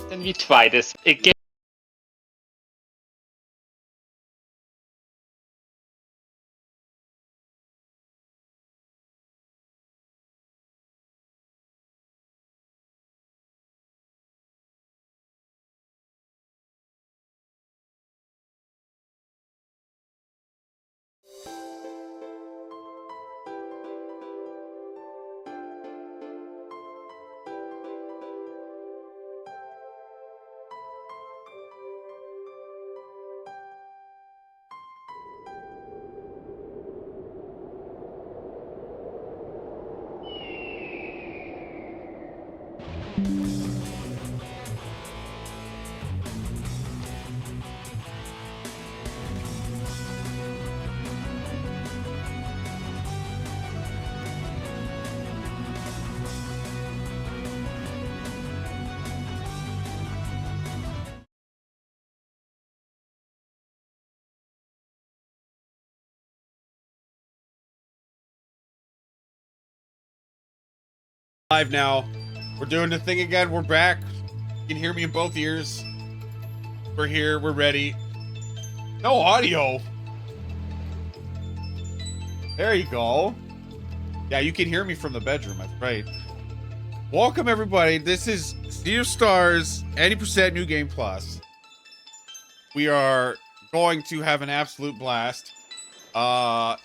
Then we try this again. Live now. We're doing the thing again. We're back. You can hear me in both ears. We're here. We're ready. No audio. There you go. Yeah, you can hear me from the bedroom. That's right. Welcome, everybody. This is Sea of Stars 80% New Game Plus. We are going to have an absolute blast.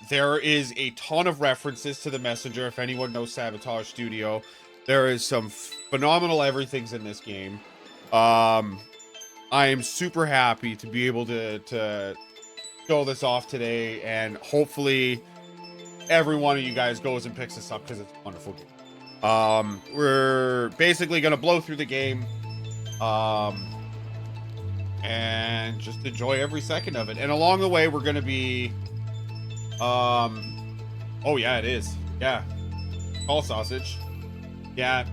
There is a ton of references to the Messenger. If anyone knows Sabotage Studio, there is some phenomenal everything's in this game. I am super happy to be able to show this off today, and hopefully every one of you guys goes and picks this up because it's a wonderful game. We're basically gonna blow through the game, and just enjoy every second of it. And along the way, we're gonna be oh yeah, it is. Yeah. Call sausage. Yeah.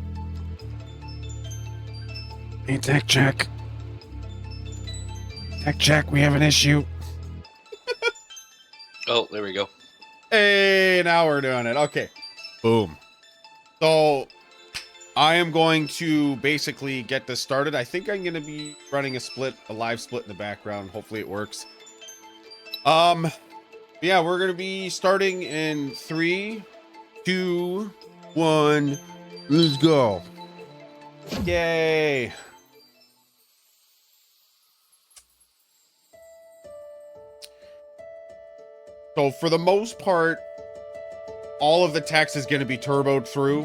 Hey, tech check. Tech check, we have an issue. Oh, there we go. Hey, now we're doing it. Okay. Boom. So I am going to basically get this started. I think I'm gonna be running a live split in the background. Hopefully it works. Yeah, we're gonna be starting in 3, 2, 1. Let's go. Yay. So for the most part, all of the text is going to be turboed through,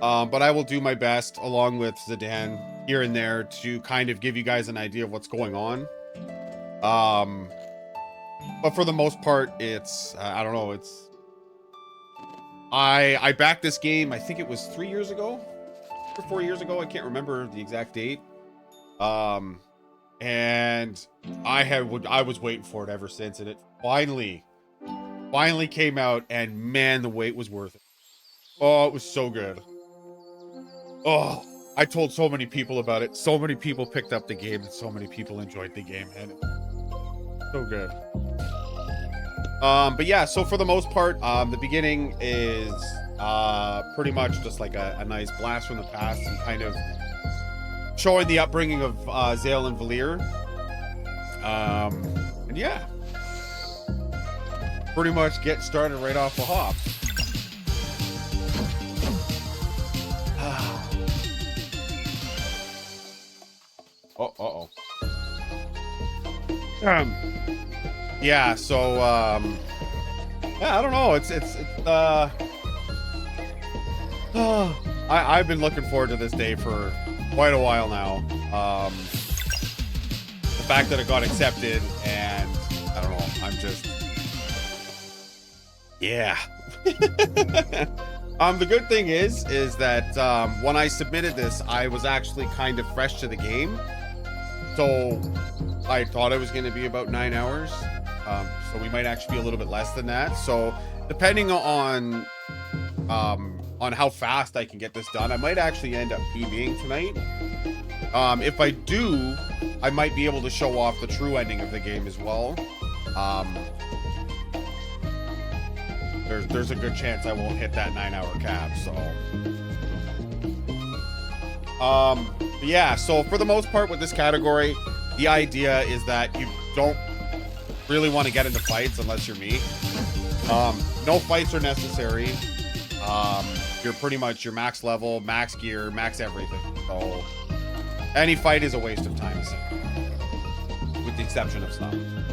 but I will do my best along with Zidane here and there to kind of give you guys an idea of what's going on. But for the most part, it's I don't know, it's I backed this game, I think it was 3 years ago or 4 years ago, I can't remember the exact date. And I was waiting for it ever since, and it finally came out, and man, the wait was worth it. Oh, it was so good. Oh, I told so many people about it. So many people picked up the game, and so many people enjoyed the game, and it was so good. But yeah, so for the most part, the beginning is pretty much just like a nice blast from the past and kind of showing the upbringing of Zale and Valir. And yeah, pretty much get started right off the hop. Uh-oh. Yeah, so yeah, I don't know. I've been looking forward to this day for quite a while now. The fact that it got accepted, and I don't know, I'm just, yeah. The good thing is that when I submitted this, I was actually kind of fresh to the game, so I thought it was going to be about 9 hours. So we might actually be a little bit less than that. So depending on how fast I can get this done, I might actually end up PBing tonight. If I do, I might be able to show off the true ending of the game as well. There's a good chance I won't hit that 9 hour cap. So Yeah, so for the most part with this category, the idea is that you don't really want to get into fights unless you're me. No fights are necessary. You're pretty much your max level, max gear, max everything. So any fight is a waste of time, with the exception of some.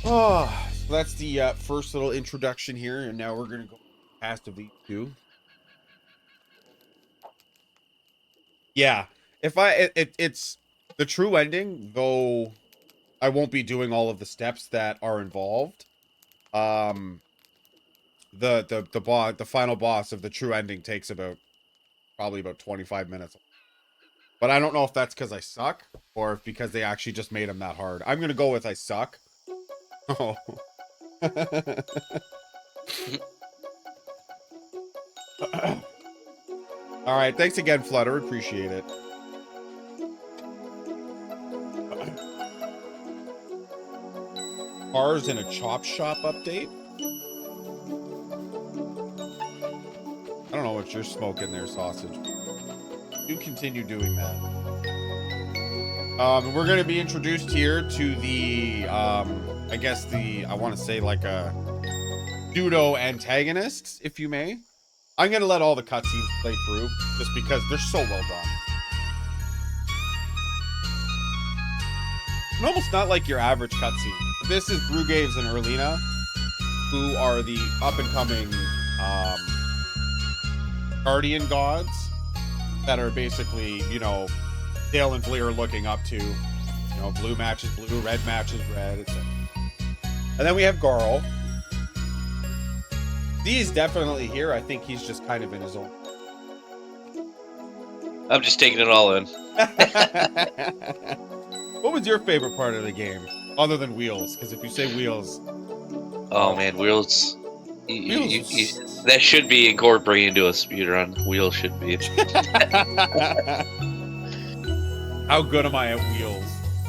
Oh, so that's the first little introduction here, and now we're gonna go past of these two. Yeah, if it's the true ending, though I won't be doing all of the steps that are involved. The final boss of the true ending takes probably about 25 minutes. But I don't know if that's because I suck or if because they actually just made him that hard. I'm gonna go with I suck. Oh. All right, thanks again, Flutter. Appreciate it. Cars in a chop shop update. I don't know what you're smoking there, sausage. You continue doing that. We're going to be introduced here to the, I guess I want to say like a pseudo antagonists, if you may. I'm going to let all the cutscenes play through just because they're so well done. And almost not like your average cutscene. This is Brugaves and Erlina, who are the up-and-coming guardian gods that are basically, you know, Dale and Flea are looking up to. You know, blue matches blue, red matches red, etc. And then we have Garl. He's definitely here. I think he's just kind of in his own. I'm just taking it all in. What was your favorite part of the game, other than wheels? Because if you say wheels, oh man, wheels. That should be incorporated into a speedrun. Wheels should be. How good am I at wheels?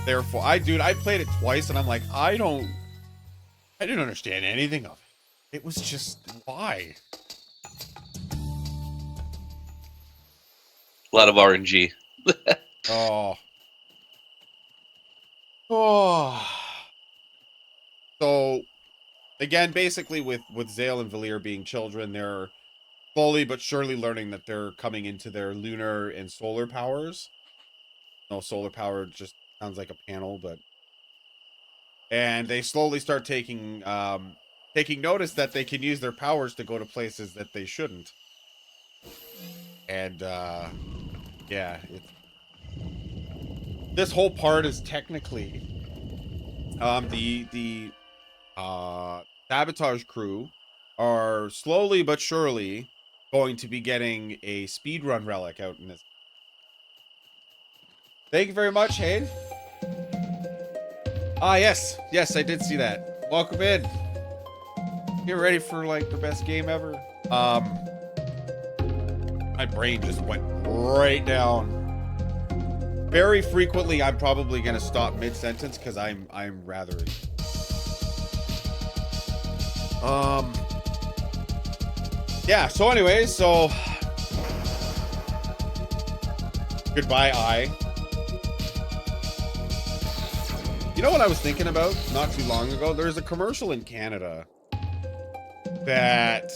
Therefore, I played it twice, and I'm like, I didn't understand anything of it. It was just why. A lot of RNG. Oh. So, again, basically with Zale and Valir being children, they're slowly but surely learning that they're coming into their lunar and solar powers. No, solar power just sounds like a panel, but... And they slowly start taking notice that they can use their powers to go to places that they shouldn't. And, yeah, this whole part is technically the sabotage crew are slowly but surely going to be getting a speedrun relic out in this. Thank you very much, Hayden. Ah, yes, I did see that. Welcome in. Get ready for like the best game ever. My brain just went right down. Very frequently, I'm probably gonna stop mid-sentence because I'm rather. Yeah. So, anyways, goodbye, I. You know what I was thinking about not too long ago? There's a commercial in Canada that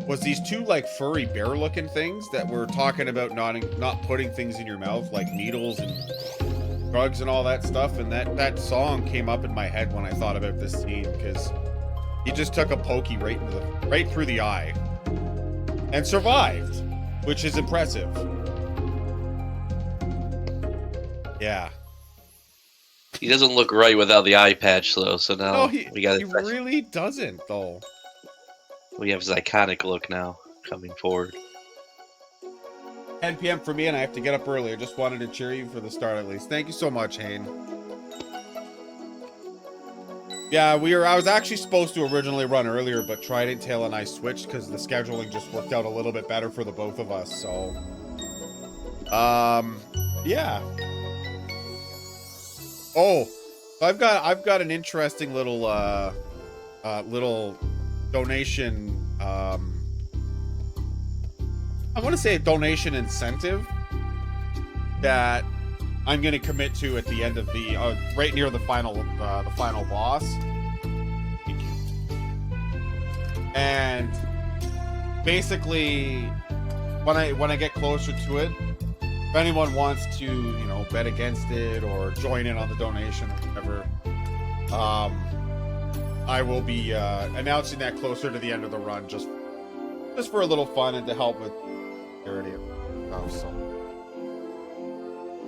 was these two like furry bear looking things that were talking about not putting things in your mouth like needles and drugs and all that stuff, and that song came up in my head when I thought about this scene because he just took a pokey right through the eye and survived, which is impressive. Yeah. He doesn't look right without the eye patch though, so now No, he really doesn't though. We have his iconic look now coming forward. 10 p.m. for me, and I have to get up early. I just wanted to cheer you for the start at least. Thank you so much, Hayne. Yeah, I was actually supposed to originally run earlier, but Trident Tail and I switched because the scheduling just worked out a little bit better for the both of us. So, yeah. Oh, I've got an interesting little donation I want to say a donation incentive that I'm going to commit to at the end of the right near the final boss. Thank you. And basically, when I get closer to it, if anyone wants to, you know, bet against it or join in on the donation or whatever, I will be announcing that closer to the end of the run, just for a little fun and to help with charity and stuff. So,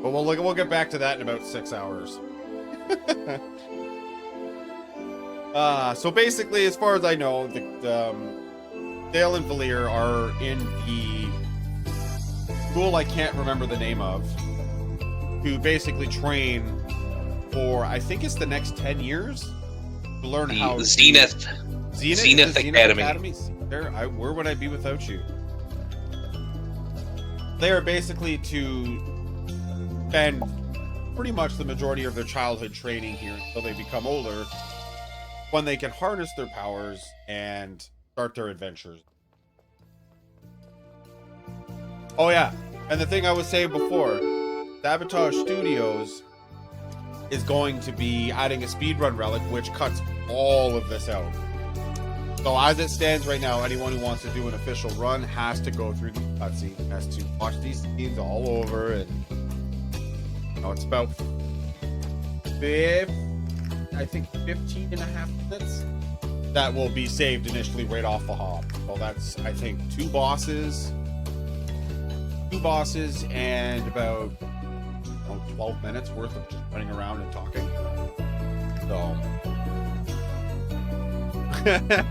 but we'll get back to that in about 6 hours. So basically, as far as I know, Dale and Valier are in the school I can't remember the name of, to basically train for, I think it's the next 10 years, to learn how Zenith Academy. Where would I be without you? They are basically to spend pretty much the majority of their childhood training here until they become older, when they can harness their powers and start their adventures. Oh yeah, and the thing I was saying before, Sabotage Studios is going to be adding a speedrun relic, which cuts all of this out. So as it stands right now, anyone who wants to do an official run has to go through the cutscene, has to watch these scenes all over, and you know, it's about 15 and a half minutes that will be saved initially right off the hop. So that's, I think, two bosses and about 12 minutes worth of just running around and talking. So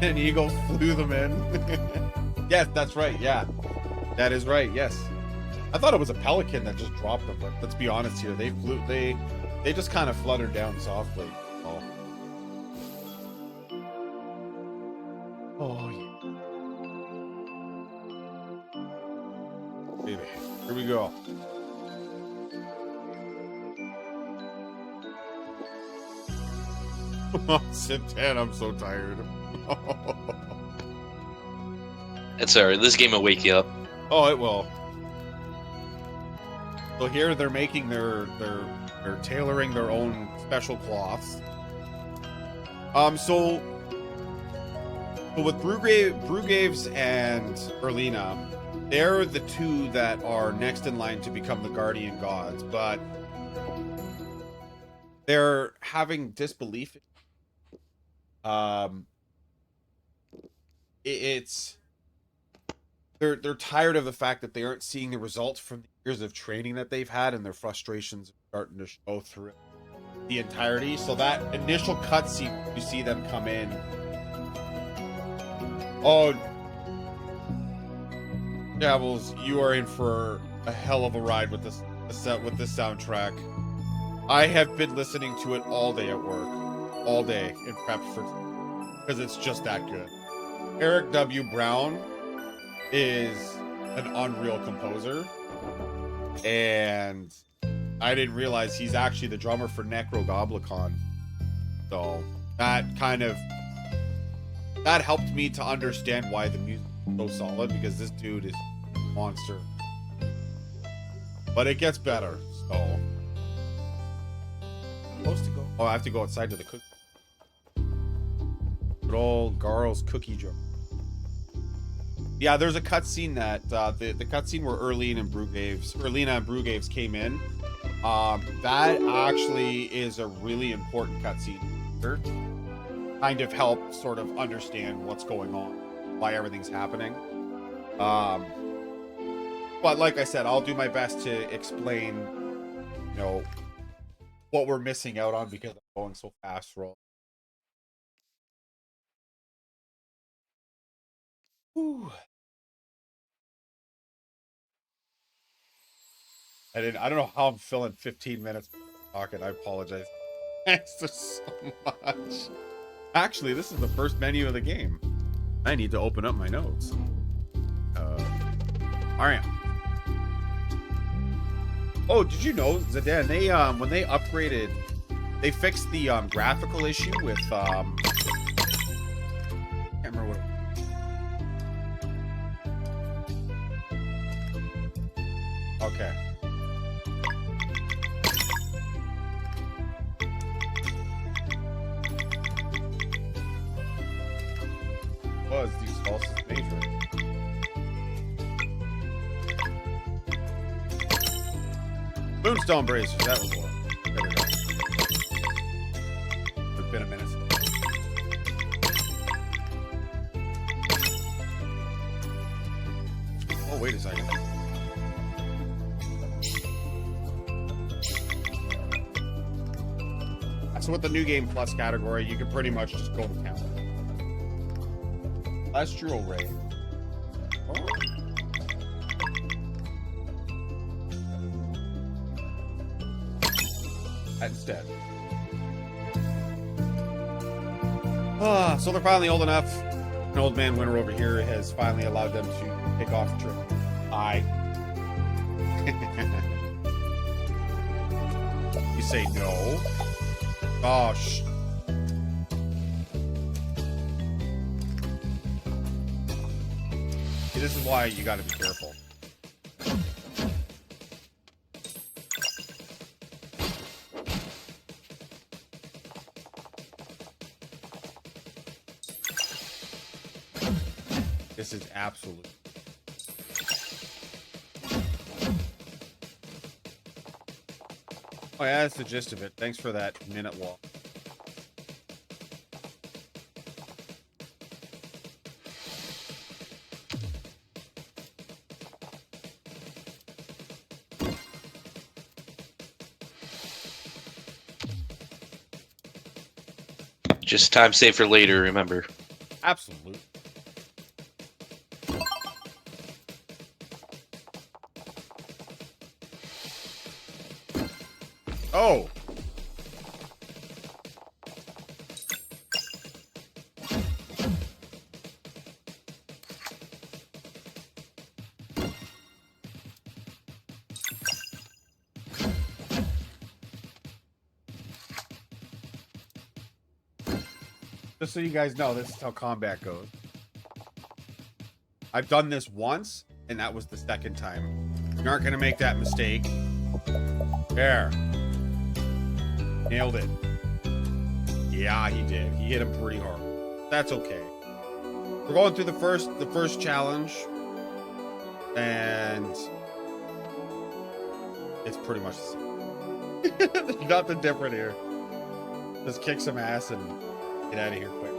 an eagle flew them in. Yes, that's right. Yeah, that is right. Yes, I thought it was a pelican that just dropped them, but let's be honest here, they flew. They just kind of fluttered down softly. Oh yeah. Baby, here we go. Sit down, I'm so tired. It's alright, this game will wake you up. Oh, it will. So here they're making they're tailoring their own special cloths. So with Brugaves and Erlina, they're the two that are next in line to become the guardian gods, but they're having disbelief. They're tired of the fact that they aren't seeing the results from the years of training that they've had, and their frustrations are starting to show through the entirety. So that initial cutscene, you see them come in. Oh, Devils, you are in for a hell of a ride with this soundtrack. I have been listening to it all day at work, all day in prep for, because it's just that good. Eric W. Brown is an unreal composer, and I didn't realize he's actually the drummer for Necrogoblicon. So that helped me to understand why the music is so solid, because this dude is a monster. But it gets better. So supposed to go. Oh, I have to go outside to the cookie. Good old Garl's cookie jar. Yeah, there's a cutscene that the cutscene where Erlina and Brugaves came in. That actually is a really important cutscene. Kind of help sort of understand what's going on, why everything's happening. But like I said, I'll do my best to explain, you know, what we're missing out on because I'm going so fast for all. Whew. I don't know how I'm filling 15 minutes talking. I apologize. Thanks so much. Actually, this is the first menu of the game. I need to open up my notes. Alright. Oh, did you know, Zidane, they when they upgraded, they fixed the graphical issue with I can't remember what Moonstone bracers. That was one. There we go. It's been a minute. Oh, wait a second. So with the New Game Plus category, you can pretty much just go to town. Celestial Ray. Oh. That instead. So they're finally old enough. An old man winter over here has finally allowed them to take off the trip. You say no? Gosh. See, this is why you gotta be careful. This is absolute. Oh yeah, that's the gist of it. Thanks for that minute walk. Just time saved for later, remember. Absolutely. Oh. Just so you guys know, this is how combat goes. I've done this once, and that was the second time. You aren't going to make that mistake. There. Nailed it. Yeah, he did. He hit him pretty hard. That's okay. We're going through the first challenge, and it's pretty much the same. Nothing different here. Just kick some ass and get out of here quick.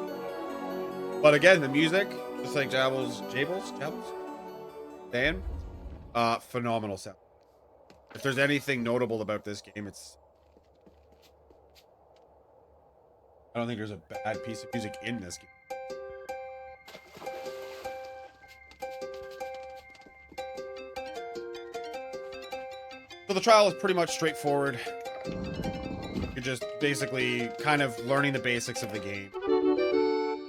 But again, the music, just like Jables, Dan, phenomenal sound. If there's anything notable about this game, it's... I don't think there's a bad piece of music in this game. So the trial is pretty much straightforward. You're just basically kind of learning the basics of the game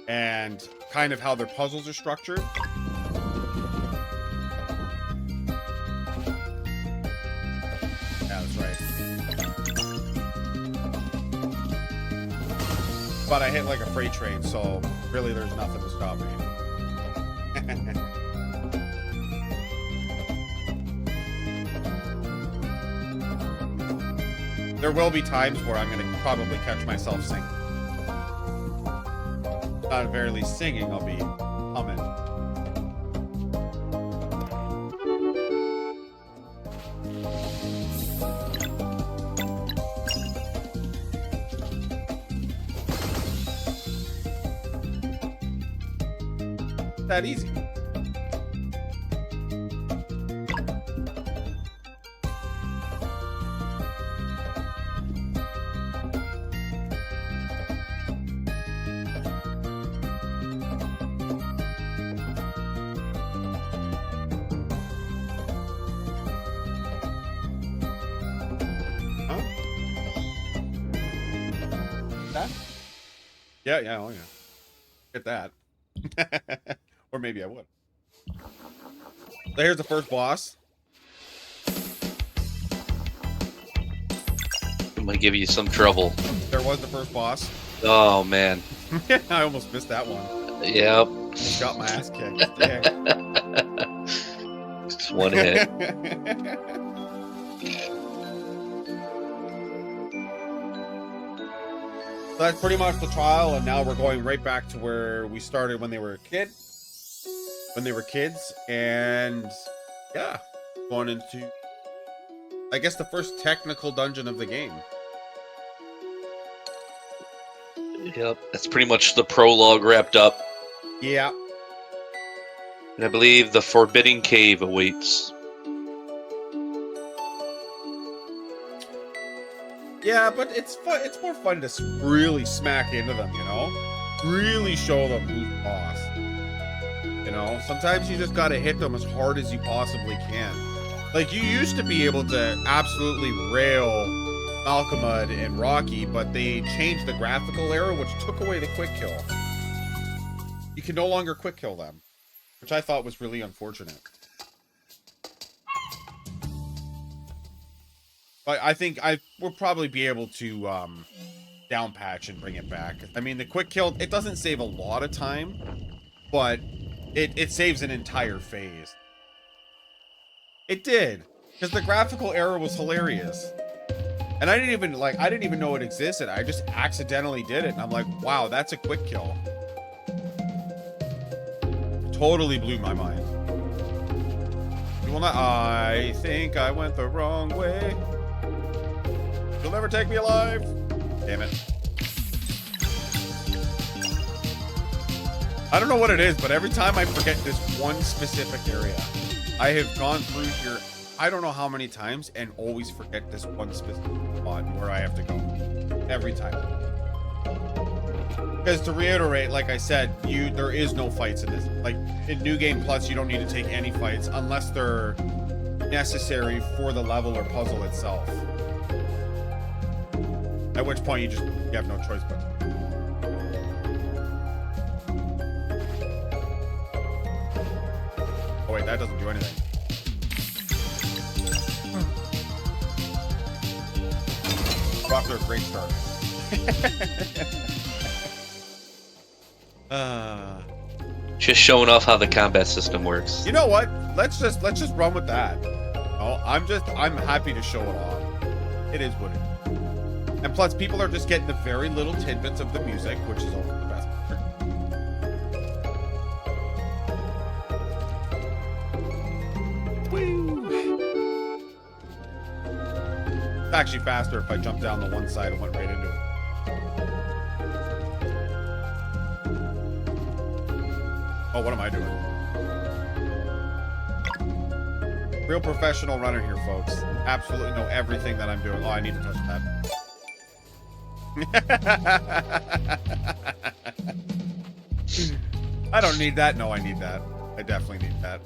and kind of how their puzzles are structured. Yeah, that's right. But I hit like a freight train, so really there's nothing to stop me. There will be times where I'm going to probably catch myself singing. Not at very least singing, I'll be humming. That easy. Yeah, oh yeah. Get that. Or maybe I would. So here's the first boss. It might give you some trouble. There was the first boss. Oh, man. I almost missed that one. Yep. Got my ass kicked. Dang. Just one hit. So that's pretty much the trial, and now we're going right back to where we started when they were a kid. When they were kids, and yeah, going into I guess the first technical dungeon of the game. Yep, that's pretty much the prologue wrapped up. Yeah. And I believe the Forbidding Cave awaits. Yeah, but it's fun. It's more fun to really smack into them, you know? Really show them who's boss. You know? Sometimes you just gotta hit them as hard as you possibly can. Like, you used to be able to absolutely rail Malcolmud and Rocky, but they changed the graphical error, which took away the quick kill. You can no longer quick kill them, which I thought was really unfortunate. But I think we'll probably be able to down patch and bring it back. I mean, the quick kill, it doesn't save a lot of time, but it saves an entire phase. It did, because the graphical error was hilarious. And I didn't even know it existed. I just accidentally did it, and I'm like, wow, that's a quick kill. Totally blew my mind. You will not. I think I went the wrong way. You'll never take me alive. Damn it. I don't know what it is, but every time I forget this one specific area, I have gone through here I don't know how many times and always forget this one specific spot where I have to go. Every time. Because to reiterate, like I said, there is no fights in this. Like in New Game Plus, you don't need to take any fights unless they're necessary for the level or puzzle itself. At which point you have no choice but to. Oh wait, that doesn't do anything. Off to a great start. Just showing off how the combat system works. You know what? Let's just run with that. Oh, I'm happy to show it off. It is what it is. And plus, people are just getting the very little tidbits of the music, which is always the best part. It's actually faster if I jump down the one side and went right into it. Oh, what am I doing? Real professional runner here, folks. Absolutely know everything that I'm doing. Oh, I need to touch that. I don't need that. No, I need that. I definitely need that.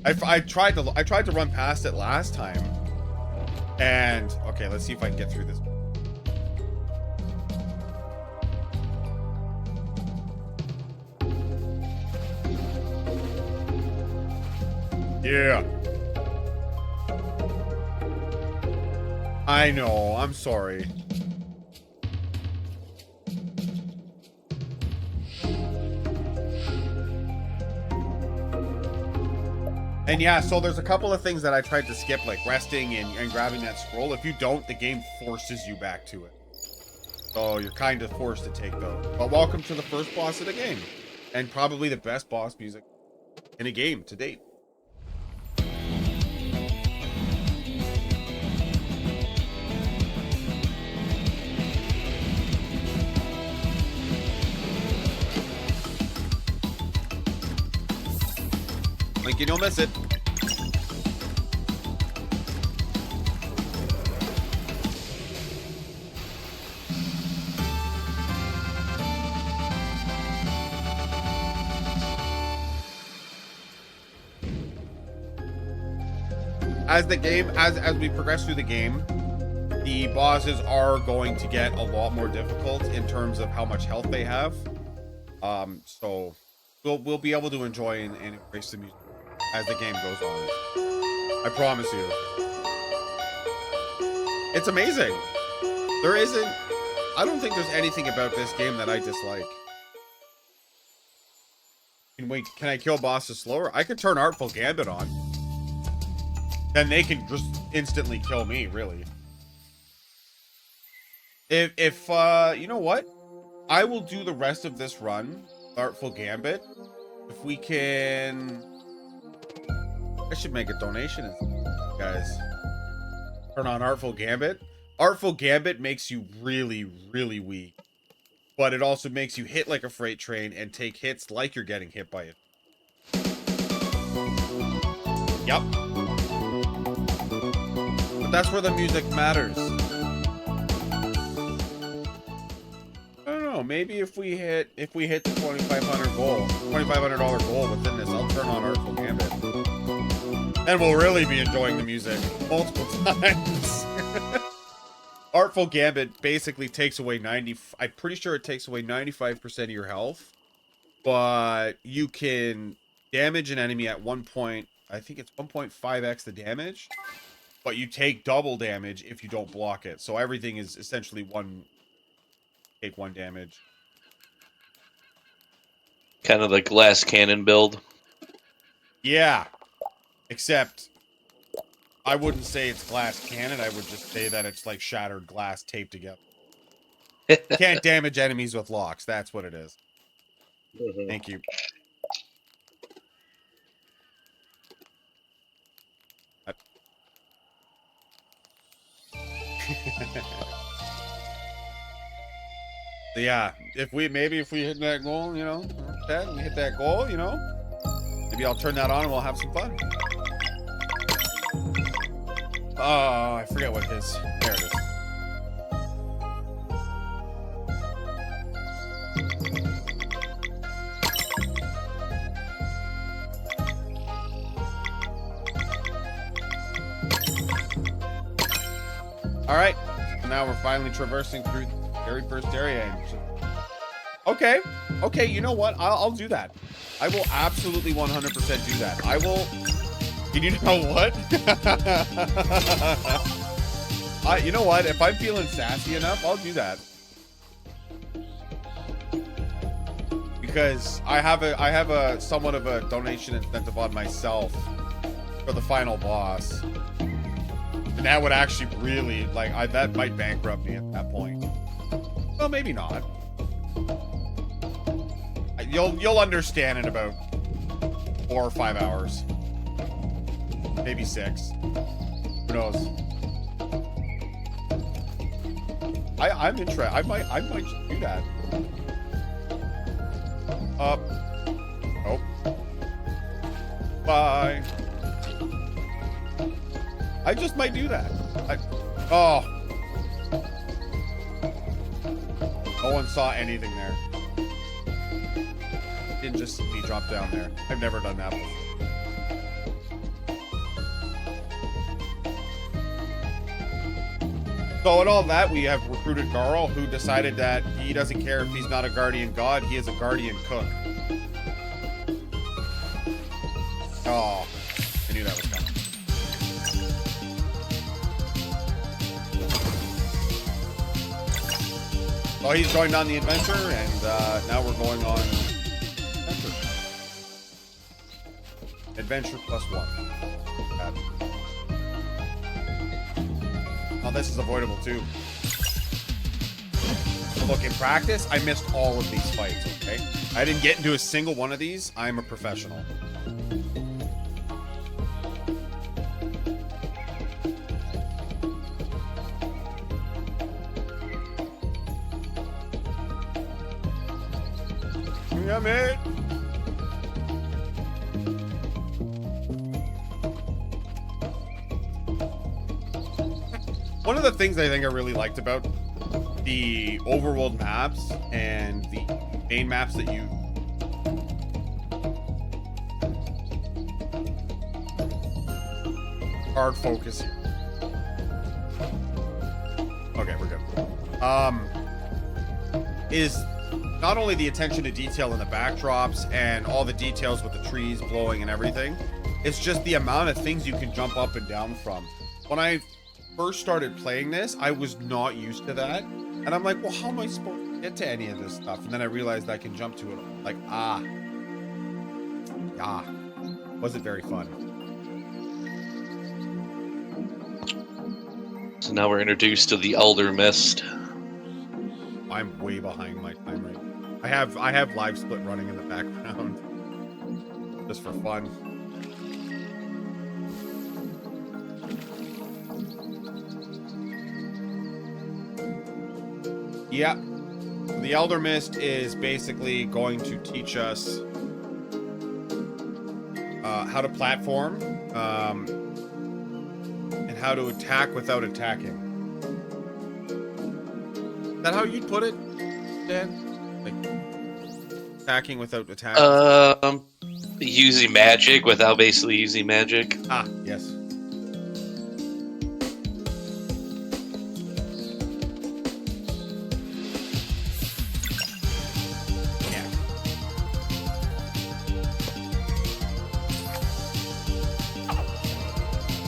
I tried to run past it last time. And okay, let's see if I can get through this. Yeah. I know, I'm sorry. And yeah, so there's a couple of things that I tried to skip, like resting and grabbing that scroll. If you don't, the game forces you back to it. So you're kind of forced to take those. But welcome to the first boss of the game. And probably the best boss music in a game to date. Like you don't miss it. As we progress through the game, the bosses are going to get a lot more difficult in terms of how much health they have. So we'll be able to enjoy and embrace the music as the game goes on. I promise you. It's amazing. I don't think there's anything about this game that I dislike. Wait, can I kill bosses slower? I could turn Artful Gambit on. Then they can just instantly kill me, really. If you know what? I will do the rest of this run, Artful Gambit. If we can... I should make a donation, guys. Turn on Artful Gambit. Artful Gambit makes you really, really weak. But it also makes you hit like a freight train and take hits like you're getting hit by it. Yep. But that's where the music matters. I don't know. Maybe if we hit the $2,500 goal within this, I'll turn on Artful Gambit. And we'll really be enjoying the music multiple times. Artful Gambit basically takes away I'm pretty sure it takes away 95% of your health. But you can damage an enemy at I think it's 1.5x the damage. But you take double damage if you don't block it. So everything is essentially take one damage. Kind of the glass cannon build. Yeah. Except I wouldn't say it's glass cannon. I would just say that it's like shattered glass taped together. Can't damage enemies with locks. That's what it is. Mm-hmm. Thank you. So yeah, if we hit that goal, you know, we hit that goal, you know, maybe I'll turn that on and we'll have some fun. Oh, I forget what his. There it is. All right, so now we're finally traversing through the very first area. Okay, you know what? I'll do that. I will absolutely 100% do that. I will. And you know what? You know what? If I'm feeling sassy enough, I'll do that. Because I have a somewhat of a donation incentive on myself for the final boss. And that would actually really, like, that might bankrupt me at that point. Well, maybe not. You'll understand in about 4 or 5 hours. Maybe 6. Who knows? I'm interested. I might just do that. Nope. Bye. I just might do that. Oh. No one saw anything there. Didn't just see me drop down there. I've never done that before. So in all that, we have recruited Garl, who decided that he doesn't care if he's not a guardian god, he is a guardian cook. Oh, I knew that was coming. So he's joined on the adventure, and now we're going on adventure +1. Oh, this is avoidable too. So look, in practice, I missed all of these fights, okay? I didn't get into a single one of these. I'm a professional. Yeah, mate. One of the things I think I really liked about the overworld maps and the main maps that you hard focus here. Okay, we're good. Is not only the attention to detail in the backdrops and all the details with the trees blowing and everything, it's just the amount of things you can jump up and down from. When I first started playing this, I was not used to that, and I'm like, well, how am I supposed to get to any of this stuff? And then I realized I can jump to it. Like, wasn't very fun. So now we're introduced to the Elder Mist. I'm way behind my time right now. I have live split running in the background just for fun. Yeah. The Elder Mist is basically going to teach us how to platform and how to attack without attacking. Is that how you'd put it, Dan? Like attacking without attacking? Using magic without basically using magic. Ah, yes.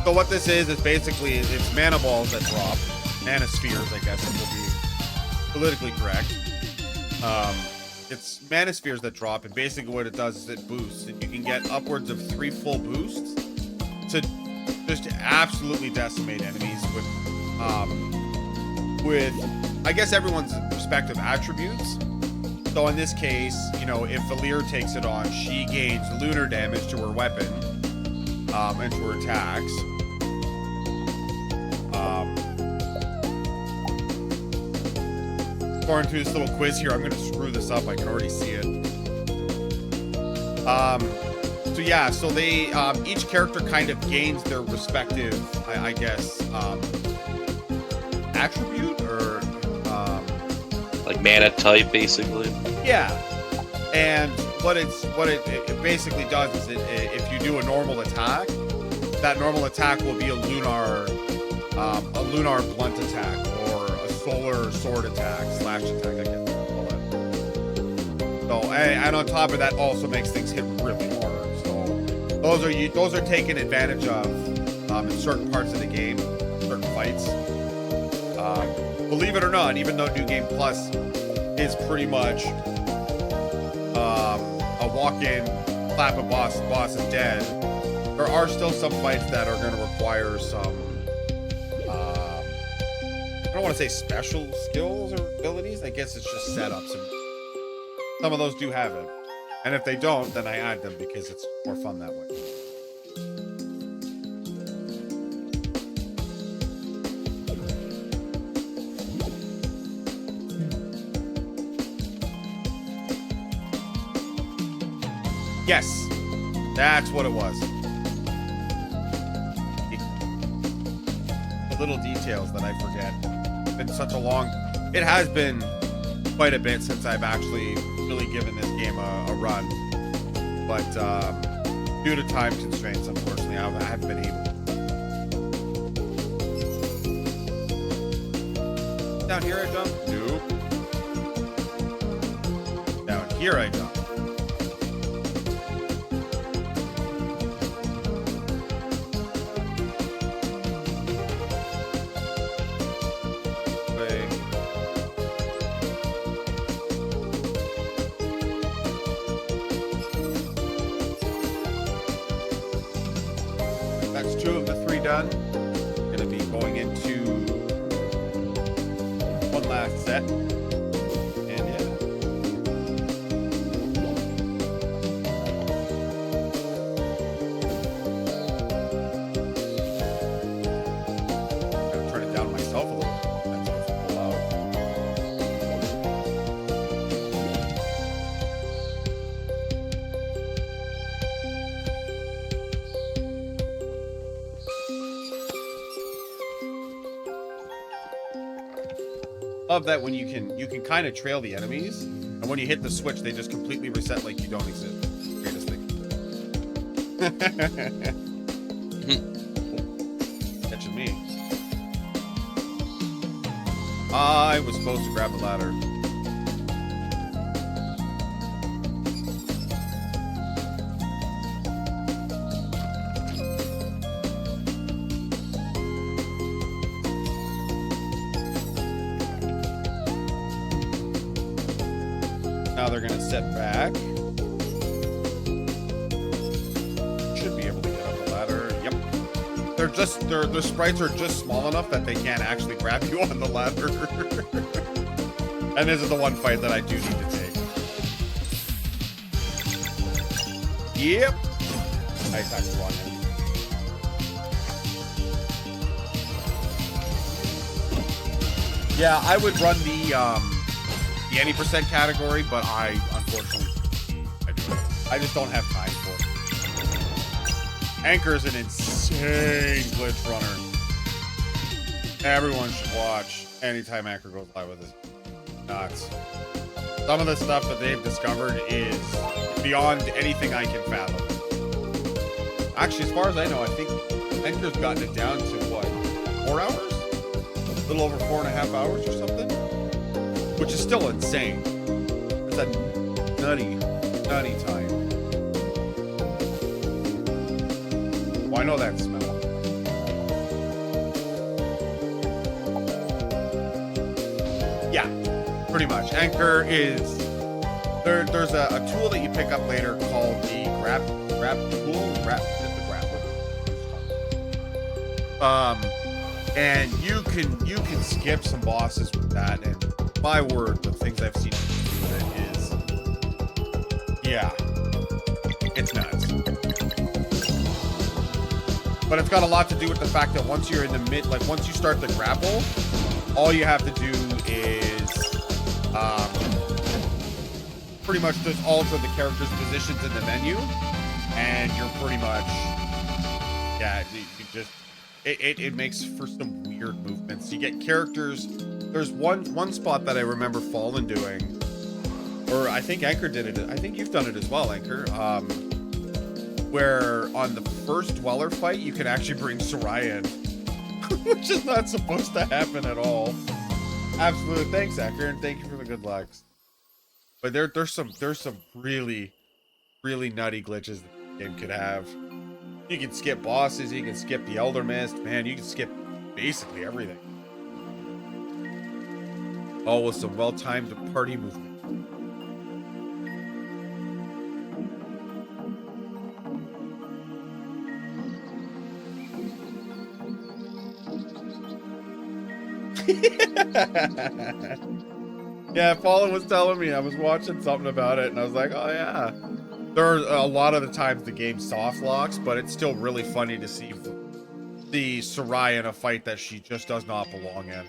So what this is basically it's mana balls that drop, mana spheres, I guess it will be politically correct. It's mana spheres that drop, and basically what it does is it boosts, and you can get upwards of 3 full boosts to just absolutely decimate enemies with I guess everyone's respective attributes. So in this case, you know, if Valir takes it on, she gains lunar damage to her weapon and to her attacks. Going through this little quiz here, I'm going to screw this up. I can already see it. So yeah, so they each character kind of gains their respective, I guess, attribute or like mana type, basically. Yeah, and what it basically does is if you do a normal attack, that normal attack will be a lunar blunt attack or a solar sword attack, slash attack, I guess. So and on top of that, also makes things hit really hard. So those are taken advantage of in certain parts of the game, certain fights. Believe it or not, even though New Game Plus is pretty much a walk-in, clap a boss is dead, there are still some fights that are going to require some I don't want to say special skills or abilities. I guess it's just setups, and some of those do have it. And if they don't, then I add them because it's more fun that way. Yes, that's what it was. The little details that I forget. It's been such a long... It has been quite a bit since I've actually really given this game a run. But due to time constraints, unfortunately, I haven't been able. Down here I jump? Nope. Down here I jump. That's 2 of the 3 done. Gonna be going into one last set. And yeah. Gotta turn it down myself a little. That's what's pull out. Love that when you can kind of trail the enemies, and when you hit the switch, they just completely reset like you don't exist. Greatest thing. Catching me. I was supposed to grab the ladder. Now they're gonna set back. Should be able to get up the ladder. Yep. Their sprites are just small enough that they can't actually grab you on the ladder. And this is the one fight that I do need to take. Yep. I attacked the wrong enemy. Yeah, I would run the the any percent category, but I unfortunately I just don't have time for it. Anchor is an insane glitch runner. Everyone should watch anytime Anchor goes live with this. Nuts. Some of the stuff that they've discovered is beyond anything I can fathom. Actually, as far as I know, I think Anchor's gotten it down to what, 4 hours? A little over 4.5 hours or something? Which is still insane. It's a nutty time. Well, I know that smell. Yeah, pretty much. Anchor is there's a tool that you pick up later called the grab tool. And you can skip some bosses with that, and my word, the things I've seen do with it is, yeah, it's nuts. But it's got a lot to do with the fact that once you're in the once you start the grapple, all you have to do is pretty much just alter the character's positions in the menu, and you're pretty much, yeah, you just, it makes for some weird movements. You get characters. There's one spot that I remember Fallen doing, or I think Anchor did it. I think you've done it as well, Anchor. Where on the first Dweller fight, you can actually bring Soraya in, which is not supposed to happen at all. Absolutely, thanks, Anchor, and thank you for the good lucks. But there's some really nutty glitches that the game could have. You can skip bosses, you can skip the Elder Mist, man, you can skip basically everything. All with some well-timed party movement. Yeah, Fallen was telling me, I was watching something about it, and I was like, oh yeah. There are a lot of the times the game soft locks, but it's still really funny to see the Soraya in a fight that she just does not belong in.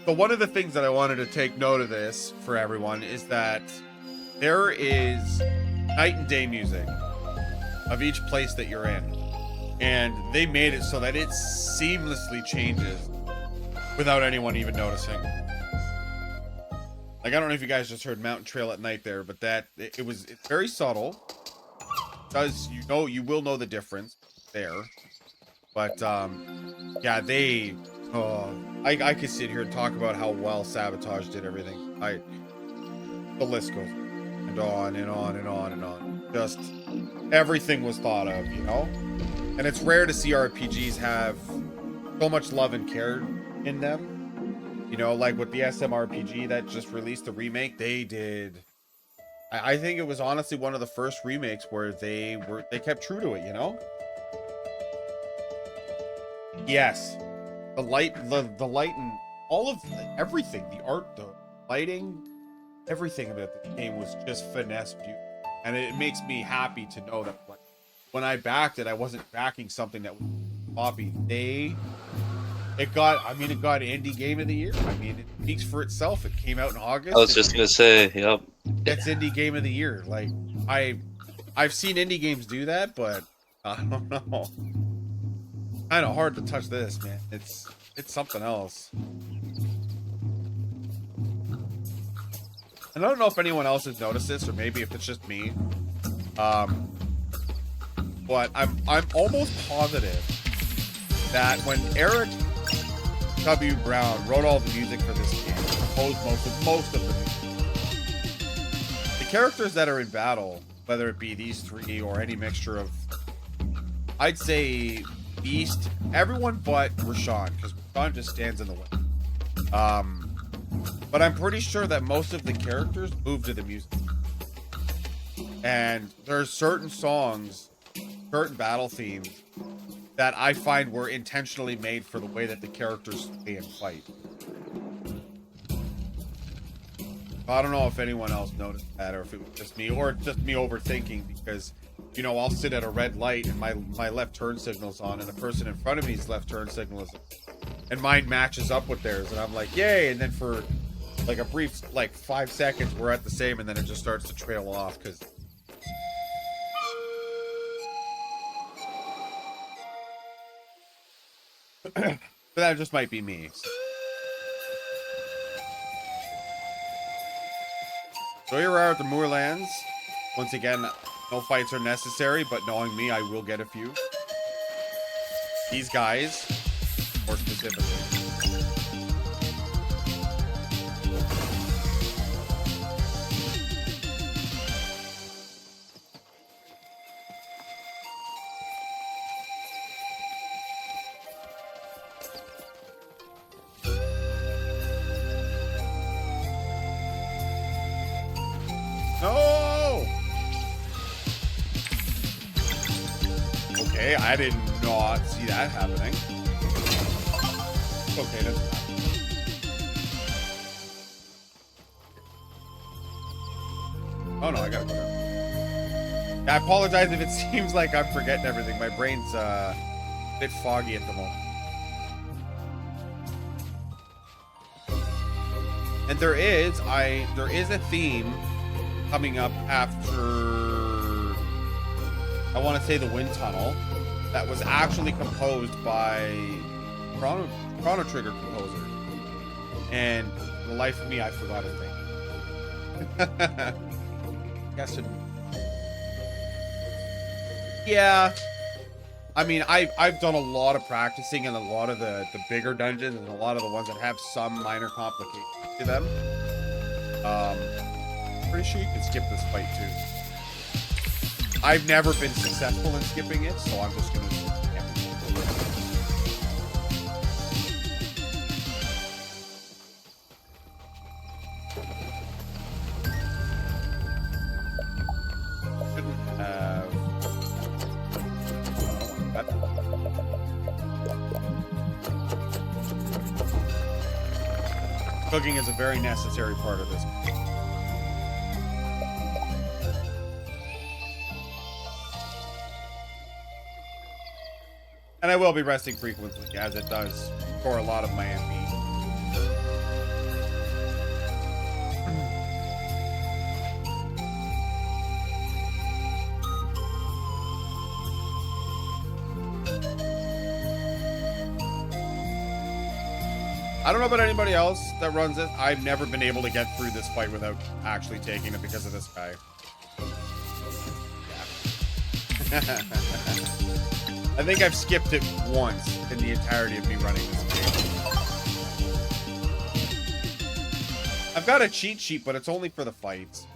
So one of the things that I wanted to take note of this for everyone is that there is night and day music of each place that you're in. And they made it so that it seamlessly changes without anyone even noticing. Like, I don't know if you guys just heard Mountain Trail at Night there, but it's very subtle. Because you will know the difference there. But yeah, I could sit here and talk about how well Sabotage did everything. The list goes and on and on and on and on. Just everything was thought of, you know? And it's rare to see RPGs have so much love and care in them. You know, like with the SMRPG that just released the remake, they did. I think it was honestly one of the first remakes where they kept true to it, you know? Yes. The light and all of everything, the art, the lighting, everything about the game was just finesse beauty. And it makes me happy to know that when I backed it, I wasn't backing something that was floppy. It got Indie Game of the Year. I mean, it speaks for itself. It came out in August. I was just gonna say, yep. It's Indie Game of the Year. Like, I've seen indie games do that, but I don't know. Kind of hard to touch this, man. It's something else. And I don't know if anyone else has noticed this, or maybe if it's just me. But I'm almost positive that when Eric W. Brown wrote all the music for this game, composed most of the music, the characters that are in battle, whether it be these three or any mixture of, I'd say Beast, everyone but Rashawn, because Rashawn just stands in the way. But I'm pretty sure that most of the characters move to the music. And there's certain songs, certain battle themes that I find were intentionally made for the way that the characters play and fight. I don't know if anyone else noticed that, or if it was just me, or just me overthinking, because, you know, I'll sit at a red light and my left turn signal's on, and the person in front of me's left turn signal is, and mine matches up with theirs, and I'm like, yay! And then for Like a brief, like 5 seconds, we're at the same, and then it just starts to trail off because. But that just might be me. So here we are at the Moorlands. Once again, no fights are necessary, but knowing me, I will get a few. These guys, more specifically. No! Okay, I did not see that happening. Okay, that's fine. Oh no, I gotta go down. I apologize if it seems like I'm forgetting everything. My brain's a bit foggy at the moment. And there is a theme coming up after, I want to say, the Wind Tunnel, that was actually composed by Chrono Trigger composer. And for the life of me, I forgot his name. Guess it. Yeah. I mean, I've done a lot of practicing in a lot of the bigger dungeons and a lot of the ones that have some minor complications to them. Pretty sure you can skip this fight too. I've never been successful in skipping it, so I'm just gonna skip Shouldn't have. Cooking is a very necessary part of this. And I will be resting frequently, as it does for a lot of my MP. I don't know about anybody else that runs it. I've never been able to get through this fight without actually taking it because of this guy. Yeah. I think I've skipped it once in the entirety of me running this game. I've got a cheat sheet, but it's only for the fights.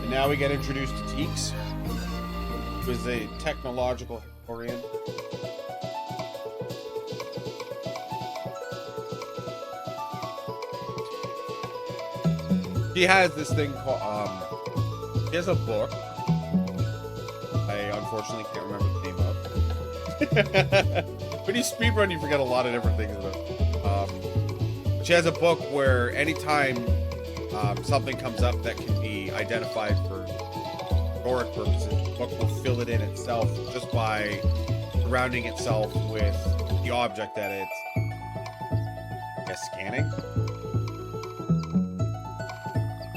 And now we get introduced to Teeks, who is a technological historian. He has this thing called, he has a book. I unfortunately can't remember the name of. When you speedrun, you forget a lot of different things about it. She has a book where anytime something comes up that can be identified for historic purposes, the book will fill it in itself just by surrounding itself with the object that it's, I guess, scanning.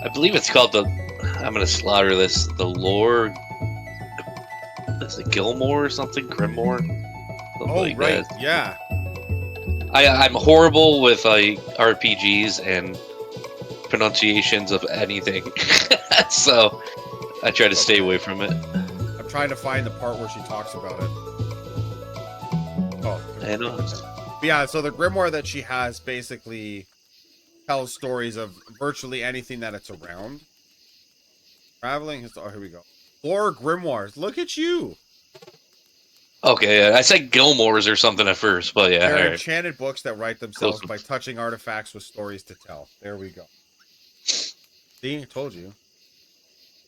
I believe it's called the. I'm gonna slaughter this. The lore. Is it Gilmore or something? Grimoire? Something Oh, like right. that. Yeah. I'm horrible with RPGs and pronunciations of anything, so I try to stay away from it. I'm trying to find the part where she talks about it. Oh, I know. But yeah, so the grimoire that she has basically tells stories of virtually anything that it's around. Traveling his. Oh, here we go. 4 grimoires. Look at you. Okay, I said Gilmore's or something at first, but yeah. They're All right. enchanted books that write themselves Close. by touching artifacts with stories to tell. There we go. See, I told you.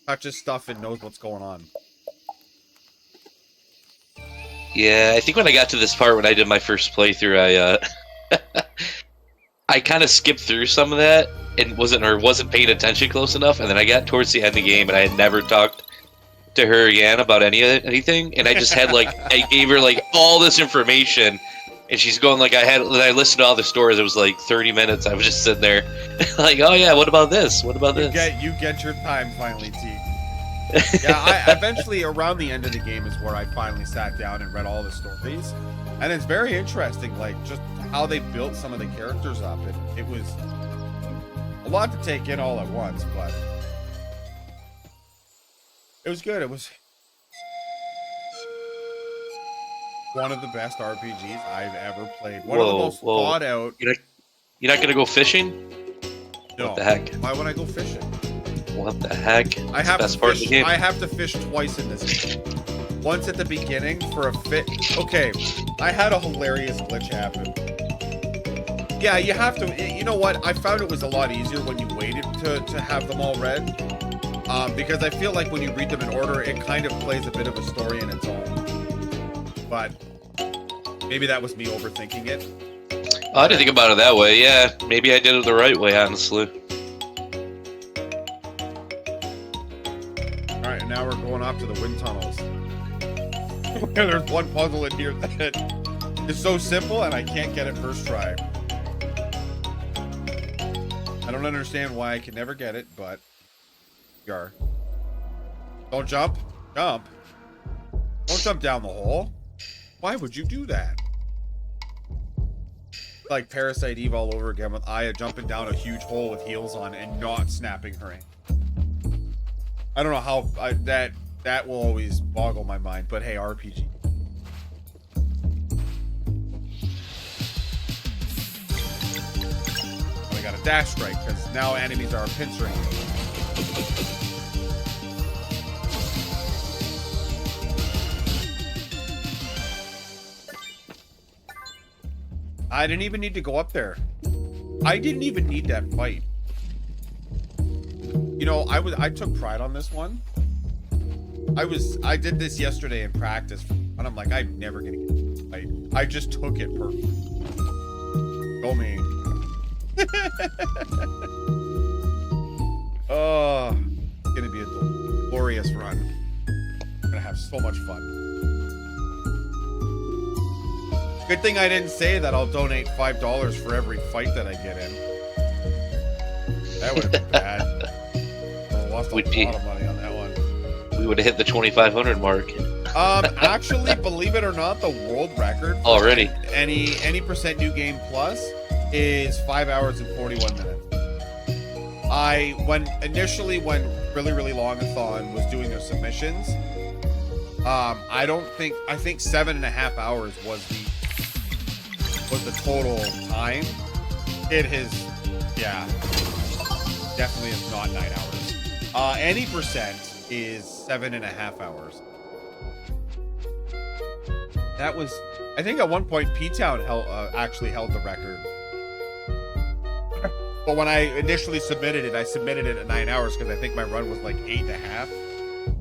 Touches stuff and knows what's going on. Yeah, I think when I got to this part when I did my first playthrough, I kind of skipped through some of that and wasn't paying attention close enough, and then I got towards the end of the game and I had never talked to her again about anything, and I just had like I gave her like all this information, and she's going like I listened to all the stories. It was like 30 minutes. I was just sitting there, like, oh yeah, what about this? What about this? You get your time finally, T. Yeah, I eventually around the end of the game is where I finally sat down and read all the stories, and it's very interesting, like just how they built some of the characters up. It was a lot to take in all at once, but it was good. It was one of the best RPGs I've ever played. One of the most thought out. You're not gonna go fishing? No. What the heck? Why would I go fishing? What the heck? I have the best part of the game. I have to fish twice in this game. Once at the beginning for a fit. Okay, I had a hilarious glitch happen. Yeah, you have to. You know what? I found it was a lot easier when you waited to have them all read. Because I feel like when you read them in order, it kind of plays a bit of a story in its own. But maybe that was me overthinking it. I didn't think about it that way. Yeah, maybe I did it the right way, honestly. All right, and now we're going off to the wind tunnels. There's one puzzle in here that is so simple, and I can't get it first try. I don't understand why I can never get it, but Gar. Don't jump. Jump. Don't jump down the hole. Why would you do that? Like Parasite Eve all over again with Aya jumping down a huge hole with heels on and not snapping her ankle. I don't know how that will always boggle my mind, but hey, RPG. I got a dash strike because now enemies are pincering me. I didn't even need to go up there. I didn't even need that fight. You know, I took pride on this one. I did this yesterday in practice, and I'm like, I'm never gonna get this fight. I just took it perfect. Go me. Oh, it's gonna be a glorious run. I'm gonna have so much fun. Good thing I didn't say that I'll donate $5 for every fight that I get in. That would have been bad. I lost a lot of money on that one. We would have hit the 2,500 mark. Actually, believe it or not, the world record already any percent new game plus is 5 hours and 41 minutes. When really Longathon was doing their submissions, I think 7.5 hours was the total time. It has, yeah, definitely is not 9 hours. Any percent is 7.5 hours. That was, I think at one point P-Town actually held the record. But when I initially submitted it, I submitted it at 9 hours because I think my run was like 8.5.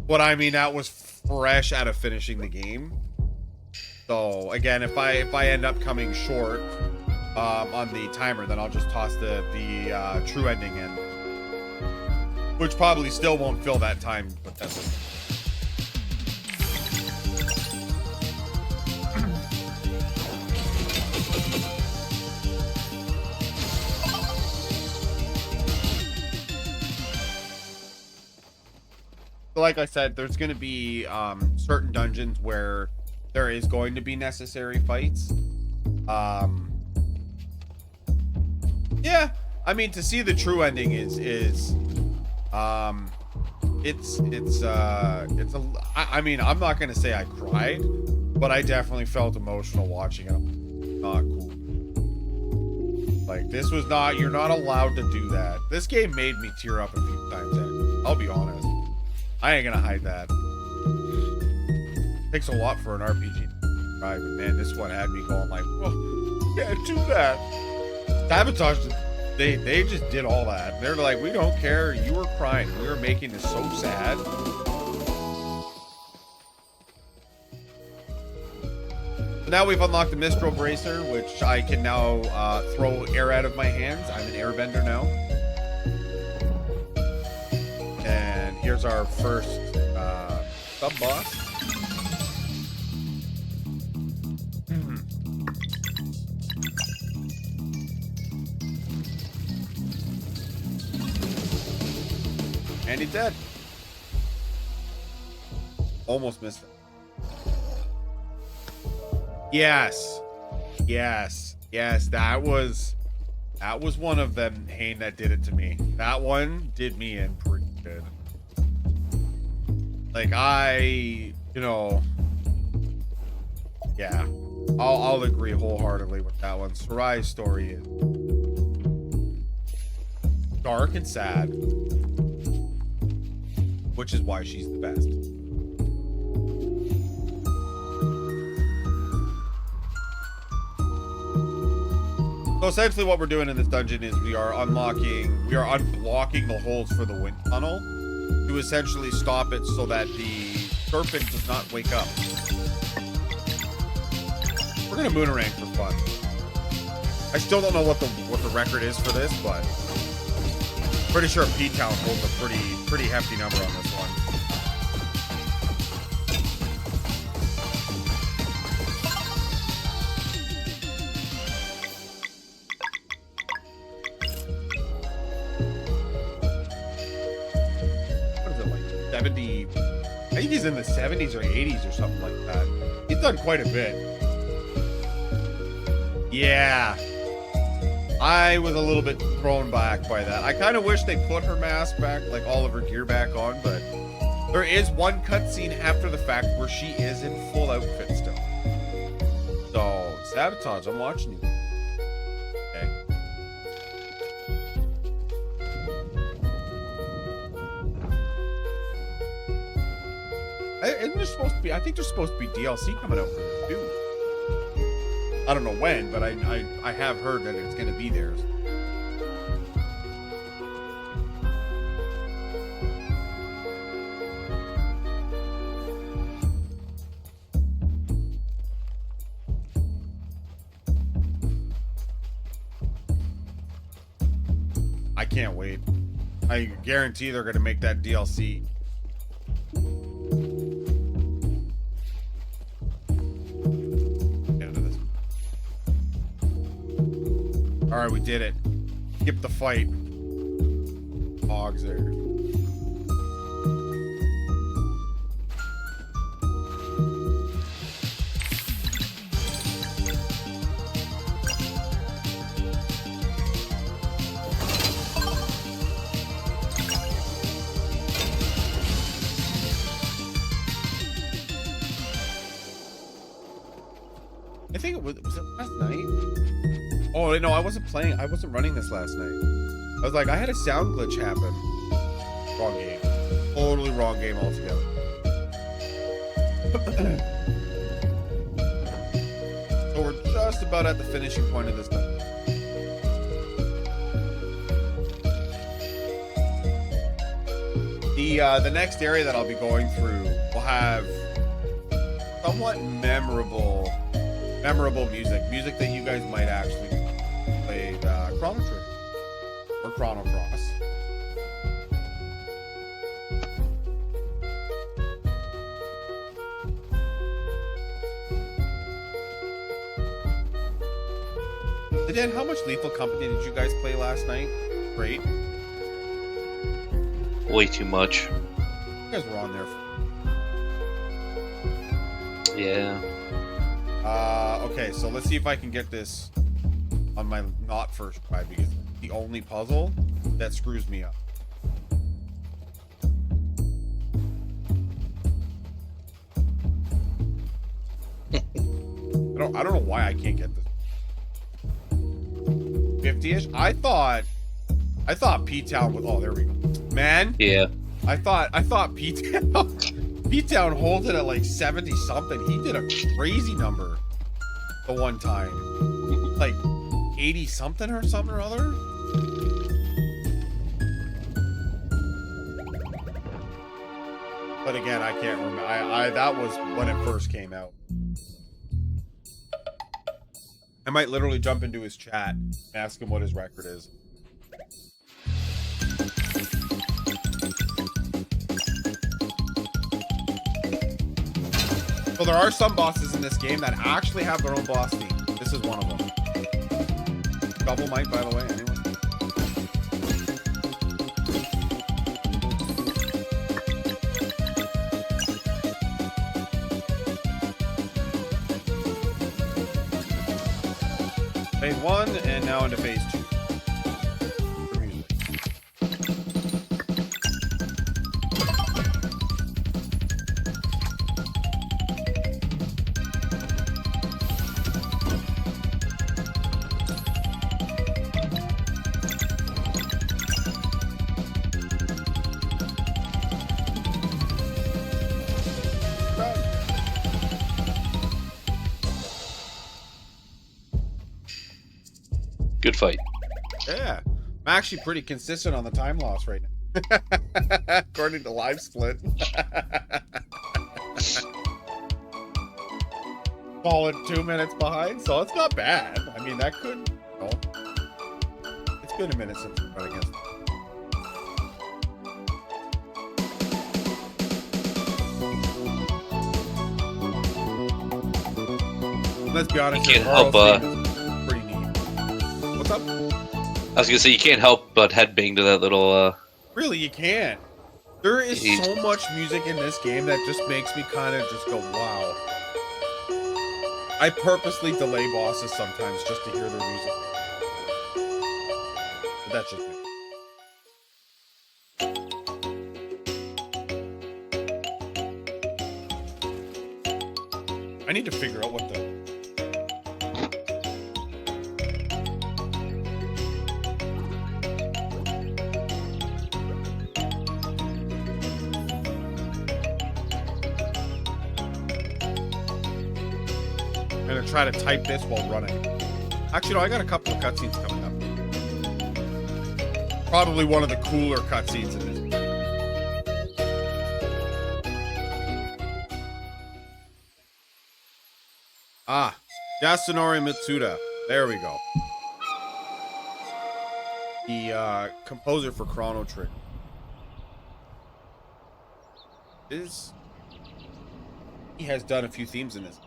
But I mean, that was fresh out of finishing the game. So again, if I end up coming short on the timer, then I'll just toss the true ending in, which probably still won't fill that time, but that's it. So like I said, there's going to be certain dungeons where there is going to be necessary fights. Yeah, I mean, to see the true ending is I mean, I'm not gonna say I cried, but I definitely felt emotional watching it. Not cool. Like, this was not, you're not allowed to do that. This game made me tear up a few times, actually. I'll be honest. I ain't gonna hide that. Takes a lot for an RPG. Right, but man, this one had me going like, well, yeah, do that. Sabotage, they just did all that. They're like, we don't care. You were crying. We were making this so sad. Now we've unlocked the Mistral Bracer, which I can now throw air out of my hands. I'm an airbender now. And here's our first Sub boss. And he's dead. Almost missed it. Yes. Yes. Yes. That was one of them, Hane, that did it to me. That one did me in pretty good. Like, yeah. I'll agree wholeheartedly with that one. Sarai's story is dark and sad, which is why she's the best. So essentially what we're doing in this dungeon is we are unblocking the holes for the wind tunnel to essentially stop it so that the serpent does not wake up. We're gonna moonerang for fun. I still don't know what the record is for this, but pretty sure P-Town holds a pretty hefty number on this one. What is it, like 70? I think he's in the 70s or 80s or something like that. He's done quite a bit. Yeah. I was a little bit thrown back by that. I kind of wish they put her mask back, like all of her gear back on, but there is one cutscene after the fact where she is in full outfit still. So, Sabotage, I'm watching you. Okay. Isn't there supposed to be, I think there's supposed to be DLC coming out for this too. I don't know when, but I have heard that it's going to be there. I can't wait. I guarantee they're going to make that DLC. All right, we did it. Skip the fight. Hogs there. I think it was it last night? Oh, no, I wasn't running this last night. I was like, I had a sound glitch happen. Wrong game. Totally wrong game altogether. So we're just about at the finishing point of this time. The next area that I'll be going through will have somewhat memorable music that you guys might actually play Chrono Trigger or Chrono Cross. So Dan, how much Lethal Company did you guys play last night? Great. Way too much. You guys were on there. Yeah. Okay, so let's see if I can get this on my not first try, because it's the only puzzle that screws me up. I don't know why I can't get this. 50-ish? I thought P-Town was, oh, there we go. Man. Yeah. I thought P-Town holds it at like 70 something. He did a crazy number the one time. Like 80 something or something or other. But again, I can't remember. That was when it first came out. I might literally jump into his chat and ask him what his record is. So there are some bosses in this game that actually have their own boss theme. This is one of them. Double mic, by the way, anyone? Phase 1, and now into phase 2. Good fight. Yeah, I'm actually pretty consistent on the time loss right now. According to Live Split. Solid 2 minutes behind, so it's not bad. I mean, that could, you know, it's been a minute since we run against them. Let's be honest, You can't your help, RL theme is pretty neat. What's up? I was gonna say you can't help but headbang to that little. Really, you can't. There is He- so much music in this game that just makes me kind of just go, wow. I purposely delay bosses sometimes just to hear their music. But that's just me. I need to figure out what the... I'm gonna try to type this while running. Actually, no, I got a couple of cutscenes coming up. Probably one of the cooler cutscenes in this. Ah, Yasunori Mitsuda. There we go. The composer for Chrono Trigger. He has done a few themes in this.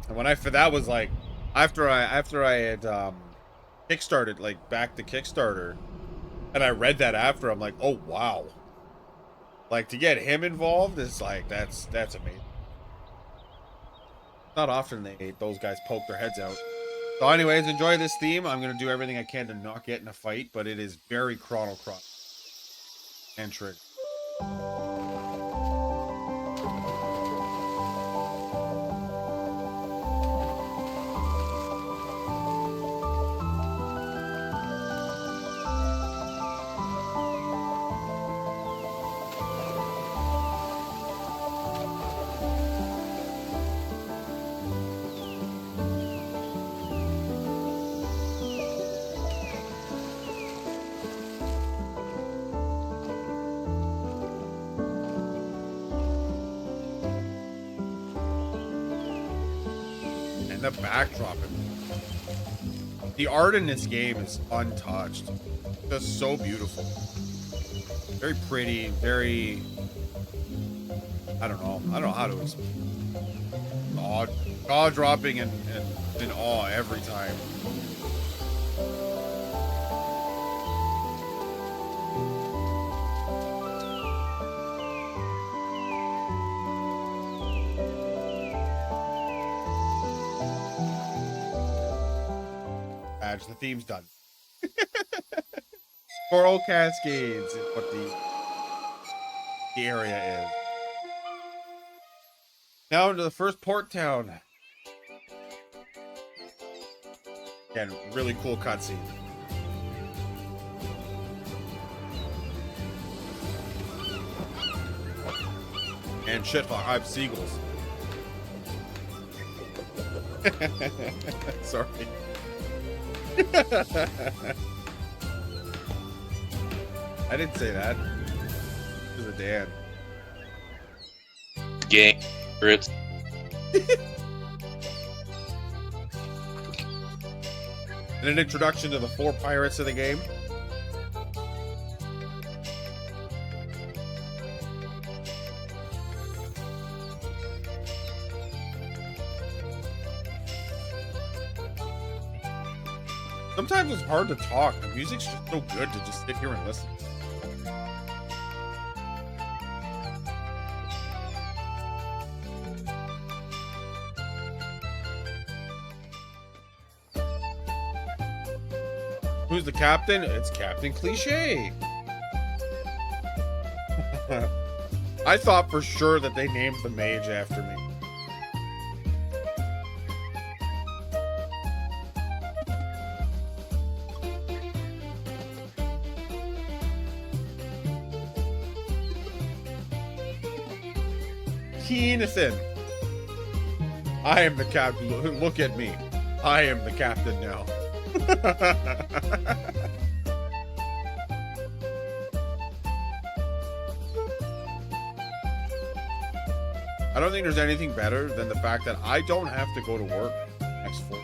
And when that was like after I had kickstarted, like back to Kickstarter, and I read that after, I'm like, oh wow. Like, to get him involved is like that's amazing. Not often those guys poke their heads out. So anyways, enjoy this theme. I'm gonna do everything I can to not get in a fight, but it is very Chrono Cross and Trigger. The backdrop, the art in this game is untouched. Just so beautiful, very pretty, very, I don't know how to explain. Jaw-dropping and in awe every time. The theme's done. Coral Cascades is what the area is. Now into the first port town. Again, really cool cutscene. And shit, I have seagulls. Sorry. I didn't say that. It was a Dan. Gang. Brits. And an introduction to the 4 pirates of the game. Sometimes it's hard to talk. The music's just so good to just sit here and listen. Who's the captain? It's Captain Cliche. I thought for sure that they named the mage after me. Keenathan. I am the captain. Look at me. I am the captain now. I don't think there's anything better than the fact that I don't have to go to work next fall.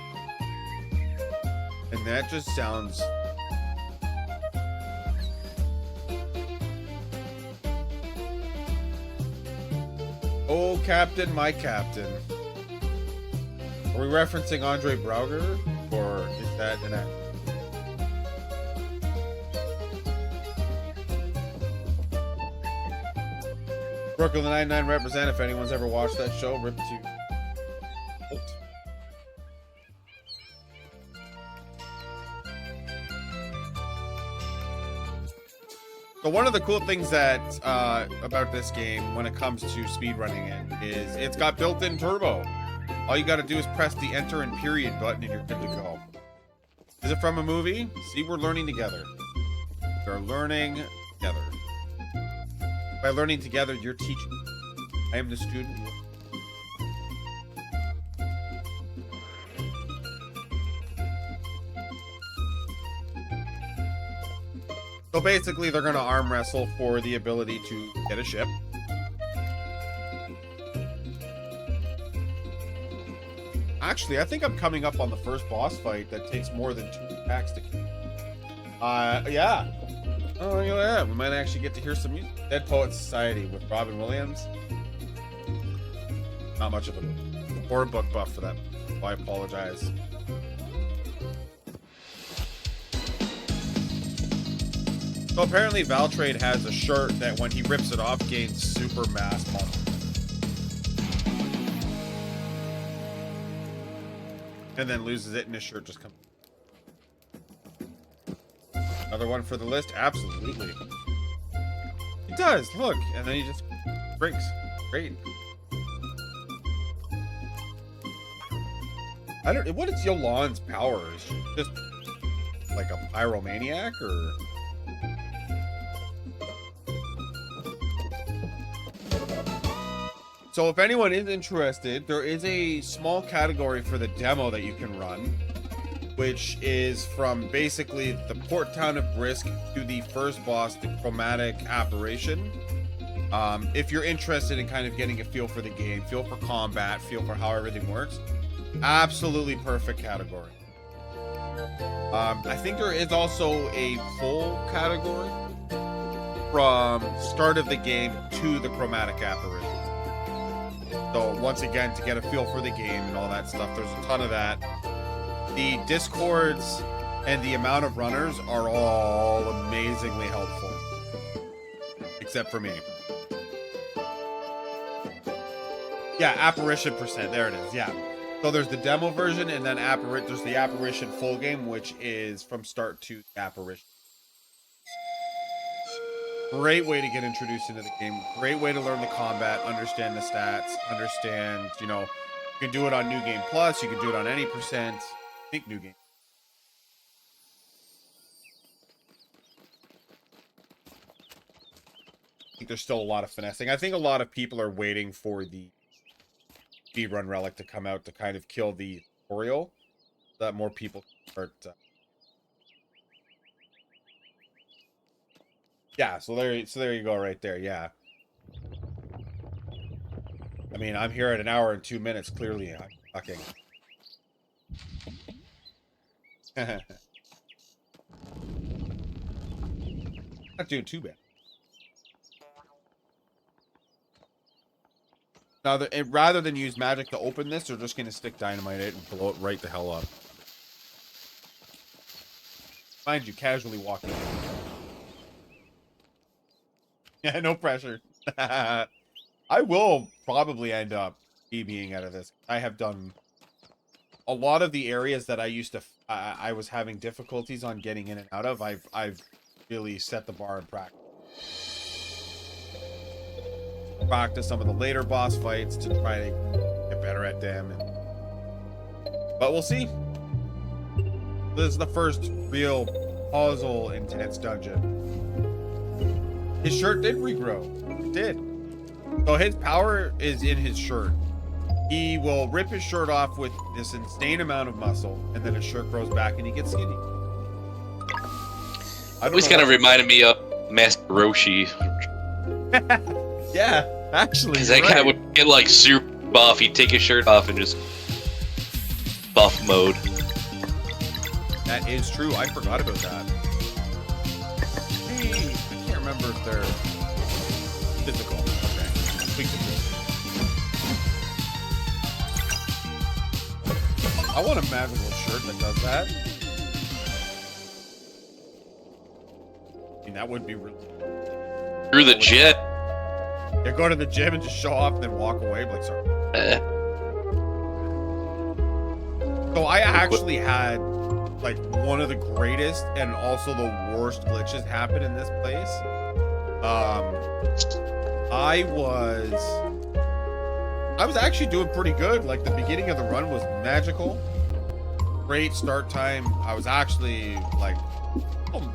And that just sounds... Oh, Captain, my Captain. Are we referencing Andre Brauger? Or is that an act? Brooklyn 99 represent. If anyone's ever watched that show, rip to Holt. So one of the cool things that about this game when it comes to speedrunning it is it's got built-in turbo. All you got to do is press the enter and period button and you're good to go. Is it from a movie? See, we're learning together. We're learning together. By learning together, you're teaching. I am the student. So basically, they're going to arm wrestle for the ability to get a ship. Actually, I think I'm coming up on the first boss fight that takes more than 2 attacks to kill. Yeah. Oh, yeah. We might actually get to hear some music. Dead Poets Society with Robin Williams. Not much of a horror book buff for that. So I apologize. So apparently Valtrade has a shirt that when he rips it off gains super mass muscle. And then loses it and his shirt just comes. Another one for the list? Absolutely. He does, look. And then he just drinks. Great. I don't. What is Yolande's power? Is she just like a pyromaniac or? So if anyone is interested, there is a small category for the demo that you can run, which is from basically the port town of Brisk to the first boss, the Chromatic Apparition. If you're interested in kind of getting a feel for the game, feel for combat, feel for how everything works, absolutely perfect category. I think there is also a full category from start of the game to the Chromatic Apparition. So once again, to get a feel for the game and all that stuff, there's a ton of that. The discords and the amount of runners are all amazingly helpful. Except for me. Yeah, Apparition percent. There it is. Yeah. So there's the demo version and then there's the Apparition full game, which is from start to Apparition. Great way to get introduced into the game. Great way to learn the combat, understand the stats, understand, you know, you can do it on New Game Plus, you can do it on any percent. I think New Game. I think there's still a lot of finessing. I think a lot of people are waiting for the speedrun relic to come out to kind of kill the tutorial, so that more people start. Yeah, so there you go, right there. Yeah. I mean, I'm here at 1 hour and 2 minutes. Clearly, I'm fucking. Not doing too bad. Now, rather than use magic to open this, they're just going to stick dynamite in it and blow it right the hell up. Mind you, casually walking in. Yeah, no pressure. I will probably end up BBing out of this. I have done a lot of the areas that I used to, I was having difficulties on getting in and out of. I've really set the bar in practice some of the later boss fights to try to get better at them. But we'll see. This is the first real puzzle intense dungeon. His shirt did regrow. It did. So his power is in his shirt. He will rip his shirt off with this insane amount of muscle, and then his shirt grows back and he gets skinny. Always kind of reminded me of Master Roshi. Yeah, actually. Because that guy would get like super buff. He'd take his shirt off and just buff mode. That is true. I forgot about that. Hey, I can't remember if they're physical. Okay. Tweak the physical. I want a magical shirt that does that. I mean, that would be really... Through the jet. Yeah, go to the gym and just show off and then walk away. Like, sorry. So I actually had like one of the greatest and also the worst glitches happen in this place. I was actually doing pretty good. Like the beginning of the run was magical. Great start time. I was actually like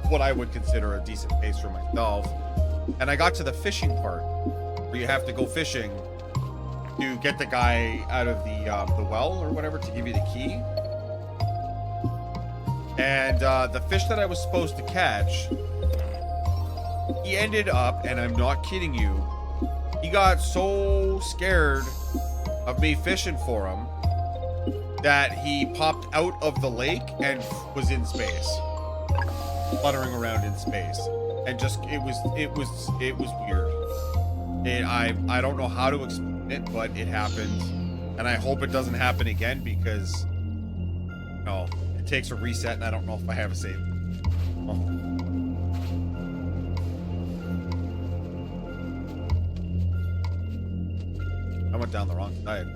what I would consider a decent pace for myself. And I got to the fishing part where you have to go fishing to get the guy out of the well or whatever to give you the key. And the fish that I was supposed to catch, he ended up, and I'm not kidding you, he got so scared of me fishing for him that he popped out of the lake and was in space, fluttering around in space, and just it was weird. I don't know how to explain it, but it happened, and I hope it doesn't happen again because no. It takes a reset, and I don't know if I have a save. Oh. I went down the wrong side.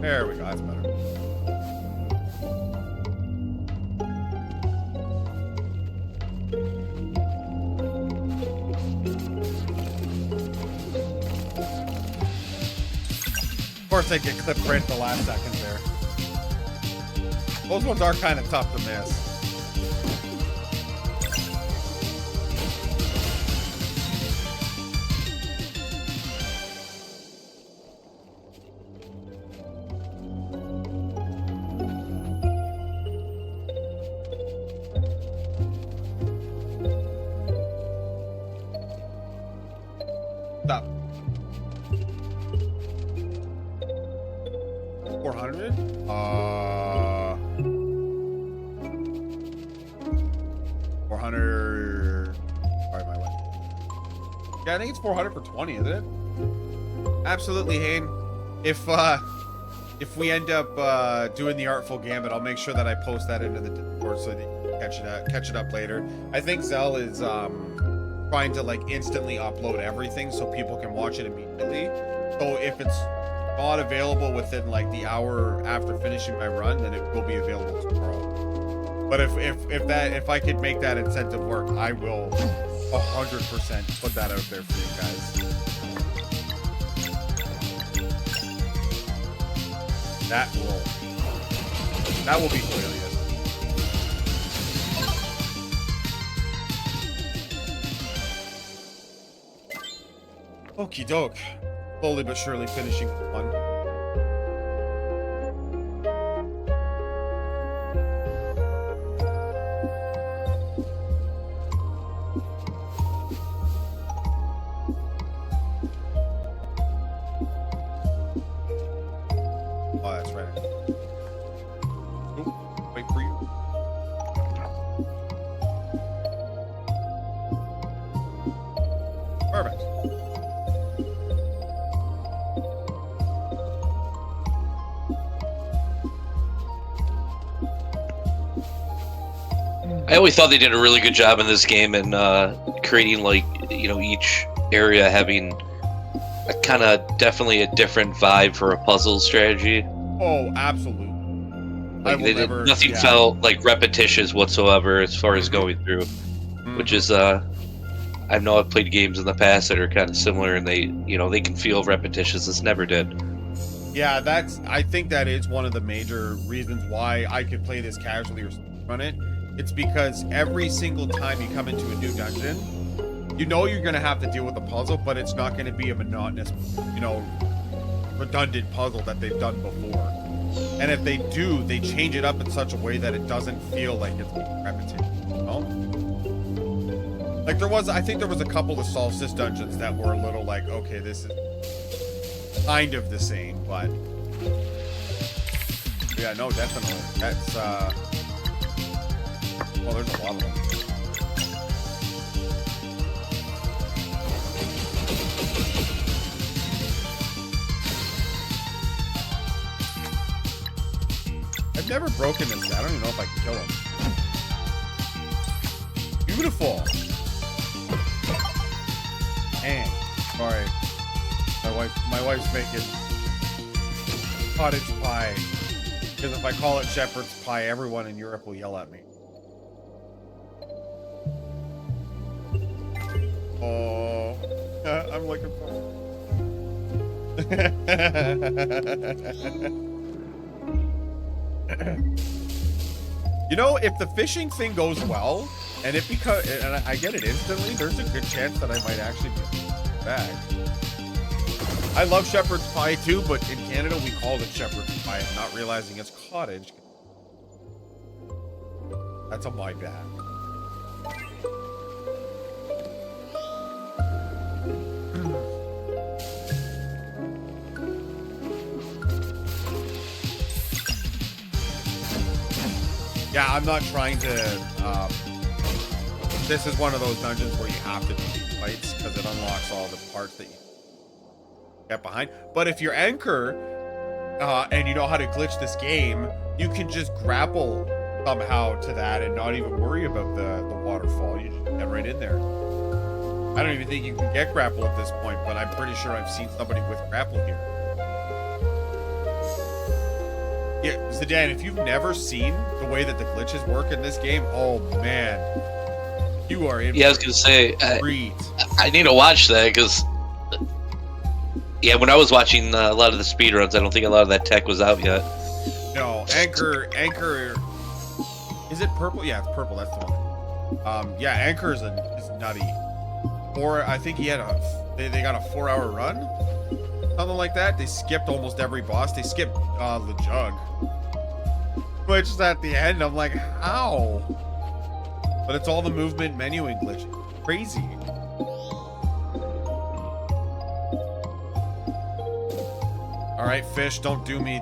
There we go. That's better. Of course, I get clipped right at the last second there. Those ones are kind of tough to miss. Stop. 400? 400. Sorry, my wife. Yeah, I think it's 400 for 20, isn't it? Absolutely, Hayne. If we end up doing the Artful Gambit, I'll make sure that I post that into the Discord so that you can catch it up later. I think Zell is trying to like instantly upload everything so people can watch it immediately. So if it's not available within like the hour after finishing my run, then it will be available tomorrow. But if I could make that incentive work, I will 100% put that out there for you guys. That will be hilarious. Okie doke. Slowly but surely finishing one. Oh, that's right. Oop, wait for you. Perfect. I always thought they did a really good job in this game in creating, like, each area having a kind of definitely a different vibe for a puzzle strategy. Oh, absolutely. Like nothing felt like repetitious whatsoever as far as going through, which is I know I've played games in the past that are kind of similar, and they they can feel repetitious. This never did. Yeah, I think that is one of the major reasons why I could play this casually or run it. It's because every single time you come into a new dungeon, you're going to have to deal with a puzzle, but it's not going to be a monotonous, redundant puzzle that they've done before. And if they do, they change it up in such a way that it doesn't feel like it's repetitive, Like I think there was a couple of Solstice dungeons that were a little like, okay, this is kind of the same, but yeah, no, definitely. That's well, there's a lot of them. I've never broken this guy. I don't even know if I can kill him. Beautiful. Dang. Sorry. My wife's making cottage pie. Because if I call it shepherd's pie, everyone in Europe will yell at me. Oh, I'm looking for. If the fishing thing goes well, and I get it instantly, there's a good chance that I might actually be back. I love shepherd's pie too, but in Canada we called it shepherd's pie, not realizing it's cottage. That's on my bad. Yeah, I'm not trying to, this is one of those dungeons where you have to do fights because it unlocks all the parts that you get behind. But if you're Anchor, and you know how to glitch this game, you can just grapple somehow to that and not even worry about the waterfall. You just get right in there. I don't even think you can get grapple at this point, but I'm pretty sure I've seen somebody with grapple here. Yeah, Zidane, if you've never seen the way that the glitches work in this game, oh man, you are in. Yeah, I was gonna say, I need to watch that because, yeah, when I was watching a lot of the speedruns, I don't think a lot of that tech was out yet. No, Anchor, is it purple? Yeah, it's purple. That's the one. Yeah, Anchor is nutty. I think he had they got a 4-hour run. Something like that. They skipped almost every boss. They skipped the jug, which is at the end. I'm like, how? But it's all the movement menuing glitch. Crazy. All right, fish. Don't do me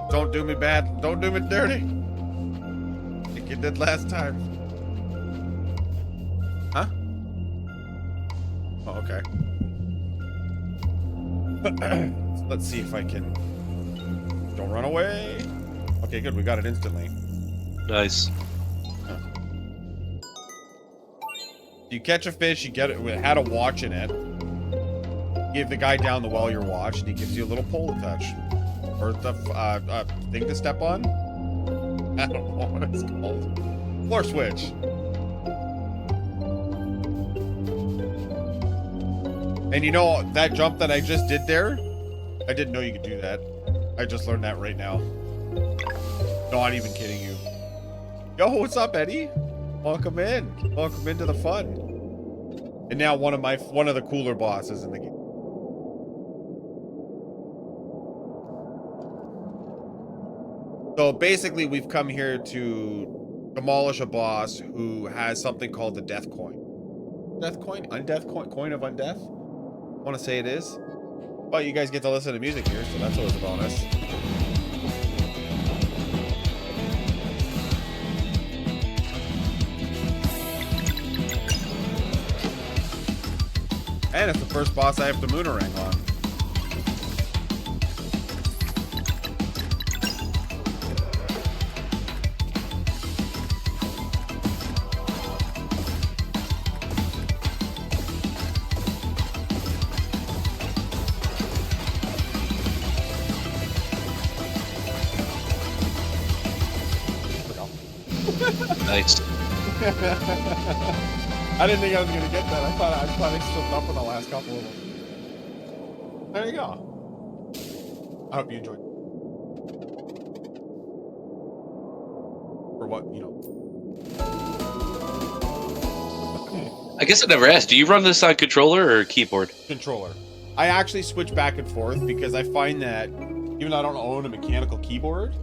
bad. Don't do me dirty. Like you did last time. Huh? Oh, okay. Let's see if I can. Don't run away. Okay, good. We got it instantly. Nice. You catch a fish, you get it. It had a watch in it. Give the guy down the well your watch, and he gives you a little pole to touch, or the thing to step on. I don't know what it's called. Floor switch. And you know, that jump that I just did there, I didn't know you could do that. I just learned that right now. Not even kidding you. Yo, what's up, Eddie? Welcome in. Welcome into the fun. And now one of the cooler bosses in the game. So basically, we've come here to demolish a boss who has something called the Death Coin. Death Coin? Undeath Coin? Coin of Undeath? I want to say it is. But you guys get to listen to music here, so that's always a bonus. And it's the first boss I have to Moonerang on. Nice. I didn't think I was gonna get that. I thought I slipped up in the last couple of them. There you go. I hope you enjoyed. For what, you know. I guess I never asked. Do you run this on controller or keyboard? Controller. I actually switch back and forth because I find that even though I don't own a mechanical keyboard,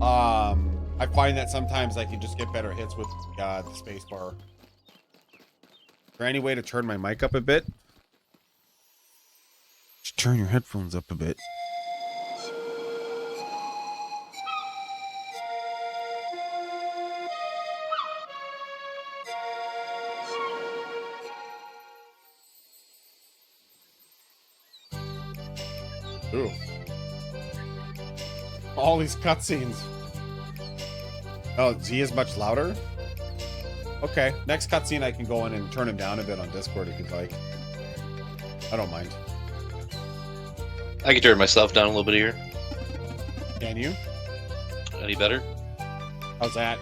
I find that sometimes I can just get better hits with the space bar. Is there any way to turn my mic up a bit? Just turn your headphones up a bit. Ooh. All these cutscenes. Oh, Z is much louder? Okay, next cutscene I can go in and turn him down a bit on Discord if you'd like. I don't mind. I can turn myself down a little bit here. Can you? Any better? How's that?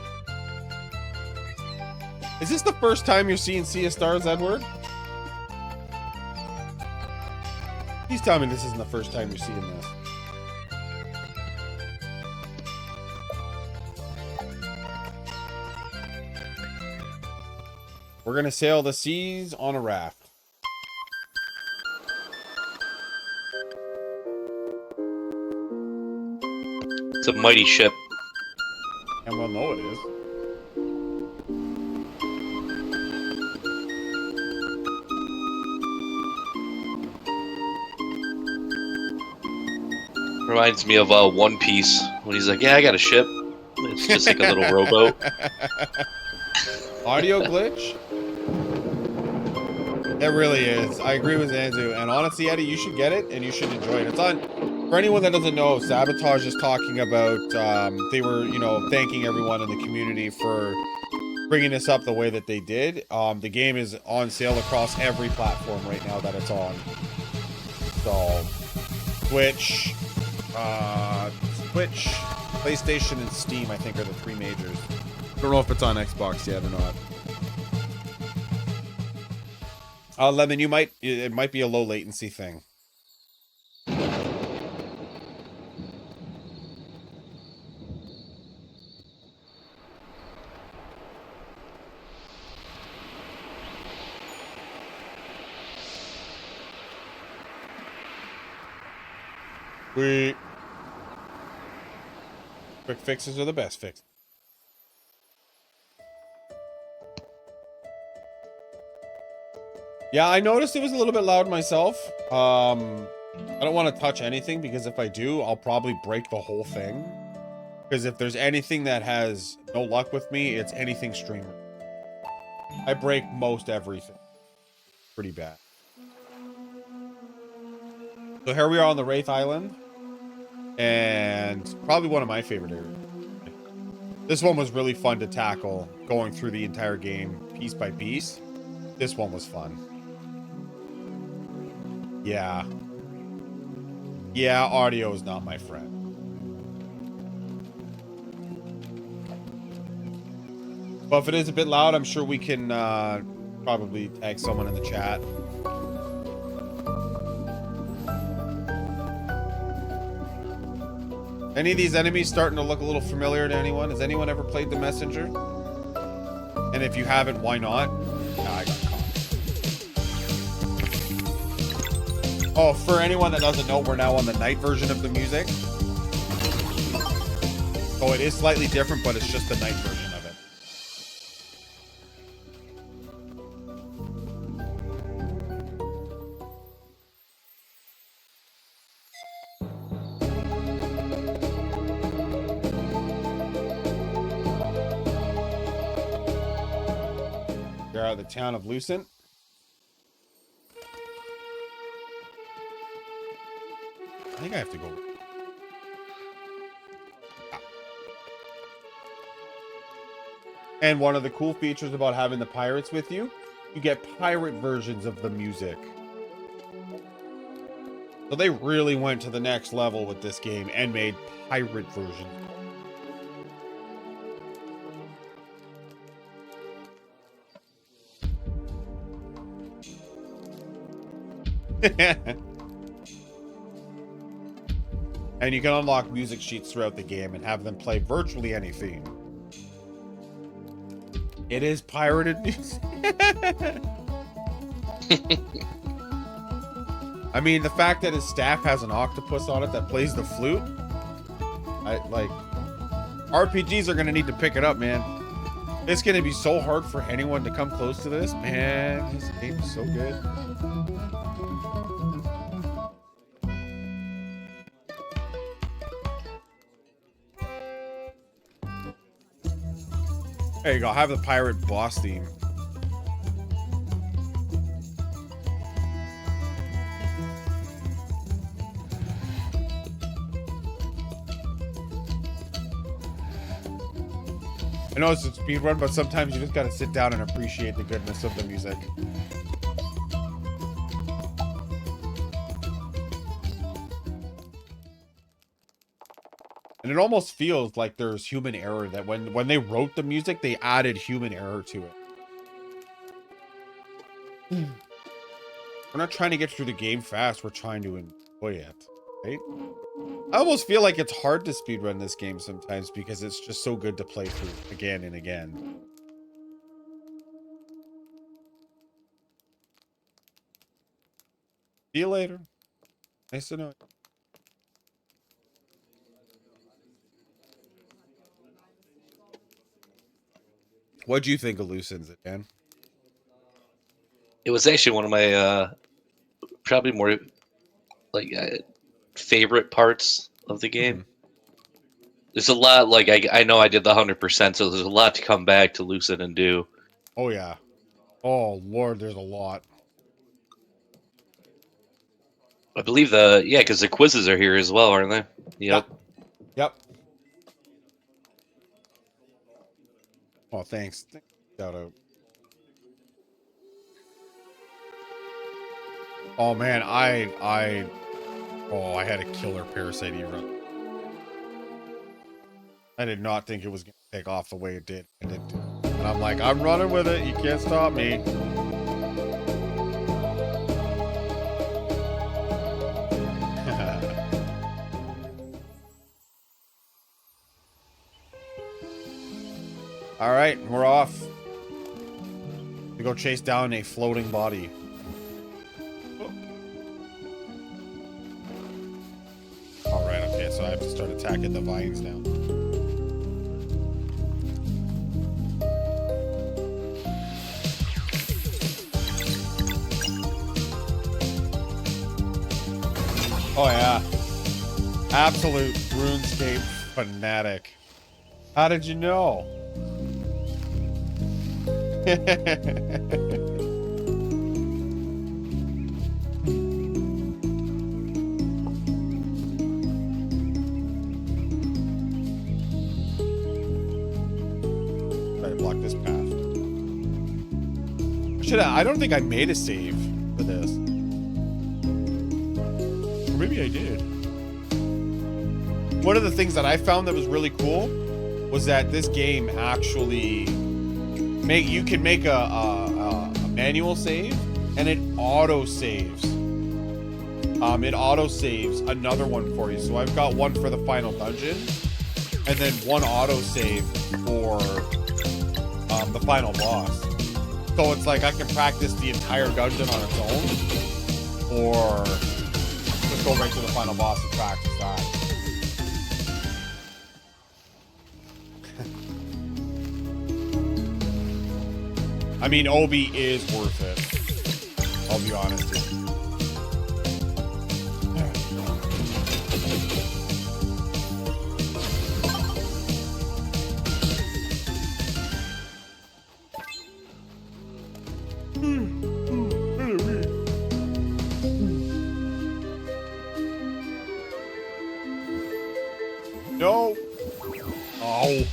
Is this the first time you're seeing Sea of Stars, Edward? Please tell me this isn't the first time you're seeing this. We're gonna sail the seas on a raft. It's a mighty ship. And we'll know it is. Reminds me of One Piece when he's like, "Yeah, I got a ship." It's just like a little rowboat. Audio glitch? It really is. I agree with Zanzu. And honestly, Eddie, you should get it and you should enjoy it. It's on. For anyone that doesn't know, Sabotage is talking about. They were, you know, thanking everyone in the community for bringing this up the way that they did. The game is on sale across every platform right now that it's on. So, Switch, PlayStation, and Steam, I think, are the three majors. I don't know if it's on Xbox yet or not. Lemon, it might be a low latency thing. Quick fixes are the best fix. Yeah, I noticed it was a little bit loud myself. I don't want to touch anything because if I do, I'll probably break the whole thing. Because if there's anything that has no luck with me, it's anything streamer. I break most everything. Pretty bad. So here we are on the Wraith Island. And probably one of my favorite areas. This one was really fun to tackle, going through the entire game piece by piece. This one was fun. Yeah. Yeah, audio is not my friend. But if it is a bit loud, I'm sure we can probably tag someone in the chat. Any of these enemies starting to look a little familiar to anyone? Has anyone ever played The Messenger? And if you haven't, why not? Nah, I got caught. Oh, for anyone that doesn't know, we're now on the night version of the music. So it is slightly different, but it's just the night version of it. They're out of the town of Lucent. I think I have to go. And one of the cool features about having the pirates with you, you get pirate versions of the music. So they really went to the next level with this game and made pirate versions. And you can unlock music sheets throughout the game and have them play virtually any theme. It is pirated music. I mean, the fact that his staff has an octopus on it that plays the flute, RPGs are gonna need to pick it up, man. It's gonna be so hard for anyone to come close to this, man. This game's so good. There you go. Have the pirate boss theme. I know it's a speed run, but sometimes you just gotta sit down and appreciate the goodness of the music. And it almost feels like there's human error, that when they wrote the music, they added human error to it. We're not trying to get through the game fast, we're trying to enjoy it, right? I almost feel like it's hard to speedrun this game sometimes because it's just so good to play through again and again. See you later. Nice to know. What'd you think of Loose Ends, Dan? It was actually one of my probably more like favorite parts of the game. There's a lot, like I know I did the 100%, so there's a lot to come back to loosen and do. Oh yeah. Oh Lord, there's a lot. I believe because the quizzes are here as well, aren't they? Yep. Yep. Oh, thanks. Shout out. Oh man, I had a killer Parasite run. I did not think it was gonna take off the way it did. And I'm like, I'm running with it. You can't stop me. All right, we're off. We go chase down a floating body. All right, okay, so I have to start attacking the vines now. Oh yeah, absolute RuneScape fanatic. How did you know? Block this path. I don't think I made a save for this. Or maybe I did. One of the things that I found that was really cool was that this game actually you can make a manual save, and it auto saves. It auto saves another one for you. So I've got one for the final dungeon, and then one auto save for the final boss. So it's like I can practice the entire dungeon on its own, or just go right to the final boss and practice that. I mean, Obi is worth it. I'll be honest with you. No. Oh.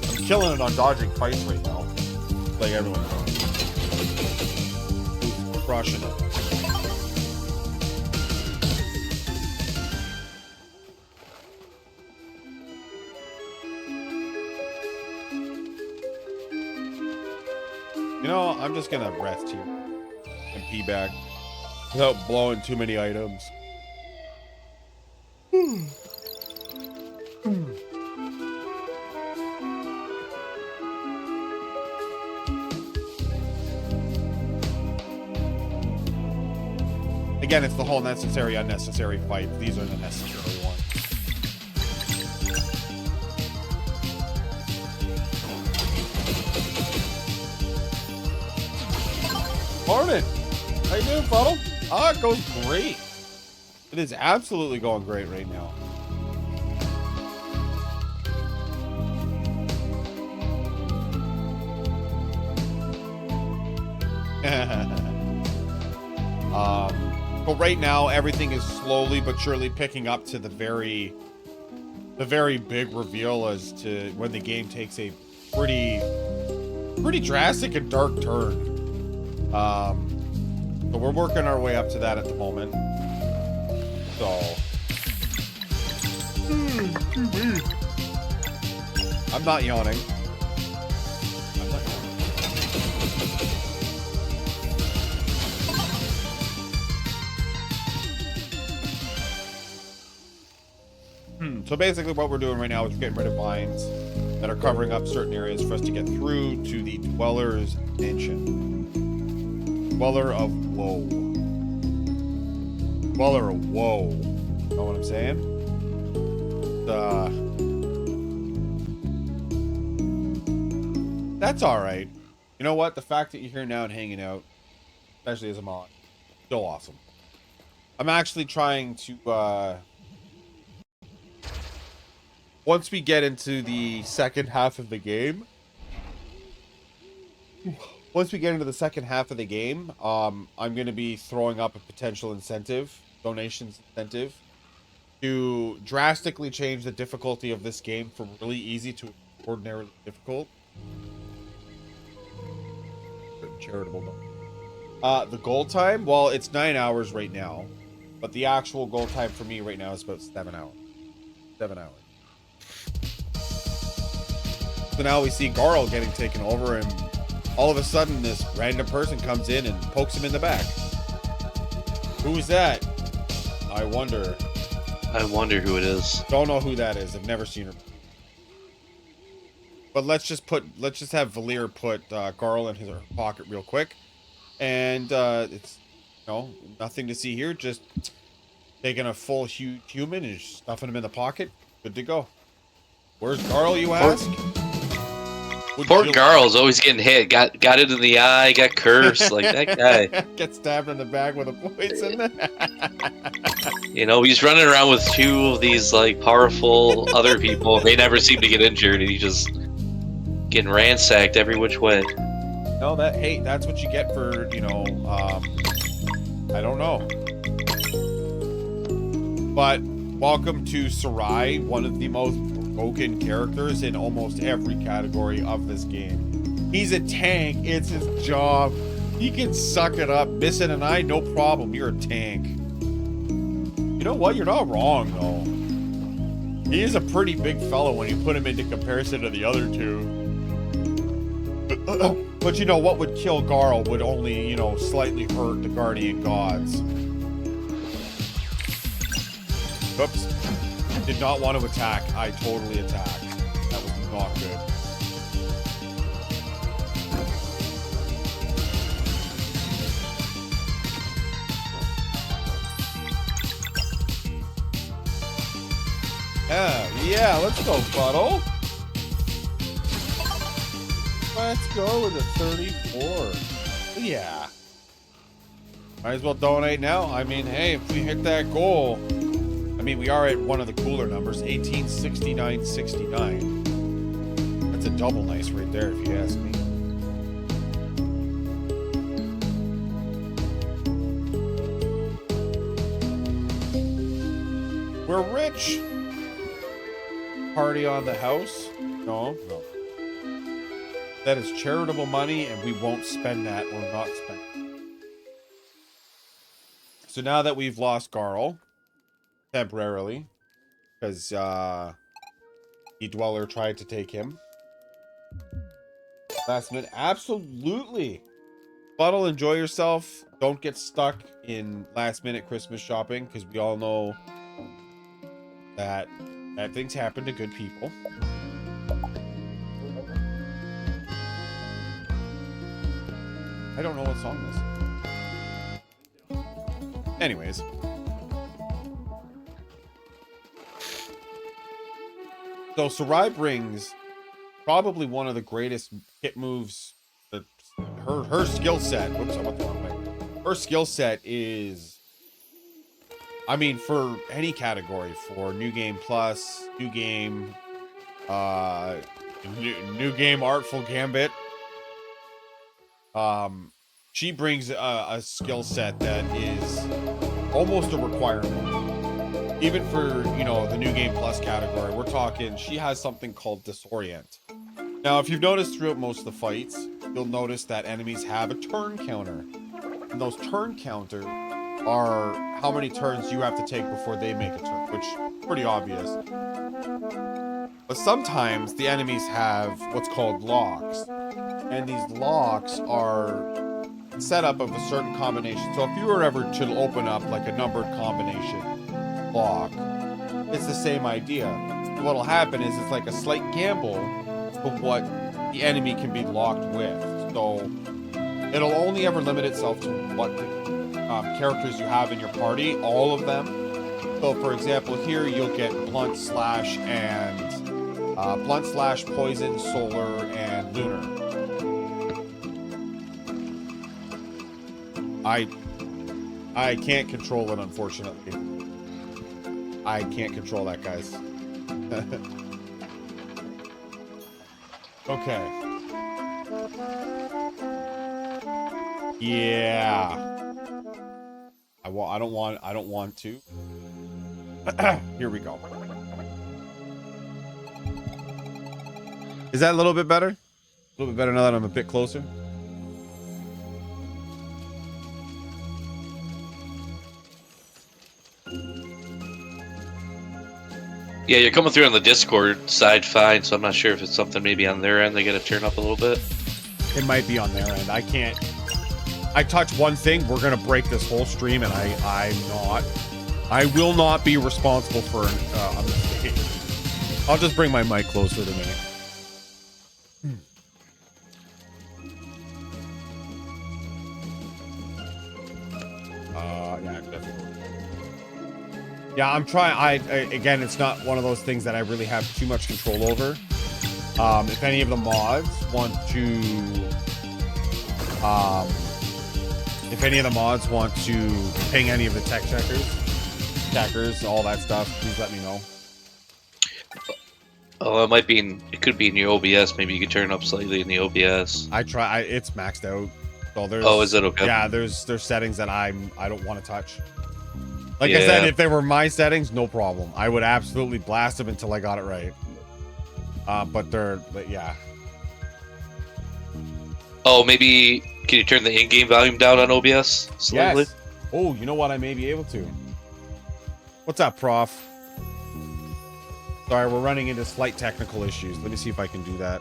I'm killing it on dodging fights right now. Like everyone knows. Who's crushing it. You know, I'm just gonna rest here. MP back without blowing too many items. Again, it's the whole necessary, unnecessary fight. These are the necessary ones. Morning! How you doing, Fuddle? Ah, it goes great. It is absolutely going great right now. But right now, everything is slowly but surely picking up to the very big reveal as to when the game takes a pretty drastic and dark turn. So we're working our way up to that at the moment. So, I'm not yawning. So basically what we're doing right now is we're getting rid of vines that are covering up certain areas for us to get through to the Dweller's Mansion. Dweller of Woe. Dweller of Woe. Know what I'm saying? That's alright. You know what? The fact that you're here now and hanging out, especially as a mod, still awesome. I'm actually trying to, once we get into the second half of the game, I'm going to be throwing up a potential incentive, donations incentive, to drastically change the difficulty of this game from really easy to ordinarily difficult. Charitable. The goal time, well, it's 9 hours right now, but the actual goal time for me right now is about 7 hours. 7 hours. So now we see Garl getting taken over, and all of a sudden this random person comes in and pokes him in the back. Who's that? I wonder who it is. Don't know who that is. I've never seen her. But let's just have Valir put Garl in his pocket real quick. And it's, you know, nothing to see here. Just taking a full huge human and stuffing him in the pocket. Good to go. Where's Garl, you ask? Poor Garl's always getting hit. Got it in the eye, got cursed. Like, that guy. Gets stabbed in the back with a poison. You know, he's running around with two of these, like, powerful other people. They never seem to get injured, and he just getting ransacked every which way. No, that's what you get for, you know, I don't know. But welcome to Sarai, one of the most broken characters in almost every category of this game. He's a tank. It's his job. He can suck it up. Missing an eye, no problem. You're a tank. You know what? You're not wrong, though. He is a pretty big fellow when you put him into comparison to the other two. But you know, what would kill Garl would only, you know, slightly hurt the Guardian Gods. Oops. Did not want to attack. I totally attacked. That was not good. Yeah, let's go, Fuddle. Let's go with a 34. Yeah. Might as well donate now. I mean, hey, if we hit that goal, I mean, we are at one of the cooler numbers, 1869.69. That's a double nice right there, if you ask me. We're rich. Party on the house? No. That is charitable money, and we won't spend that or not spend it. So now that we've lost Garl, temporarily, because the Dweller tried to take him. Last minute, absolutely. Bottle, enjoy yourself. Don't get stuck in last minute Christmas shopping, because we all know that bad things happen to good people. I don't know what song this is. Anyways. So Sarai brings probably one of the greatest hit moves that her skill set. Whoops, I went the wrong way. Her skill set is, I mean, for any category, for New Game Plus, New Game, New Game Artful Gambit. She brings a skill set that is almost a requirement. Even for, you know, the New Game Plus category, we're talking, she has something called Disorient. Now, if you've noticed throughout most of the fights, you'll notice that enemies have a turn counter. And those turn counters are how many turns you have to take before they make a turn, which is pretty obvious. But sometimes the enemies have what's called locks. And these locks are set up of a certain combination. So if you were ever to open up like a numbered combination lock, it's the same idea. What'll happen is it's like a slight gamble to what the enemy can be locked with. So it'll only ever limit itself to what characters you have in your party, all of them. So for example, here you'll get Blunt Slash and Blunt Slash, Poison, Solar, and Lunar. I can't control it, unfortunately. I can't control that, guys. Okay. Yeah. I don't want to. Here we go. Is that a little bit better? A little bit better now that I'm a bit closer. Yeah, you're coming through on the Discord side fine, so I'm not sure if it's something maybe on their end they gotta turn up a little bit. It might be on their end. I can't. I touch one thing, we're gonna break this whole stream, and I will not be responsible for a mistake. I'll just bring my mic closer to me. Yeah, definitely. Yeah, I'm trying. Again, it's not one of those things that I really have too much control over. If any of the mods want to, ping any of the tech checkers, all that stuff, please let me know. Oh, it could be in your OBS. Maybe you could turn up slightly in the OBS. It's maxed out. So there's, oh, is it okay? Yeah, there's settings that I don't want to touch. Like I said, if they were my settings, no problem. I would absolutely blast them until I got it right. But yeah. Oh, maybe can you turn the in-game volume down on OBS slightly? Yes. Oh, you know what? I may be able to. What's up, Prof? Sorry, we're running into slight technical issues. Let me see if I can do that.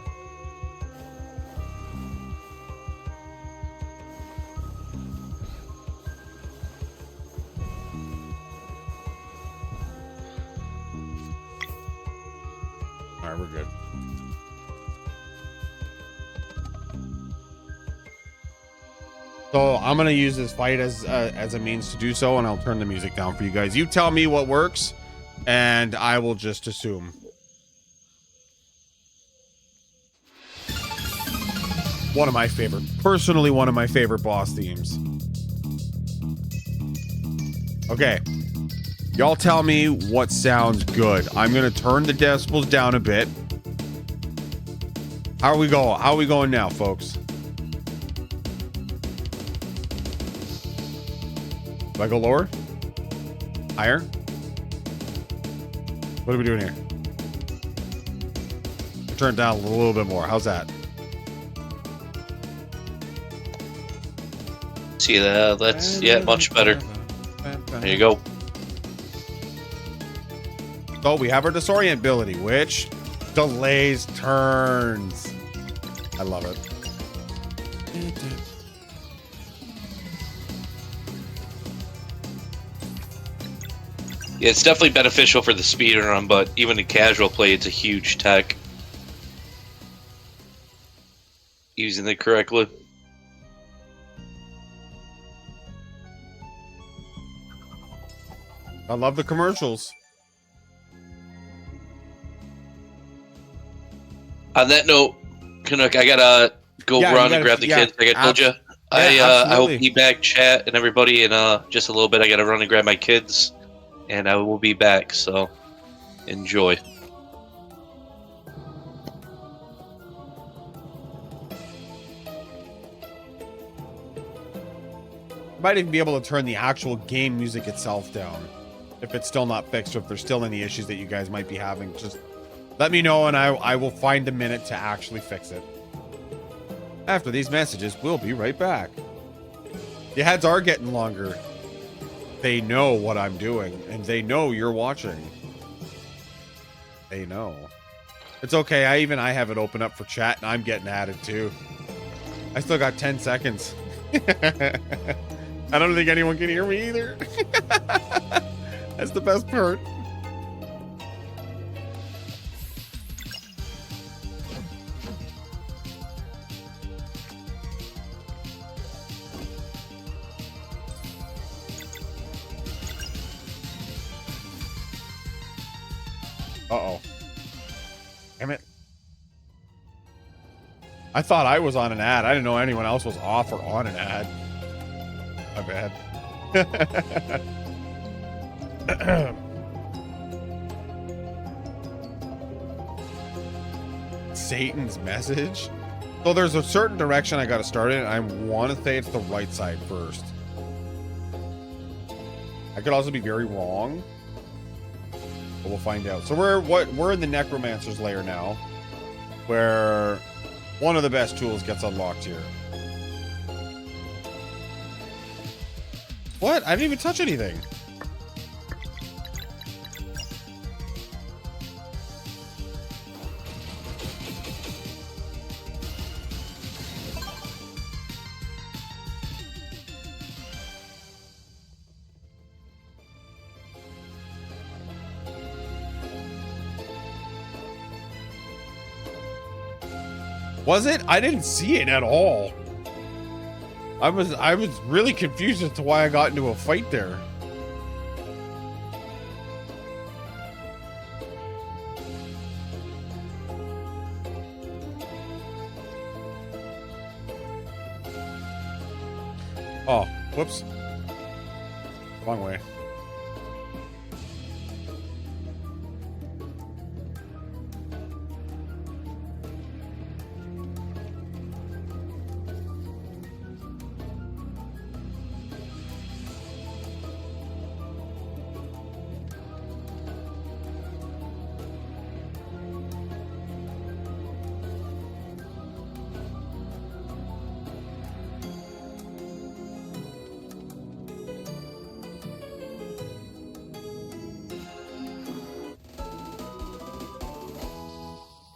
All right, we're good. So I'm gonna use this fight as a means to do so, and I'll turn the music down for you guys. You tell me what works, and I will just assume. One of my favorite boss themes. Okay. Y'all tell me what sounds good. I'm gonna turn the decibels down a bit. How are we going? How are we going now, folks? Do I go lower? Higher? What are we doing here? Turn it down a little bit more. How's that? See that? That's much better. There you go. So we have our disorient ability, which delays turns. I love it. Yeah, it's definitely beneficial for the speedrun, but even in casual play, it's a huge tech. Using it correctly. I love the commercials. On that note, Kenuck, I gotta go run and grab the kids like I told you. I will be back, chat and everybody, in just a little bit. I gotta run and grab my kids, and I will be back. So enjoy. Might even be able to turn the actual game music itself down if it's still not fixed, or if there's still any issues that you guys might be having. Just let me know, and I will find a minute to actually fix it. After these messages, we'll be right back. The ads are getting longer. They know what I'm doing, and they know you're watching. They know. It's okay. I have it open up for chat, and I'm getting added too. I still got 10 seconds. I don't think anyone can hear me either. That's the best part. Uh-oh. Damn it. I thought I was on an ad. I didn't know anyone else was off or on an ad. My bad. Satan's message? So there's a certain direction I gotta start in. I want to say it's the right side first. I could also be very wrong, but we'll find out. So we're in the Necromancer's lair now, where one of the best tools gets unlocked here. What? I didn't even touch anything. Was it? I didn't see it at all. I was really confused as to why I got into a fight there. Oh, whoops. Wrong way.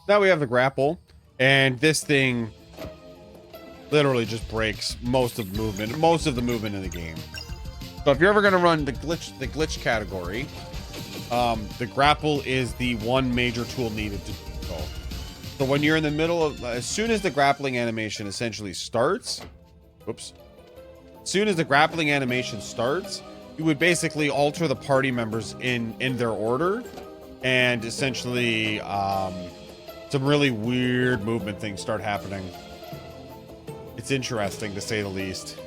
Now we have the grapple, and this thing literally just breaks most of the movement in the game. So if you're ever going to run the glitch category, the grapple is the one major tool needed to go. So when you're in the middle of, as soon as the grappling animation essentially starts, whoops, as soon as the grappling animation starts, you would basically alter the party members in their order, and essentially some really weird movement things start happening. It's interesting, to say the least.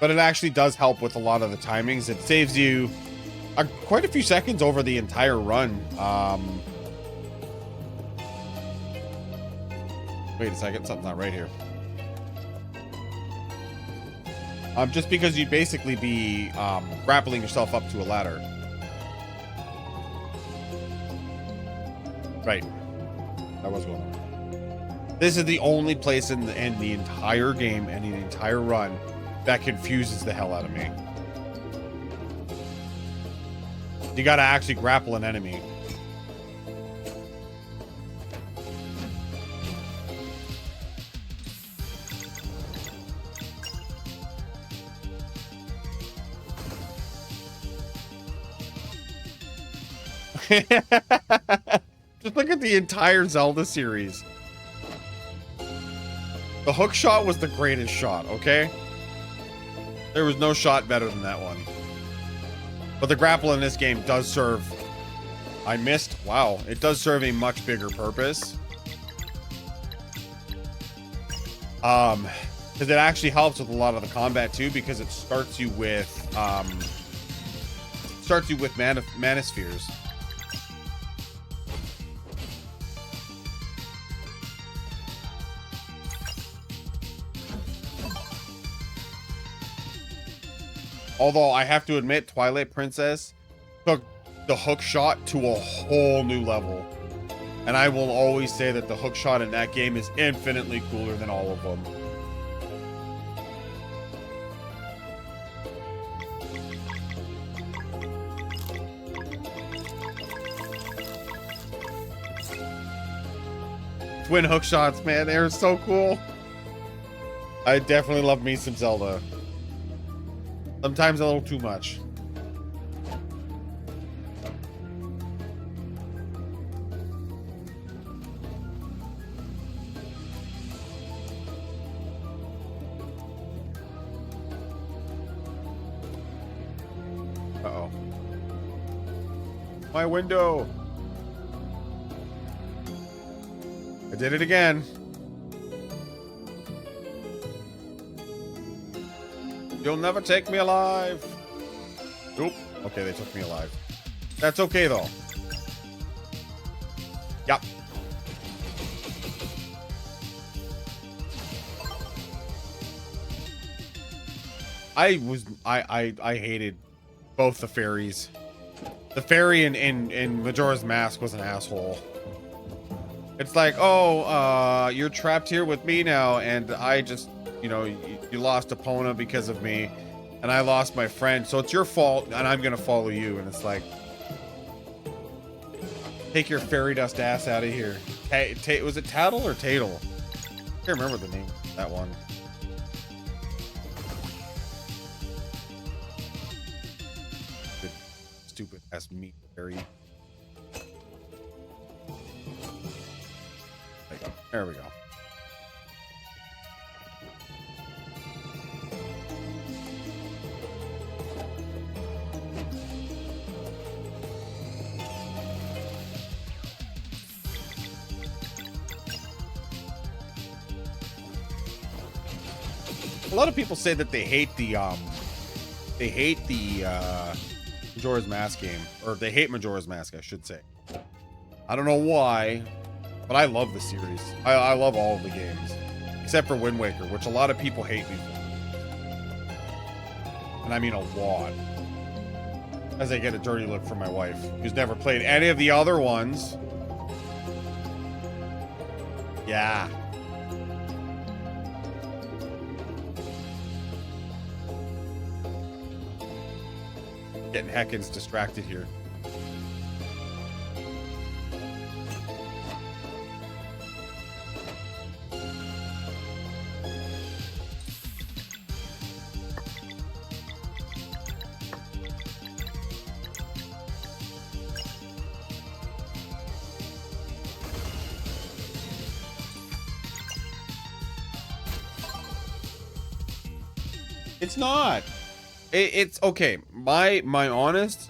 But it actually does help with a lot of the timings. It saves you quite a few seconds over the entire run. Wait a second, something's not right here. Just because you'd basically be grappling yourself up to a ladder. Right. That was going on. This is the only place in the entire game and the entire run that confuses the hell out of me. You gotta actually grapple an enemy. Just look at the entire Zelda series. The hook shot was the greatest shot, okay? There was no shot better than that one. But the grapple in this game does serve... I missed. Wow. It does serve a much bigger purpose. Because it actually helps with a lot of the combat too, because it starts you with mana spheres. Although I have to admit, Twilight Princess took the hook shot to a whole new level. And I will always say that the hook shot in that game is infinitely cooler than all of them. Twin hook shots, man, they're so cool. I definitely love me some Zelda. Sometimes a little too much. Uh-oh. My window. I did it again. You'll never take me alive. Oop. Okay, they took me alive. That's okay, though. Yep. I hated both the fairies. The fairy in Majora's Mask was an asshole. It's like, oh, you're trapped here with me now, and I just, you know, you lost Epona because of me, and I lost my friend, so it's your fault, and I'm gonna follow you. And it's like, take your fairy dust ass out of here. Was it Tattle or Tatel? I can't remember the name of that one. Stupid ass meat fairy. There we go. A lot of people say that they hate the Majora's Mask game, or they hate Majora's Mask, I should say. I don't know why, but I love the series. I love all of the games, except for Wind Waker, which a lot of people hate me for. And I mean a lot. As I get a dirty look from my wife, who's never played any of the other ones. Yeah. Getting Heckins distracted here. It's not. It's okay. My honest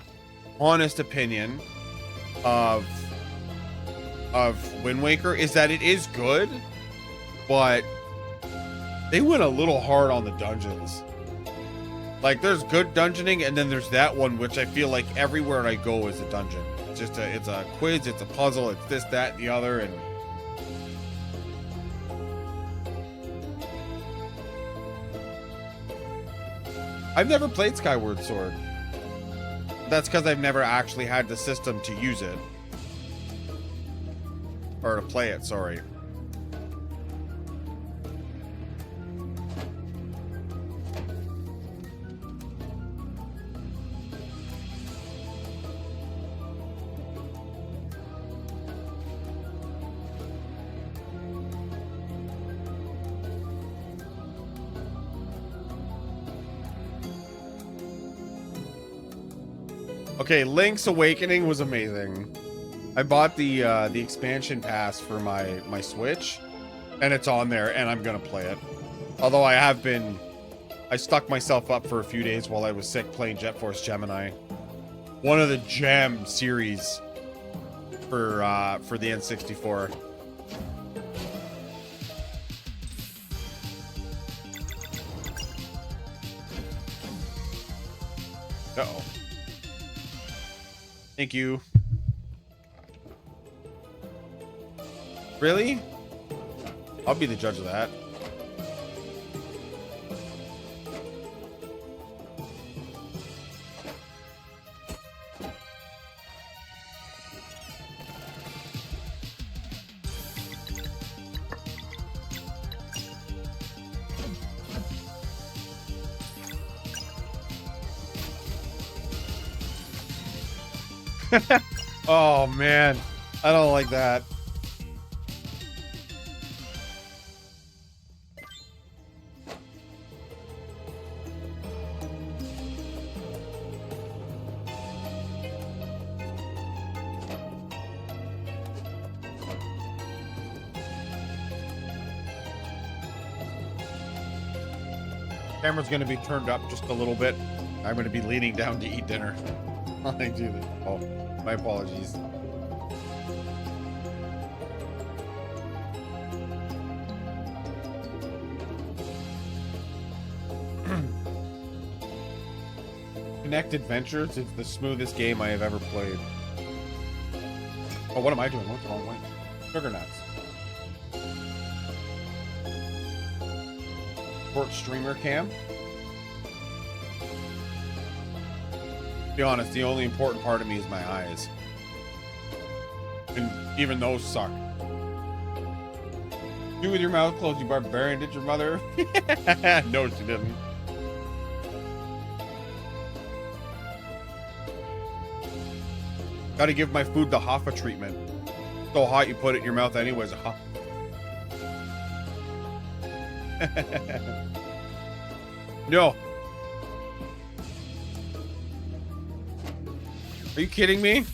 opinion of Wind Waker is that it is good, but they went a little hard on the dungeons. Like, there's good dungeoning, and then there's that one, which I feel like everywhere I go is a dungeon. It's just it's a quiz, it's a puzzle, it's this, that, and the other, and I've never played Skyward Sword. That's because I've never actually had the system to use it. Or to play it, sorry. Okay, Link's Awakening was amazing. I bought the expansion pass for my Switch, and it's on there, and I'm gonna play it. Although I stuck myself up for a few days while I was sick playing Jet Force Gemini. One of the gem series for the N64. Uh-oh. Thank you. Really? I'll be the judge of that. Oh man, I don't like that. Camera's gonna be turned up just a little bit. I'm gonna be leaning down to eat dinner. I do this. Oh, my apologies. Connect Adventures is the smoothest game I have ever played. Oh, what am I doing? What's wrong? Sugar nuts. Short streamer cam. To be honest, the only important part of me is my eyes. And even those suck. Do with your mouth closed, you barbarian, did your mother? No, she didn't. Gotta give my food the Hoffa treatment. So hot you put it in your mouth anyways. No. Are you kidding me?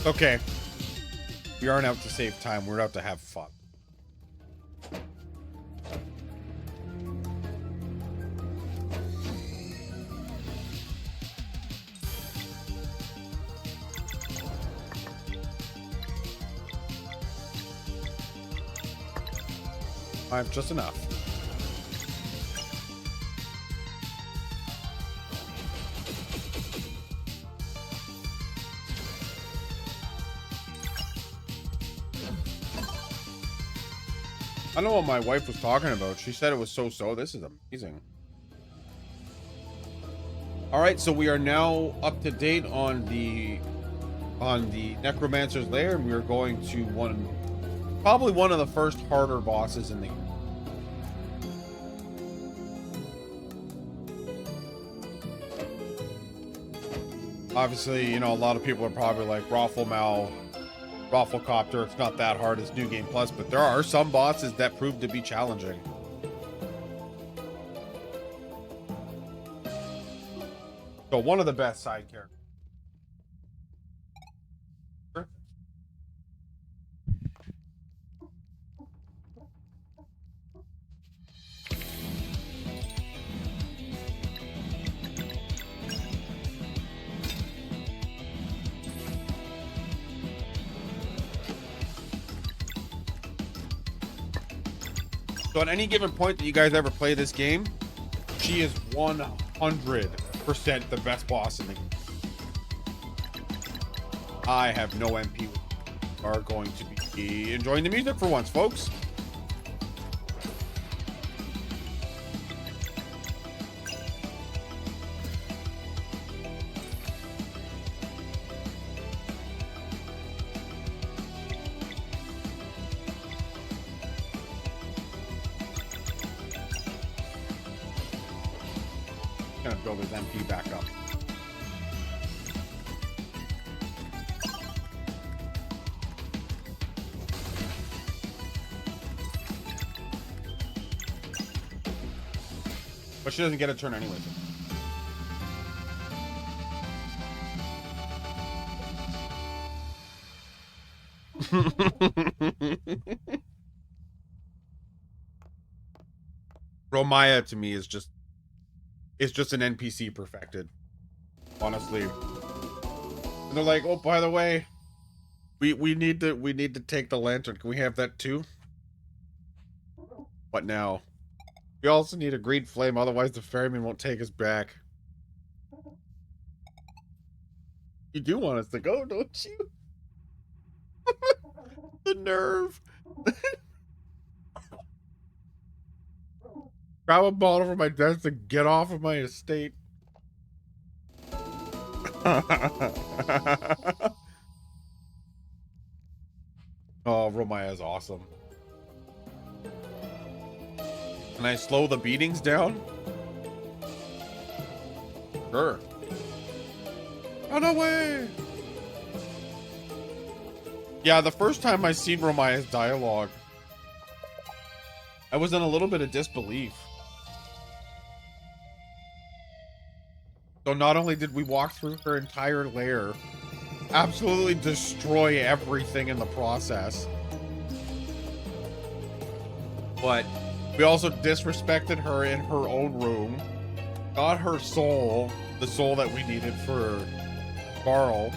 Okay. We aren't out to save time. We're out to have fun. I have just enough. I don't know what my wife was talking about. She said it was so-so. This is amazing. All right, so we are now up to date on the Necromancer's Lair, and we are going to probably one of the first harder bosses in the game. Obviously, you know, a lot of people are probably like Rafflecopter, it's not that hard as New Game Plus, but there are some bosses that prove to be challenging. So one of the best side characters. So at any given point that you guys ever play this game, she is 100% the best boss in the game. I have no MP. Are going to be enjoying the music for once, folks. Gonna build his MP back up. she doesn't get a turn anyway. Romaya to me is just an NPC perfected, honestly. And they're like, oh, by the way, we need to take the lantern. Can we have that too? What now? We also need a green flame, otherwise the ferryman won't take us back. You do want us to go, don't you? The nerve. Grab a bottle from my desk to get off of my estate. Oh, Romaya is awesome. Can I slow the beatings down? Sure. Run away! Yeah, the first time I seen Romaya's dialogue, I was in a little bit of disbelief. So not only did we walk through her entire lair, absolutely destroy everything in the process, but we also disrespected her in her own room, got her soul, the soul that we needed for Carl,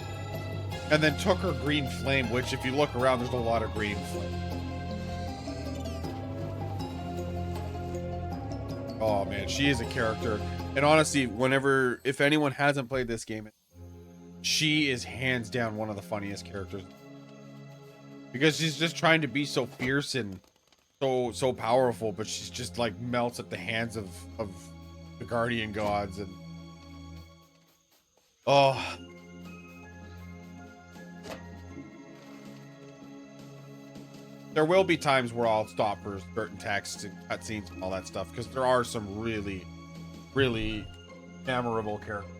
and then took her green flame, which if you look around, there's a lot of green flame. Oh man, she is a character. And honestly, if anyone hasn't played this game, she is hands down one of the funniest characters. Because she's just trying to be so fierce and so powerful, but she's just like melts at the hands of the guardian gods. And oh, there will be times where I'll stop for certain texts and cutscenes and all that stuff, because there are some really memorable characters.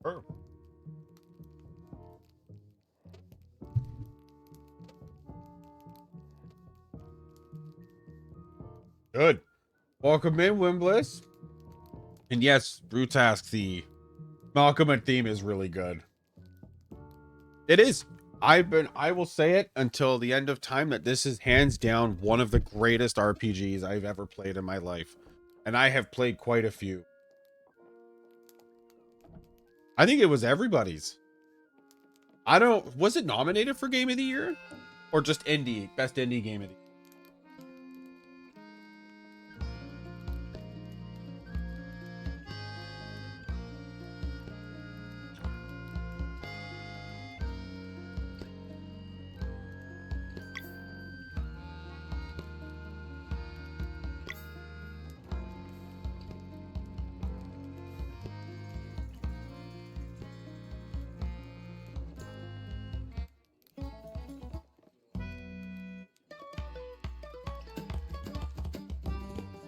Sure. Good. Welcome in, Wimbliss. And yes, Brutask, the Malcolm theme is really good. It is. I will say it until the end of time that this is hands down one of the greatest RPGs I've ever played in my life. And I have played quite a few. I think it was everybody's. Was it nominated for Game of the Year? Or just indie, best indie game of the year?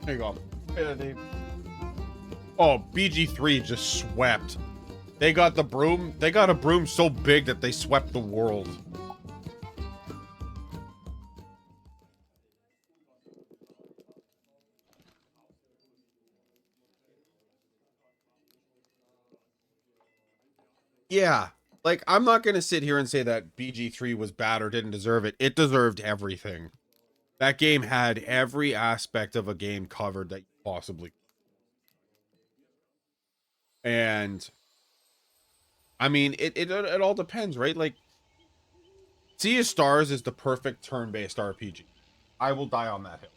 There you go. Oh, BG3 just swept. They got the broom. They got a broom so big that they swept the world. Yeah. Like, I'm not going to sit here and say that BG3 was bad or didn't deserve it. It deserved everything. That game had every aspect of a game covered that you possibly. And I mean, it all depends, right? Like, Sea of Stars is the perfect turn-based RPG. I will die on that hill.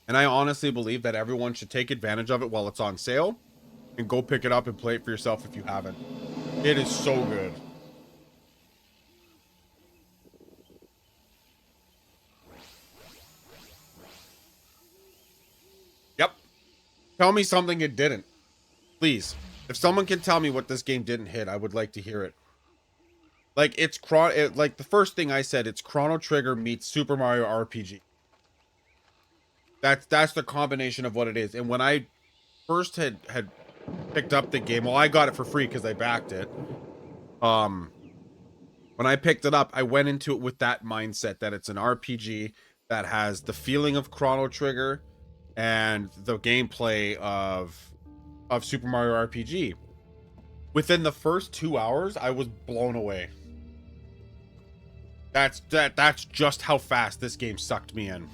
And I honestly believe that everyone should take advantage of it while it's on sale and go pick it up and play it for yourself if you haven't. It is so good. Tell me something it didn't. Please. If someone can tell me what this game didn't hit, I would like to hear it. Like, like the first thing I said, it's Chrono Trigger meets Super Mario RPG. That's the combination of what it is. And when I first had picked up the game, well, I got it for free because I backed it. When I picked it up, I went into it with that mindset that it's an RPG that has the feeling of Chrono Trigger and the gameplay of Super Mario RPG. Within the first 2 hours, I was blown away. That's just how fast this game sucked me in.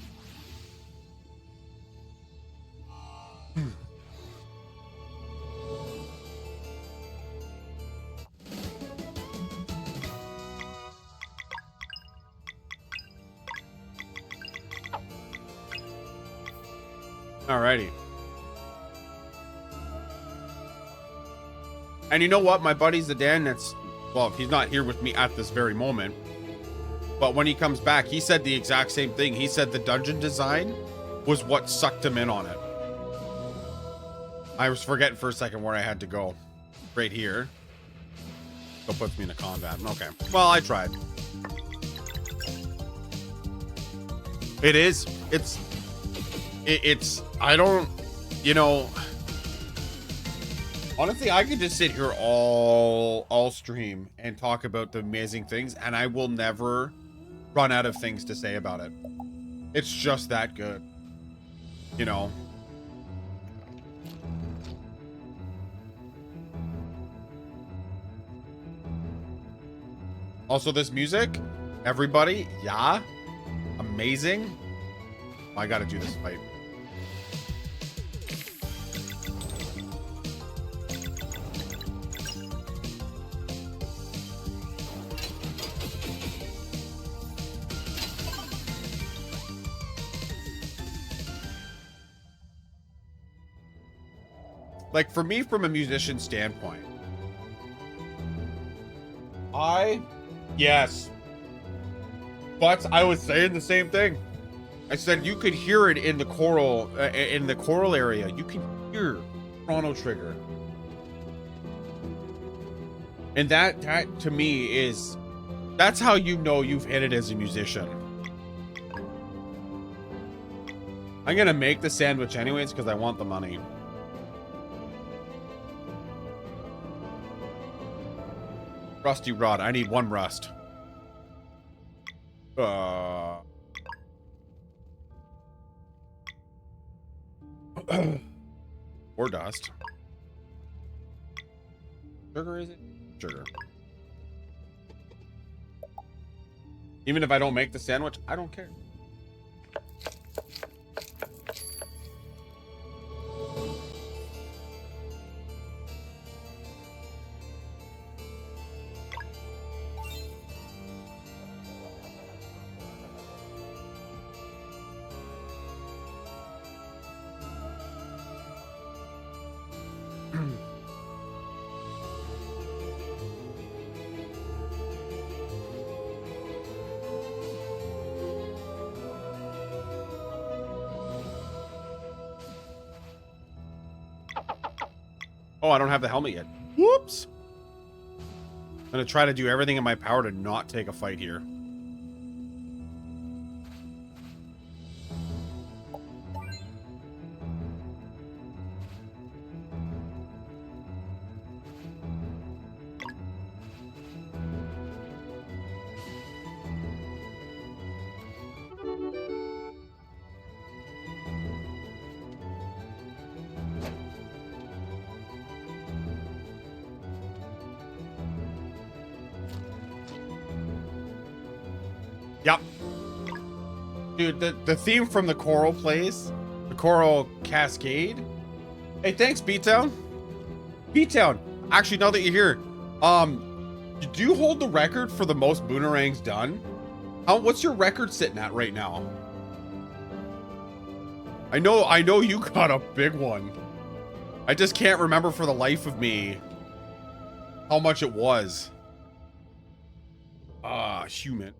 Alrighty. And you know what? My buddy Zidane, well, he's not here with me at this very moment. But when he comes back, he said the exact same thing. He said the dungeon design was what sucked him in on it. I was forgetting for a second where I had to go. Right here. So puts me in a combat. Okay. Well, I tried. It is. I don't, honestly, I could just sit here all stream and talk about the amazing things, and I will never run out of things to say about it. It's just that good, Also, this music, everybody, yeah, amazing. I gotta do this fight. Like, for me, from a musician standpoint, yes. But I was saying the same thing. I said you could hear it in the choral area. You can hear Chrono Trigger. And that to me that's how you know you've hit it as a musician. I'm gonna make the sandwich anyways because I want the money. Rusty rod. I need 1 rust. Or dust. Sugar, is it? Sugar. Even if I don't make the sandwich, I don't care. Oh, I don't have the helmet yet. Whoops. I'm gonna try to do everything in my power to not take a fight here. Yep. Dude, the theme from the Coral plays. The Coral Cascade. Hey, thanks, B-Town. B-Town, actually, now that you're here, do you hold the record for the most boomerangs done? What's your record sitting at right now? I know you got a big one. I just can't remember for the life of me how much it was. Human.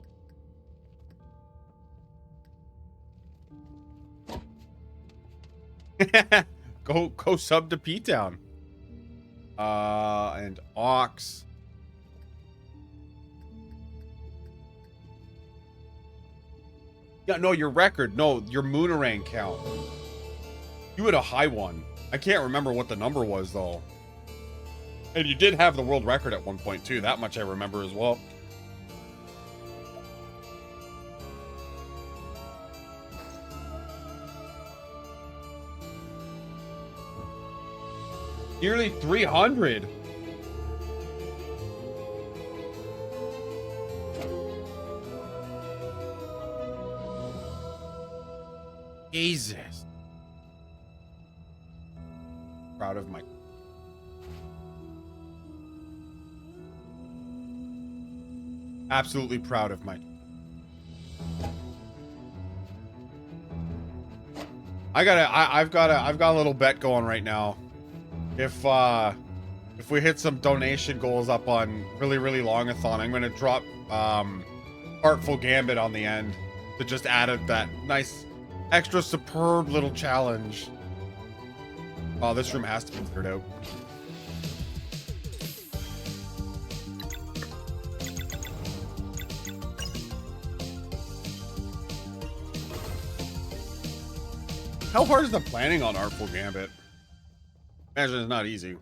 Go sub to P-Town. And Ox. Yeah, no, your record. No, your Moonerang count. You had a high one. I can't remember what the number was, though. And you did have the world record at 1.2. That much I remember as well. Nearly 300. Jesus. Proud of my... Absolutely proud of my... I've got a little bet going right now. If we hit some donation goals up on really longathon, I'm gonna drop Artful Gambit on the end to just add that nice extra superb little challenge. Oh, this room has to be cleared out. How hard is the planning on Artful Gambit? Imagine it's not easy.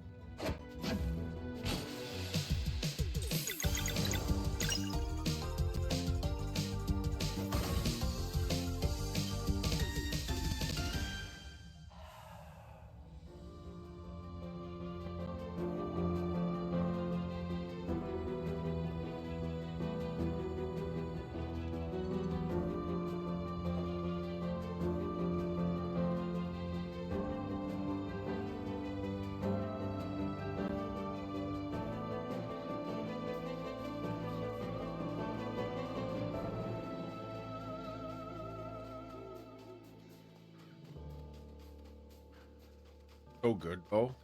So good, though.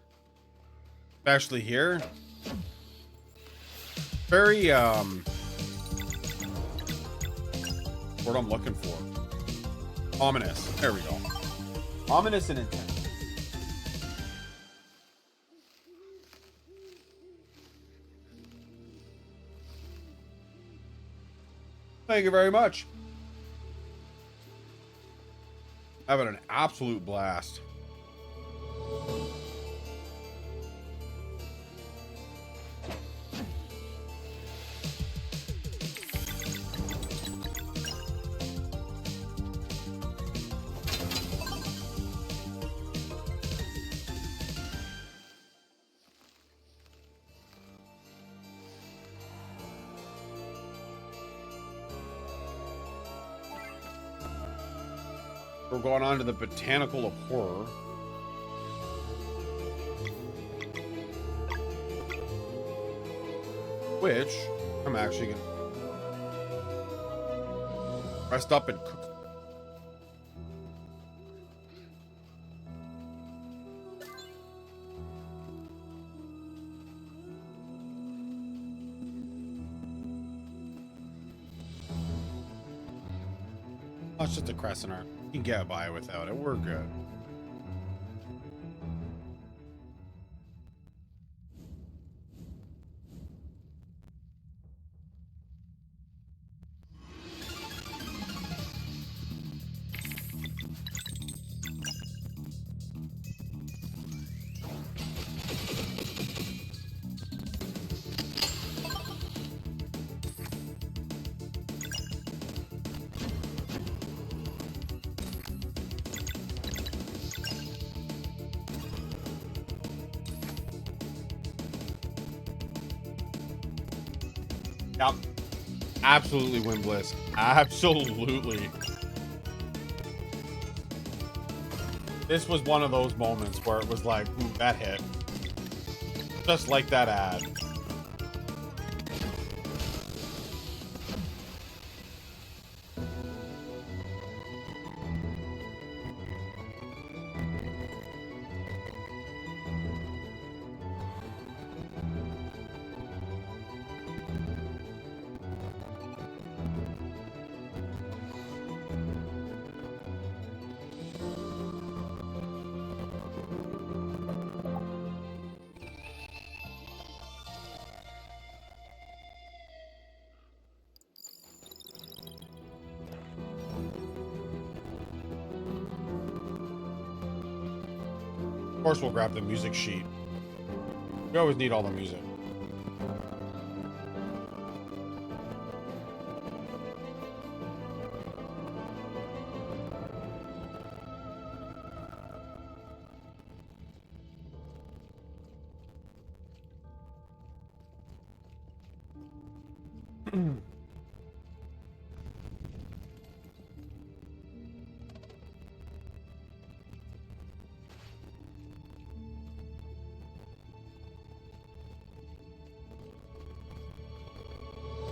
Especially here. Very, what I'm looking for. Ominous. There we go. Ominous and intense. Thank you very much. Having an absolute blast. We're going on to the Botanical of Horror. Which I'm actually gonna rest up and cook. Oh, it's just a crescent art. You can get by without it. We're good. Yep. Absolutely win bliss. Absolutely. This was one of those moments where it was like, ooh, that hit. Just like that ad. Of course, we'll grab the music sheet. We always need all the music.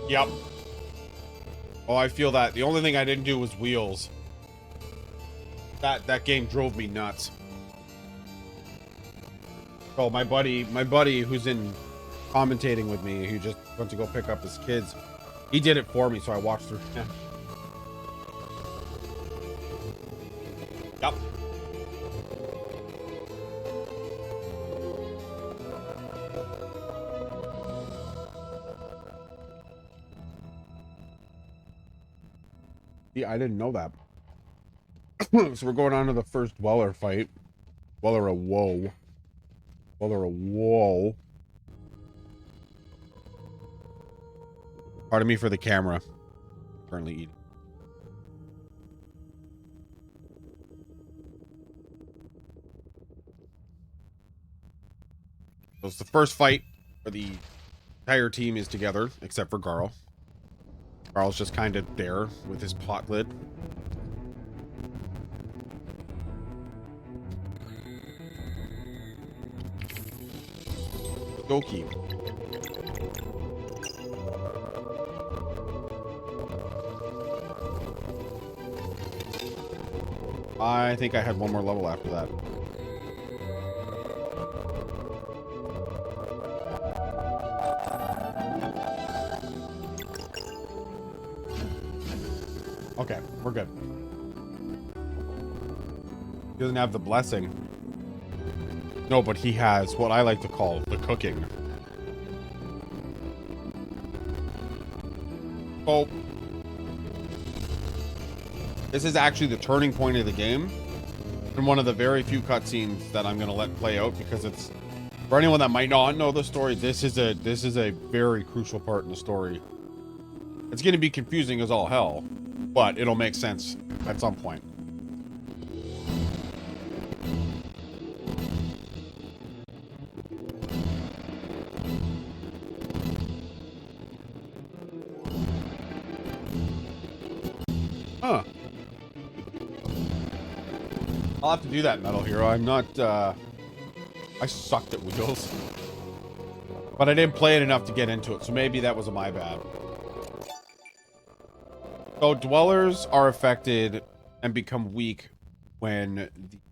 Yep. Oh, I feel that. The only thing I didn't do was wheels. That game drove me nuts. Oh, my buddy who's in commentating with me, who just went to go pick up his kids, he did it for me, so I watched through him. Yep. Yeah, I didn't know that. So we're going on to the first Dweller fight. Dweller a whoa. Dweller a whoa. Pardon me for the camera. Currently eating. So it's the first fight where the entire team is together, except for Garl. Garl's just kind of there with his pot lid. Go keep. I think I had one more level after that. Okay, we're good. He doesn't have the blessing. No, but he has what I like to call the cooking. Oh. This is actually the turning point of the game. And one of the very few cutscenes that I'm going to let play out, because it's, for anyone that might not know the story, this is a very crucial part in the story. It's going to be confusing as all hell, but it'll make sense at some point. Huh. I'll have to do that, Metal Hero. I'm not, I sucked at wheels. But I didn't play it enough to get into it, so maybe that was my bad. So dwellers are affected and become weak when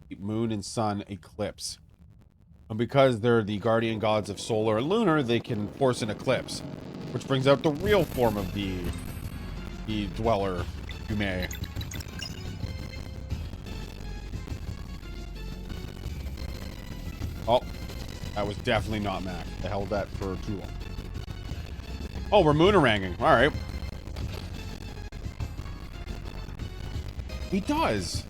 the moon and sun eclipse. And because they're the guardian gods of solar and lunar, they can force an eclipse, which brings out the real form of the dweller, you may. Oh, that was definitely not Mac. I held that for too long. Oh, we're mooneranging. All right. He does.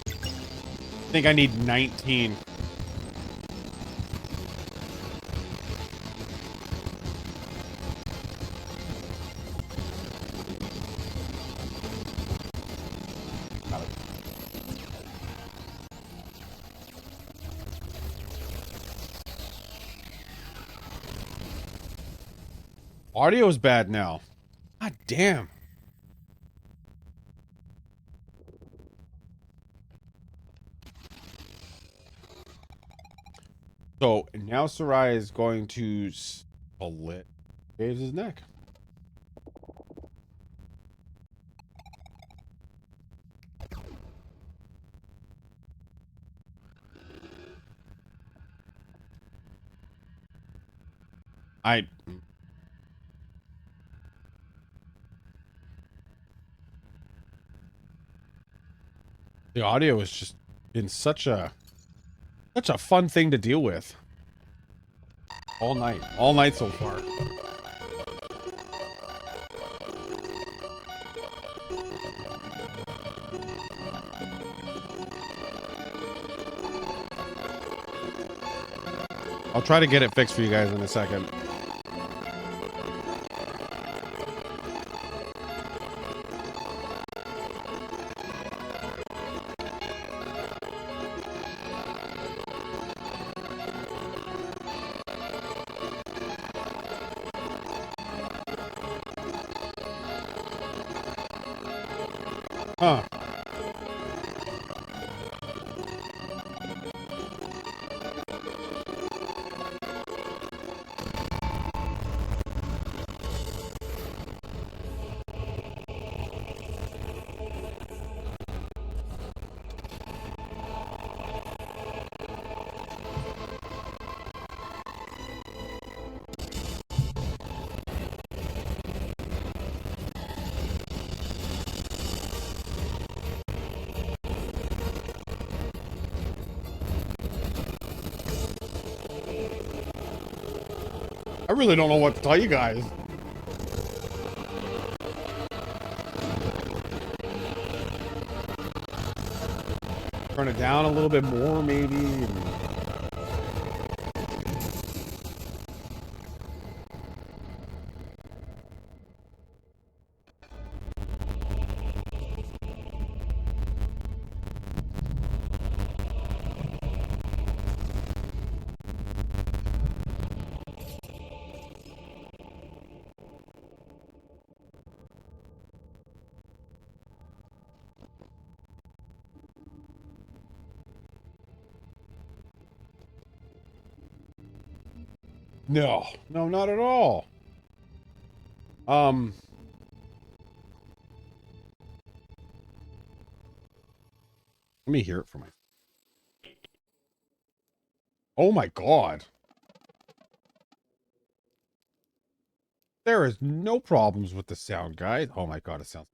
I think I need 19. Got it. Audio's bad now. God damn. So now Sarai is going to split Dave's neck. The audio has just been such a fun thing to deal with. All night so far. I'll try to get it fixed for you guys in a second. Huh. I really don't know what to tell you guys. Turn it down a little bit more, maybe. No, no, not at all. Let me hear it from my. Oh my God. There is no problems with the sound, guys. Oh my God, it sounds.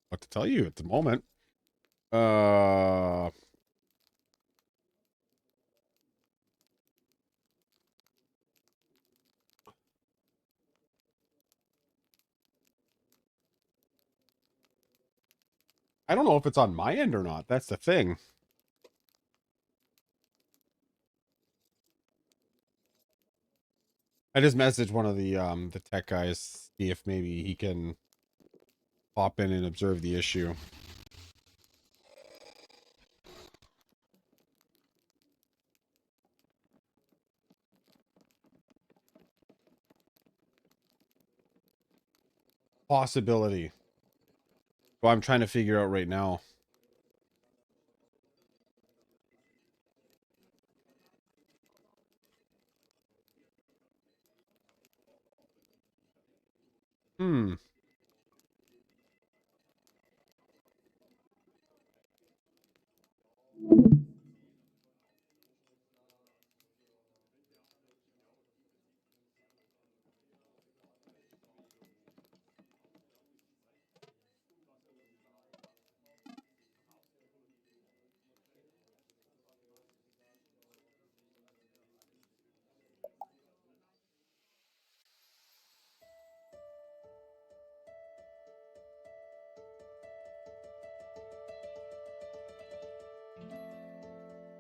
What to tell you at the moment? I don't know if it's on my end or not. That's the thing. I just messaged one of the tech guys, see if maybe he can pop in and observe the issue. Possibility. Well, I'm trying to figure out right now.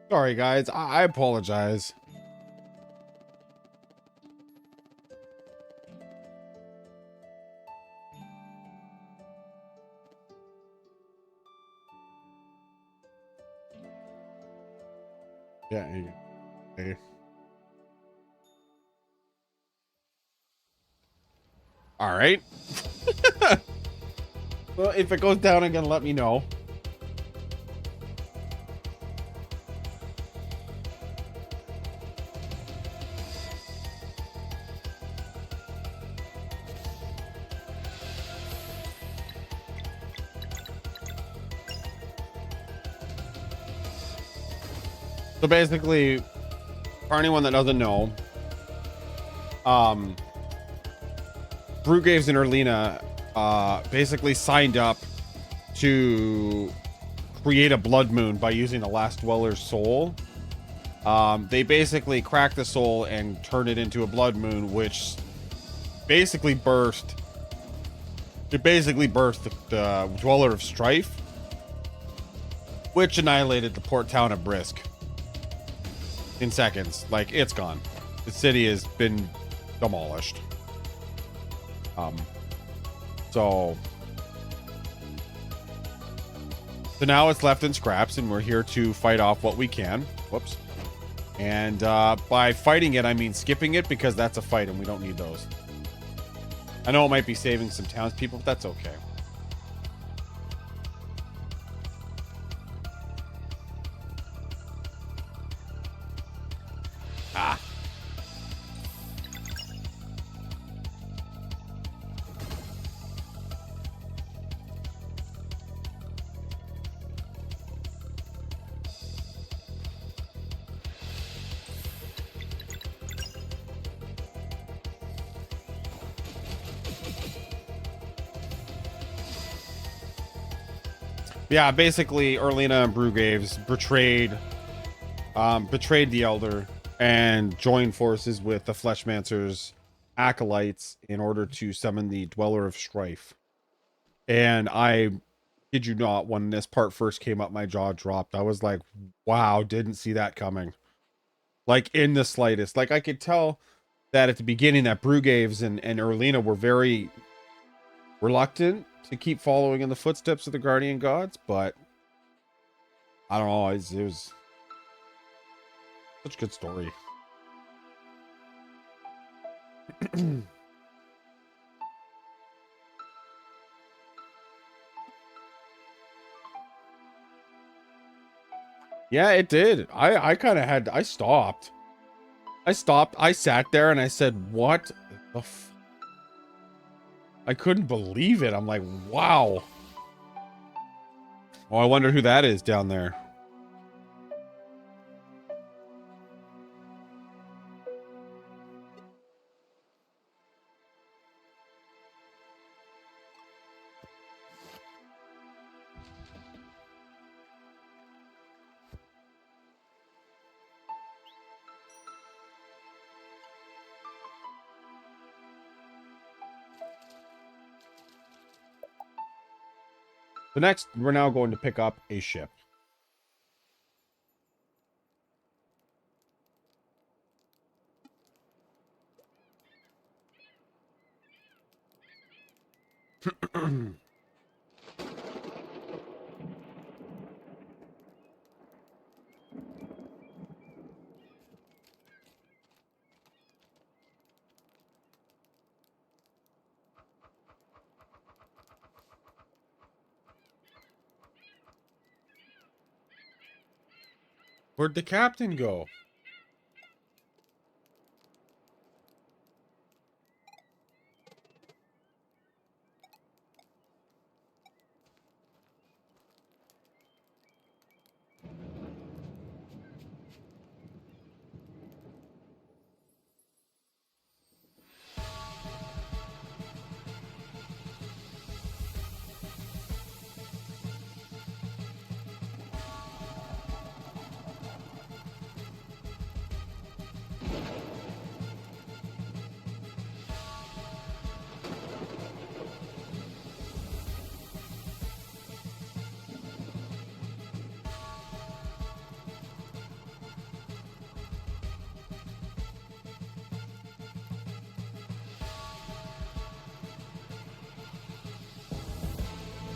Sorry, guys. I apologize. Yeah. Hey. All right. Well, if it goes down again, let me know. So basically, for anyone that doesn't know, Brewgraves and Erlina basically signed up to create a blood moon by using the last dweller's soul. They basically cracked the soul and turned it into a blood moon, which basically burst. It basically burst the dweller of strife. which annihilated the port town of Brisk in seconds. Like, it's gone. The city has been demolished. So now it's left in scraps, and we're here to fight off what we can. Whoops. And by fighting it, I mean skipping it, because that's a fight and we don't need those. I know it might be saving some townspeople, but that's okay. Ah. Yeah, basically, Erlina and Brugaves betrayed the Elder and joined forces with the Fleshmancer's acolytes in order to summon the Dweller of Strife. And I kid you not, when this part first came up, my jaw dropped. I was like, wow, didn't see that coming. Like, in the slightest. Like, I could tell that at the beginning that Brugaves and Erlina were very reluctant to keep following in the footsteps of the Guardian Gods, but I don't know, it was such a good story. Yeah, it did. I kind of had, I stopped, I sat there and I said, what the f, I couldn't believe it. I'm like, wow. Oh, I wonder who that is down there. So next, we're now going to pick up a ship. Where'd the captain go?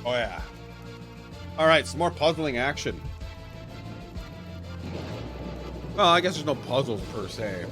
Oh yeah. All right, some more puzzling action. Well, I guess there's no puzzles per se.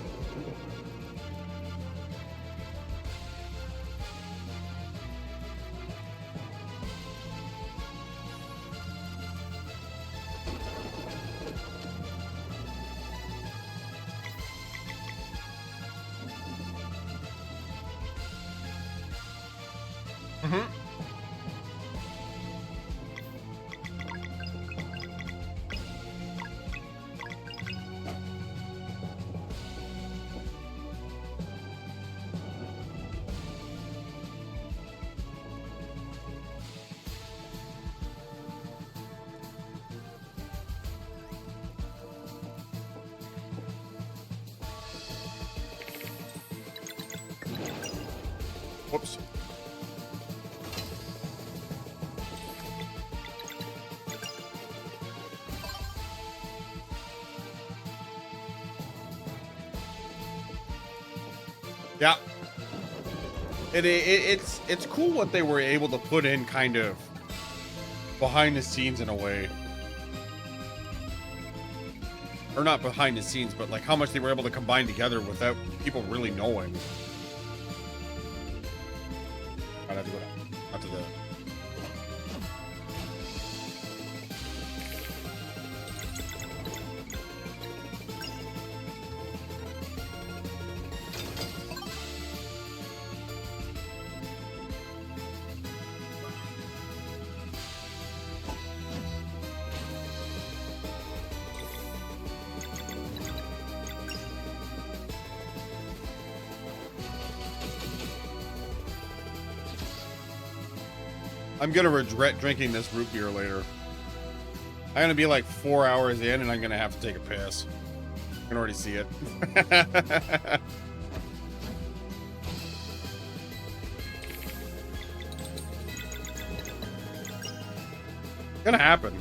Whoops. Yeah. It's cool what they were able to put in kind of behind the scenes in a way. Or not behind the scenes, but like how much they were able to combine together without people really knowing. I'd have to go out to the... I'm gonna regret drinking this root beer later. I'm gonna be like 4 hours in and I'm gonna have to take a piss. I can already see it. Gonna happen.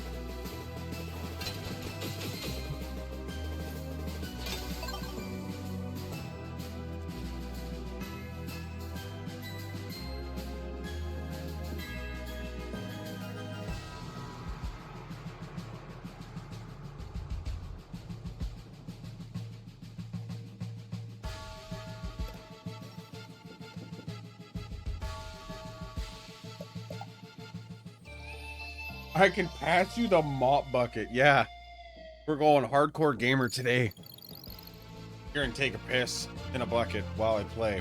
I can pass you the mop bucket. Yeah. We're going hardcore gamer today. Here and take a piss in a bucket while I play.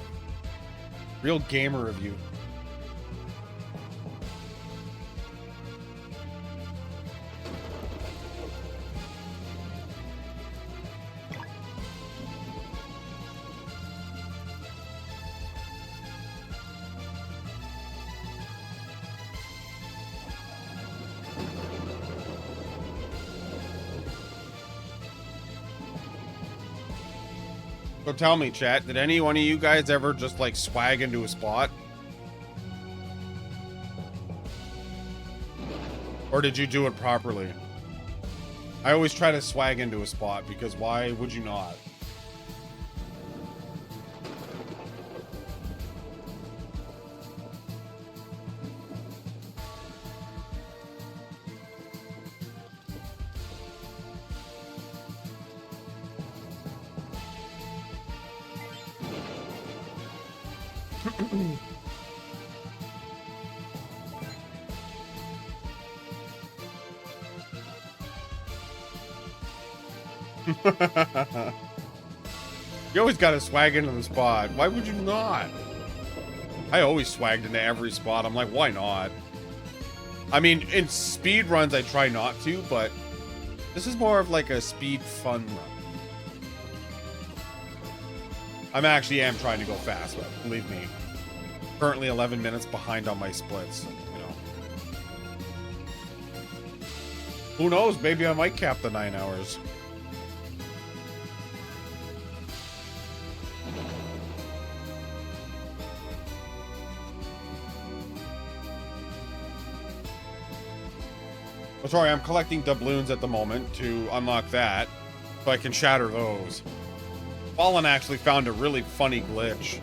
Real gamer of you. So tell me, chat, did any one of you guys ever just like swag into a spot? Or did you do it properly? I always try to swag into a spot because why would you not? You always gotta swag into the spot. Why would you not? I always swagged into every spot. I'm like, why not? I mean, in speed runs, I try not to, but this is more of like a speed fun run. I'm actually am trying to go fast, but believe me. Currently 11 minutes behind on my splits, you know. Who knows? Maybe I might cap the 9 hours. Oh, sorry, I'm collecting doubloons at the moment to unlock that, so I can shatter those. Fallen actually found a really funny glitch.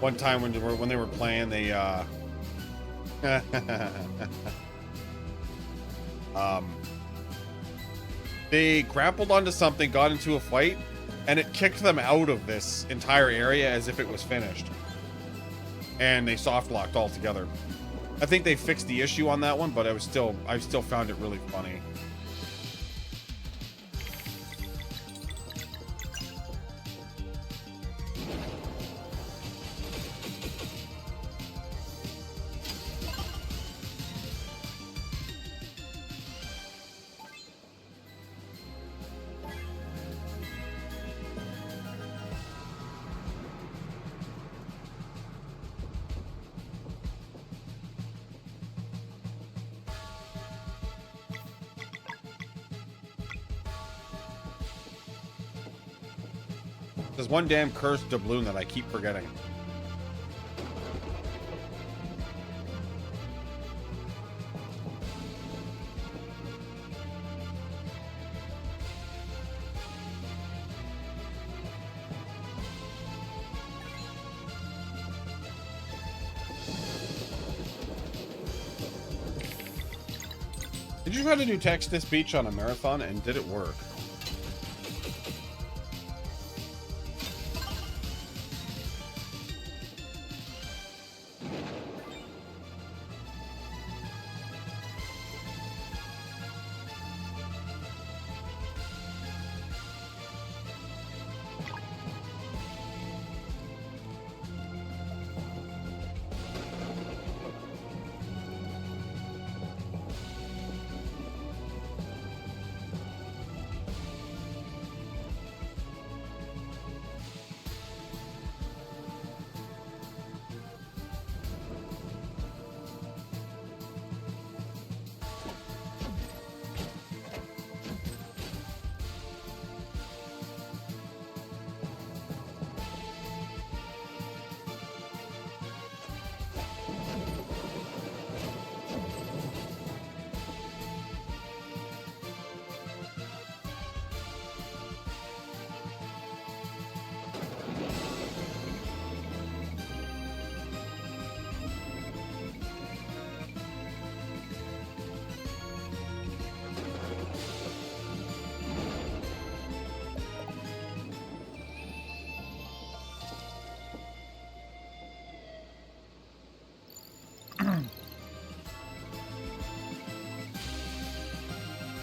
One time when they were playing, they grappled onto something, got into a fight, and it kicked them out of this entire area as if it was finished. And they soft locked altogether. I think they fixed the issue on that one, but I still found it really funny. There's one damn cursed doubloon that I keep forgetting. Did you try to do text to speech on a marathon and did it work?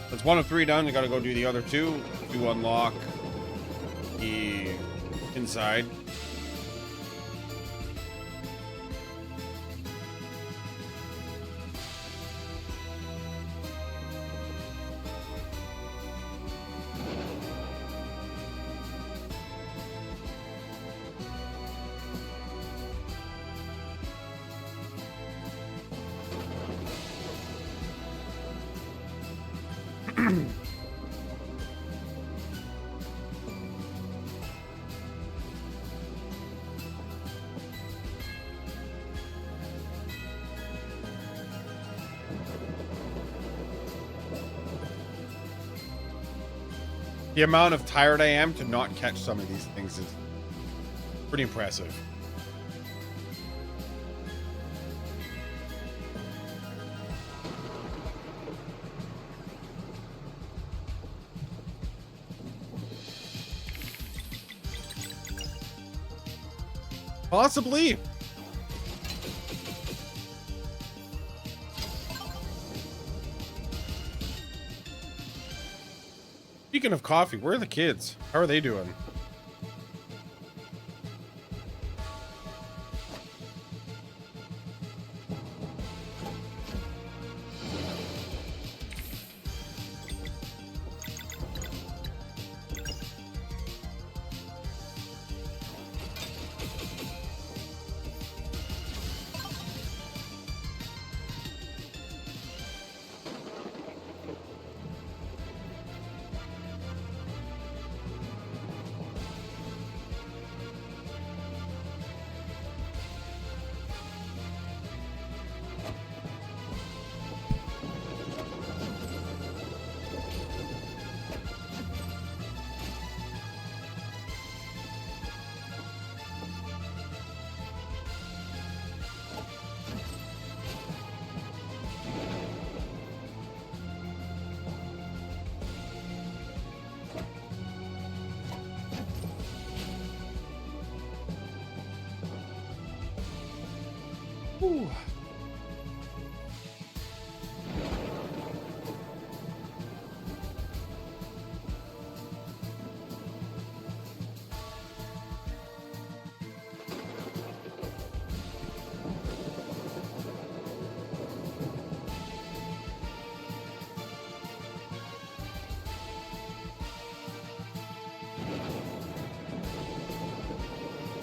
That's 1 of 3 done. You gotta go do the other 2 to unlock the inside. The amount of tired I am to not catch some of these things is pretty impressive. Possibly. Speaking of coffee, where are the kids? How are they doing? Whew.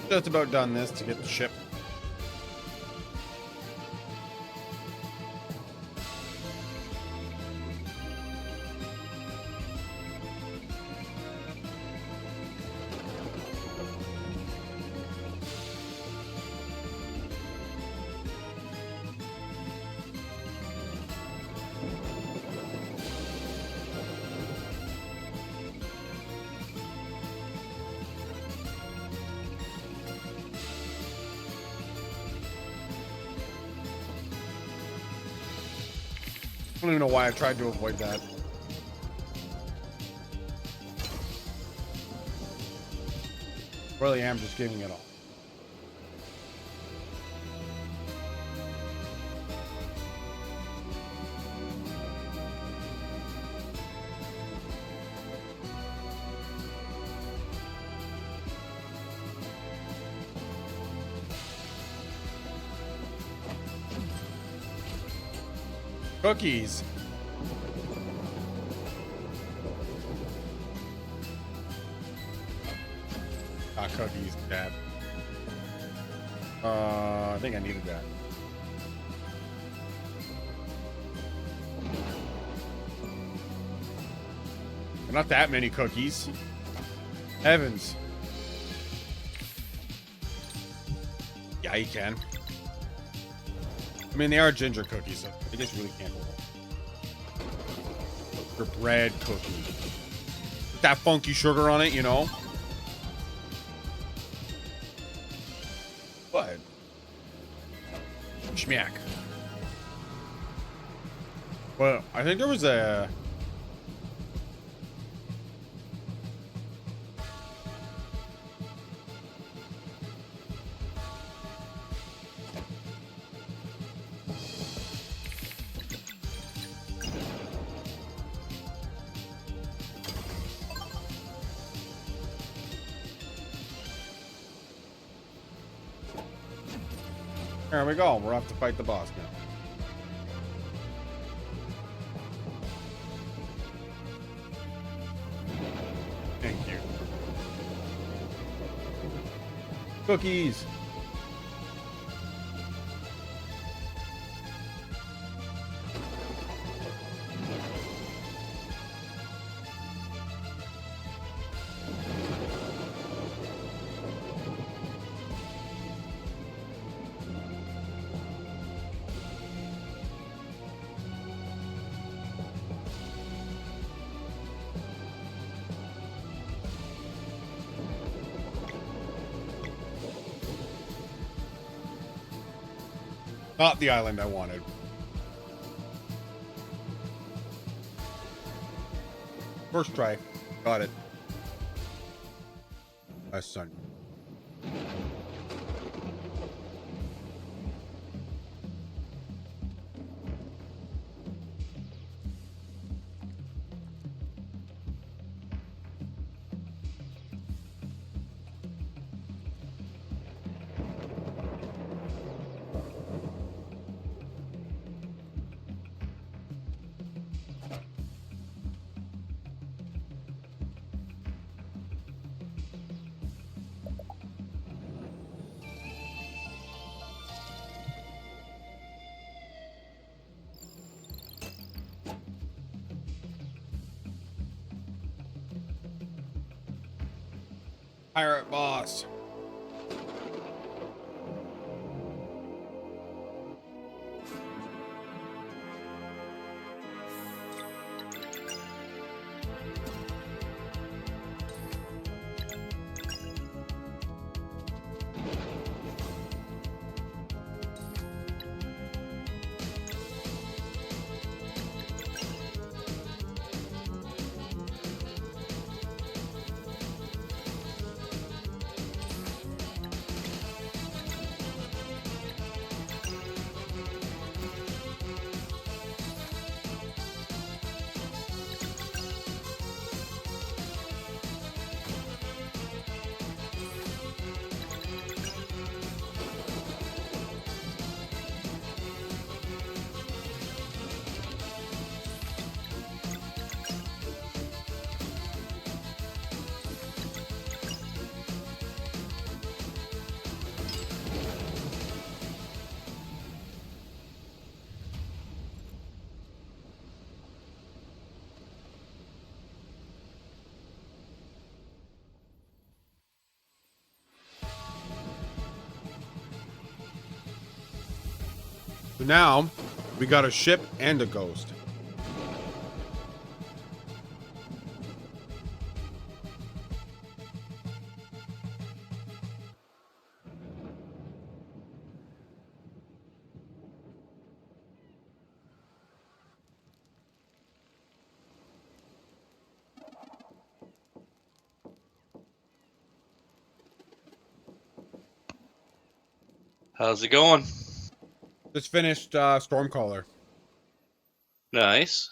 Just about done this to get the ship. I don't even know why I tried to avoid that. Really am just giving it all. Cookies. Cookies, Dad. I think I needed that. Not that many cookies. Heavens. Yeah, you can. I mean, they are ginger cookies, so I guess you really can't go wrong. They're bread cookies. With that funky sugar on it, you know? What? Schmack. Well, I think there was a... There we go. We're off to fight the boss now. Thank you. Cookies. Not the island I wanted. First try. Got it. Last son. Pirate boss. So now we got a ship and a ghost. How's it going? Just finished Stormcaller. Nice.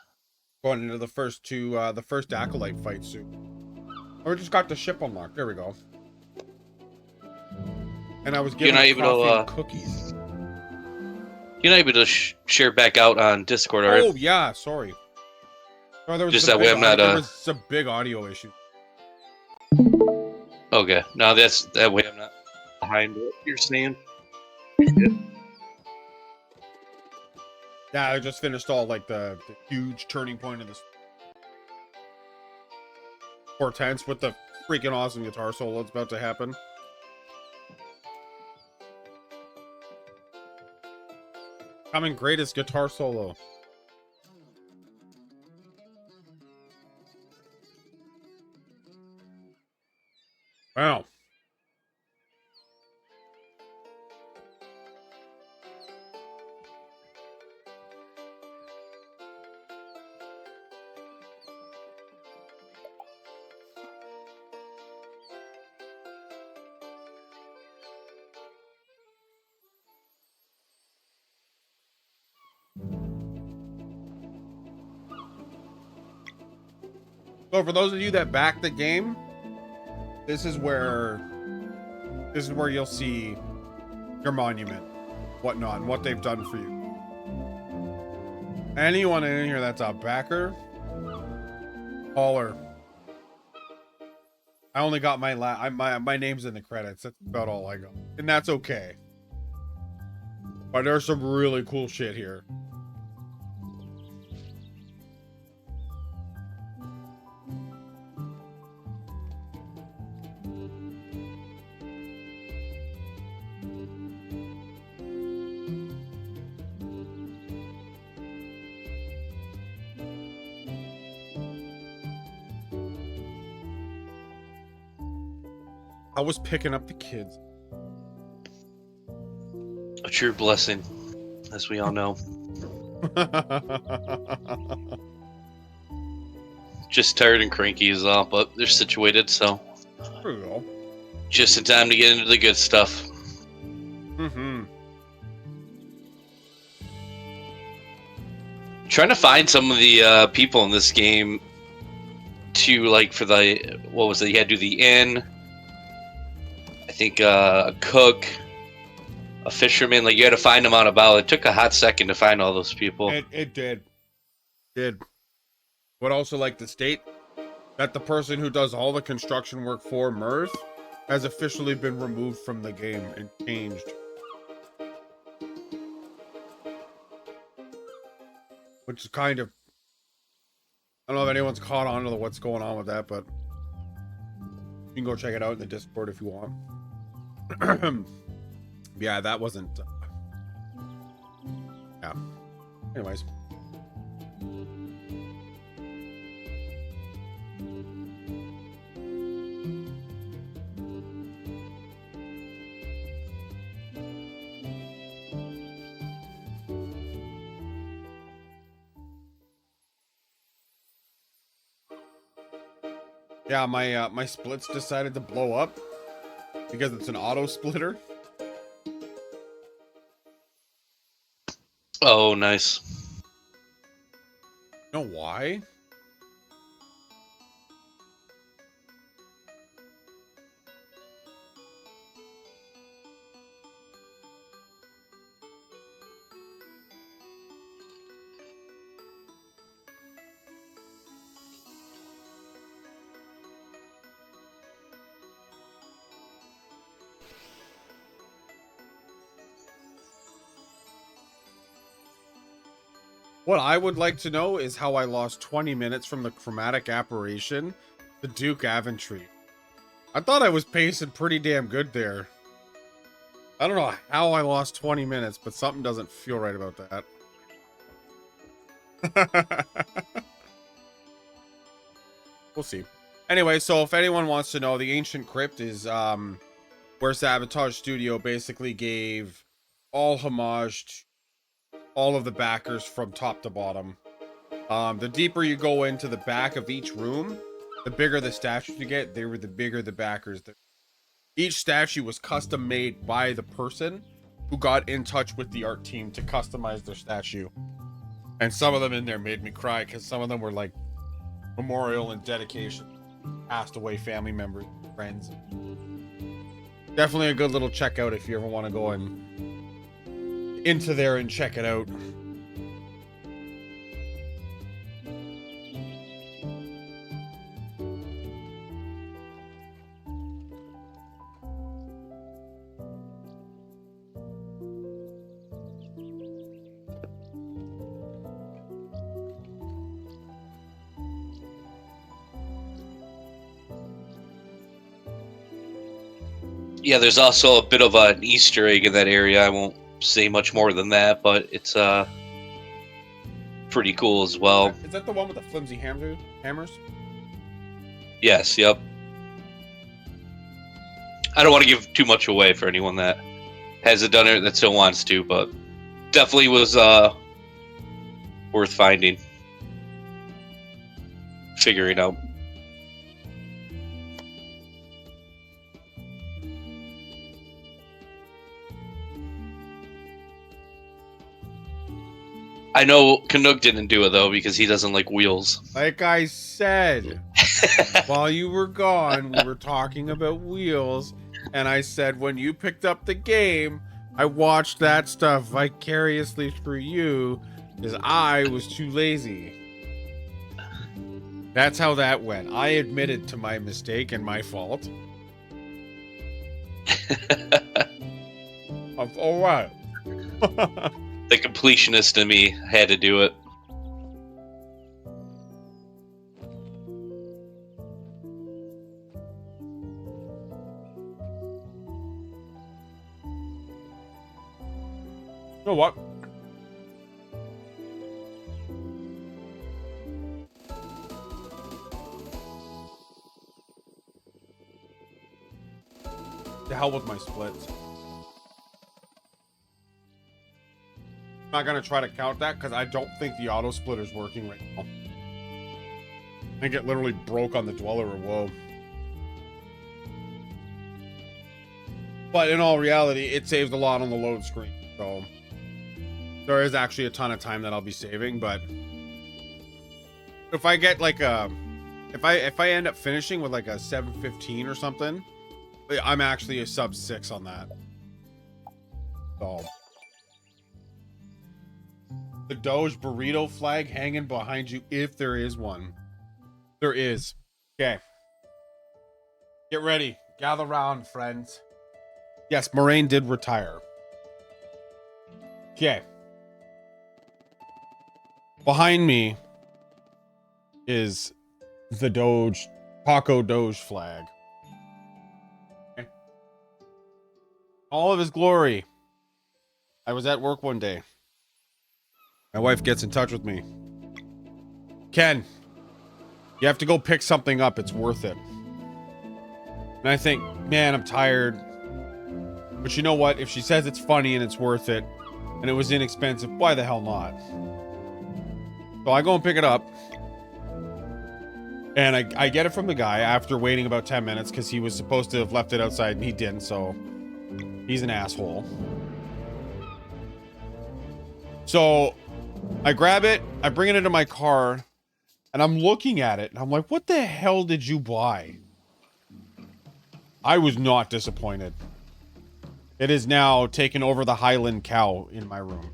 Going into the first Acolyte fight soon. Or just got the ship unlocked. There we go. And I was given not a able coffee to, and cookies. You're not able to share back out on Discord, are you? Oh yeah, sorry. Oh, there was Just some that way I'm not, there was some big audio issue. Okay. No, that way I'm not behind what you're saying. Yeah, I just finished all like the huge turning point of this portents with the freaking awesome guitar solo that's about to happen. Coming greatest guitar solo. Wow. So for those of you that back the game, this is where you'll see your monument, whatnot, and what they've done for you. Anyone in here that's a backer, holler. I only got my name's in the credits. That's about all I got, and that's okay. But there's some really cool shit here. I was picking up the kids. A true blessing, as we all know. Just tired and cranky is all, but they're situated, so There we go. just in time to get into the good stuff. Mm-hmm. Trying to find some of the people in this game to, like, for the, what was it? You had to do the inn. I think a cook, a fisherman. Like, you had to find them on about. It took a hot second to find all those people. It did. Would also like to state that the person who does all the construction work for Mirth has officially been removed from the game and changed. Which is kind of... I don't know if anyone's caught on to what's going on with that, but you can go check it out in the Discord if you want. Yeah, that wasn't... Yeah. Anyways. Yeah, my splits decided to blow up because it's an auto splitter. Oh, nice. You know why? What I would like to know is how I lost 20 minutes from the chromatic aberration to Duke Aventry. I thought I was pacing pretty damn good there. I don't know how I lost 20 minutes, but something doesn't feel right about that. We'll see. Anyway, so if anyone wants to know, the Ancient Crypt is where Sabotage Studio basically gave all homage to all of the backers from top to bottom. The deeper you go into the back of each room, the bigger the statues you get. The bigger the backers. Each statue was custom made by the person who got in touch with the art team to customize their statue. And some of them in there made me cry because some of them were like memorial and dedication, passed away family members, friends. Definitely a good little checkout if you ever want to go into there and check it out. Yeah, there's also a bit of an Easter egg in that area. I won't say much more than that, but it's pretty cool as well. Is that the one with the flimsy hammers? Yes, yep. I don't want to give too much away for anyone that hasn't done it that still wants to, but definitely was worth finding, figuring out. I know Kenuck didn't do it though because he doesn't like wheels. Like I said, while you were gone, we were talking about wheels, and I said when you picked up the game, I watched that stuff vicariously through you because I was too lazy. That's how that went. I admitted to my mistake and my fault. That's all right. The completionist in me had to do it. You know what? The hell with my splits. I'm not gonna try to count that because I don't think the auto splitter's working right now. I think it literally broke on the Dweller or Woe. But in all reality, it saves a lot on the load screen. So there is actually a ton of time that I'll be saving, but if I get like a if I end up finishing with like a 7:15 or something, I'm actually a sub 6 on that. So the Doge burrito flag hanging behind you, if there is one. There is. Okay. Get ready. Gather round, friends. Yes, Moraine did retire. Okay. Behind me is the Doge, Taco Doge flag. Okay. All of his glory. I was at work one day. My wife gets in touch with me. Ken, you have to go pick something up. It's worth it. And I think, man, I'm tired. But you know what? If she says it's funny and it's worth it, and it was inexpensive, why the hell not? So I go and pick it up. And I get it from the guy after waiting about 10 minutes because he was supposed to have left it outside and he didn't, so he's an asshole. So I grab it, I bring it into my car, and I'm looking at it, and I'm like, what the hell did you buy? I was not disappointed. It is now taken over the Highland cow in my room.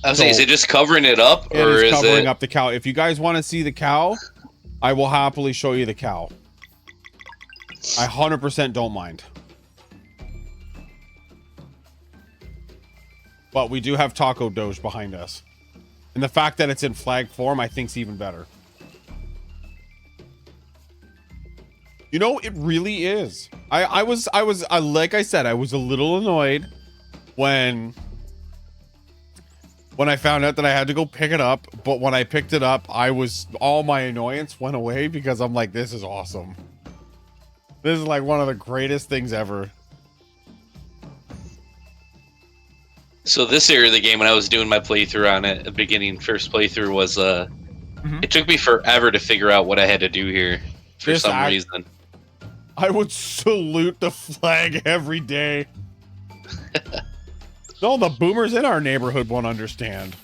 I was saying, is it just covering it up? Or is covering up the cow. If you guys want to see the cow, I will happily show you the cow. I 100% don't mind. But we do have Taco Doge behind us. And the fact that it's in flag form, I think is even better. You know, it really is. I was like I said, I was a little annoyed when I found out that I had to go pick it up. But when I picked it up, all my annoyance went away because I'm like, this is awesome. This is like one of the greatest things ever. So this area of the game, when I was doing my playthrough on it, the beginning first playthrough was it took me forever to figure out what I had to do here for some reason. I would salute the flag every day. No, the boomers in our neighborhood won't understand.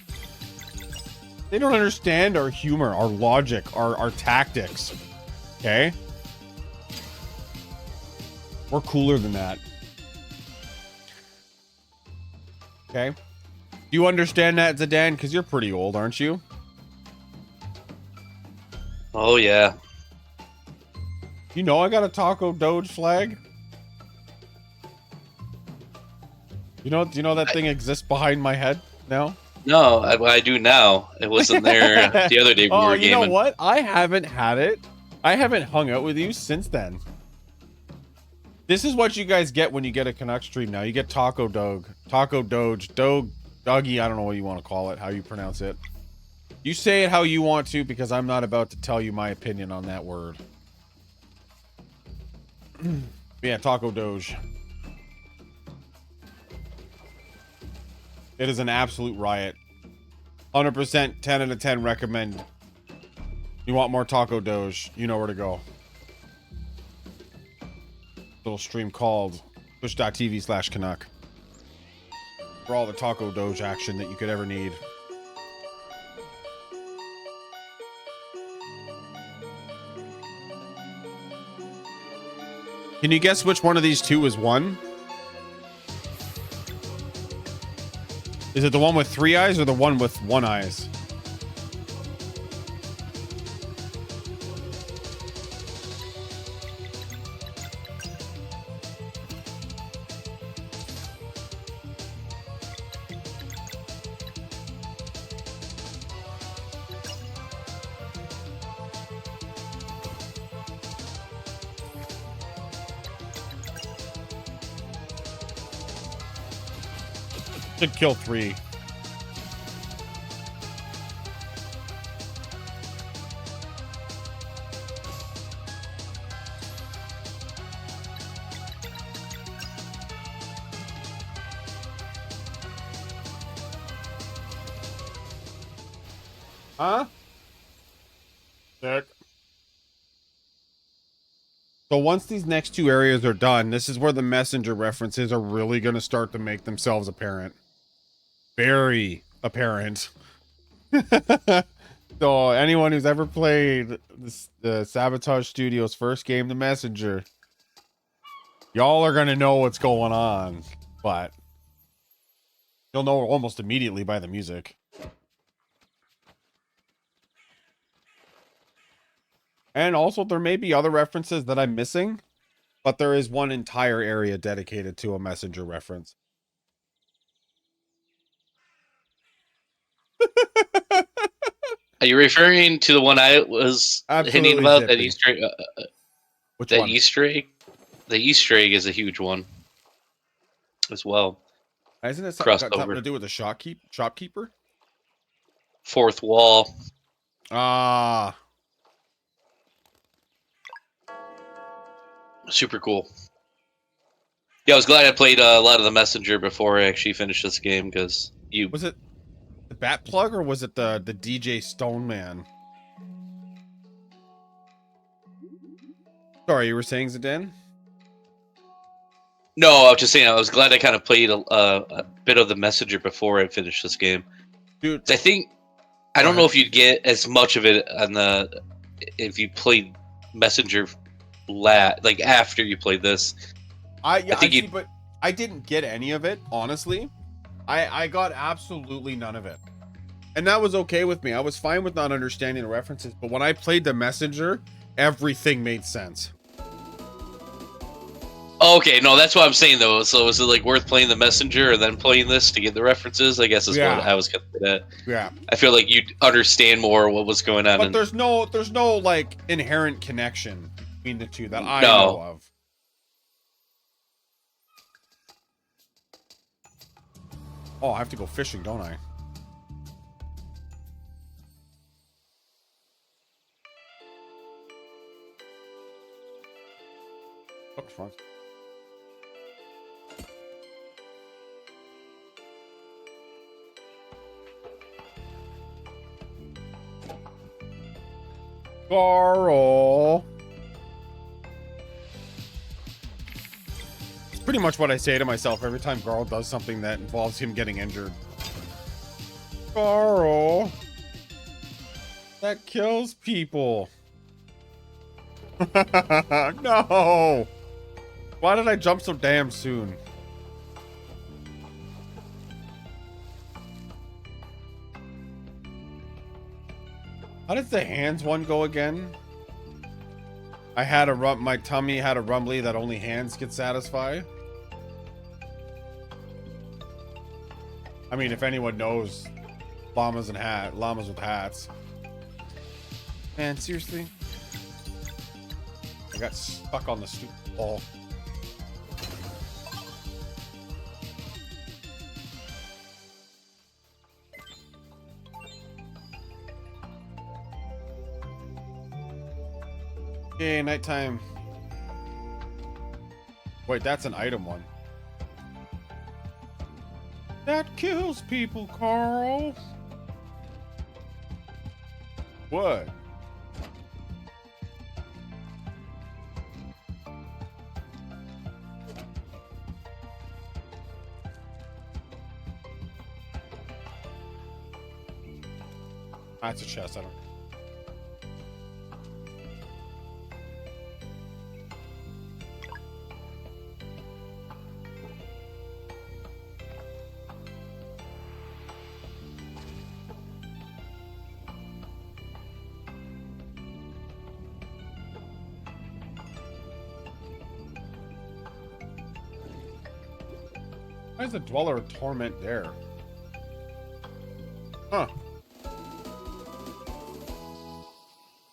They don't understand our humor, our logic, our tactics. Okay? We're cooler than that. Okay? Do you understand that, Zidane? Because you're pretty old, aren't you? Oh yeah. You know I got a Taco Doge flag? Do you know that thing exists behind my head now? No, I do now. It wasn't there the other day we Oh, were you know gaming. what? I haven't had it. I haven't hung out with you since then. This is what you guys get when you get a Kenuck stream now. You get Taco Doge. Taco Doge. Doggy, I don't know what you want to call it, how you pronounce it. You say it how you want to, because I'm not about to tell you my opinion on that word. Yeah, Taco Doge. It is an absolute riot. 100% 10 out of 10 recommend. You want more Taco Doge, you know where to go. Little stream called twitch.tv/Kenuck. For all the Taco Doge action that you could ever need. Can you guess which one of these two is one? Is it the one with 3 eyes or the one with 1 eyes? Should kill 3. Huh? Sick. So once these next 2 areas are done, this is where the messenger references are really going to start to make themselves apparent. Very apparent. So anyone who's ever played the Sabotage Studios first game, The Messenger, y'all are going to know what's going on, but you'll know almost immediately by the music. And also, there may be other references that I'm missing, but there is one entire area dedicated to a messenger reference. Are you referring to the one I was hinting Absolutely about? That zippy. Easter egg? Which That one? Easter egg? The Easter egg is a huge one as well. Hasn't it got something Crossover. to do with the shopkeeper? Fourth wall. Ah. Super cool. Yeah, I was glad I played a lot of the Messenger before I actually finished this game, because you... Was it the Bat Plug or was it the DJ Stone Man? Sorry, you were saying, Zidane? No, I was just saying, I was glad I kind of played a bit of the Messenger before I finished this game. Dude. I think... I don't know if you'd get as much of it on the... If you played Messenger like after you played this. I see, but I didn't get any of it, honestly. I got absolutely none of it. And that was okay with me. I was fine with not understanding the references, but when I played the Messenger, everything made sense. Okay, no, that's what I'm saying though. So is it like worth playing the Messenger and then playing this to get the references? I guess is what I was getting at. Yeah. I feel like you'd understand more what was going on. But there's no like inherent connection between the two that I No. know of. Oh, I have to go fishing, don't I? Oh, front. Carl. pretty much what I say to myself every time Carl does something that involves him getting injured. Carl, that kills people. No! Why did I jump so damn soon? How does the hands one go again? I had a my tummy had a rumbly that only hands could satisfy. I mean, if anyone knows llamas with hats. Man, seriously? I got stuck on the stupid wall. Okay, nighttime. Wait, that's an item one. That kills people, Carl. What? That's a chest, I don't. Why is the Dweller of Torment there? Huh.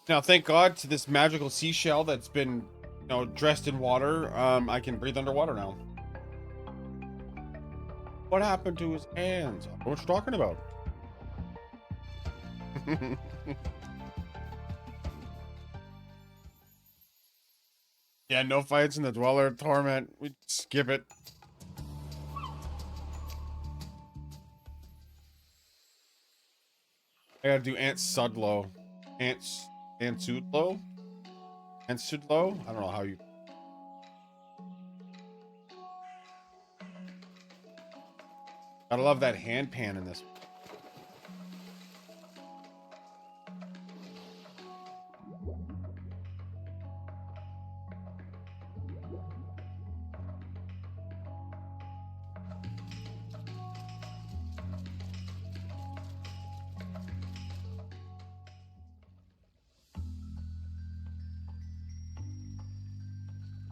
Now, thank God to this magical seashell that's been, you know, dressed in water. I can breathe underwater now. What happened to his hands? I don't know what you're talking about. Yeah, no fights in the Dweller of Torment. We skip it. I gotta do Aunt Sudlow. Aunt Sudlow? Aunt Sudlow? I don't know how you... Gotta love that hand pan in this.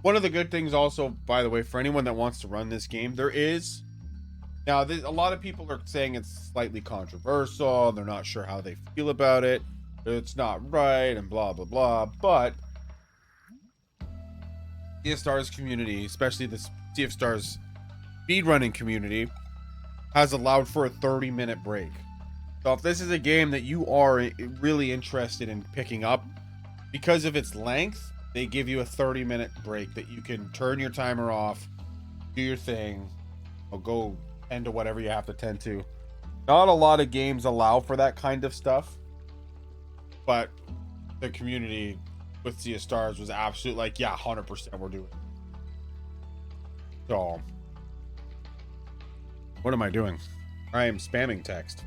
One of the good things also, by the way, for anyone that wants to run this game, there is... Now, a lot of people are saying it's slightly controversial. They're not sure how they feel about it. It's not right and blah, blah, blah. But Sea of Stars community, especially the Sea of Stars speedrunning community, has allowed for a 30-minute break. So if this is a game that you are really interested in picking up, because of its length, they give you a 30-minute break that you can turn your timer off, do your thing, or go tend to whatever you have to tend to. Not a lot of games allow for that kind of stuff, but the community with Sea of Stars was absolute, like, yeah, 100% we're doing it. So, what am I doing? I am spamming text.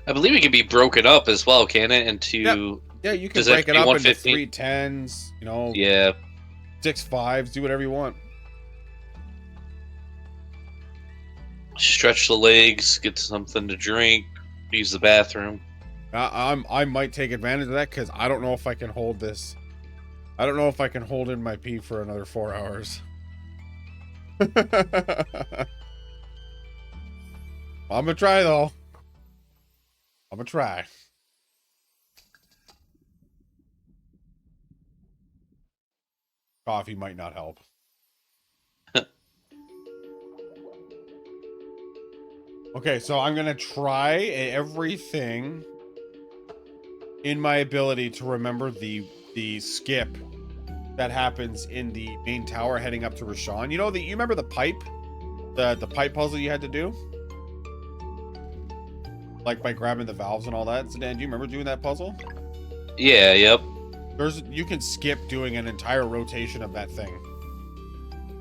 I believe it can be broken up as well, can it? Into yeah, you can does break it up into 115? 3 10s, you know, Yeah. 6 5s, do whatever you want. Stretch the legs, get something to drink, use the bathroom. I might take advantage of that because I don't know if I can hold this. I don't know if I can hold in my pee for another 4 hours. I'm gonna try though. I'm gonna try. Coffee might not help. Okay, so I'm gonna try everything in my ability to remember the skip that happens in the main tower heading up to Rashawn. You know, you remember the pipe? The pipe puzzle you had to do? Like by grabbing the valves and all that. Sedan, do you remember doing that puzzle? Yeah, yep. You can skip doing an entire rotation of that thing.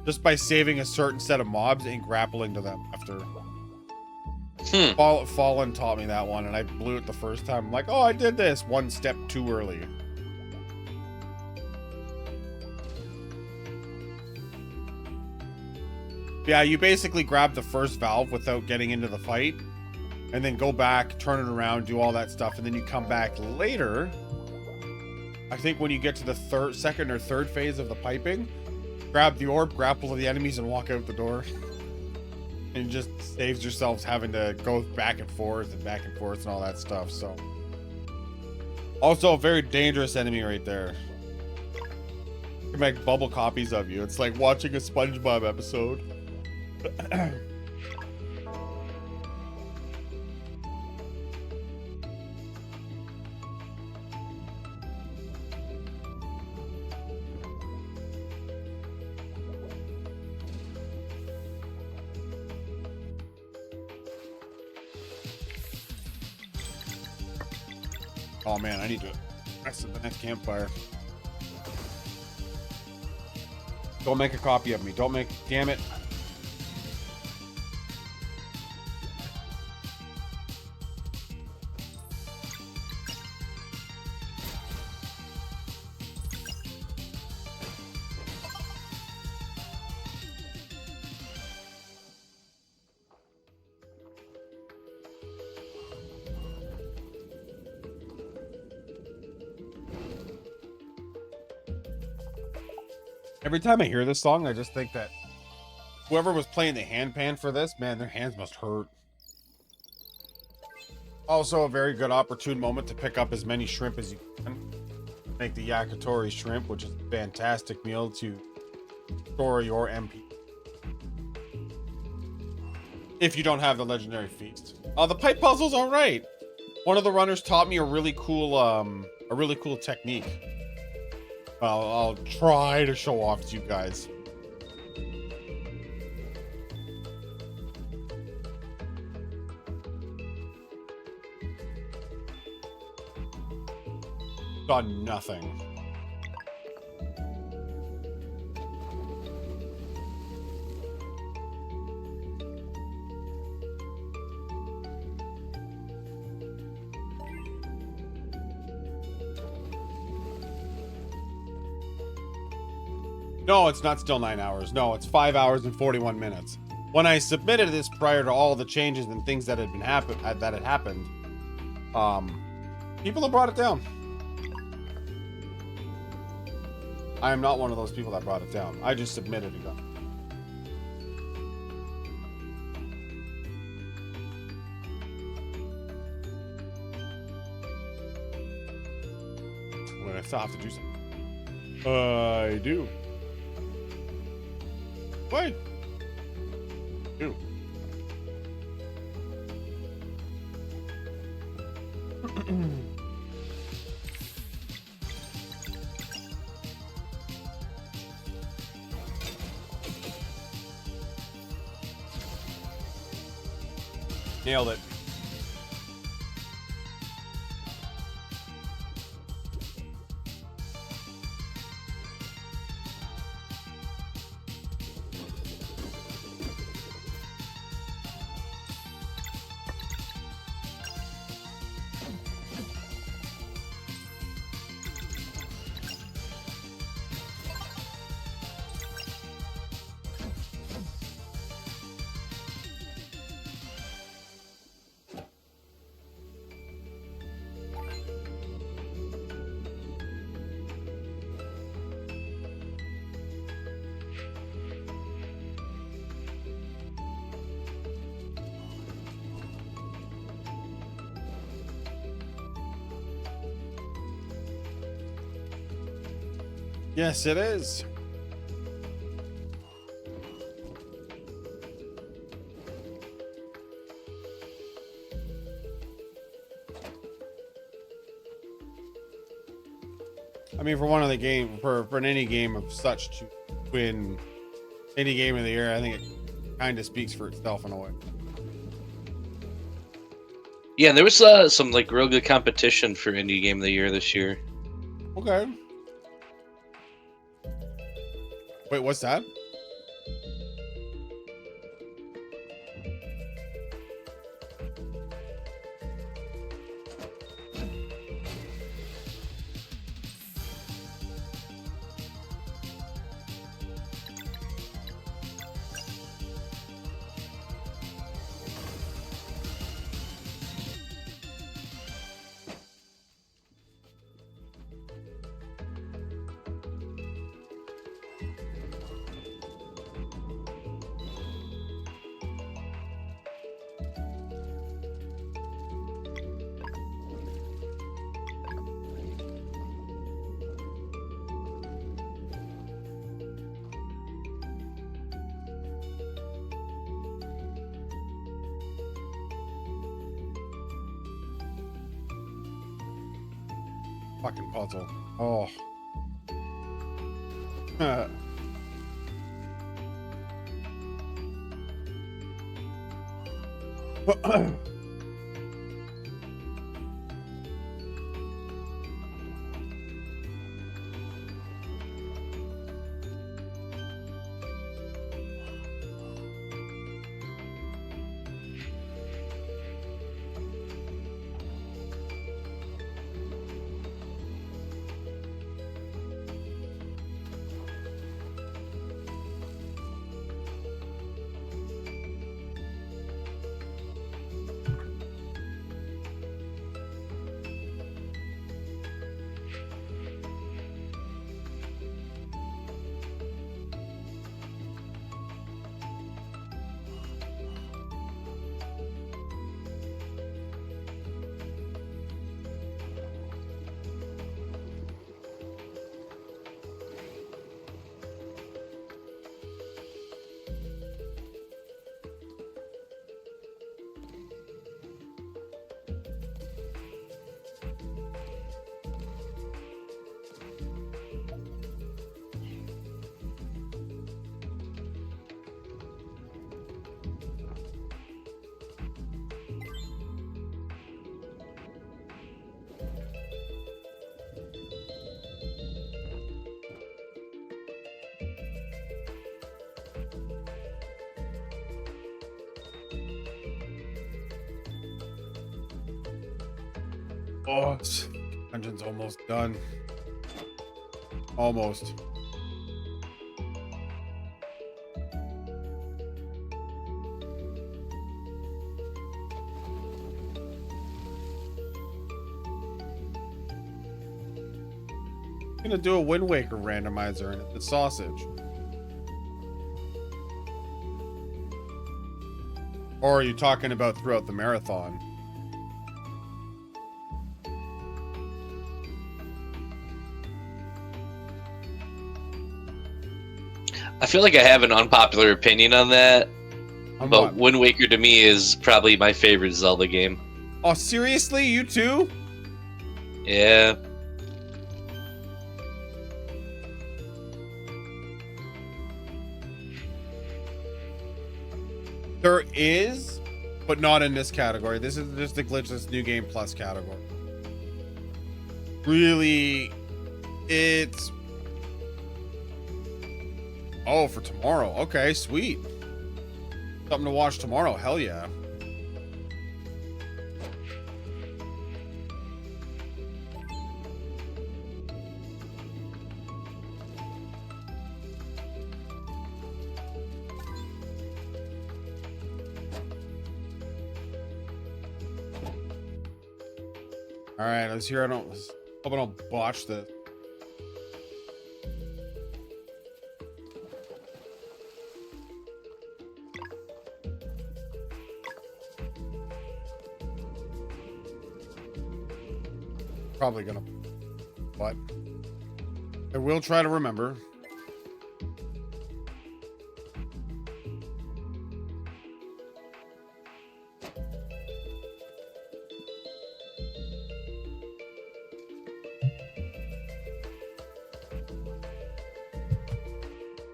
just by saving a certain set of mobs and grappling to them after. Fallen taught me that one, and I blew it the first time. I'm like, oh, I did this one step too early. Yeah, you basically grab the first valve without getting into the fight, and then go back, turn it around, do all that stuff, and then you come back later. I think when you get to the second or third phase of the piping, grab the orb, grapple to the enemies, and walk out the door. And it just saves yourselves having to go back and forth and all that stuff. So, also a very dangerous enemy right there. You can make bubble copies of you. It's like watching a SpongeBob episode. Oh man, I need to rest at the next campfire. Don't make a copy of me. Don't make... Damn it. Every time I hear this song, I just think that whoever was playing the handpan for this, man, their hands must hurt. Also, a very good opportune moment to pick up as many shrimp as you can. Make the yakitori shrimp, which is a fantastic meal to store your MP. If you don't have the legendary feast. The pipe puzzle's all right. One of the runners taught me a really cool technique. I'll try to show off to you guys. Done nothing. No, it's not still 9 hours. No, it's 5 hours and 41 minutes. When I submitted this prior to all the changes and things that had happened, people have brought it down. I am not one of those people that brought it down. I just submitted it. When I still have to do something. I do. What? Ew. Nailed it. Yes, it is. I mean, for one of the game, for an indie game of such to win indie game of the year, I think it kind of speaks for itself in a way. Yeah, and there was some like real good competition for indie game of the year this year. Okay. Wait, what's that? Fucking puzzle. Oh. Oh, dungeon's almost done. Almost. I'm gonna do a Wind Waker randomizer and it's sausage. Or are you talking about throughout the marathon? I feel like I have an unpopular opinion on that, but Wind Waker to me is probably my favorite Zelda game. Oh, seriously? You too? Yeah. There is, but not in this category. This is just the glitchless new game plus category. Really, it's... Oh, for tomorrow. Okay, sweet. Something to watch tomorrow. Hell yeah. All right, let's hear. Hope I don't botch this. Probably gonna, but I will try to remember.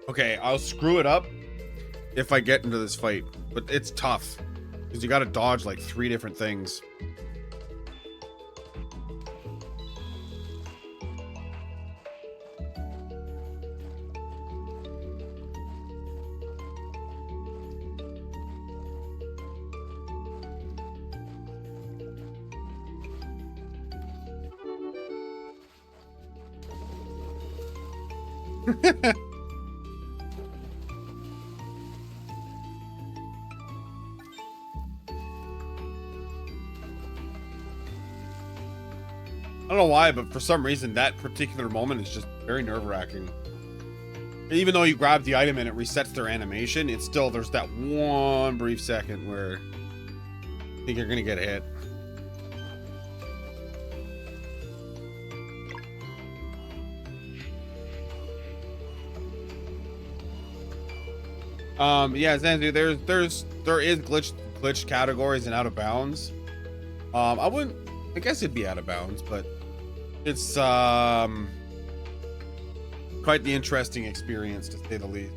Okay, I'll screw it up if I get into this fight, but it's tough because you got to dodge like 3 different things. I don't know why, but for some reason that particular moment is just very nerve-wracking. Even though you grab the item and it resets their animation, it's still, there's that one brief second where I think you're gonna get hit. Yeah, Zanzu, there is glitch categories and out of bounds. I guess it'd be out of bounds, but It's quite the interesting experience, to say the least.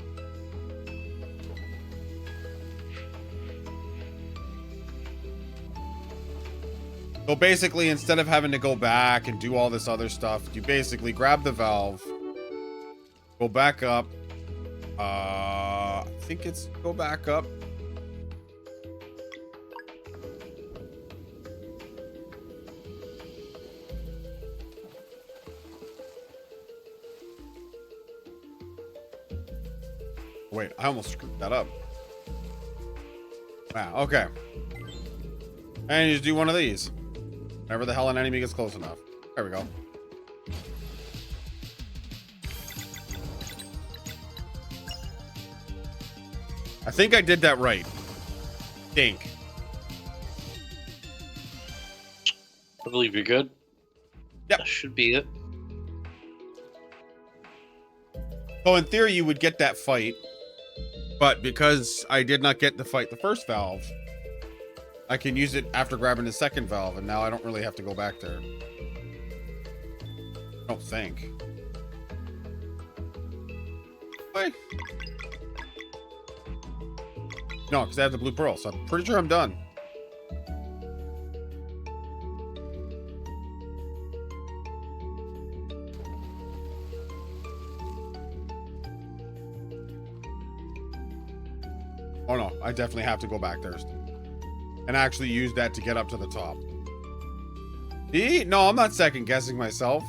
So basically, instead of having to go back and do all this other stuff, you basically grab the valve, go back up. I think it's go back up. Wait, I almost screwed that up. Wow, okay. And you just do one of these. Whenever the hell an enemy gets close enough. There we go. I think I did that right. Think. I believe you're good. Yep. That should be it. So in theory, you would get that fight. But because I did not get to fight the first valve, I can use it after grabbing the second valve, and now I don't really have to go back there. I don't think. Wait. No, because I have the blue pearl, so I'm pretty sure I'm done. Oh no, I definitely have to go back there and actually use that to get up to the top. See? No, I'm not second guessing myself.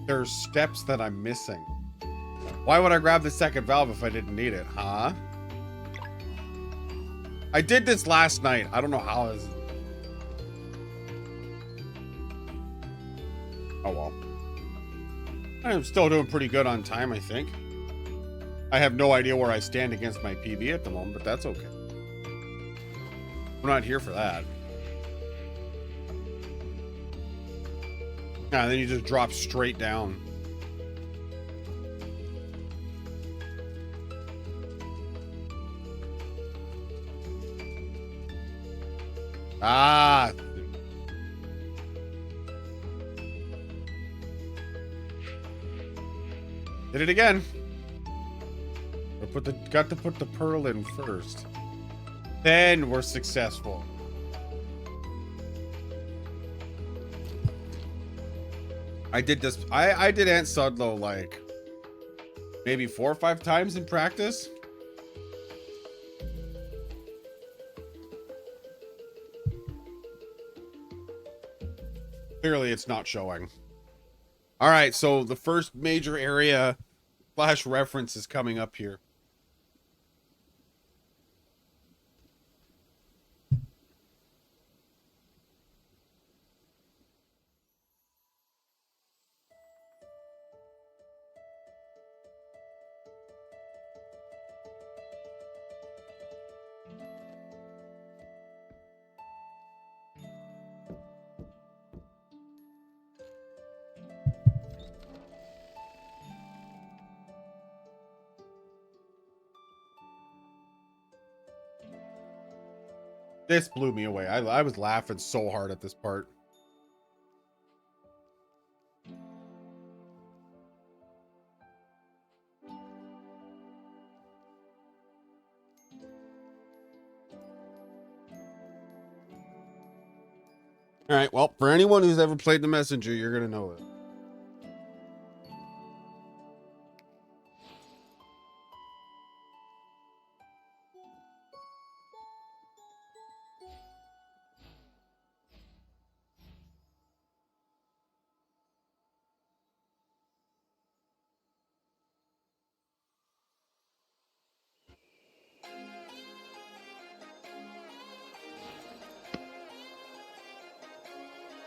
There's steps that I'm missing. Why would I grab the second valve if I didn't need it, huh? I did this last night. I don't know how this. Oh well. I'm still doing pretty good on time, I think. I have no idea where I stand against my PB at the moment, but that's okay. I'm not here for that. Yeah, then you just drop straight down. Ah. Did it again. Got to put the pearl in first. Then we're successful. I did this. I did Aunt Sudlow like maybe 4 or 5 times in practice. Clearly, it's not showing. All right, so the first major area / reference is coming up here. This blew me away. I was laughing so hard at this part. All right, well, for anyone who's ever played the Messenger, you're going to know it.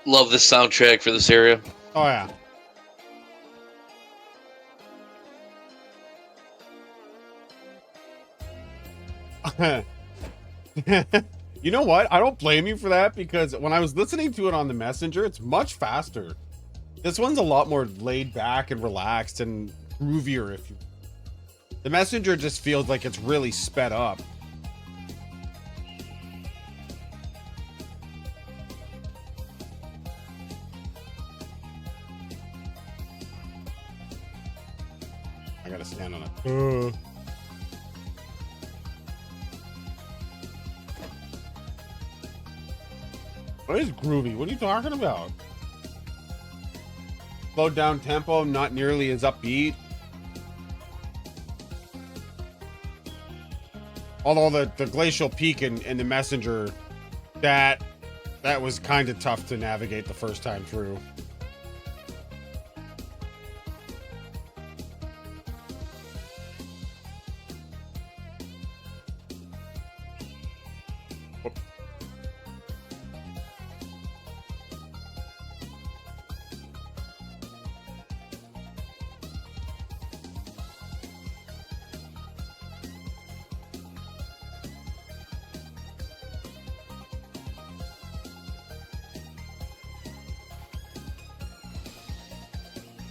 Love the soundtrack for this area. Oh, yeah. You know what? I don't blame you for that, because when I was listening to it on the Messenger, it's much faster. This one's a lot more laid back and relaxed and groovier. If you, the Messenger just feels like it's really sped up. stand on it. What is groovy? What are you talking about? Slowed down tempo, not nearly as upbeat. Although the glacial peak and the messenger, that was kind of tough to navigate the first time through.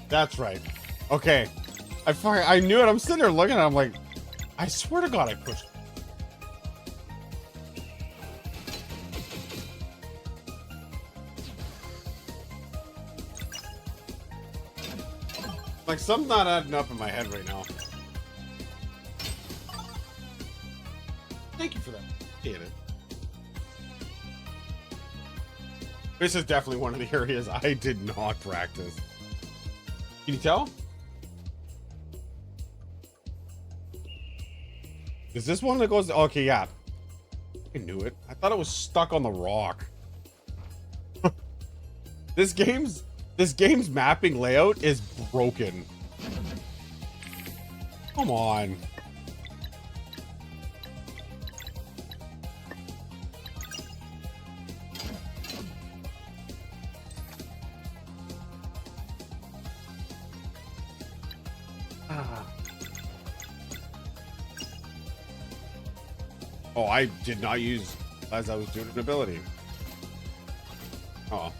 That's right. Okay. I knew it. I'm sitting there looking at it. I'm like, I swear to God, I pushed. Like, something's not adding up in my head right now. Thank you for that. Appreciate it. This is definitely one of the areas I did not practice. Can you tell? Is this one that goes? Okay, yeah. I knew it. I thought it was stuck on the rock. This game's mapping layout is broken. Come on. Oh, I did not use as I was doing an ability. Oh.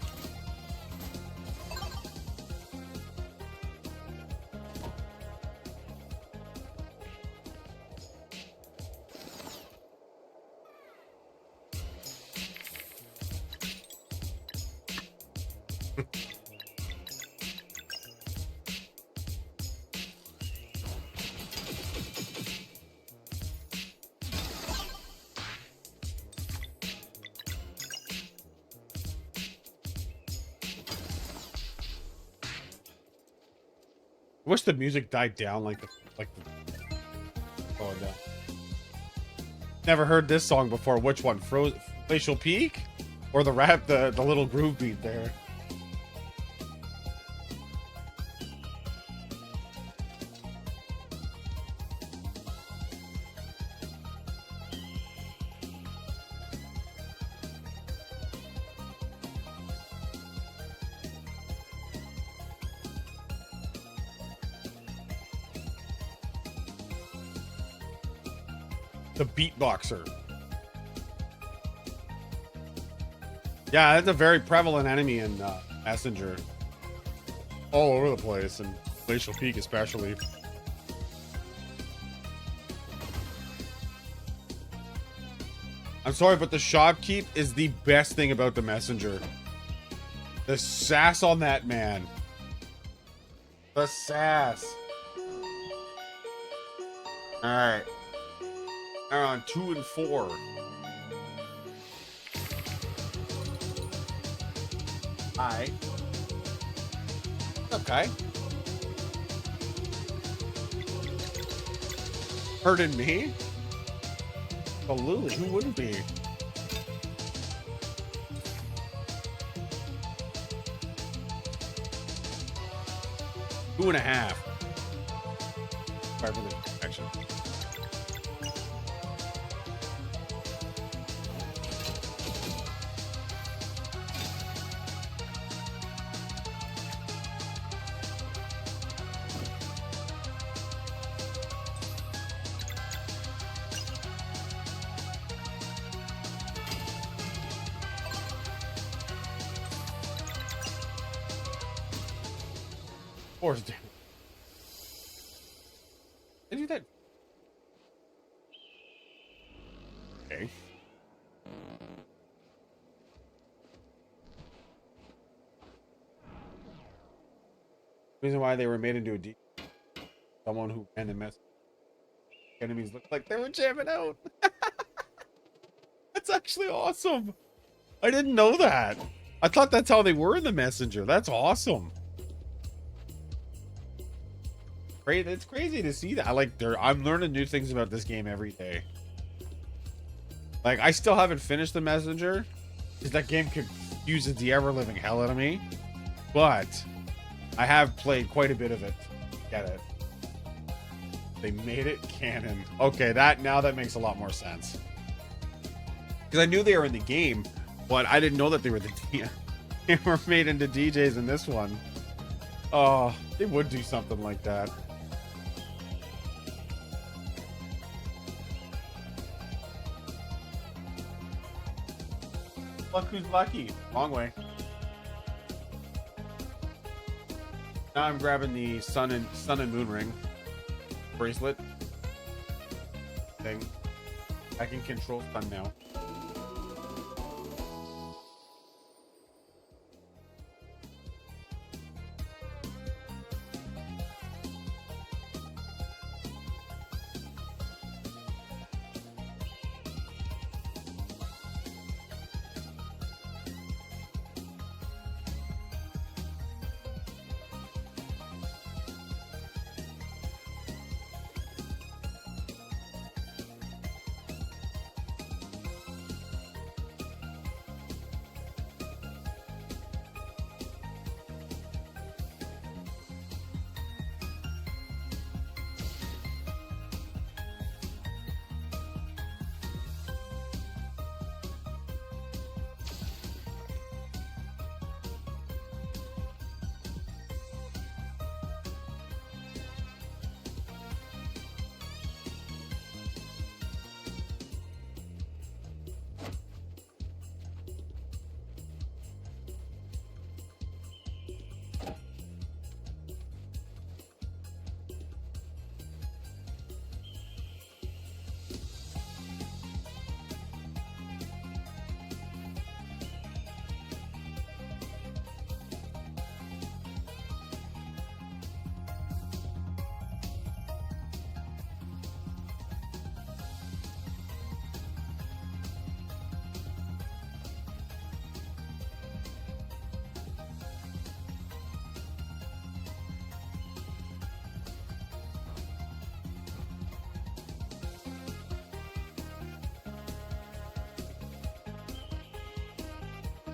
I wish the music died down like the going down. Never heard this song before. Which one? Glacial Peak? Or the rap, the little groove beat there? The beatboxer. Yeah, that's a very prevalent enemy in Messenger. All over the place, and Glacial Peak especially. I'm sorry, but the shopkeep is the best thing about the Messenger. The sass on that man. The sass. Alright. Now on 2 and 4. Alright. Okay. Hurting me? Absolutely, who wouldn't be? Two and a half. Sorry for the action. Force damage. I do that. Okay. Reason why they were made into a D. someone who ran the mess. Enemies looked like they were jamming out. That's actually awesome. I didn't know that. I thought that's how they were in the messenger. That's awesome. Great. It's crazy to see that. I'm learning new things about this game every day. Like, I still haven't finished the messenger because that game confuses the ever living hell out of me. But I have played quite a bit of it. Get it? They made it canon. Okay, now that makes a lot more sense. Because I knew they were in the game, but I didn't know that they were they were made into DJs in this one. Oh, they would do something like that. Look who's lucky. Long way. Now I'm grabbing the sun and moon ring bracelet thing. I can control sun now.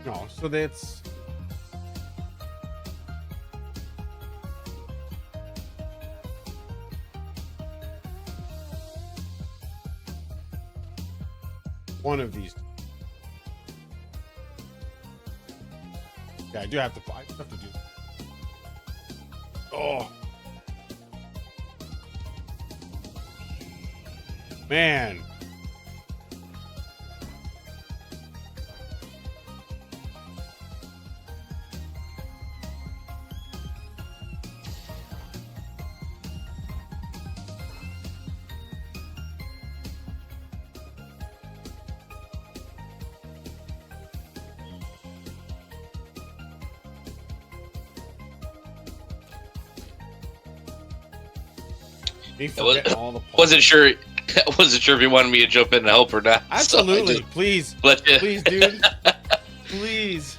No, so that's one of these. Yeah, I have to do. Oh. Man. Wasn't sure. I wasn't sure if you wanted me to jump in and help or not. Absolutely, so please, dude, please.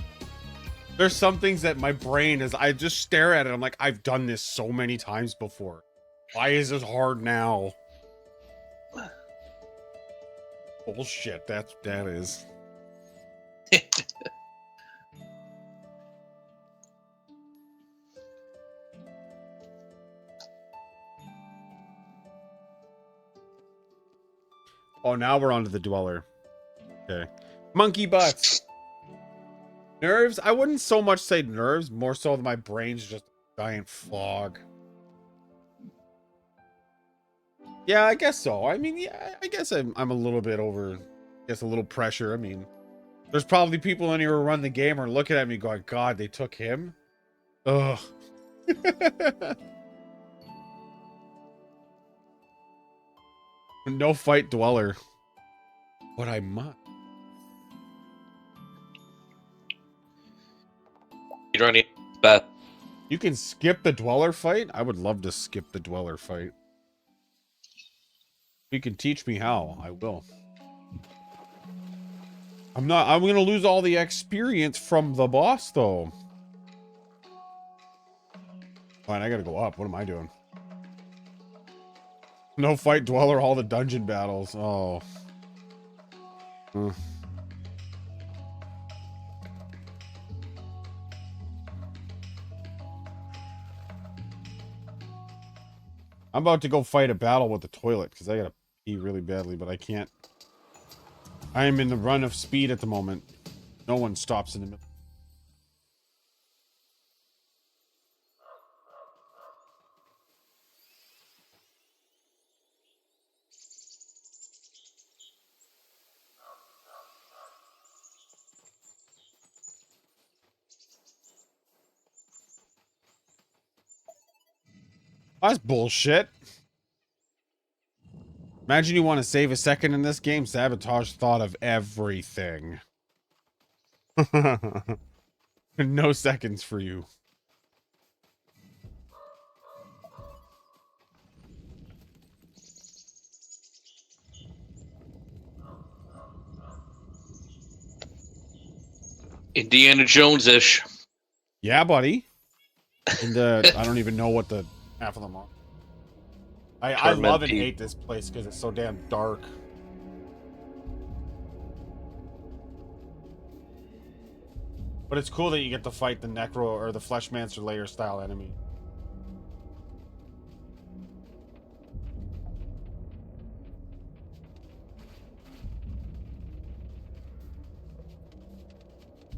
There's some things that my brain is. I just stare at it. I'm like, I've done this so many times before. Why is this hard now? Bullshit. That is. Oh, now we're on to the dweller. Okay. Monkey butts. Nerves? I wouldn't so much say nerves, more so my brain's just a giant fog. Yeah, I guess so. I mean, yeah, I guess I'm a little bit over, I guess a little pressure. I mean, there's probably people in here who run the game or looking at me going, God, they took him? Ugh. No fight dweller. But I must. You don't need Beth. You can skip the dweller fight? I would love to skip the dweller fight. You can teach me how. I will. I'm going to lose all the experience from the boss, though. Fine, I got to go up. What am I doing? No fight dweller, all the dungeon battles. Oh. I'm about to go fight a battle with the toilet because I gotta pee really badly, but I can't. I am in the run of speed at the moment. No one stops in the middle. That's bullshit. Imagine you want to save a second in this game. Sabotage thought of everything. No seconds for you. Indiana Jones-ish. Yeah, buddy. And I don't even know what the half of them are. I love and hate this place because it's so damn dark. But it's cool that you get to fight the Necro or the Fleshmancer layer style enemy.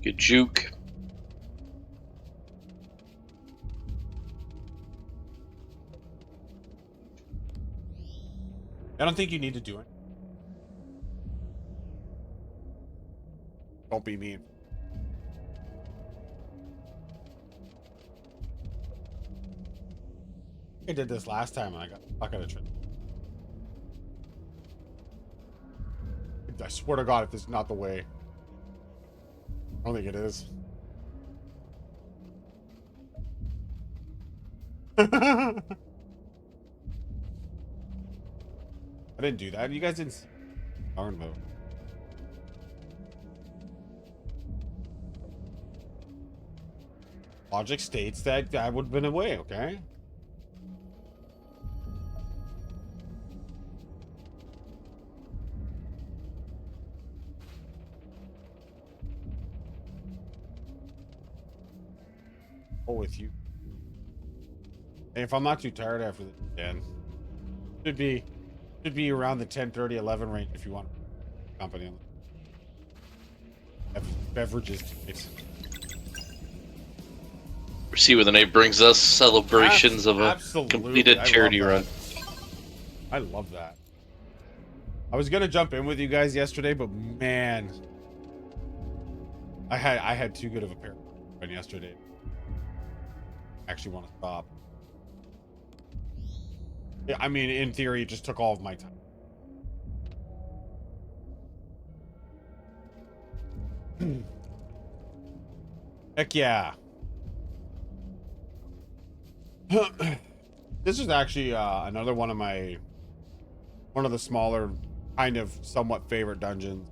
Good juke. I don't think you need to do it. Don't be mean. I did this last time and I got stuck at a trip. I swear to God, if this is not the way. I don't think it is. I didn't do that. You guys didn't. Darn move. Logic states that that would have been a way, okay? Oh, with you. Hey, if I'm not too tired after the 10, should be around the 10:30, 11 range if you want company on beverages. See where the night brings us. Celebrations of a Absolutely. completed charity run. I love that. I was gonna jump in with you guys yesterday, but man, I had too good of a pair run yesterday. I actually want to stop. Yeah, I mean, in theory, it just took all of my time. Heck yeah. This is actually another one of the smaller, kind of somewhat favorite dungeons.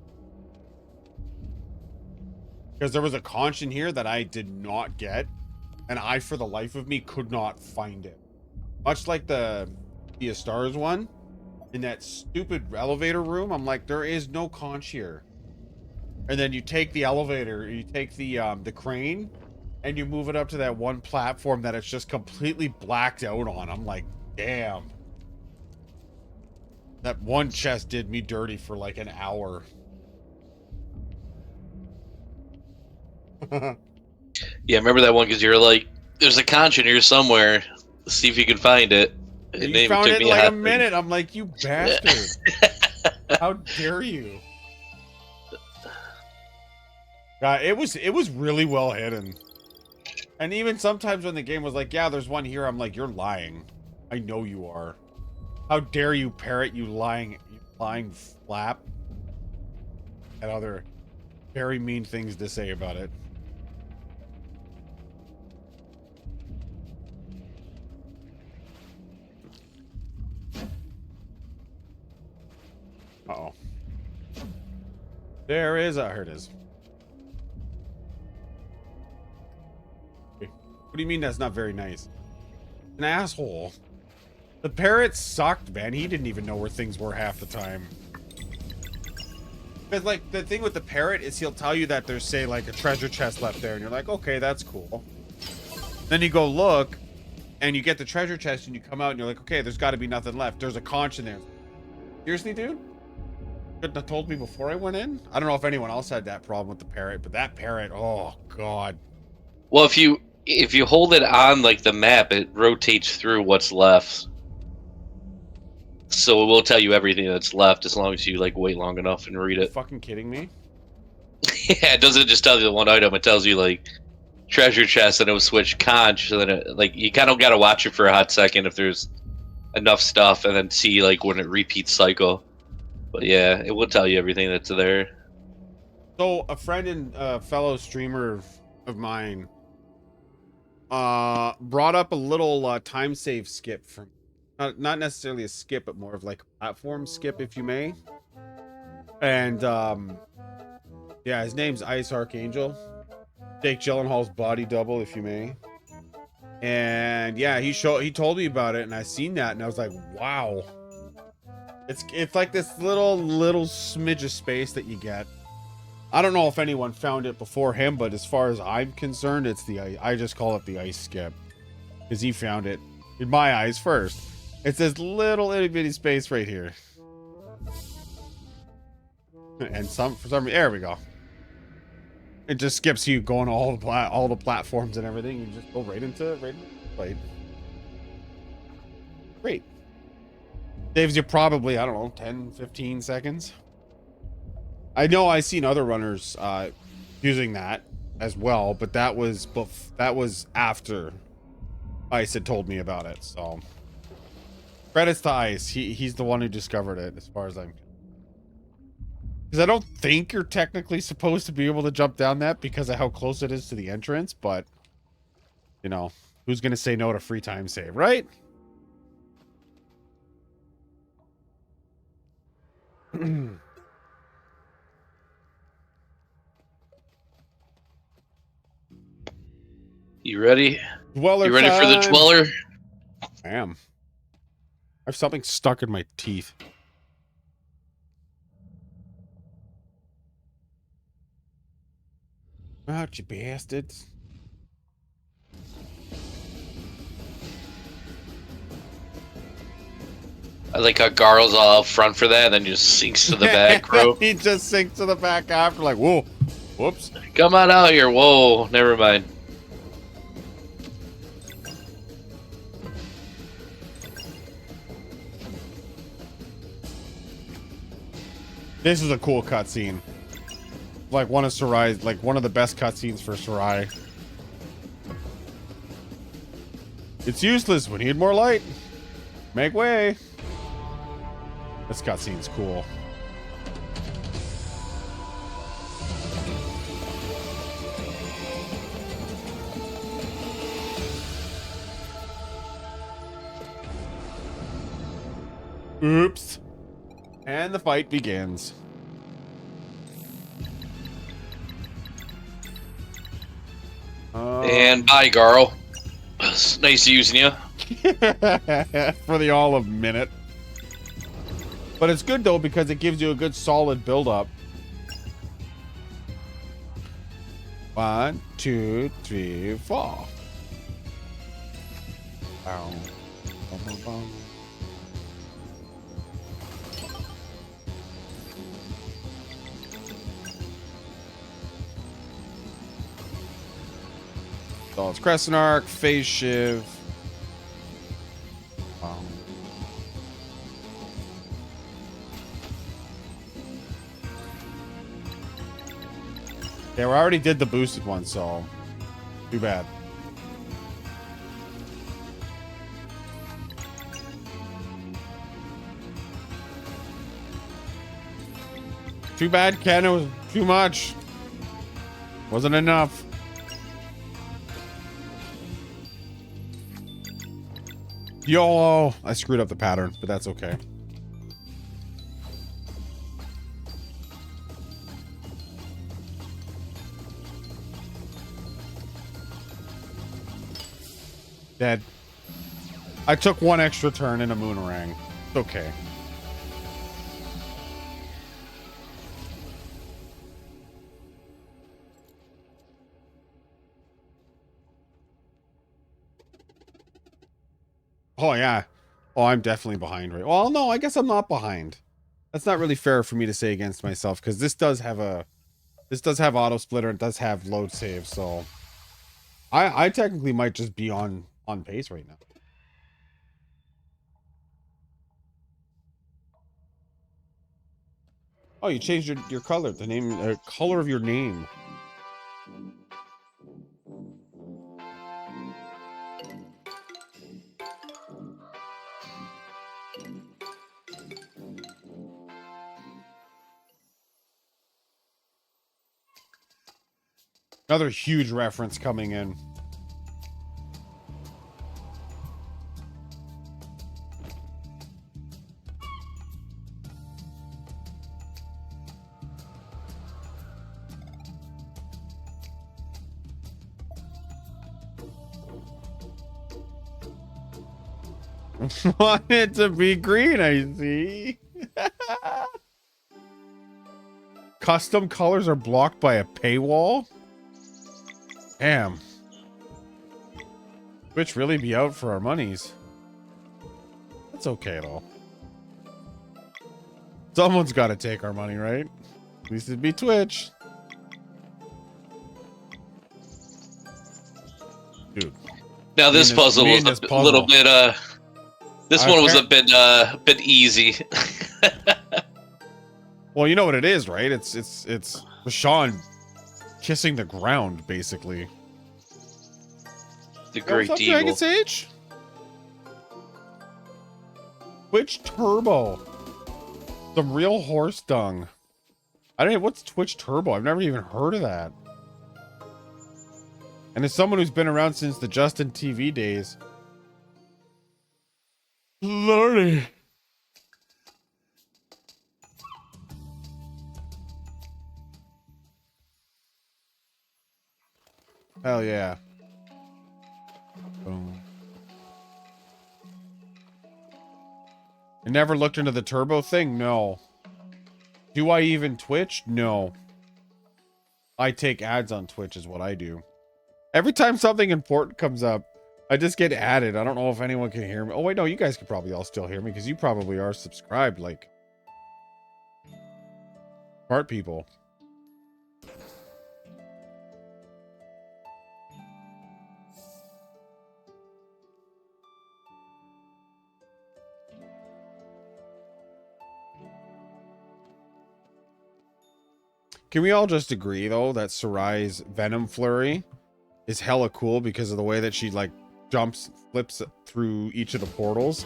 Because there was a conch in here that I did not get, and I, for the life of me, could not find it. Much like the Stars one, in that stupid elevator room, I'm like, there is no conch here. And then you take the elevator, you take the crane, and you move it up to that one platform that it's just completely blacked out on. I'm like, damn. That one chest did me dirty for like an hour. Yeah, remember that one because you're like, there's a conch in here somewhere. See if you can find it. You found it in like a minute. I'm like, you bastard. How dare you? God, it was really well hidden. And even sometimes when the game was like, yeah, there's one here, I'm like, you're lying. I know you are. How dare you, parrot, you lying flap. And other very mean things to say about it. Uh-oh. There is a... Here it is. What do you mean that's not very nice? An asshole. The parrot sucked, man. He didn't even know where things were half the time. Because, like, the thing with the parrot is he'll tell you that there's, say, like, a treasure chest left there. And you're like, okay, that's cool. Then you go look, and you get the treasure chest, and you come out, and you're like, okay, there's got to be nothing left. There's a conch in there. Seriously, dude? Couldn't have told me before I went in? I don't know if anyone else had that problem with the parrot, but that parrot, oh, God. Well, if you hold it on like the map, it rotates through what's left. So it will tell you everything that's left as long as you like wait long enough and read Are you it. fucking kidding me? Yeah, it doesn't just tell you the one item. It tells you like treasure chest, and it'll switch conch. So then it, like you kind of got to watch it for a hot second if there's enough stuff, and then see like when it repeats cycle. But yeah, it will tell you everything that's there. So a friend and fellow streamer of mine brought up a little time save skip from not necessarily a skip, but more of like a platform skip, if you may. And yeah, his name's Ice Archangel. Jake Gyllenhaal's body double, if you may. And yeah, he told me about it, and I seen that, and I was like, wow. It's like this little smidge of space that you get. I don't know if anyone found it before him, but as far as I'm concerned, it's I just call it the ice skip, because he found it in my eyes first. It's this little itty bitty space right here, and for some reason, there we go. It just skips you going all the platforms and everything. You just go right into the fight. Great. Saves you probably, I don't know, 10, 15 seconds. I know I've seen other runners using that as well, but that was after Ice had told me about it. So credits to Ice. He's the one who discovered it, as far as I'm. Because I don't think you're technically supposed to be able to jump down that because of how close it is to the entrance, but you know, who's gonna say no to free time save, right? You ready? Dweller You ready for the time. dweller? I am. I have something stuck in my teeth. Out, you bastards. I like how Garl's all up front for that, and then just sinks to the back row. He just sinks to the back after, like, whoa. Whoops. Come on out here. Whoa, never mind. This is a cool cutscene. Like one of Sarai's, like one of the best cutscenes for Sarai. It's useless. We need more light. Make way. This cutscene's cool. Oops. And the fight begins. And bye, Garl. It's nice using you. For the all of minute. But it's good though because it gives you a good solid build up. 1, 2, 3, 4. Bow. Bow, bow, bow. So it's Crescent Arc, Phase Shiv. Yeah, we already did the boosted one, so too bad. Too bad, Ken. It was too much. Wasn't enough. YOLO. I screwed up the pattern, but that's okay. Dead. I took one extra turn in a Moonerang. It's okay. Oh, yeah. Oh, I'm definitely behind, right? Well, no, I guess I'm not behind. That's not really fair for me to say against myself, because this does have auto splitter, it does have load save, so I technically might just be on pace right now. Oh, you changed your color, the name, color of your name. Another huge reference coming in. Want it to be green, I see. Custom colors are blocked by a paywall? Damn. Twitch really be out for our monies. That's okay, though. Someone's got to take our money, right? At least it'd be Twitch. Dude. Now this puzzle was a little bit, this one was a bit easy. Well, you know what it is, right? It's Rashawn kissing the ground, basically. The Great What's up, Eagle. Dragon Sage? Twitch Turbo. Some real horse dung. I don't know, what's Twitch Turbo? I've never even heard of that. And as someone who's been around since the Justin TV days. Lordy. Hell yeah. Boom. I never looked into the turbo thing? No. Do I even Twitch? No. I take ads on Twitch is what I do. Every time something important comes up, I just get added. I don't know if anyone can hear me. Oh, wait, no, you guys can probably all still hear me because you probably are subscribed like smart people. Can we all just agree, though, that Sarai's Venom Flurry is hella cool because of the way that she, like, flips through each of the portals?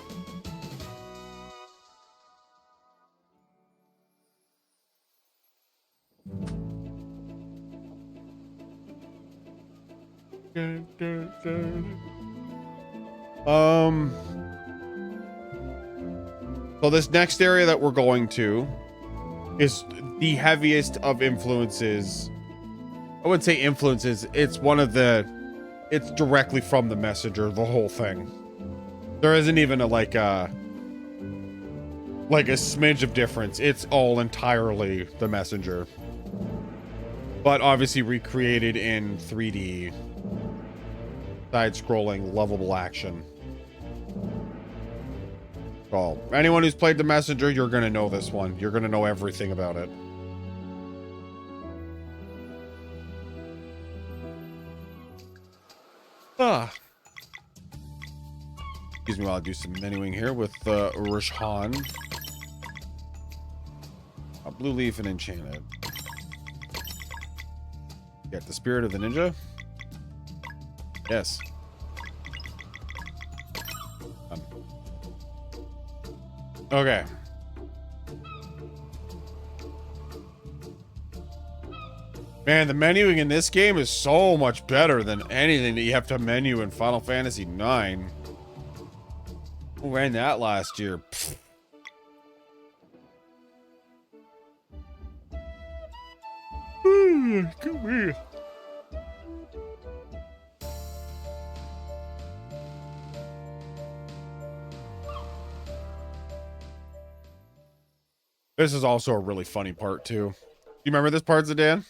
So this next area that we're going to is the heaviest of influences. I wouldn't say influences. It's one of the... It's directly from the messenger, the whole thing. There isn't even a smidge of difference. It's all entirely the messenger. But obviously recreated in 3D. Side-scrolling, lovable action. So, anyone who's played the messenger, you're gonna know this one. You're gonna know everything about it. Excuse me while I do some menuing here with Rashawn. A blue leaf and enchanted. Got the spirit of the ninja. Yes. Okay. Man, the menuing in this game is so much better than anything that you have to menu in Final Fantasy IX. Who ran that last year? Pfft. Come here. This is also a really funny part too. You remember this part, Zidane?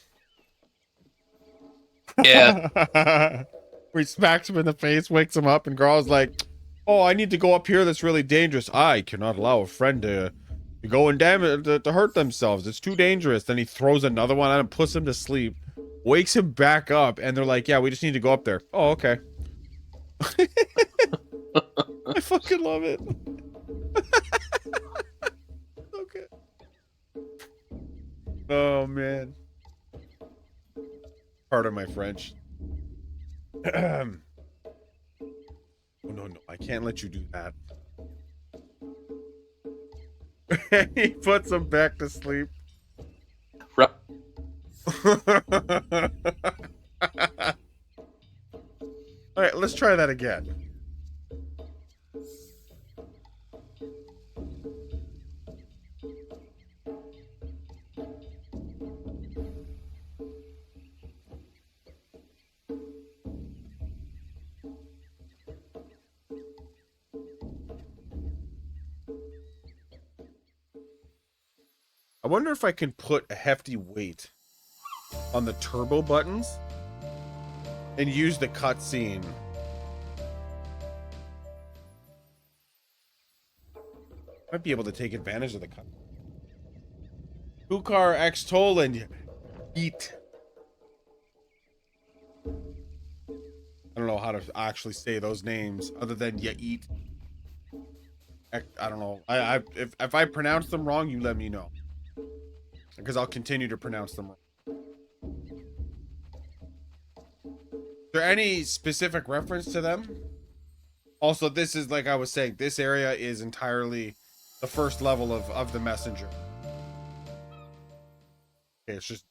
Yeah. Where he smacks him in the face, wakes him up, and Garl's like, "Oh, I need to go up here. That's really dangerous. I cannot allow a friend to go and to hurt themselves. It's too dangerous." Then he throws another one at him, puts him to sleep, wakes him back up, and they're like, "Yeah, we just need to go up there." Oh, okay. I fucking love it. Okay. Oh man. Pardon my French. Oh no, I can't let you do that. He puts him back to sleep. Ru- All right, let's try that again. I wonder if I can put a hefty weight on the turbo buttons and use the cutscene. Might be able to take advantage of the cut. Kukar X Toland. Eat. I don't know how to actually say those names other than ya eat. I don't know. If I pronounce them wrong, you let me know. Because I'll continue to pronounce them wrong. Is there any specific reference to them? Also, this is, like I was saying, this area is entirely the first level of the messenger. Okay, it's just...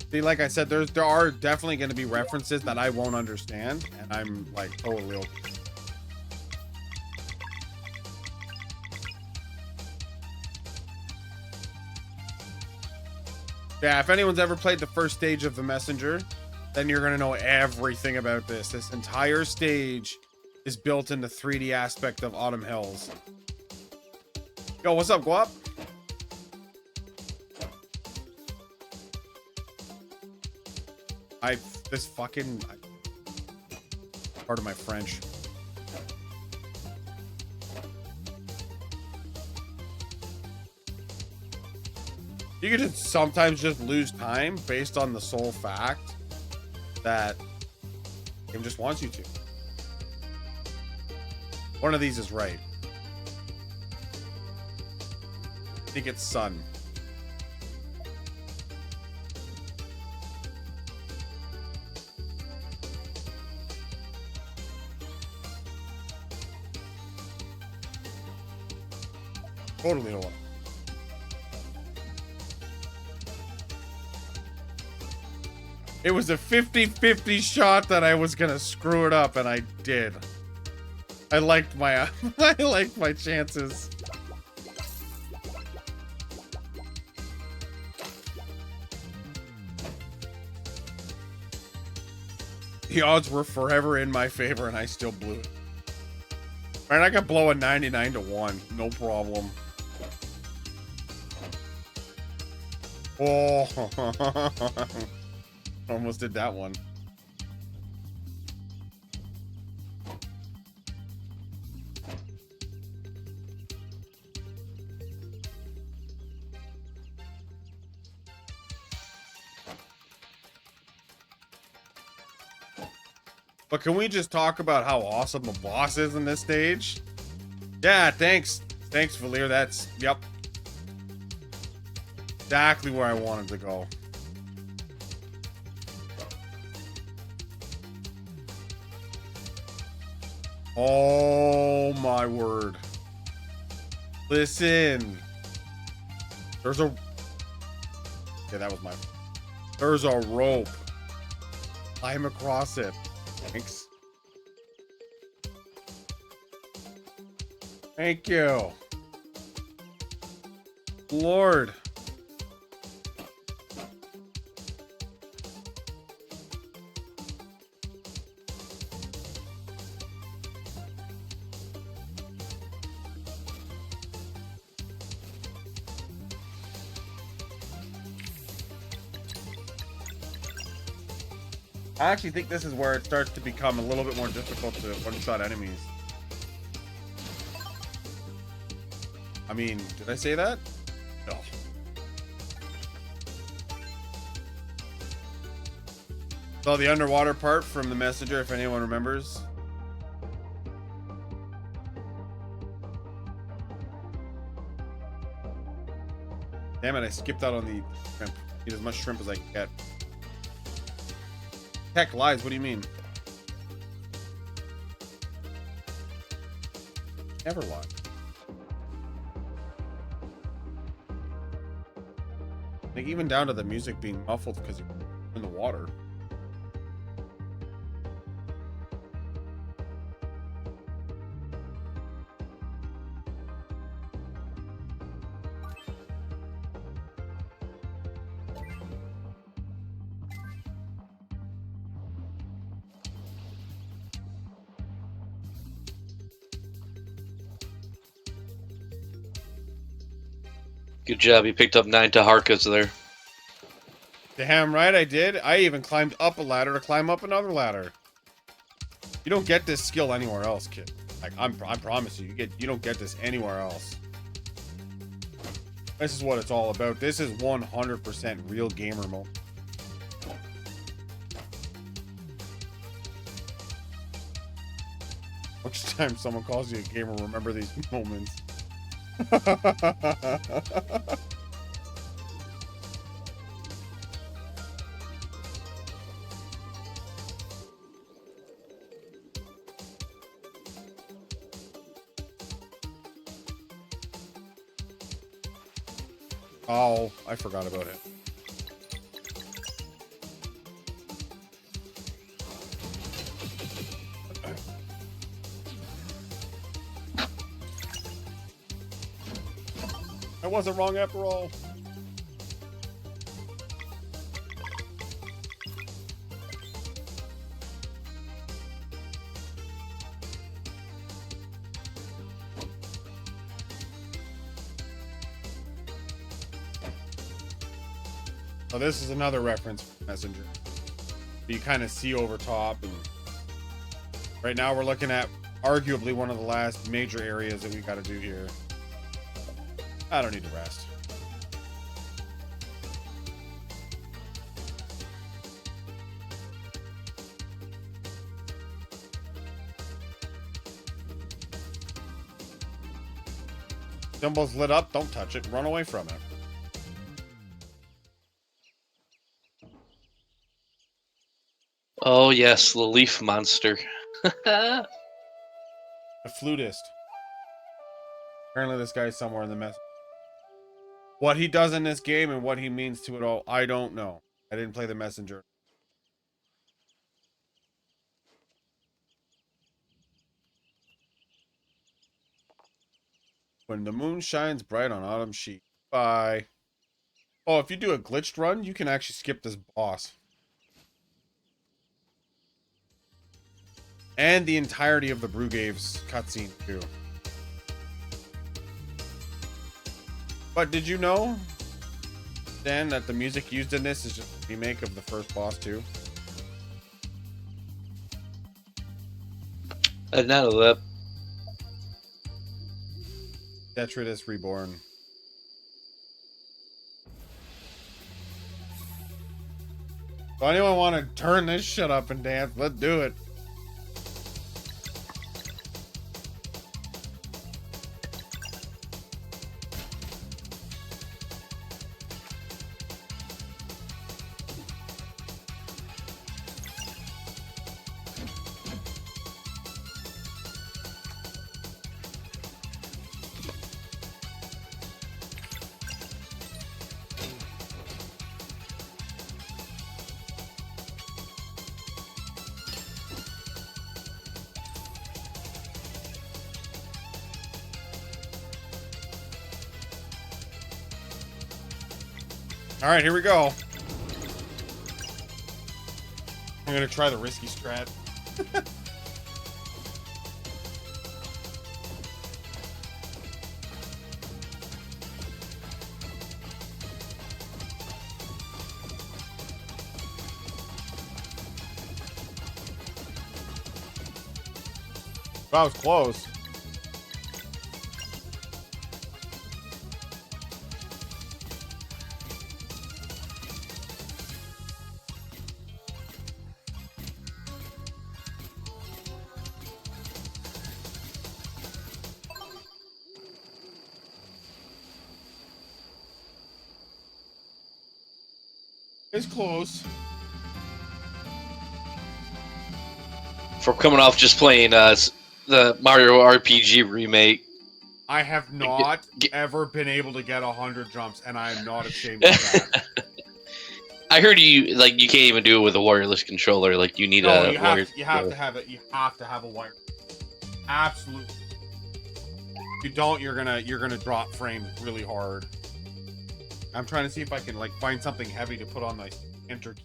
See, like I said, there are definitely going to be references that I won't understand, and I'm like totally okay. Yeah, if anyone's ever played the first stage of the Messenger, then you're going to know everything about this. This entire stage is built in the 3D aspect of Autumn Hills. Yo, what's up, Guap? Part of my French. You can just sometimes just lose time based on the sole fact that the game just wants you to. One of these is right. I think it's sun. Totally don't want. It was a 50-50 shot that I was gonna screw it up, and I did. I liked my I liked my chances. The odds were forever in my favor, and I still blew it. Alright, I could blow a 99 to 1, no problem. Oh, almost did that one. But can we just talk about how awesome the boss is in this stage? Yeah, thanks. Thanks, Valir. That's, yep. Exactly where I wanted to go. Oh my word. Listen. There's a... Okay, that was my... There's a rope. Climb across it. Thanks. Thank you. Lord. I actually think this is where it starts to become a little bit more difficult to one-shot enemies. I mean, did I say that? No. So the underwater part from the messenger, if anyone remembers. Damn it, I skipped out on the shrimp. Eat as much shrimp as I can get. Heck, lies, what do you mean? Never lie. Like, even down to the music being muffled because you're in the water. Good job. You picked up 9 Taharkas there. Damn right I did. I even climbed up a ladder to climb up another ladder. You don't get this skill anywhere else, kid. Like, I promise you, you don't get this anywhere else. This is what it's all about. This is 100% real gamer mode. Which time someone calls you a gamer, remember these moments. Oh, I forgot about it. I wasn't wrong after all. So this is another reference for Messenger. You kind of see over top, and right now we're looking at arguably one of the last major areas that we got to do here. I don't need to rest. Symbol's lit up, don't touch it, run away from it. Oh, yes, the leaf monster. The flutist. Apparently this guy's somewhere in the mess. What he does in this game and what he means to it all, I don't know. I didn't play the messenger. When the moon shines bright on autumn sheet. Bye. Oh, if you do a glitched run, you can actually skip this boss. And the entirety of the Brugave's cutscene, too. But did you know, Dan, that the music used in this is just a remake of the first boss, too? I didn't know that. Detritus Reborn. So anyone want to turn this shit up and dance? Let's do it. All right, here we go. I'm gonna try the risky strat. That was close. It's close. From coming off just playing the Mario RPG remake. I have not Get- ever been able to get 100 jumps, and I am not ashamed of that. I heard you can't even do it with a wireless controller. Like you need No, a you wired. have to have it. You have to have a wire. Absolutely. If you don't, you're gonna drop frame really hard. I'm trying to see if I can like find something heavy to put on the enter key.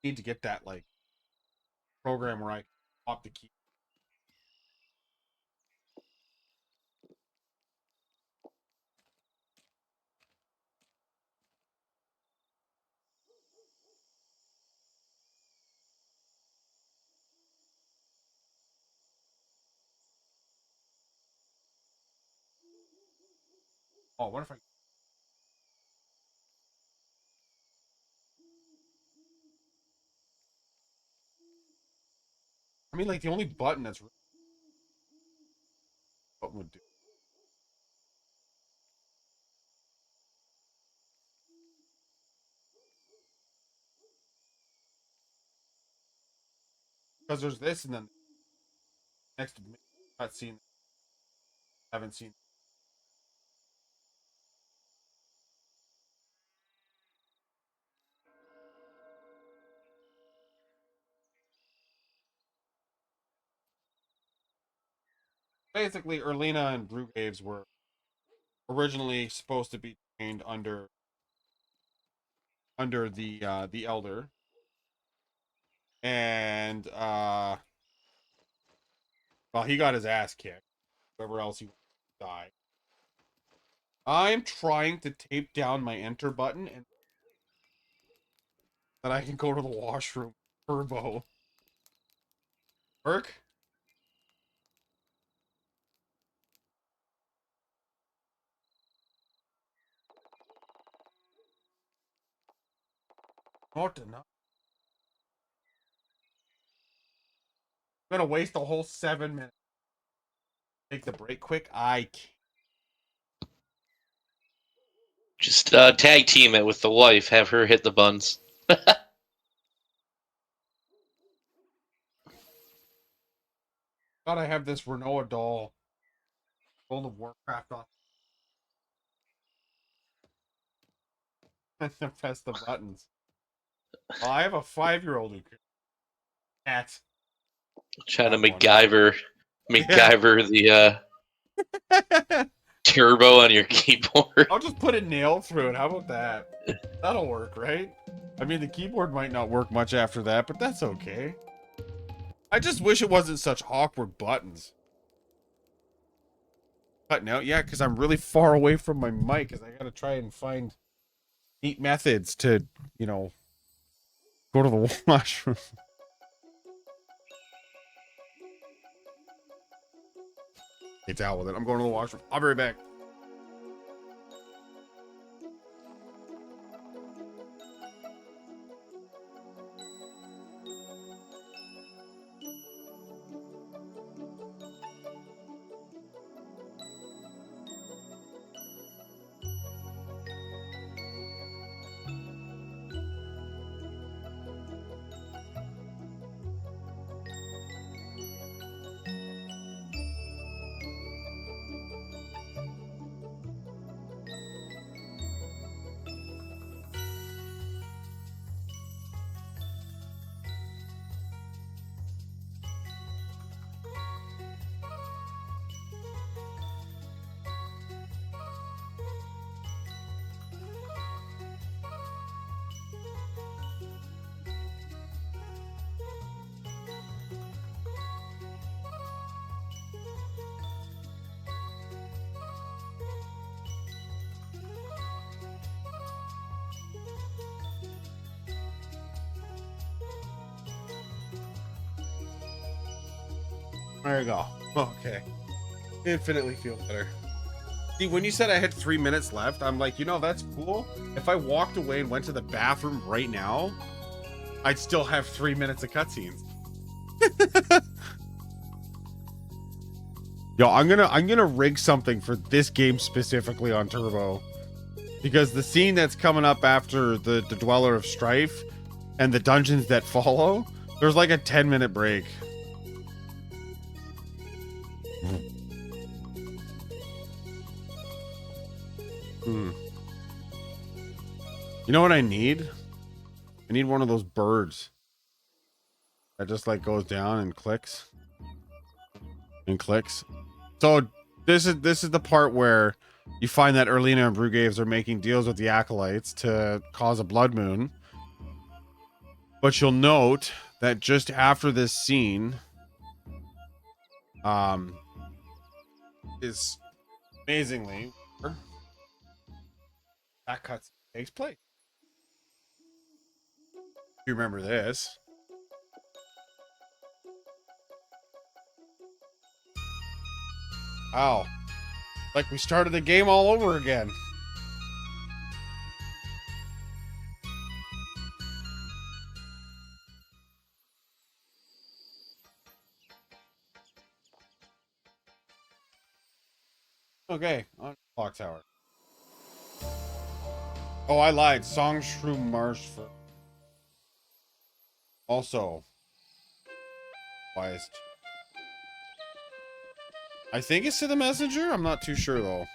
Need to get that like program where I pop the key. Oh, what if I mean, like the only button that's what would do. Because there's this, and then next to me, not seen, haven't seen. Basically, Erlina and Brugaves were originally supposed to be trained under the Elder, and well, he got his ass kicked. Whoever else he died. I'm trying to tape down my enter button and that I can go to the washroom. Turbo. Work? Not enough. I'm gonna waste a whole 7 minutes. Take the break quick. I can't. Just tag team it with the wife. Have her hit the buttons. Thought I have this Renault doll. World of Warcraft on. And press the buttons. Well, I have a 5-year-old who can't. Trying to That one. MacGyver the turbo on your keyboard. I'll just put a nail through it. How about that? That'll work, right? I mean, the keyboard might not work much after that, but that's okay. I just wish it wasn't such awkward buttons. Cutting out? Yeah, because I'm really far away from my mic, because I gotta try and find neat methods to, go to the washroom. It's out with it. I'm going to the washroom. I'll be right back. There you go. Okay. Infinitely feel better. See, when you said I had 3 minutes left, I'm like, you know, that's cool. If I walked away and went to the bathroom right now, I'd still have 3 minutes of cutscenes. Yo, I'm gonna rig something for this game specifically on Turbo. Because the scene that's coming up after the Dweller of Strife and the dungeons that follow, there's like a 10-minute break. You know what I need? I need one of those birds that just like goes down and clicks. So this is the part where you find that Erlina and Brugaves are making deals with the Acolytes to cause a blood moon. But you'll note that just after this scene, is amazingly that cuts takes place. You remember this? Wow. Like we started the game all over again. Okay, on Clock Tower. Oh, I lied. Song Shroom Marsh for. Also, wise. I think it's to the messenger. I'm not too sure though.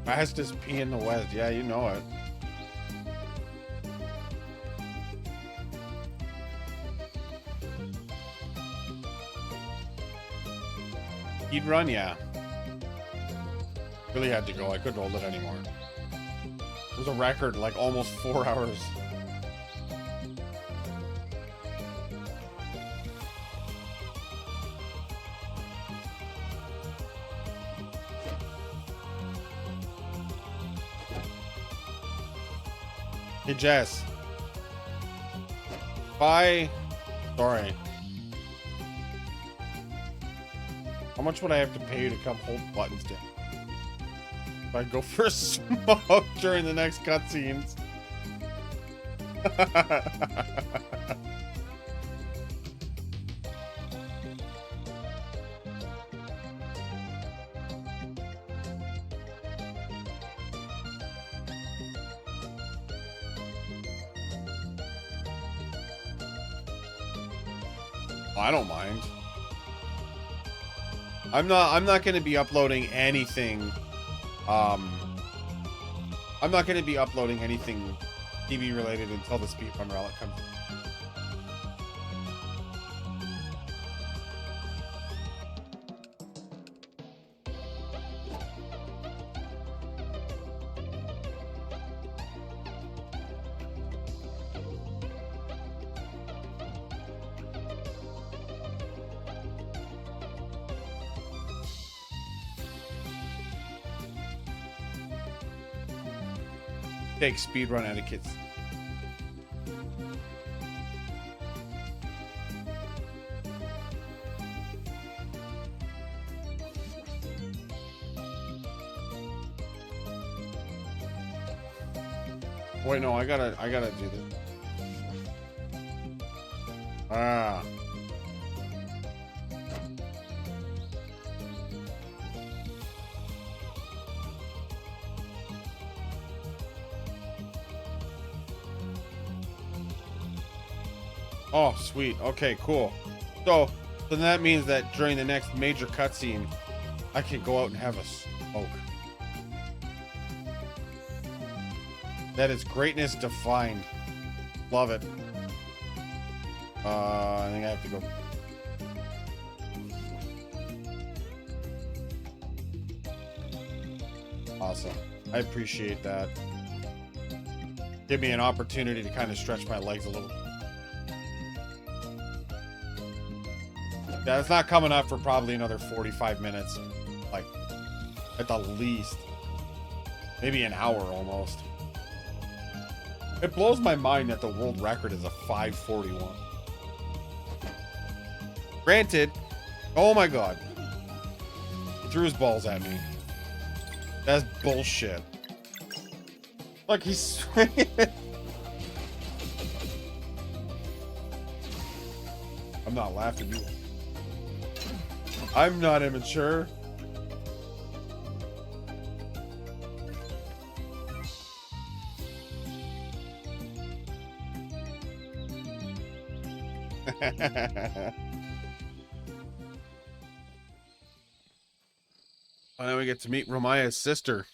Fastest P in the West. Yeah, you know it. He'd run, yeah. Really had to go. I couldn't hold it anymore. It was a record, like almost 4 hours. Hey, Jess. Bye. Sorry. How much would I have to pay you to come hold buttons down? If I go for a smoke during the next cutscenes. I don't mind. I'm not going to be uploading anything. I'm not going to be uploading anything TV related until the speedrun RRlat comes. Take speedrun etiquettes. Wait, no, I gotta do this. Ah. Oh, sweet. Okay, cool. So then that means that during the next major cutscene, I can go out and have a smoke. That is greatness defined. Love it. I think I have to go. Awesome. I appreciate that. Give me an opportunity to kind of stretch my legs a little. Yeah, it's not coming up for probably another 45 minutes. Like, at the least. Maybe an hour almost. It blows my mind that the world record is a 5:41. Granted, oh my god. He threw his balls at me. That's bullshit. Look, he's swinging. I'm not laughing. I'm not immature. And then we get to meet Romaya's sister.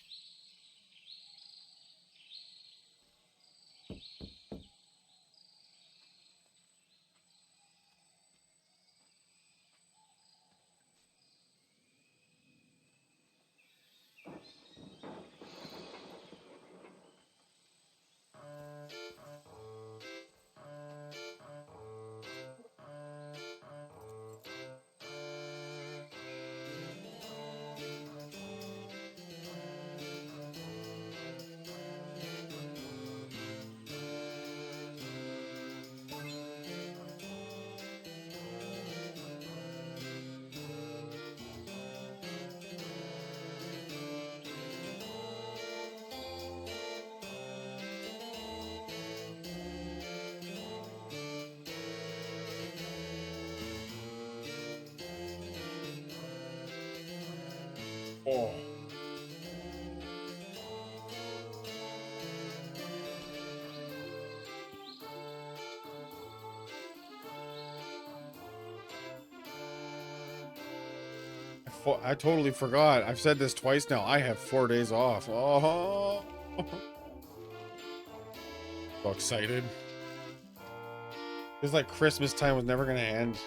Oh. I totally forgot. I've said this twice now. I have 4 days off. Oh. So excited. It's like Christmas time was never going to end.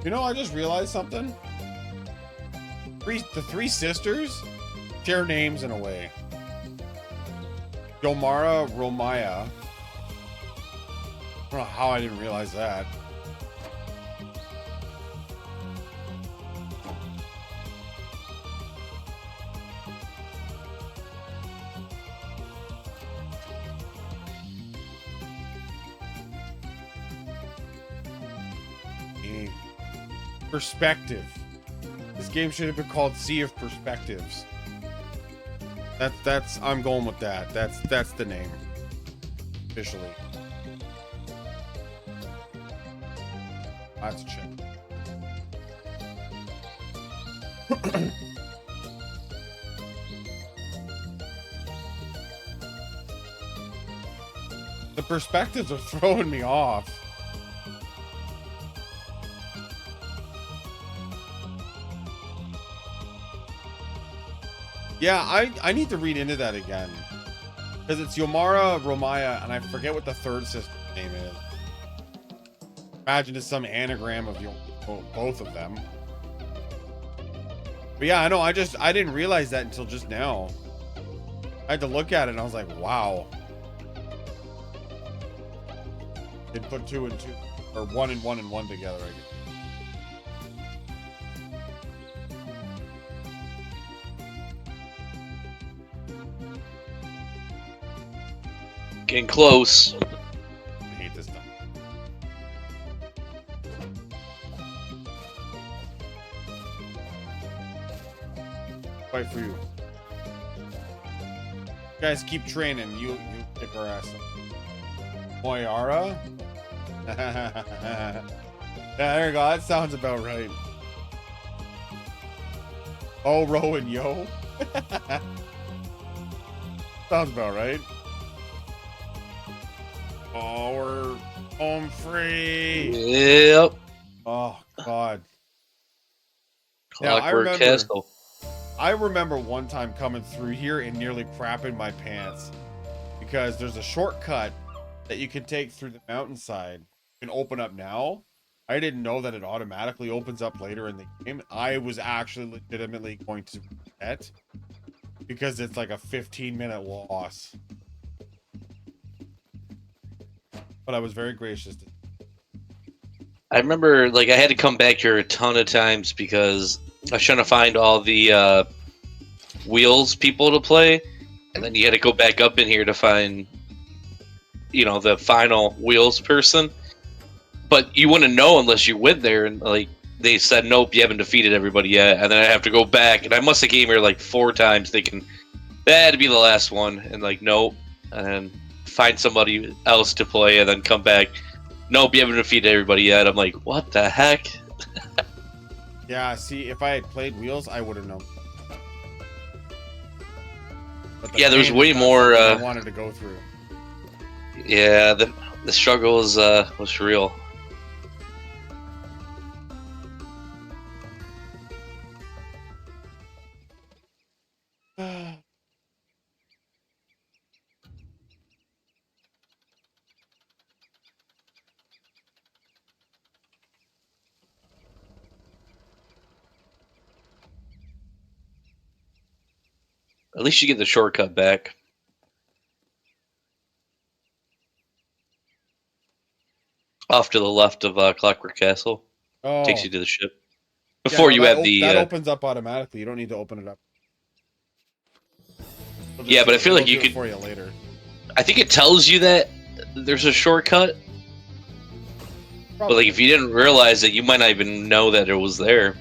You know, I just realized something. The three sisters share names in a way. Yomara, Romaya. I don't know how I didn't realize that. Perspective. This game should have been called Sea of Perspectives. That's I'm going with that. That's the name. Officially. Let's check. The perspectives are throwing me off. Yeah, I need to read into that again. Because it's Yomara, Romaya, and I forget what the third sister's name is. Imagine it's some anagram of both of them. But yeah, I know, I didn't realize that until just now. I had to look at it and I was like, wow. They'd put 2 and 2, or 1 and 1 and 1 together, I guess. Getting close. I hate this stuff. Fight for you. Guys, keep training. You kick our ass. Moyara? Yeah, there you go. That sounds about right. Oh, Rowan, yo. Sounds about right. Oh, we're home free. Yep. Oh, God. Now, Clockwork Castle. I remember one time coming through here and nearly crapping my pants because there's a shortcut that you can take through the mountainside. You can open up now. I didn't know that it automatically opens up later in the game. I was actually legitimately going to forget because it's like a 15-minute loss. But I was very gracious. I remember, like, I had to come back here a ton of times because I was trying to find all the wheels people to play, and then you had to go back up in here to find, you know, the final wheels person. But you wouldn't know unless you went there, and like they said, nope, you haven't defeated everybody yet. And then I have to go back, and I must have came here like 4 times thinking that had to be the last one, and like nope, and then find somebody else to play, and then come back. Nope, you haven't defeated everybody yet. I'm like, what the heck? Yeah, see, if I had played wheels, I would have known. But Yeah, there's pain way is not more. something I wanted to go through. Yeah, the struggle was real. At least you get the shortcut back. Off to the left of Clockwork Castle. Takes Oh, you to the ship. yeah, Before no, you have the... that opens up automatically. You don't need to open it up. Yeah, but I feel like you do it could... for you later. I think it tells you that there's a shortcut. Probably. But like, if you didn't realize it, you might not even know that it was there.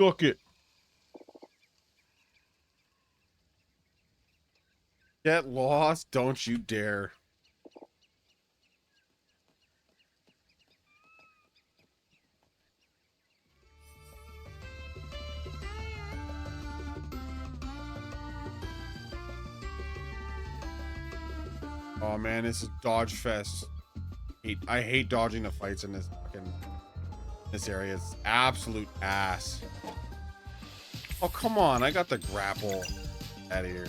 Took it. Get lost, don't you dare. Oh man, this is dodge fest. I hate dodging the fights in this area. It's absolute ass. Oh come on, I got the grapple out of here.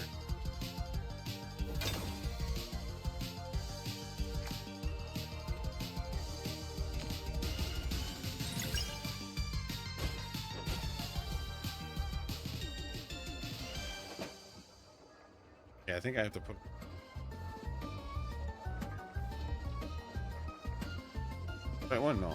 Yeah, I think I have to put... Right one? No.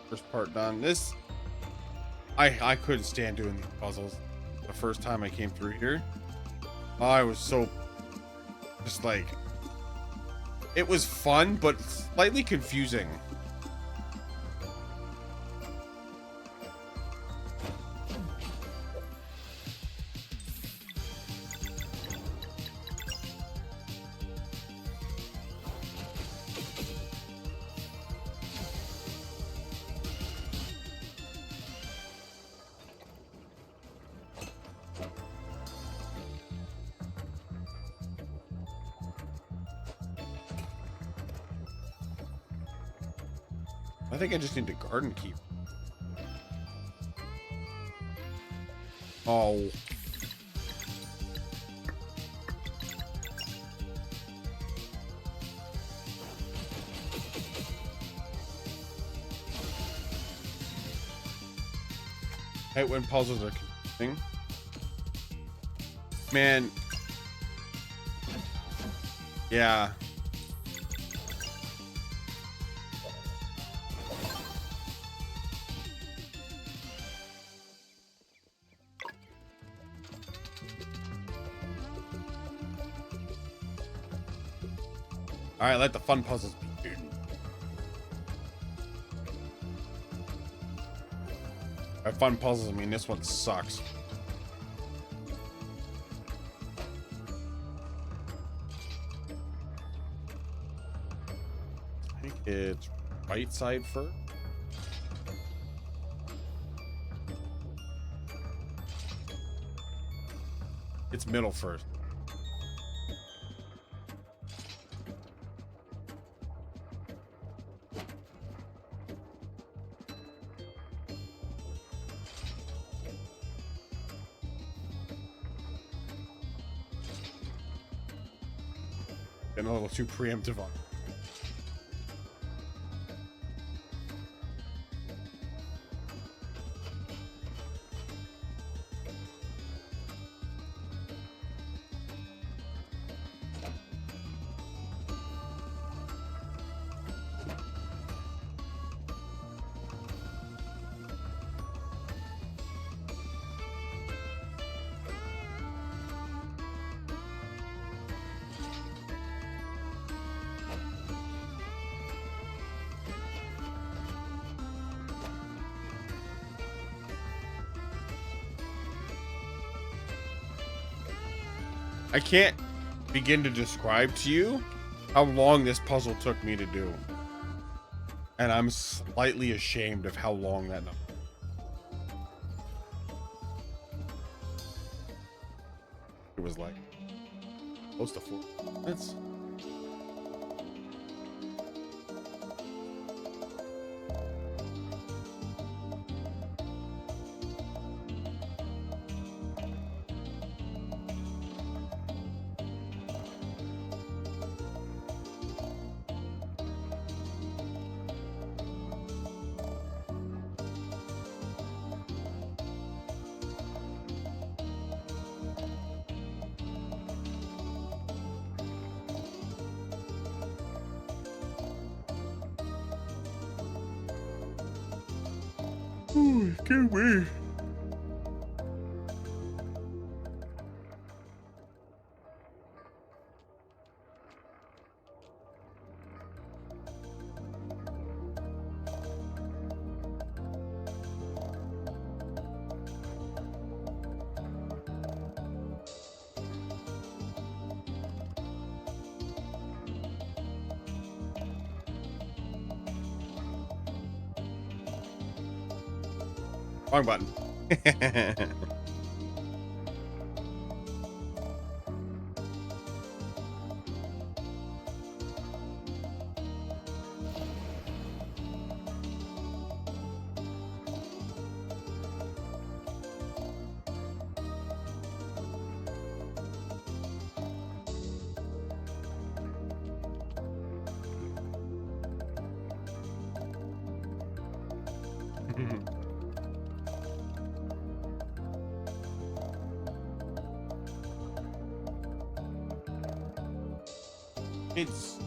First part done. This... I couldn't stand doing these puzzles the first time I came through here. I was so Just like, it was fun, but slightly confusing. I think I just need to garden keep. Oh. I hate when puzzles are confusing. Man. Yeah. All right, let the fun puzzles begin. By fun puzzles, I mean this one sucks. I think it's right side first. It's middle first. Been a little too preemptive on. I can't begin to describe to you how long this puzzle took me to do. And I'm slightly ashamed of how long that number. It was like close to 4 minutes. Ooh, can't wait. Wrong button. It's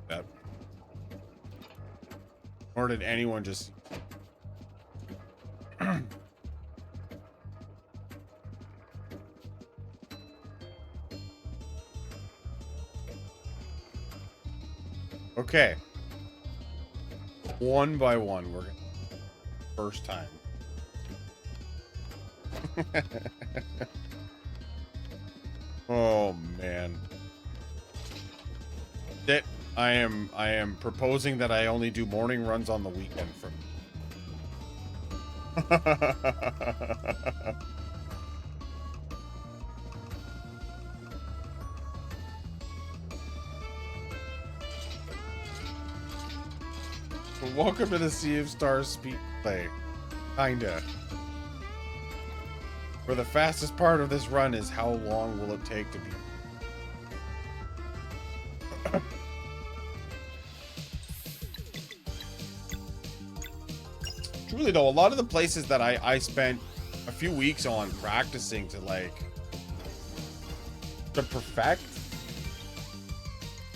that. Or did anyone just Okay. One by one, we're gonna first time. Oh man. That I am proposing that I only do morning runs on the weekend from. Welcome to the Sea of Stars speed play. Kinda. Where the fastest part of this run is how long will it take to be. Truly though, a lot of the places that I spent a few weeks on practicing to perfect,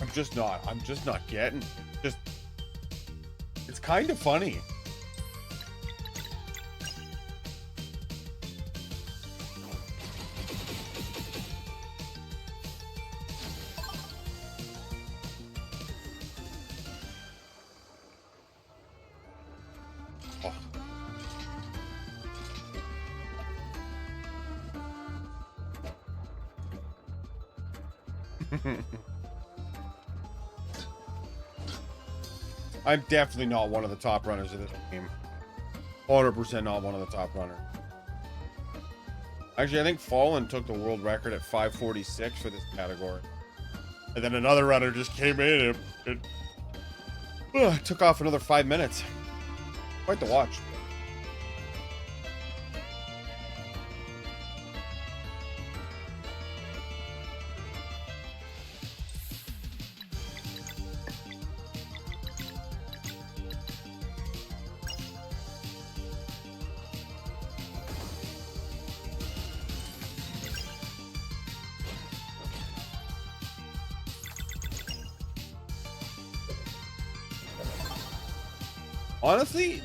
I'm just not getting. It's kind of funny. Oh. I'm definitely not one of the top runners of this game. 100% not one of the top runners. Actually, I think Fallen took the world record at 5:46 for this category. And then another runner just came in and it took off another 5 minutes. Quite the watch. Honestly,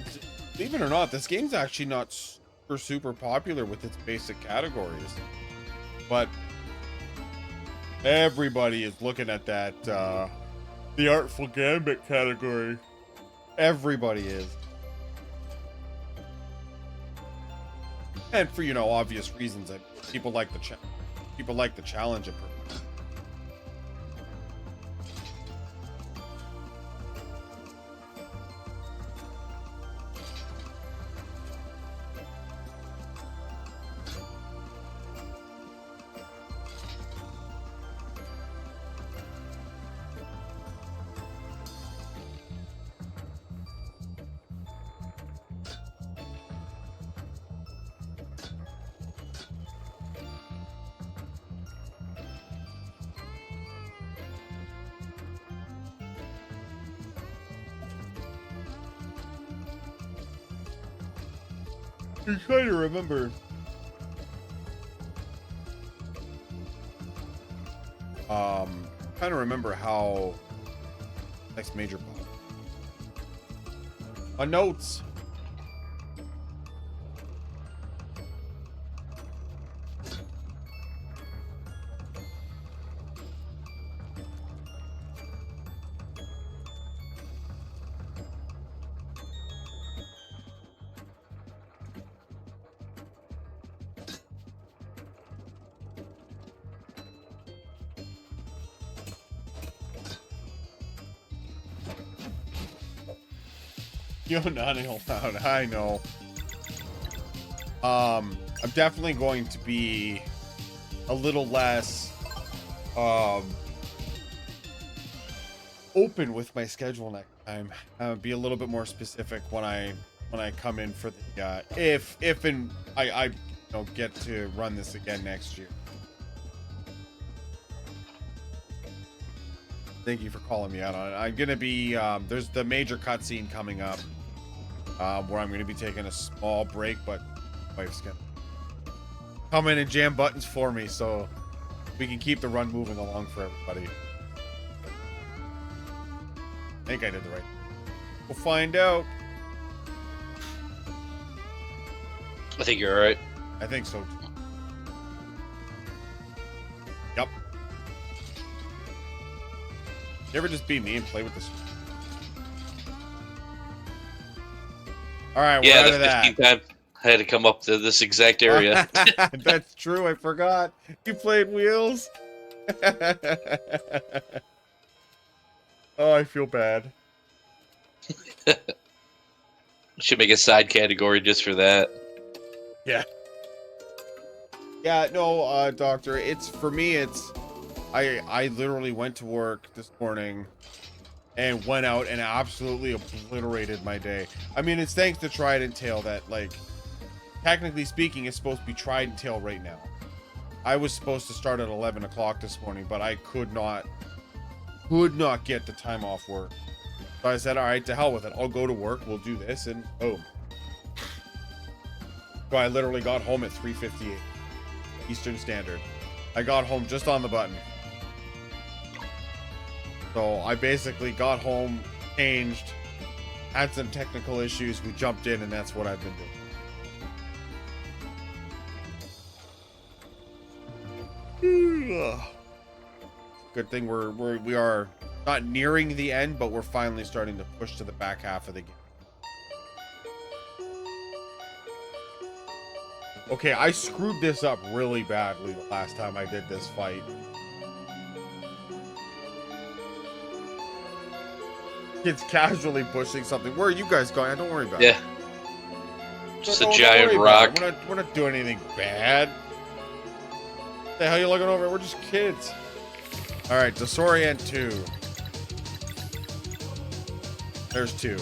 believe it or not, this game's actually not super popular with its basic categories. But everybody is looking at that, the Artful Gambit category. Everybody is. And for, obvious reasons. That people like the challenge. I'm trying to remember. Trying to remember how next major pop. Notes. You're not allowed. I know. I'm definitely going to be a little less open with my schedule next time. Be a little bit more specific when I come in for the if I get to run this again next year. Thank you for calling me out on it. I'm gonna be there's the major cutscene coming up where I'm gonna be taking a small break, but my wife's gonna come in and jam buttons for me so we can keep the run moving along for everybody. I think I did the right. We'll find out. I think you're alright. I think so too. Yep. You ever just be me and play with this? All right, we're Yeah, out the of that. 15th time I had to come up to this exact area. That's true. I forgot. You played Wheels. Oh, I feel bad. Should make a side category just for that. Yeah. Yeah, no, doctor, it's for me it's I literally went to work this morning and went out and absolutely obliterated my day. I mean, it's thanks to Trident Tail that, like, technically speaking, it's supposed to be Trident Tail right now. I was supposed to start at 11 o'clock this morning, but I could not get the time off work. So I said, all right, to hell with it. I'll go to work, we'll do this, and boom. So I literally got home at 3:58 Eastern Standard. I got home just on the button. So I basically got home, changed, had some technical issues, we jumped in, and that's what I've been doing. Good thing we are not nearing the end, but we're finally starting to push to the back half of the game. Okay, I screwed this up really badly the last time I did this fight. It's casually pushing something. Where are you guys going? Don't worry about it. Yeah. Just a giant worry rock. about it. We're not doing anything bad. What the hell are you looking over? We're just kids. Alright, Disorient 2. There's 2.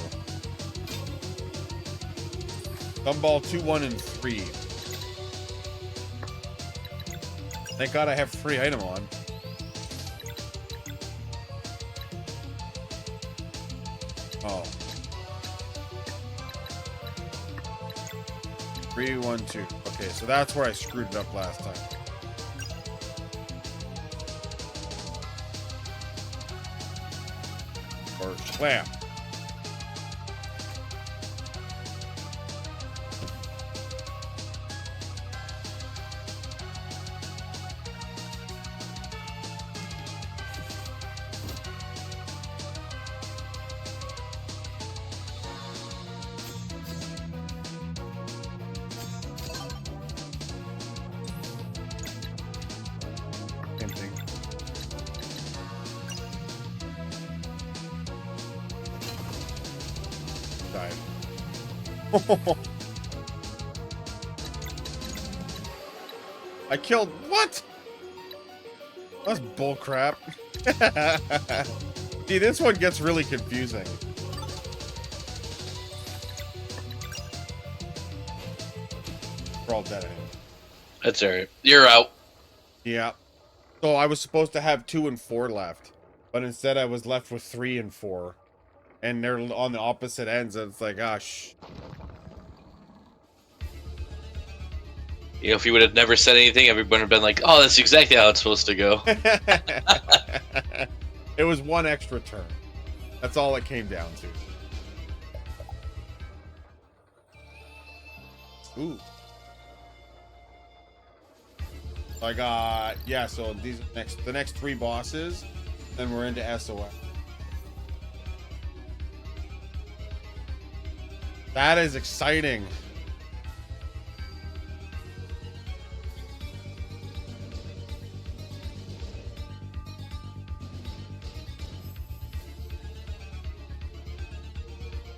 Gumball 2, 1, and 3. Thank God I have free item on. Oh. 3, 1, 2. Okay, so that's where I screwed it up last time. Or slam. Same thing. Died. I killed what? That's bullcrap. See, this one gets really confusing. We're all dead anyway. That's alright. You're out. Yeah. So I was supposed to have 2 and 4 left, but instead I was left with 3 and 4. And they're on the opposite ends, and it's like, ah, shh. You know, if you would have never said anything, everyone would have been like, oh, that's exactly how it's supposed to go. It was 1 extra turn. That's all it came down to. Ooh. I got, yeah, so these are the next 3 bosses, then we're into SOS. That is exciting.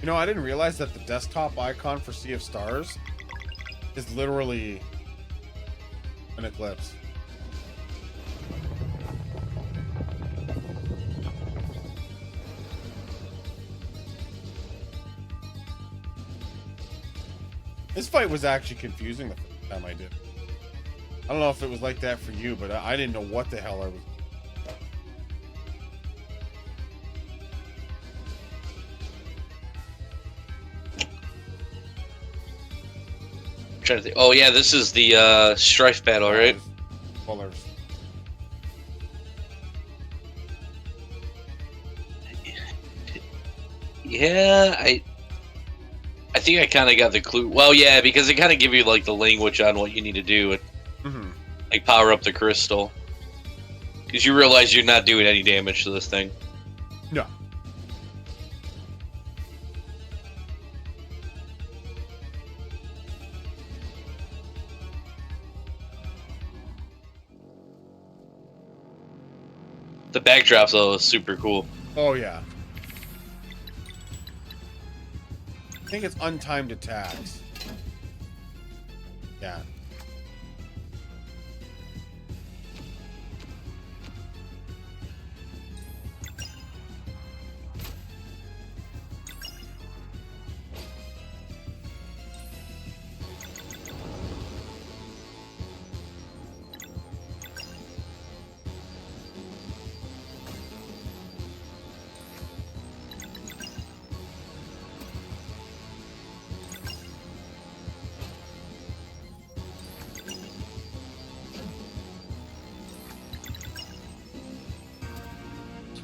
You know, I didn't realize that the desktop icon for Sea of Stars is literally an eclipse. This fight was actually confusing the first time I did. I don't know if it was like that for you, but I didn't know what the hell I was. I'm trying to think. Oh, yeah, this is the Strife battle, right? Colors. Yeah, I think I kind of got the clue. Well, yeah, because it kind of give you like the language on what you need to do and like power up the crystal. Because you realize you're not doing any damage to this thing. No. The backdrops though is super cool. Oh yeah. I think it's untimed attacks. Yeah.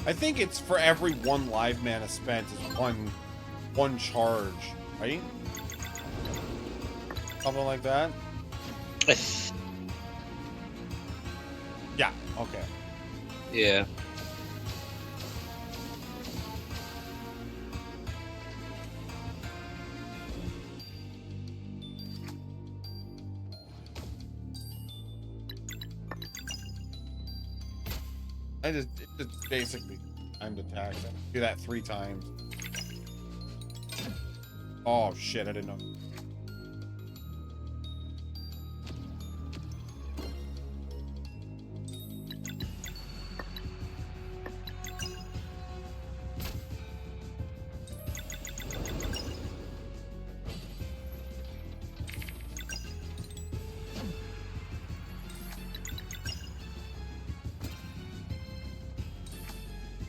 I think it's for every one live mana spent is one charge, right? Something like that. Yeah. Okay. Yeah. It's basically timed attacks. I do that 3 times. Oh shit! I didn't know.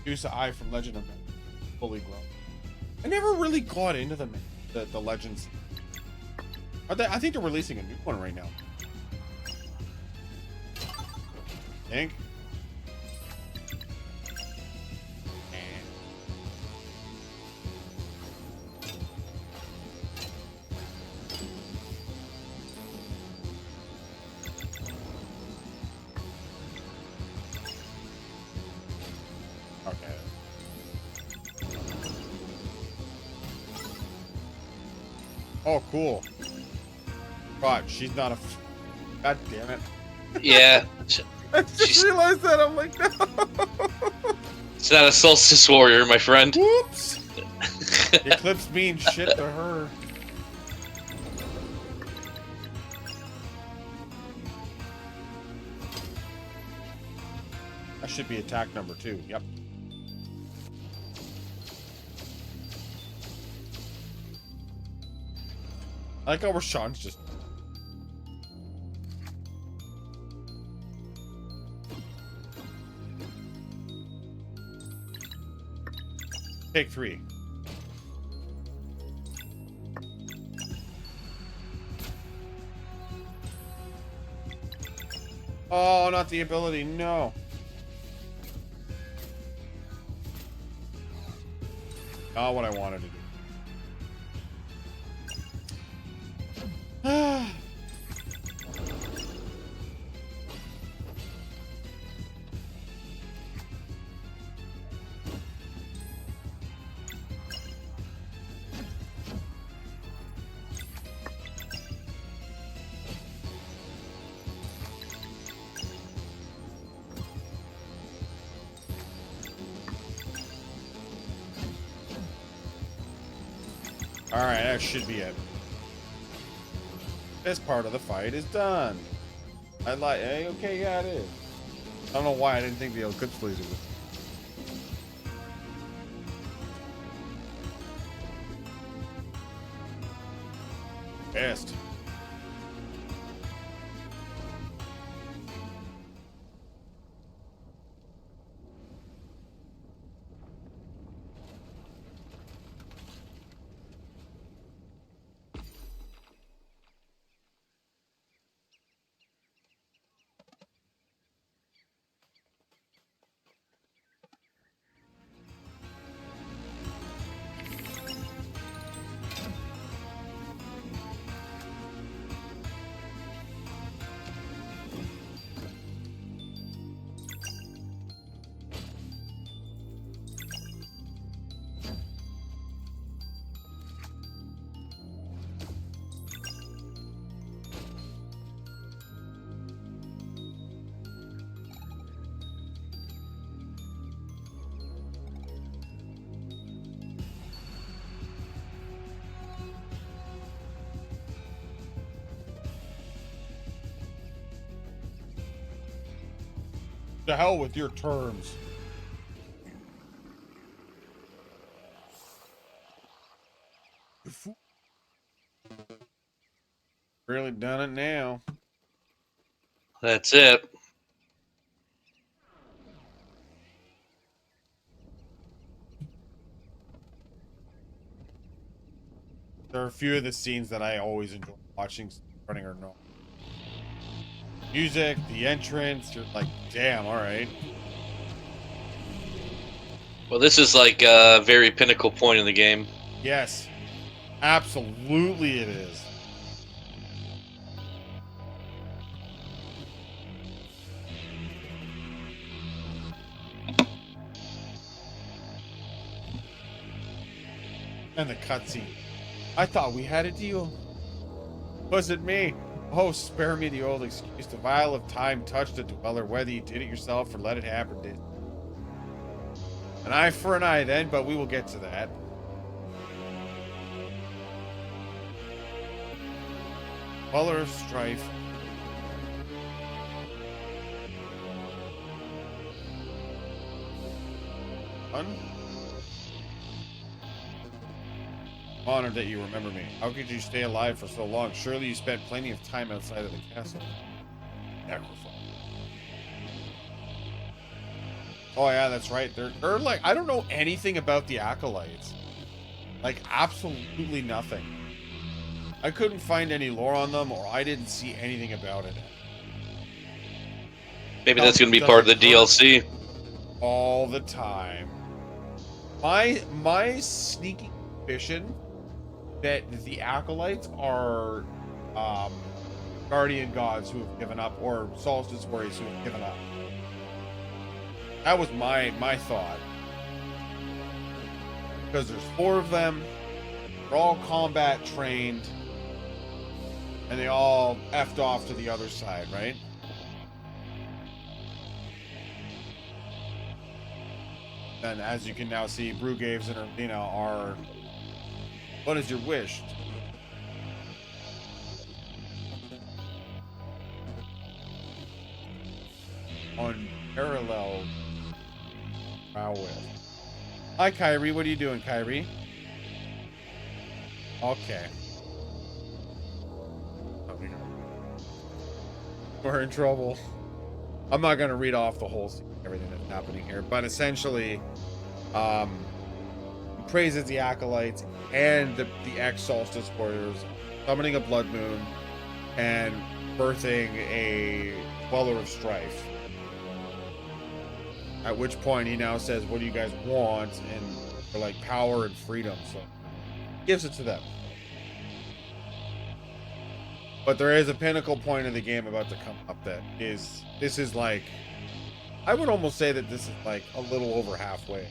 Use the eye from Legend of Men, fully grown. I never really got into the Legends. I think they're releasing a new one right now. Think. Okay. Oh, cool. God, she's not a. God damn it. Yeah. I just realized that. I'm like, no. It's not a solstice warrior, my friend. Whoops. Eclipse means shit to her. That should be attack number 2. Yep. I like how Rashawn's just. Take 3. Oh, not the ability. No. Not what I wanted to do. Alright, that should be it. This part of the fight is done. Hey, okay, yeah, it is. I don't know why I didn't think the Eclipse Laser was. Pissed. To hell with your terms. You fool. Really done it now. That's it. There are a few of the scenes that I always enjoy watching, running or no. Music, the entrance, you're like, damn, all right. Well, this is like a very pinnacle point in the game. Yes, absolutely it is. And the cutscene. I thought we had a deal. Was it me? Oh, spare me the old excuse. The vial of time touched a dweller, whether you did it yourself or let it happen. Did an eye for an eye, then, but we will get to that. Dweller of strife. One. Honored that you remember me. How could you stay alive for so long? Surely you spent plenty of time outside of the castle. Necrophile. Oh yeah, that's right. They're like, I don't know anything about the acolytes. Like, absolutely nothing. I couldn't find any lore on them, or I didn't see anything about it. Maybe that's going to be part of the DLC. All the time. My sneaky suspicion that the acolytes are guardian gods who have given up, or solstice warriors who have given up. That was my thought. Because there's 4 of them, they're all combat trained, and they all effed off to the other side, right? And as you can now see, Brugaves and Erlina are... What is your wish? Unparalleled prowess. Hi, Kyrie. What are you doing, Kyrie? Okay. We're in trouble. I'm not going to read off the whole scene, everything that's happening here, but essentially, praises the acolytes and the ex-solstice warriors, summoning a blood moon and birthing a dweller of strife. At which point he now says, what do you guys want? And they're like, power and freedom. So gives it to them. But there is a pinnacle point in the game about to come up that is, this is like, I would almost say that this is like a little over halfway.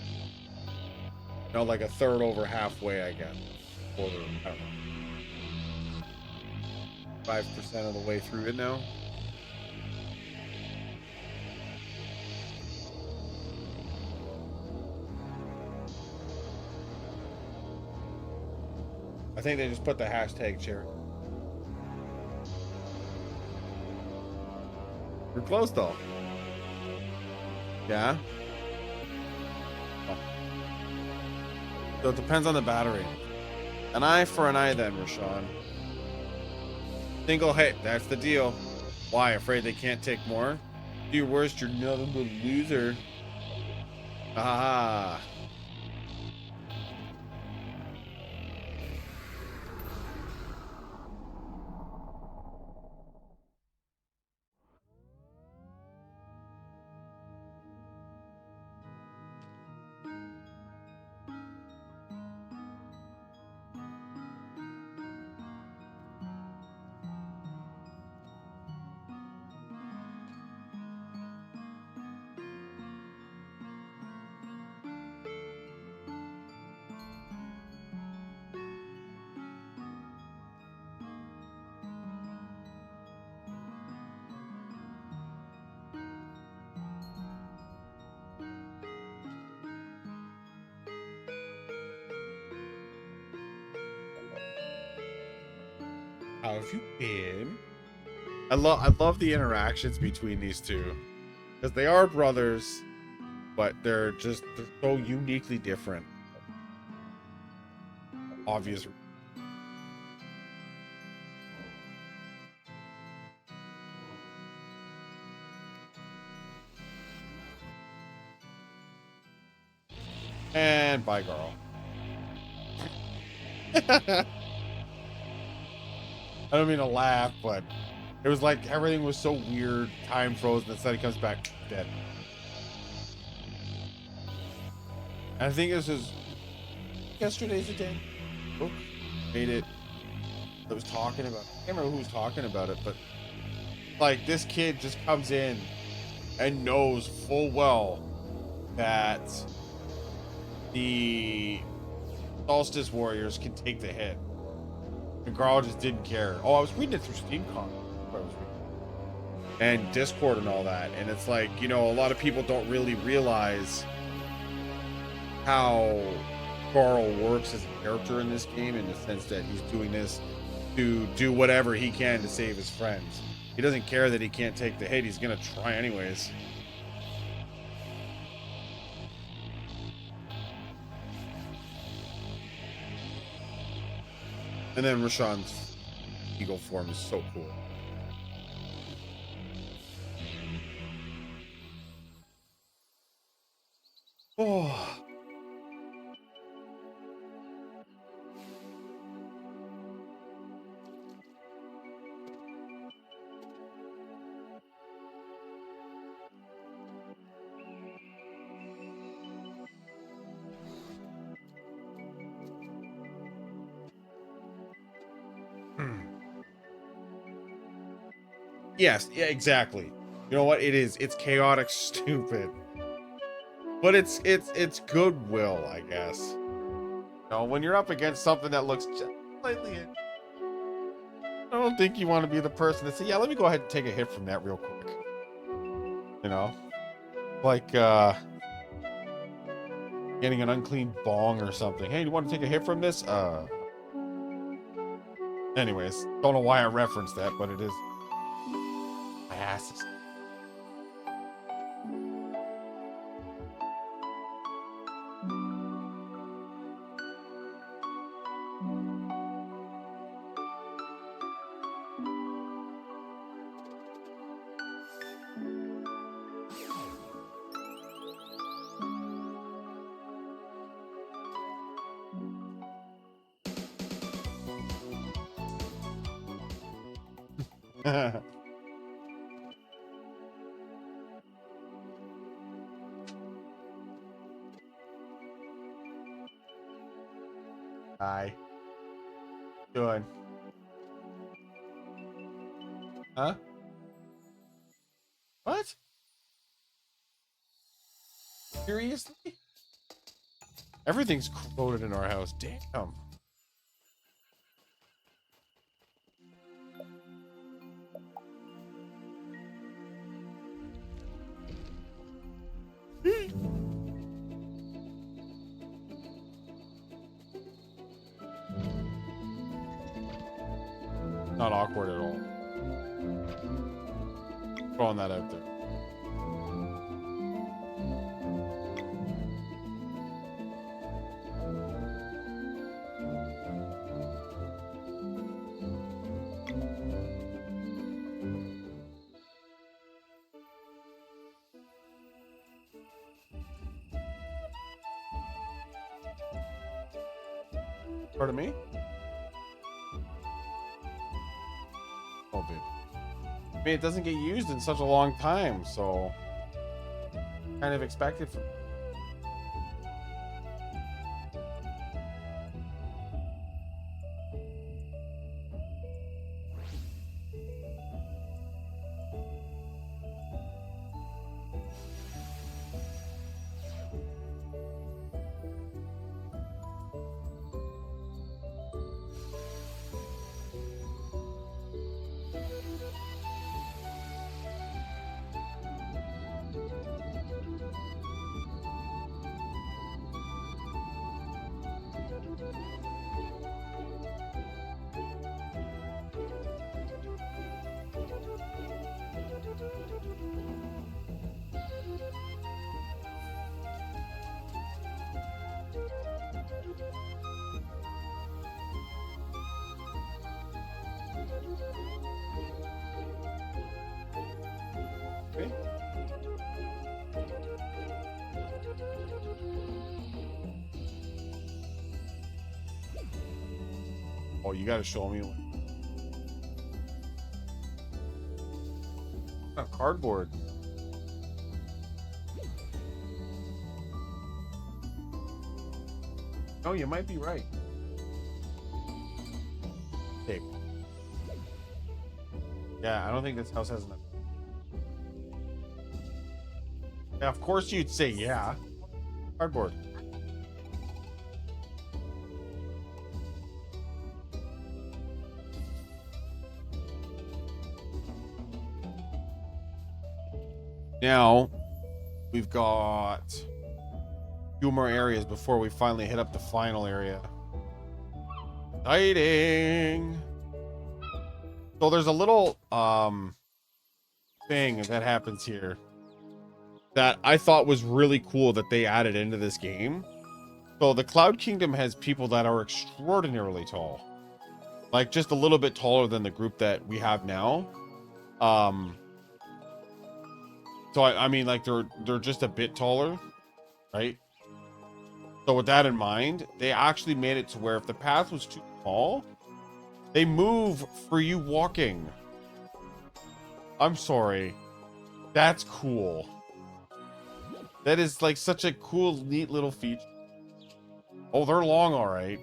You know, like a third over halfway, I guess. Quarter, I don't know. 5% of the way through it now. I think they just put the hashtag chair. You're close though. Yeah? Oh. So it depends on the battery. An eye for an eye then, Rashawn. Single hit, that's the deal. Why? Afraid they can't take more? Do your worst, you're nothing but a loser. Ah. How have you been? I love the interactions between these two. Because they are brothers, but they're so uniquely different. Obvious. And bye, girl. I don't mean to laugh, but it was like everything was so weird. Time froze, and then he comes back dead. And I think this is yesterday's the day. Oh, made it. I was talking about. I can't remember who was talking about it, but like this kid just comes in and knows full well that the Solstice Warriors can take the hit. And Garl just didn't care. Oh, I was reading it through SteamCon. And Discord and all that. And it's like, you know, a lot of people don't really realize how Garl works as a character in this game, in the sense that he's doing this to do whatever he can to save his friends. He doesn't care that he can't take the hit. He's going to try anyways. And then Rashawn's eagle form is so cool. Oh. Yes, yeah, exactly. You know what it is? It's chaotic stupid. But it's goodwill, I guess. You know, when you're up against something that looks just slightly in, I don't think you want to be the person to say, yeah, let me go ahead and take a hit from that real quick. You know? Like getting an unclean bong or something. Hey, do you want to take a hit from this? Anyways, don't know why I referenced that, but it is. My ass is. Hi. Doing. Huh? What? Seriously? Everything's corroded in our house. Damn. Not awkward at all. Throwing that out there. Pardon me? Oh, babe. I mean, it doesn't get used in such a long time, so kind of expected from. Okay. Oh, you gotta show me a cardboard. No, you might be right. Tape. Yeah, I don't think this house has enough. Yeah, of course you'd say yeah. Cardboard. Now, we've got a few more areas before we finally hit up the final area. Exciting! So there's a little thing that happens here that I thought was really cool that they added into this game. So the Cloud Kingdom has people that are extraordinarily tall. Like just a little bit taller than the group that we have now. So I mean like they're just a bit taller, right? So with that in mind, they actually made it to where if the path was too small, they move for you walking. I'm sorry. That's cool. That is like such a cool, neat little feature. Oh, they're long, all right.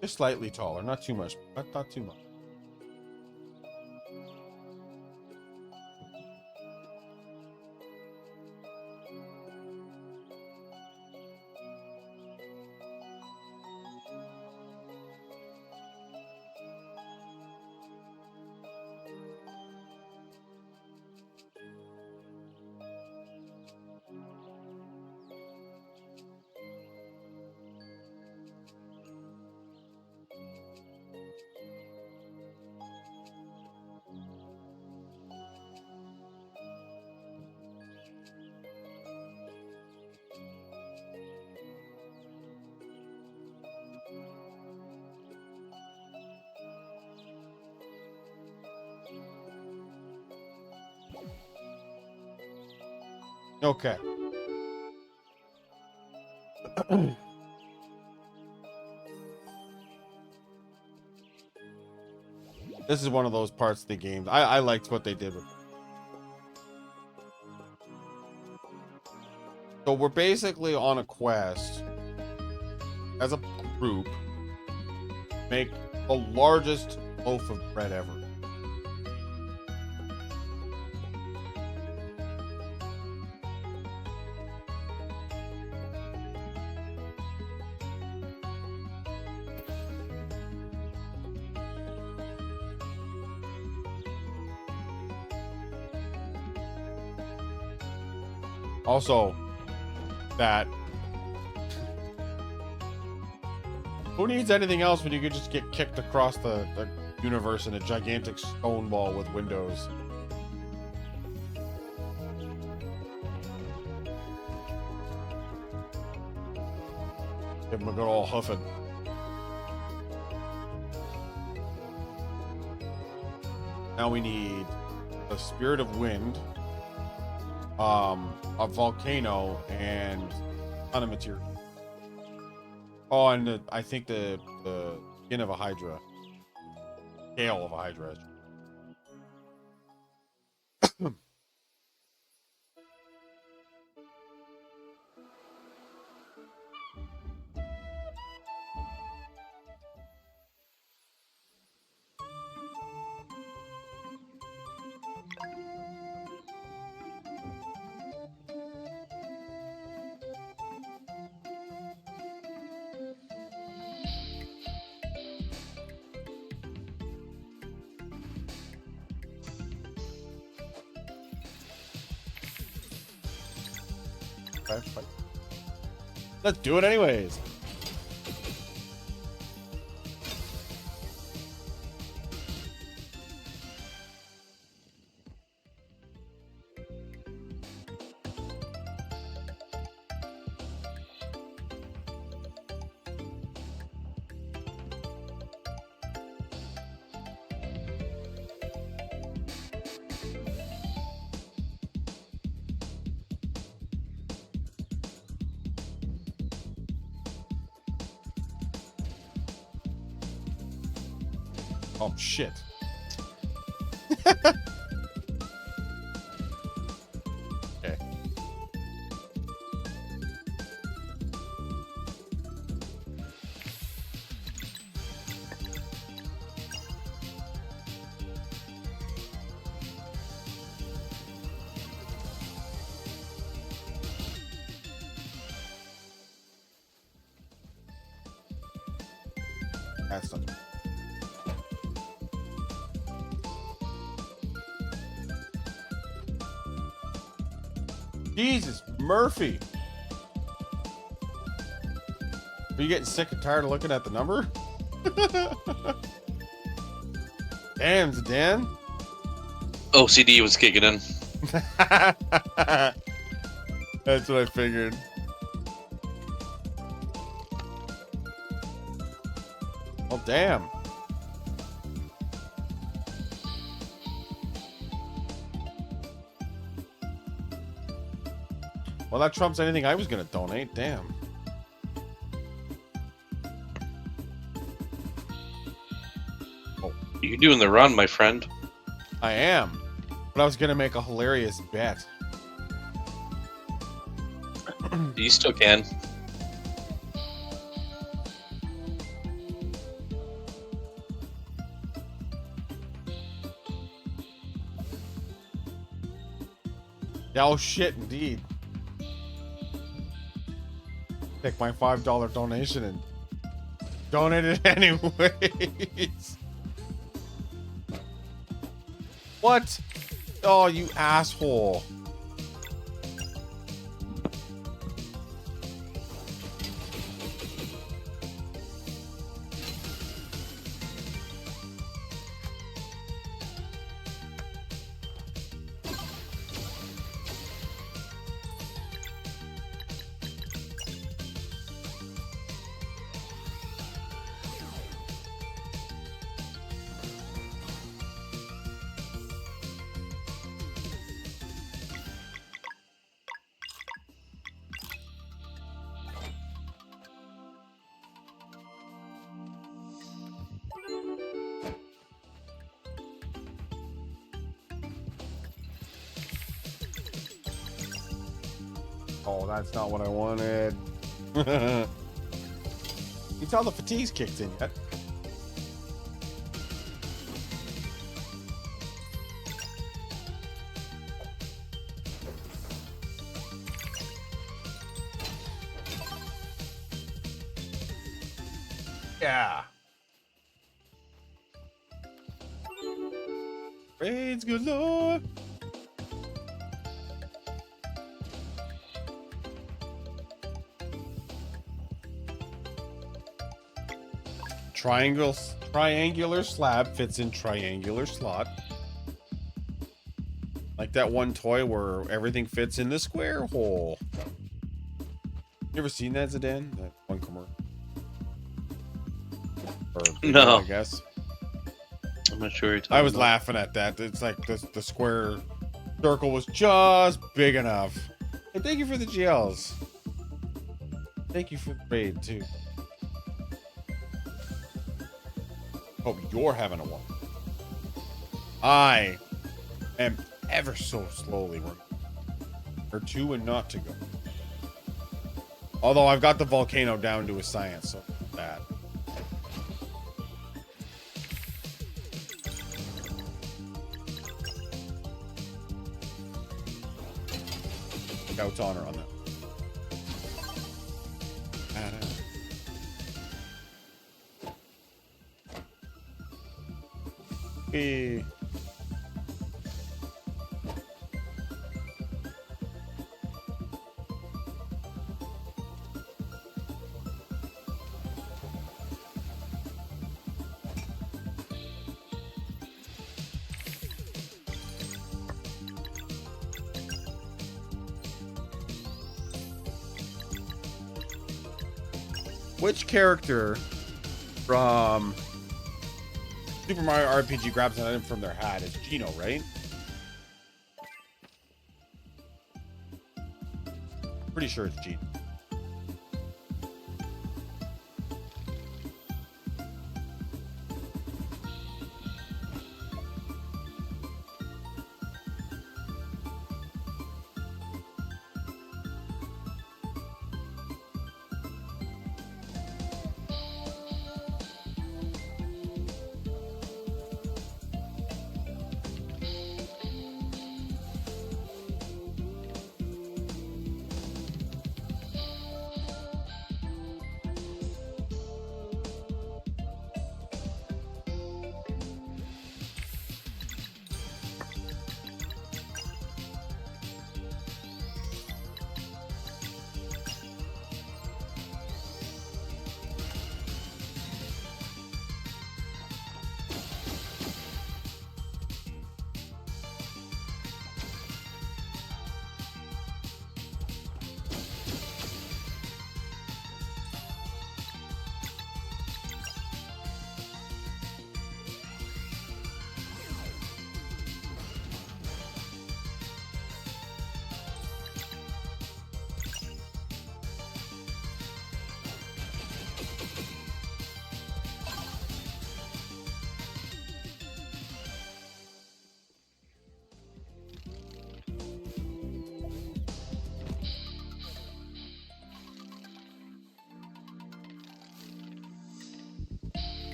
Just slightly taller, not too much, but not too much. Okay. This is one of those parts of the game. I liked what they did with it. So we're basically on a quest as a group. Make the largest loaf of bread ever. Also, that who needs anything else when you could just get kicked across the universe in a gigantic stone ball with windows? Give him a good old huffing. Now we need a spirit of wind, a volcano, and a ton of material. Oh, and I think the skin of a hydra, scale of a hydra. Okay, fine. Let's do it anyways. Oh, shit. Okay. That's not. Jesus, Murphy. Are you getting sick and tired of looking at the number? Damn, Dan. OCD was kicking in. That's what I figured. Well, damn. Well, that trumps anything I was going to donate. Damn. You're doing the run, my friend. I am. But I was going to make a hilarious bet. You still can. Yeah, oh shit, indeed. Take my $5 donation and donate it anyways. What? Oh, you asshole. Oh, that's not what I wanted. You tell the fatigue's kicked in yet. Yeah. Raids galore. Triangular slab fits in triangular slot. Like that one toy where everything fits in the square hole. You ever seen that, Zidane? That one commercial? Or video, No. I guess. I'm not sure. I was laughing at that. It's like the square circle was just big enough. Hey, thank you for the GLs. Thank you for the raid, too. Hope you're having a one. I am ever so slowly running. Or two and not to go. Although I've got the volcano down to a science, so that. Scout's honor on that. Hey. Which character from Super Mario RPG grabs an item from their hat? It's Gino, right? Pretty sure it's Gino.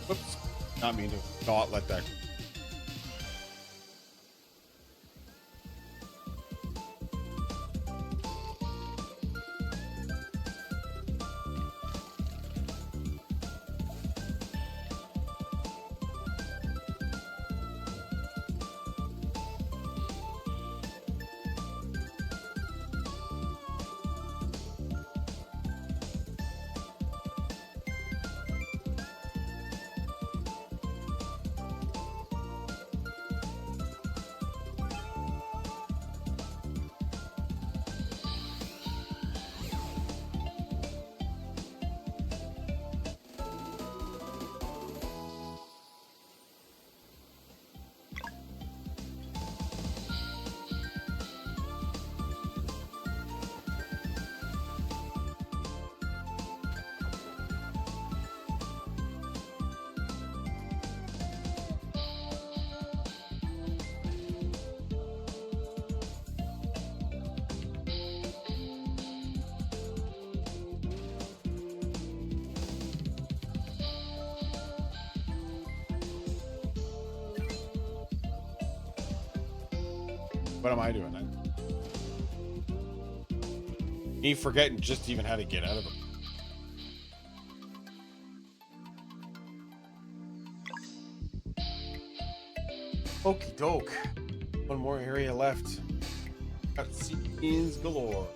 Whoops. Not mean to not let that. What am I doing then? Me forgetting just even how to get out of them. Okie doke. One more area left. Got scenes galore.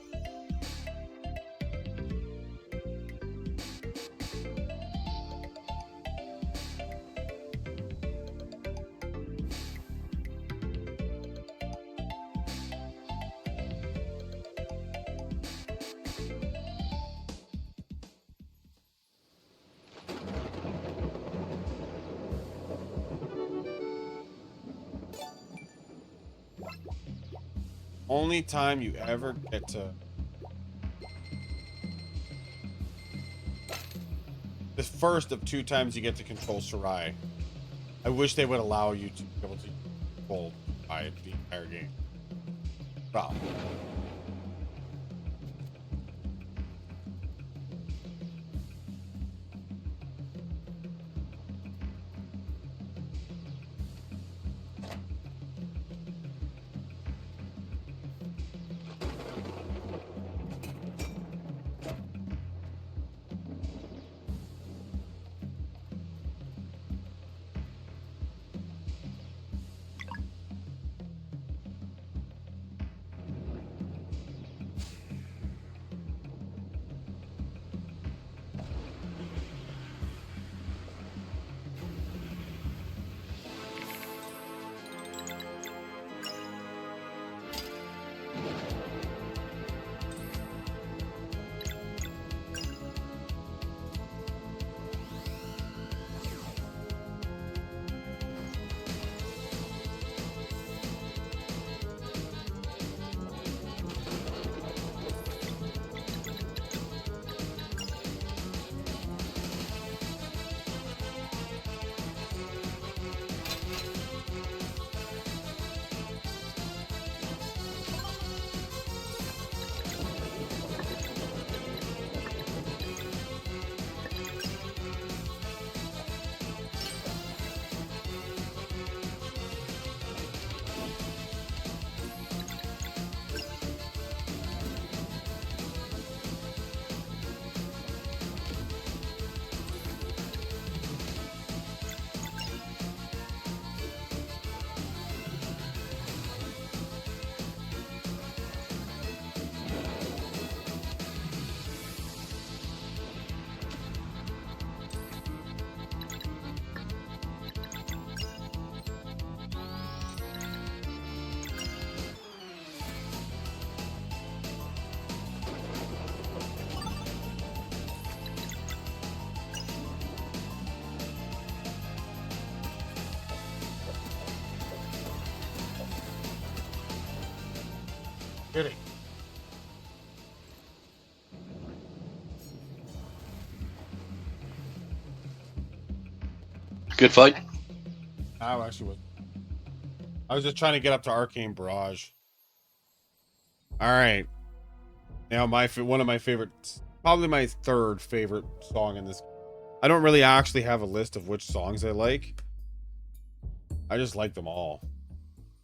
Only time you ever get to the first of 2 times you get to control Sarai. I wish they would allow you to be able to control Sarai the entire game. Wow. Kidding. Good fight. I actually was. I was just trying to get up to Arcane Barrage. All right. Now one of my favorite, probably my third favorite song in this. I don't really actually have a list of which songs I like. I just like them all.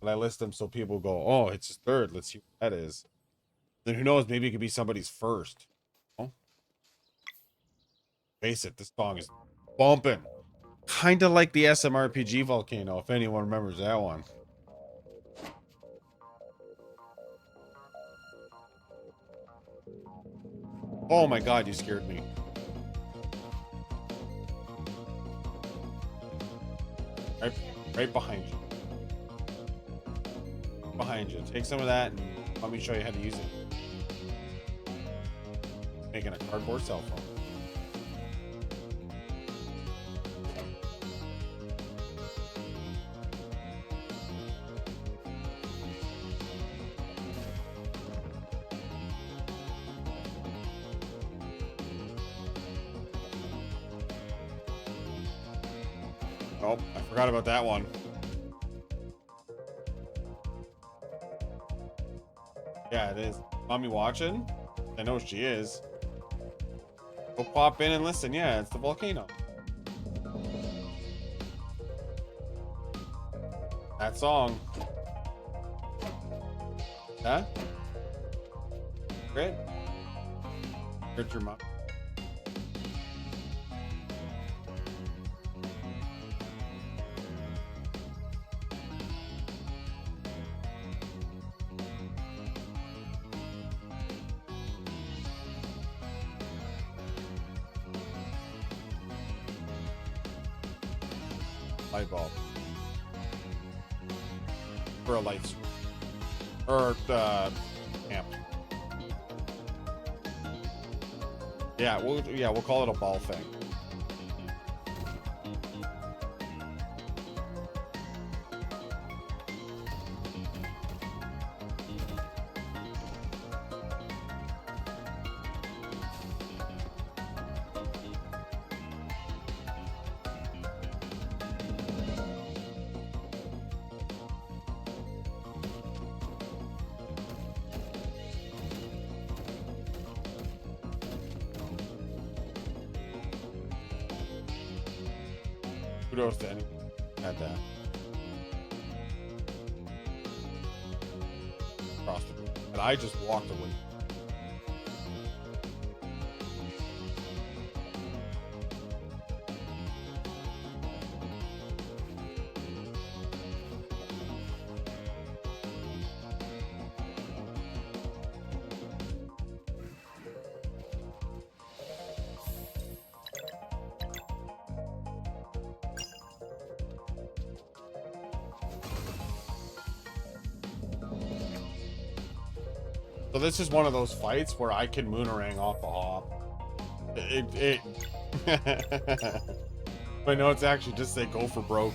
And I list them so people go, oh, it's his third. Let's see what that is. Then who knows? Maybe it could be somebody's first. Oh. Face it, this song is bumping. Kind of like the SMRPG Volcano, if anyone remembers that one. Oh my god, you scared me. Right behind you. Behind you. Take some of that and let me show you how to use it. Making a cardboard cell phone. Oh, I forgot about that one. Yeah, it is. Mommy watching? I know she is. Go pop in and listen. Yeah, it's the volcano. That song. Huh? Great. Hurt your mom. Light bulb. For a light switch. Or amp. Yeah, we'll call it a ball thing. Kudos to anyone who had that. Across the room. And I just walked away. So this is one of those fights where I can Moonerang off the hop. But no, it's actually just say go for broke.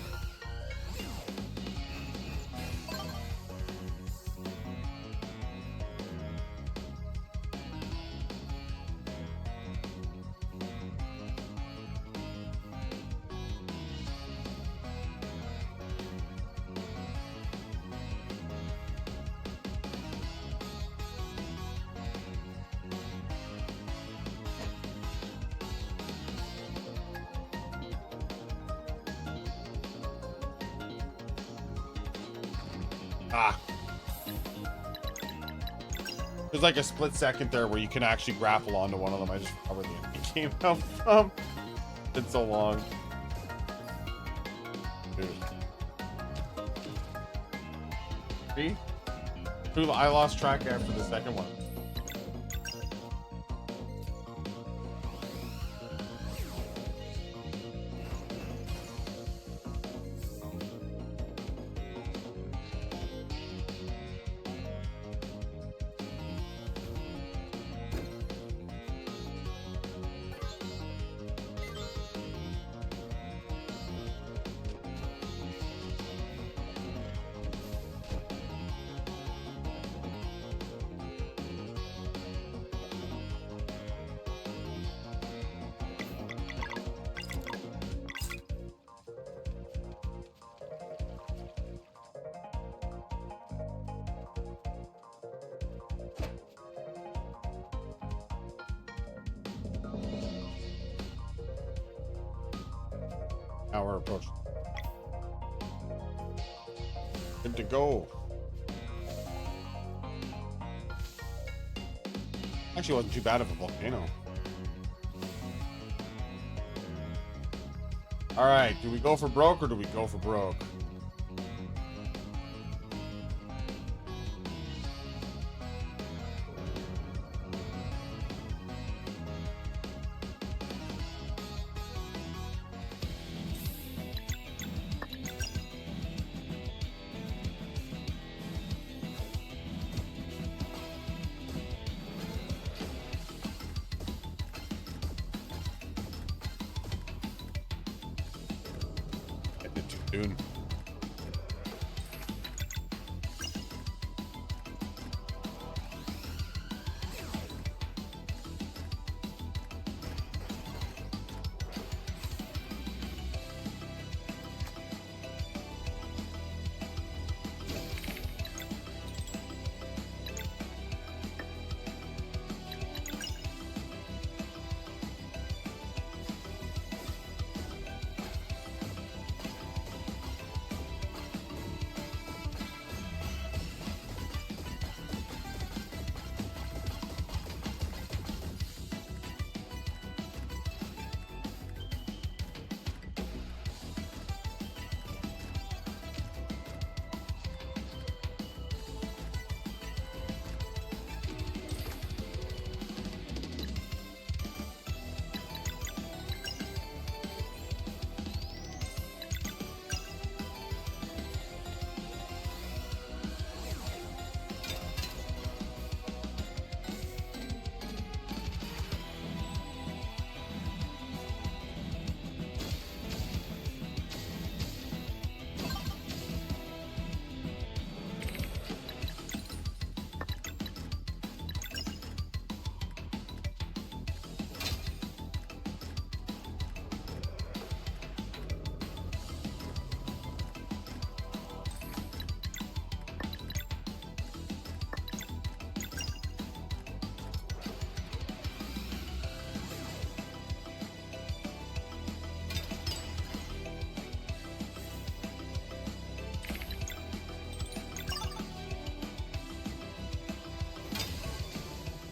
Ah. There's like a split second there where you can actually grapple onto one of them. I just remember the enemy came out from. It's so long. Dude. See? I lost track after the second one. Now we're approaching. Good to go. Actually, wasn't too bad of a volcano. All right, do we go for broke or do we go for broke? Getting it too soon.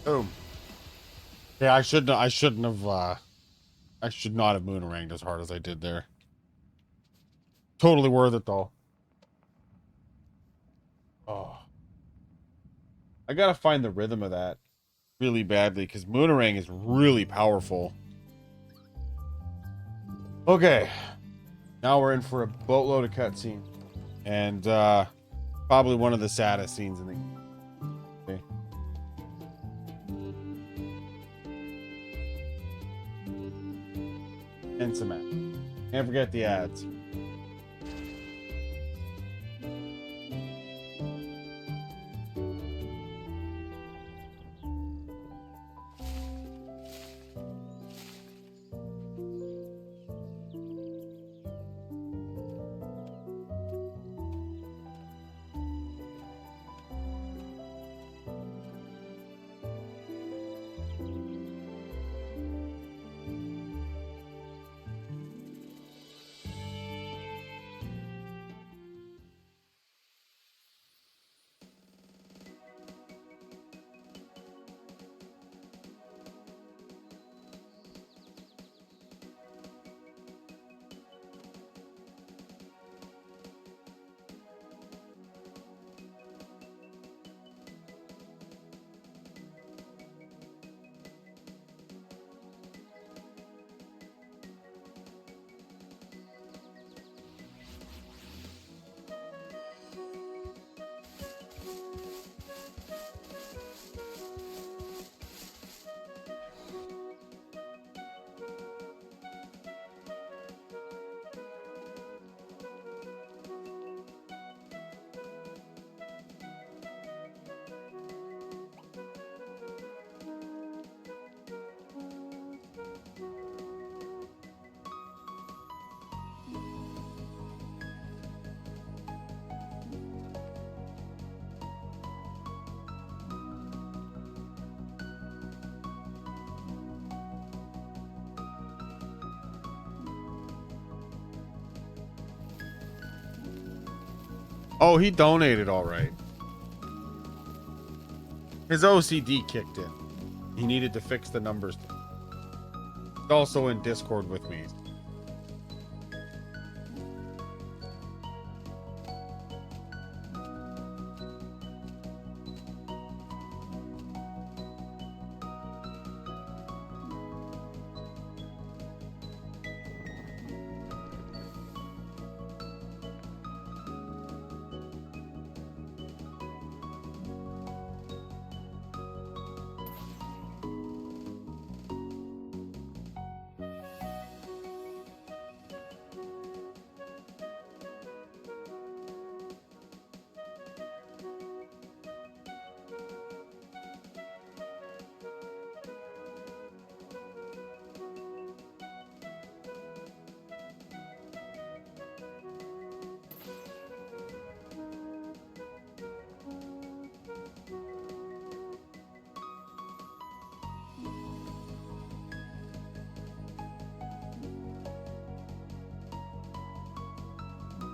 Boom. Yeah, I should not have mooneranged as hard as I did there. Totally worth it though. Oh. I gotta find the rhythm of that really badly because moonerang is really powerful. Okay. Now we're in for a boatload of cutscene. And probably one of the saddest scenes in the game. Okay. And some ads. Can't forget the ads. Oh, he donated all right. His OCD kicked in. He needed to fix the numbers. He's also in Discord with me.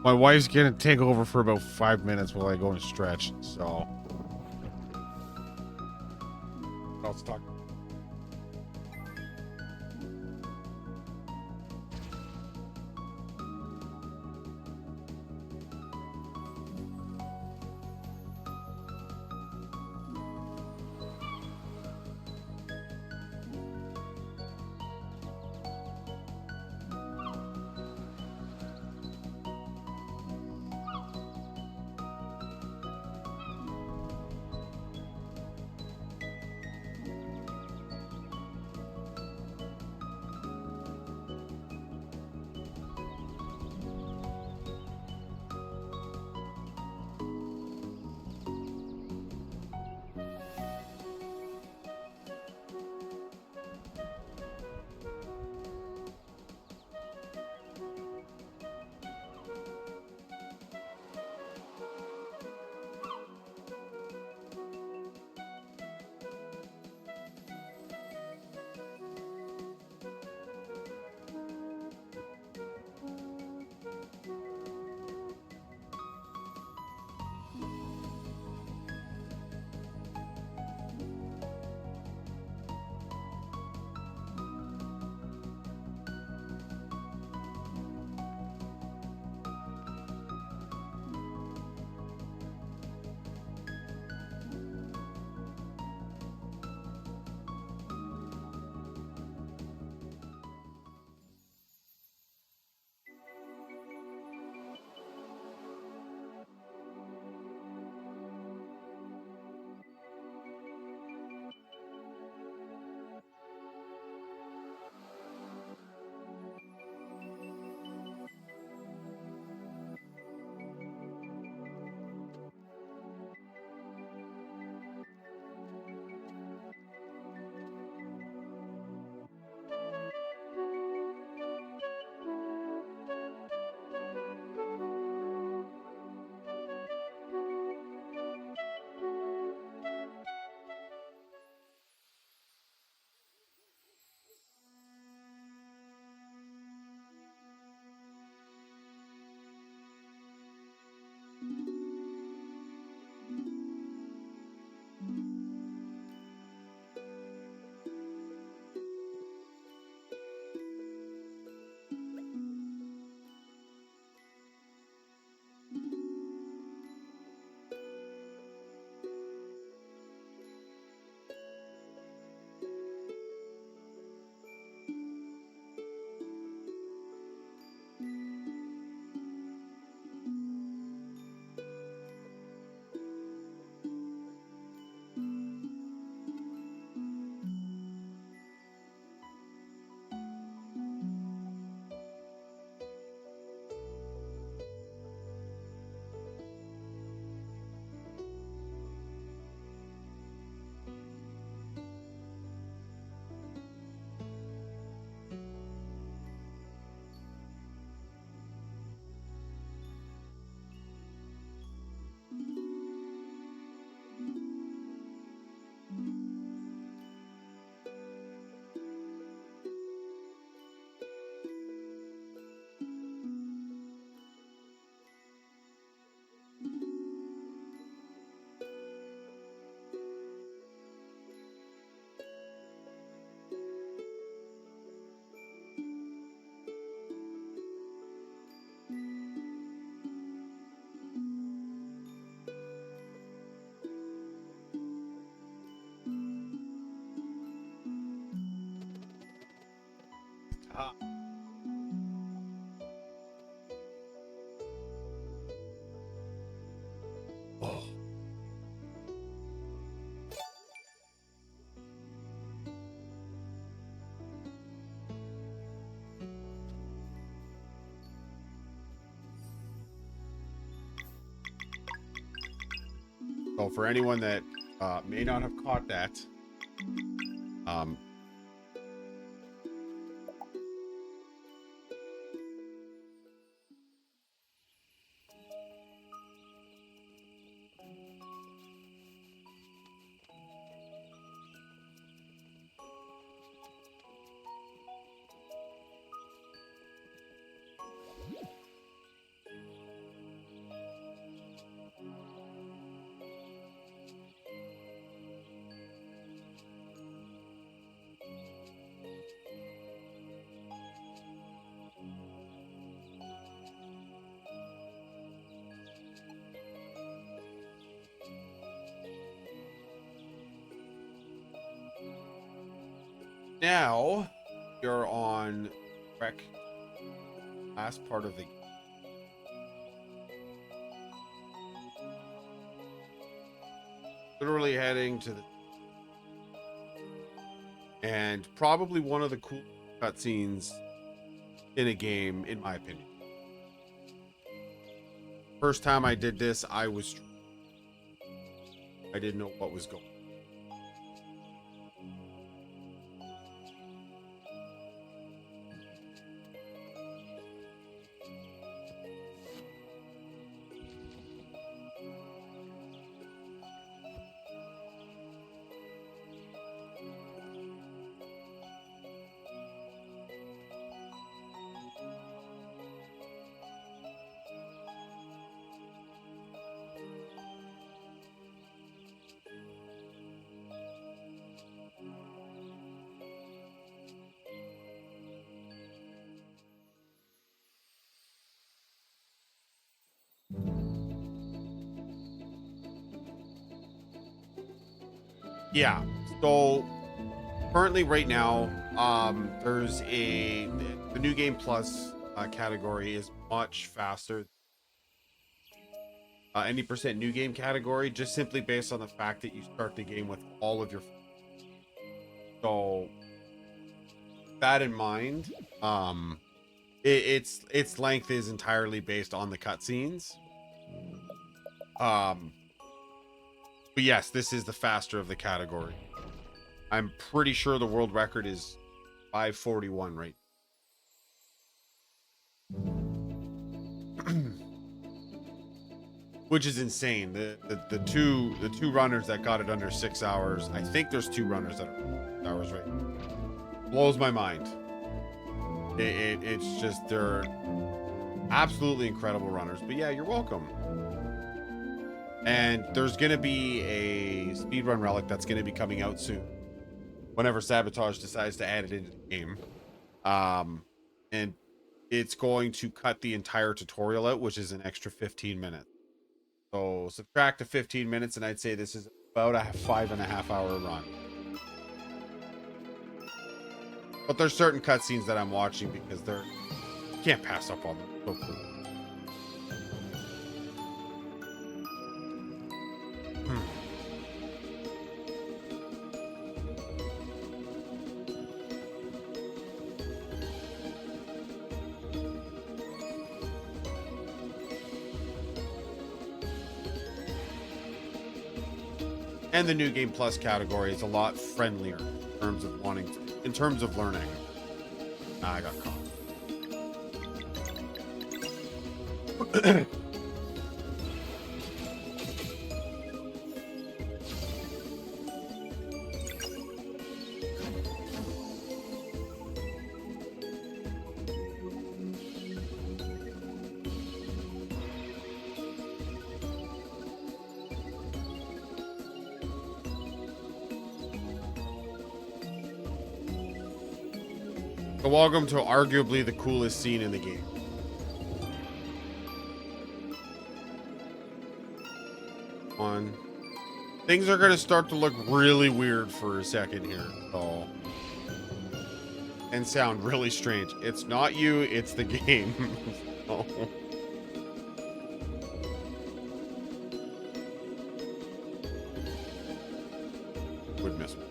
My wife's gonna take over for about 5 minutes while I go and stretch, so. Let's talk. Oh. So for anyone that may not have caught that, um, now you're on rec last part of the literally heading to the and probably one of the cool cutscenes in a game, in my opinion. First time I did this, I didn't know what was going on. Yeah. So currently right now, there's the new game plus category is much faster. Any percent new game category, just simply based on the fact that you start the game with all of your. So that in mind, its length is entirely based on the cutscenes. But yes, this is the faster of the category. I'm pretty sure the world record is 541 right. Which is insane. The two runners that got it under 6 hours. I think there's two runners that are hours right. Blows my mind. It's just they're absolutely incredible runners. But yeah, you're welcome. And there's gonna be a speedrun relic that's gonna be coming out soon. Whenever Sabotage decides to add it into the game. And it's going to cut the entire tutorial out, which is an extra 15 minutes. So subtract the 15 minutes, and I'd say this is about a 5.5 hour run. But there's certain cutscenes that I'm watching because you can't pass up on them. So cool. And the new game plus category is a lot friendlier in terms of in terms of learning. I got caught. So welcome to arguably the coolest scene in the game. Things are going to start to look really weird for a second here. So and sound really strange. It's not you, it's the game. So, would miss one.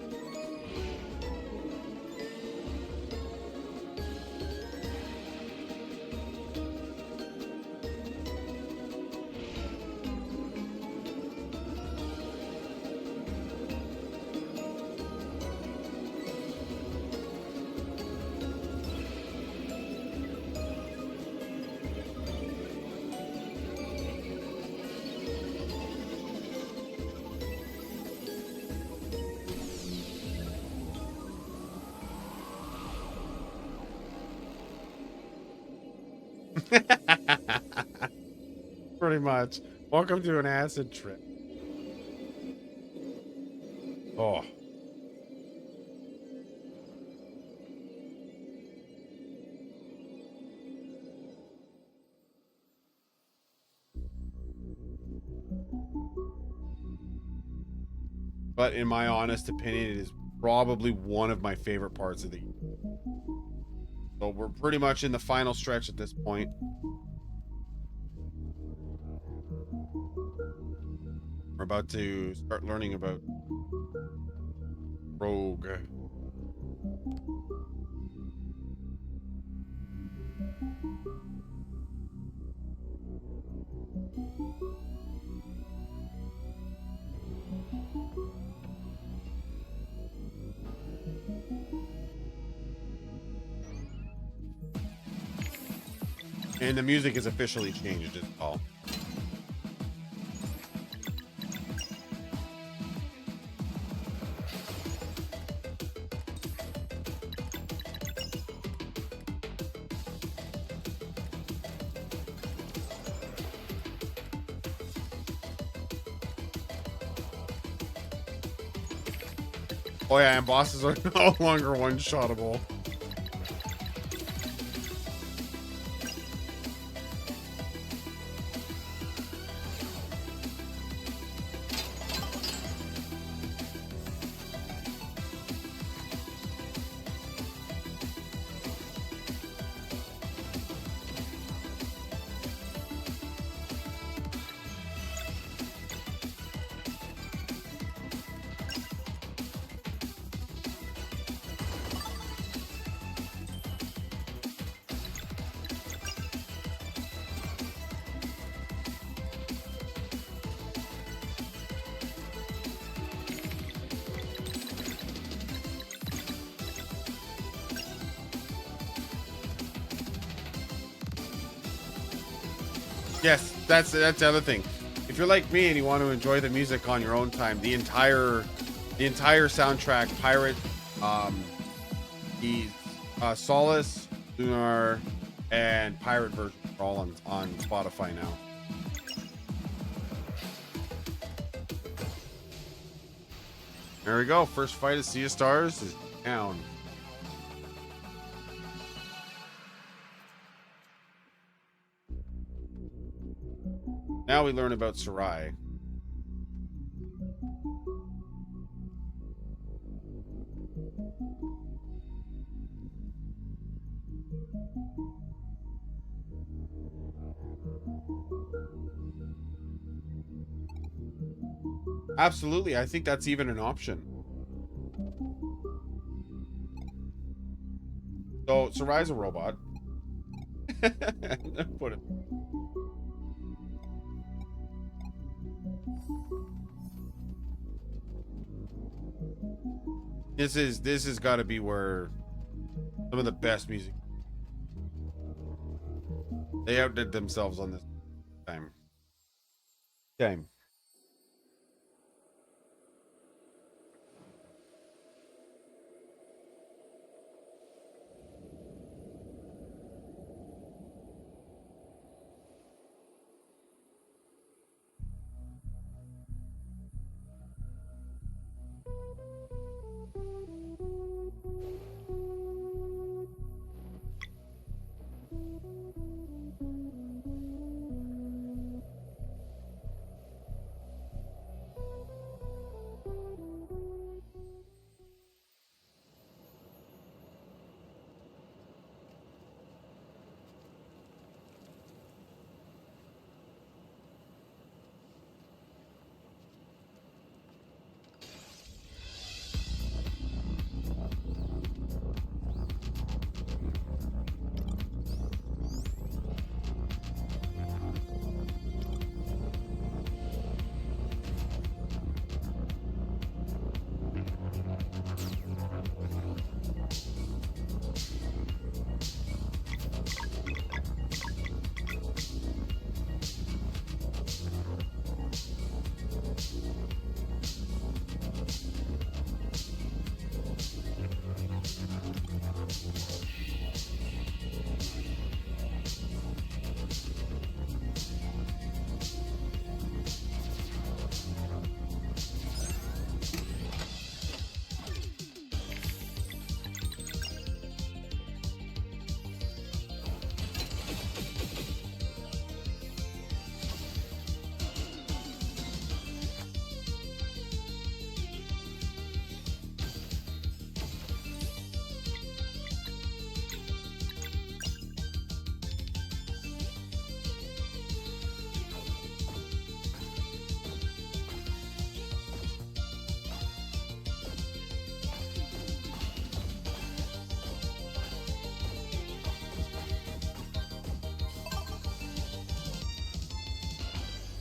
Pretty much. Welcome to an acid trip. Oh. But in my honest opinion, it is probably one of my favorite parts of the year. So we're pretty much in the final stretch at this point. We're about to start learning about Rogue. And the music is officially changed as well. Oh yeah, and bosses are no longer one-shottable. Yes, that's the other thing. If you're like me and you want to enjoy the music on your own time, the entire soundtrack, Pirate, the Solace, Lunar, and Pirate version are all on Spotify now. There we go. First fight of Sea of Stars is down. Now we learn about Sarai. Absolutely, I think that's even an option. So Sarai's a robot. Put it. This has got to be where some of the best music. They outdid themselves on this time. Game.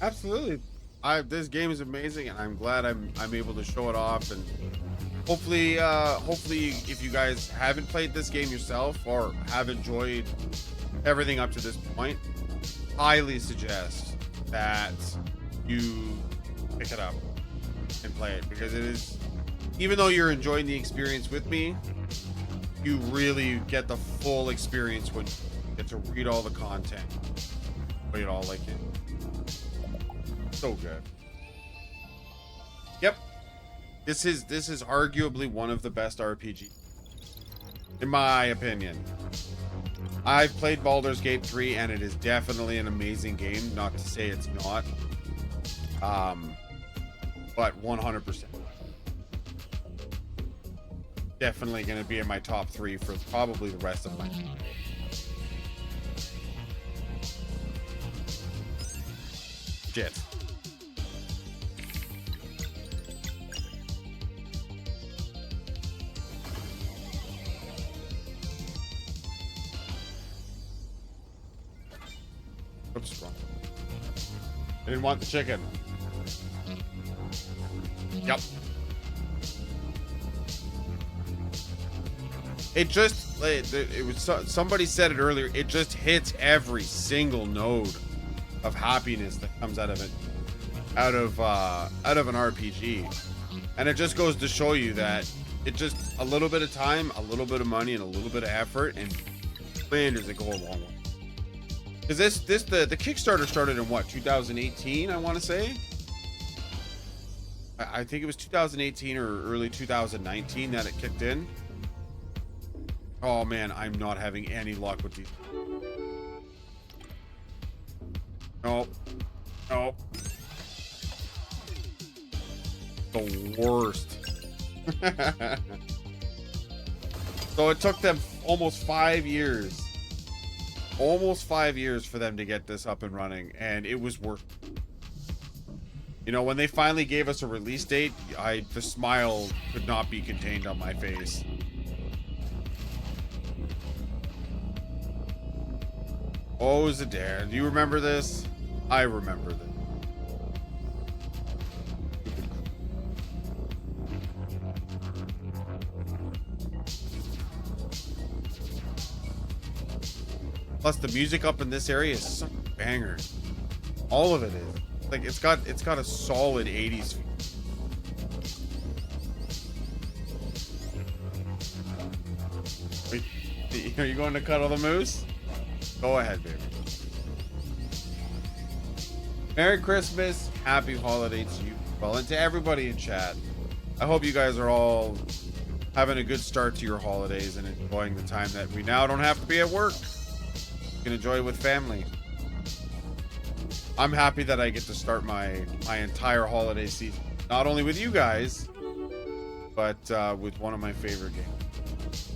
Absolutely. This game is amazing, and I'm glad I'm able to show it off. And hopefully, if you guys haven't played this game yourself or have enjoyed everything up to this point, highly suggest that you pick it up and play it, because it is, even though you're enjoying the experience with me, you really get the full experience when you get to read all the content, play it all like it. So good. Yep. This is arguably one of the best RPGs, in my opinion. I've played Baldur's Gate 3, and it is definitely an amazing game. Not to say it's not. But 100%. Definitely going to be in my top 3 for probably the rest of my life. Shit. Oops, wrong. I didn't want the chicken. Yep. It just, it was, somebody said it earlier, it just hits every single node of happiness that comes out of it, out of an RPG. And it just goes to show you that it just, a little bit of time, a little bit of money, and a little bit of effort, and man, does it go a long way. Because the Kickstarter started in what, 2018, I want to say? I think it was 2018 or early 2019 that it kicked in. Oh man, I'm not having any luck with these. Nope. Nope. The worst. So it took them almost 5 years. Almost 5 years for them to get this up and running, and it was worth it. You know, when they finally gave us a release date, the smile could not be contained on my face. Oh, Zadare, do you remember this? I remember this. Plus, the music up in this area is such a banger. All of it is. Like, it's got a solid 80s feel. Are you going to cuddle the moose? Go ahead, baby. Merry Christmas, happy holidays to you, well, and to everybody in chat. I hope you guys are all having a good start to your holidays and enjoying the time that we now don't have to be at work. You can enjoy it with family. I'm happy that I get to start my entire holiday season, not only with you guys, but with one of my favorite games.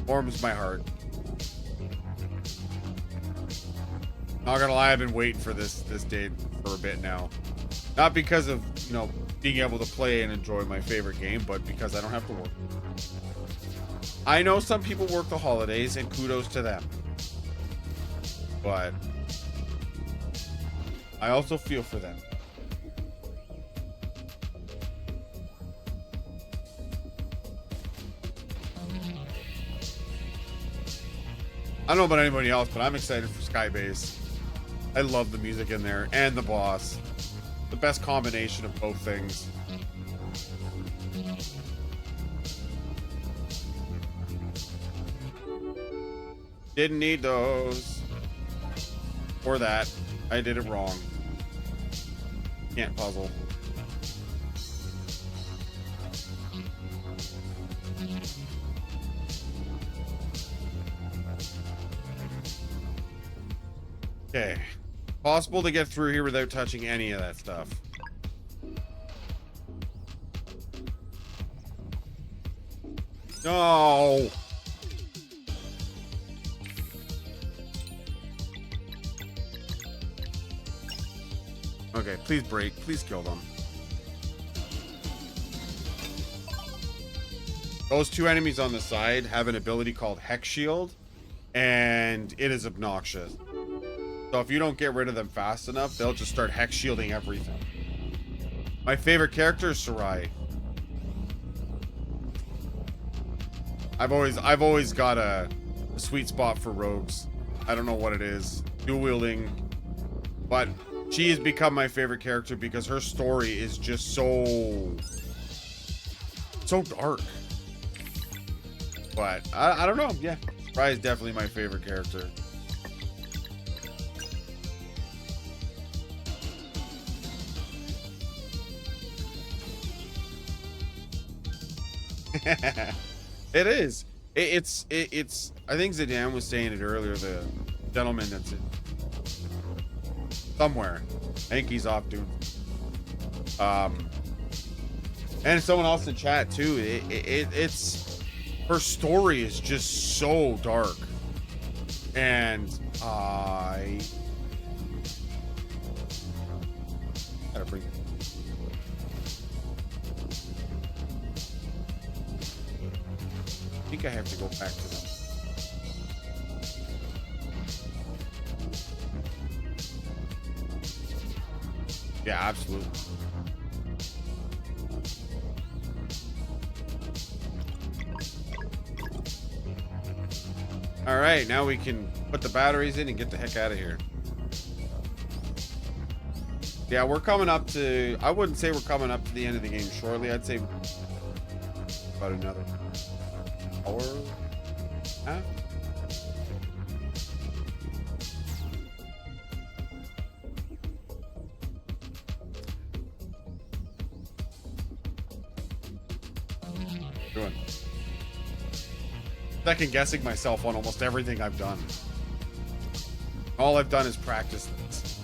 Warms my heart. Not gonna lie, I've been waiting for this date for a bit now. Not because of, you know, being able to play and enjoy my favorite game, but because I don't have to work. I know some people work the holidays, and kudos to them. But I also feel for them. I don't know about anybody else, but I'm excited for Skybase. I love the music in there and the boss. The best combination of both things. Didn't need those. Or that. I did it wrong. Can't puzzle. Okay. Possible to get through here without touching any of that stuff. No! Okay, please break. Please kill them. Those two enemies on the side have an ability called Hex Shield, and it is obnoxious. So if you don't get rid of them fast enough, they'll just start hex shielding everything. My favorite character is Sarai. I've always got a sweet spot for rogues. I don't know what it is. Dual wielding. But she has become my favorite character because her story is just so dark. But I don't know. Yeah. Sarai is definitely my favorite character. It is. It's. I think Zidane was saying it earlier. The gentleman that's in somewhere. I think he's off doing. And someone else in chat too. It's her story is just so dark, and I gotta bring. I think I have to go back to them. Yeah, absolutely. All right, now we can put the batteries in and get the heck out of here. Yeah, we're coming up to, I wouldn't say we're coming up to the end of the game shortly. I'd say about another hour. Huh? Doing. Second guessing myself on almost everything I've done. All I've done is practice this.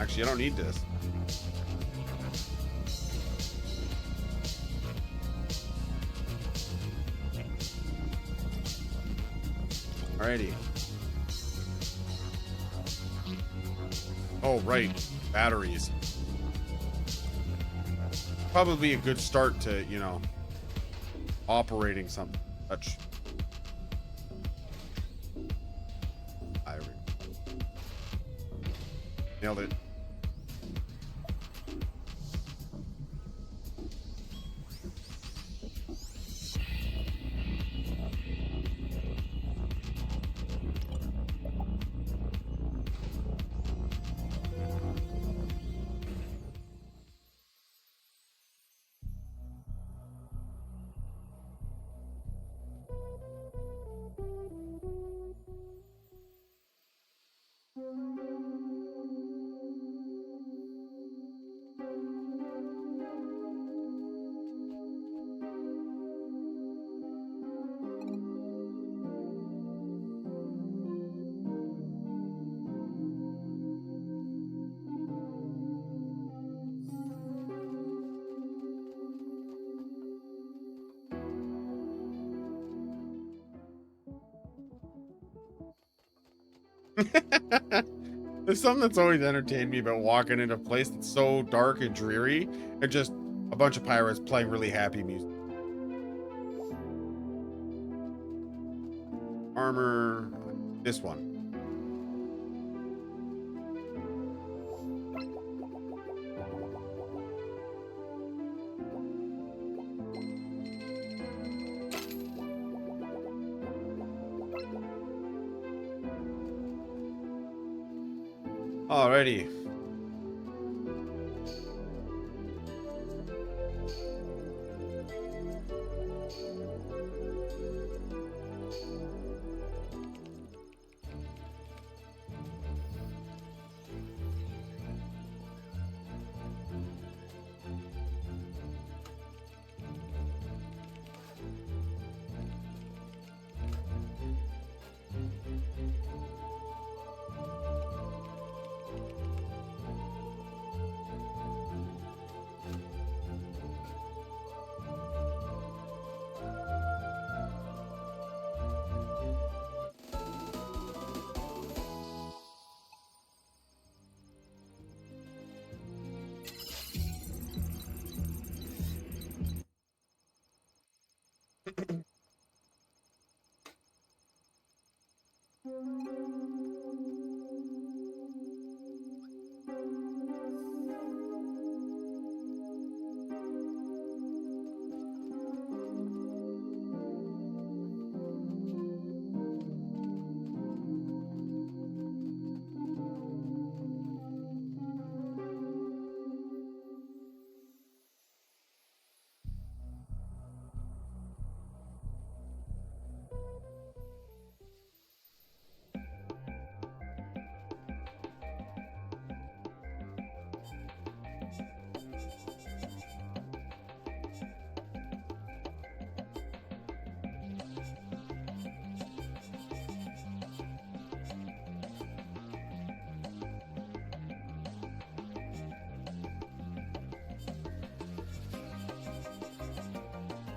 Actually, I don't need this. Alrighty. Oh, right. Batteries. Probably a good start to, you know, operating something. Touch. Nailed it. There's something that's always entertained me about walking into a place that's so dark and dreary and just a bunch of pirates playing really happy music. Armor, this one. Alrighty.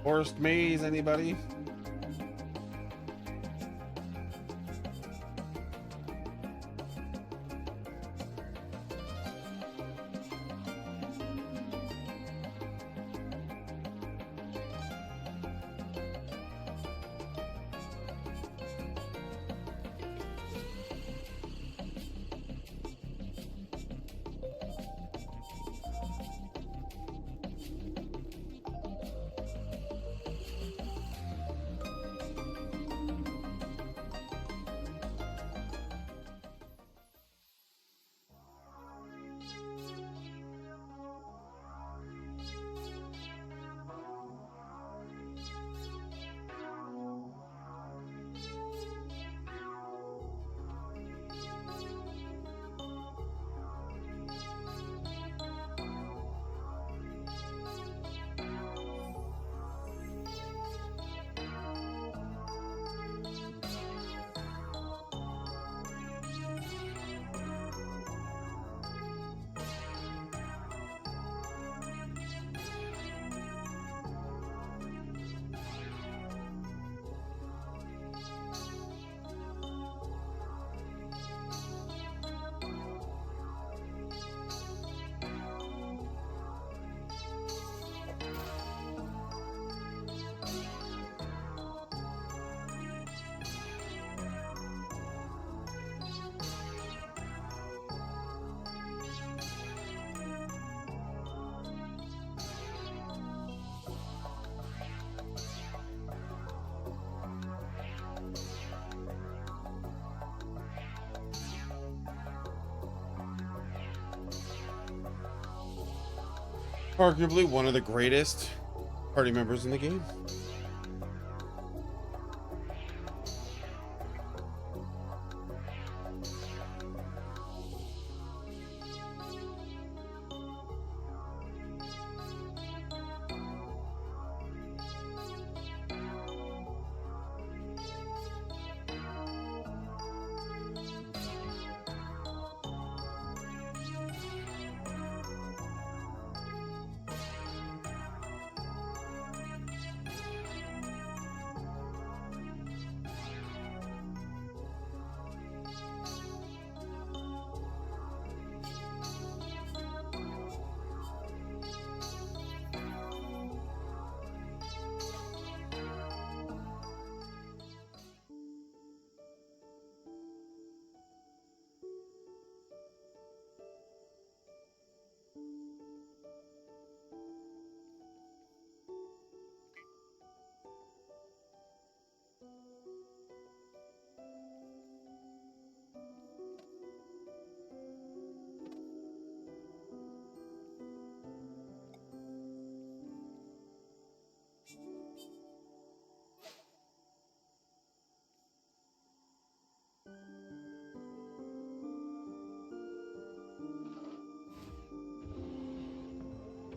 Forest maze, anybody? Arguably one of the greatest party members in the game.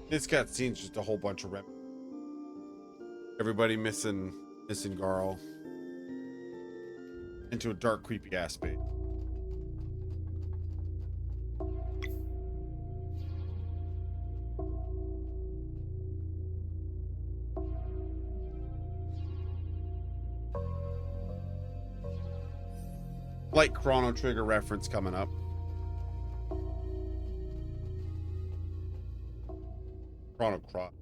This cutscene's just a whole bunch of everybody missing Garl into a dark, creepy ass space. Light Chrono Trigger reference coming up. Chrono Cross.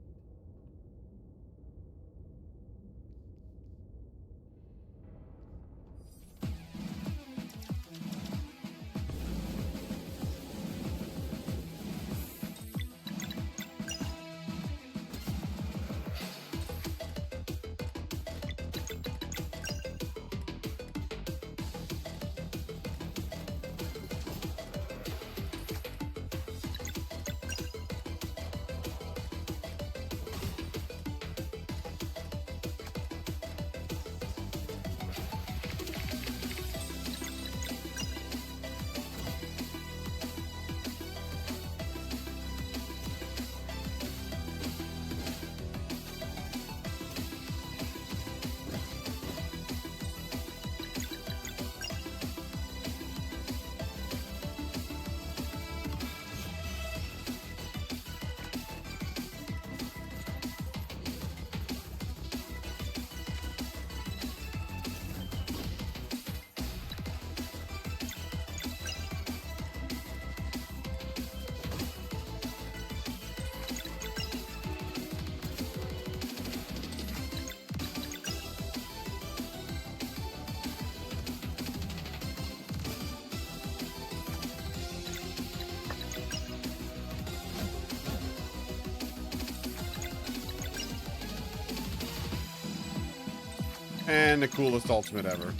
And the coolest ultimate ever.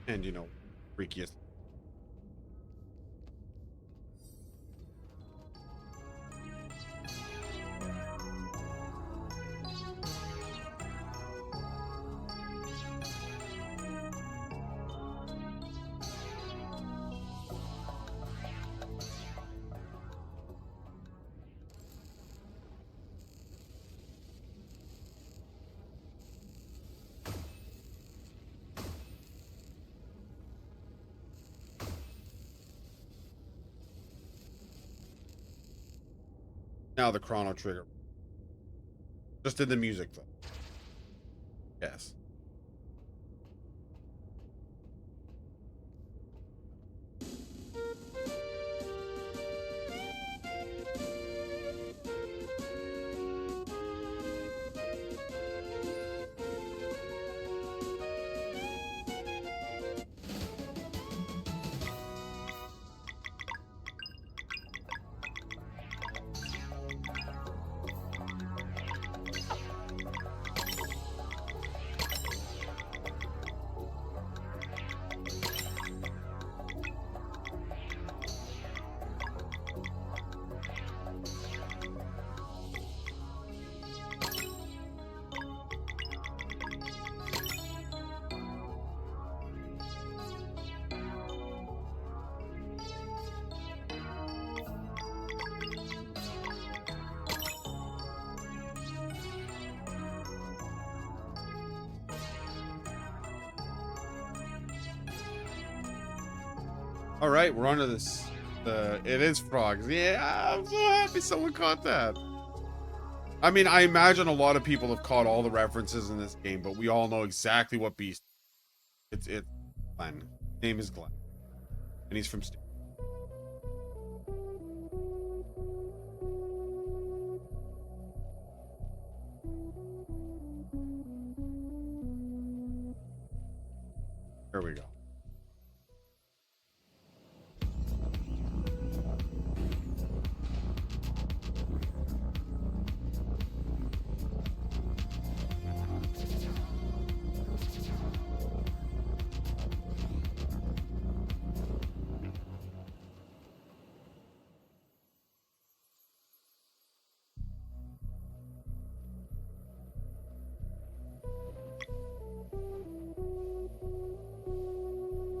And you know, freakiest. Now the chrono trigger. Just in the music though. Yes. All right, we're on to this. It is frogs. Yeah, I'm so happy someone caught that. I mean, I imagine a lot of people have caught all the references in this game, but we all know exactly what beast. It's Glenn. His name is Glenn, and he's from. Here we go.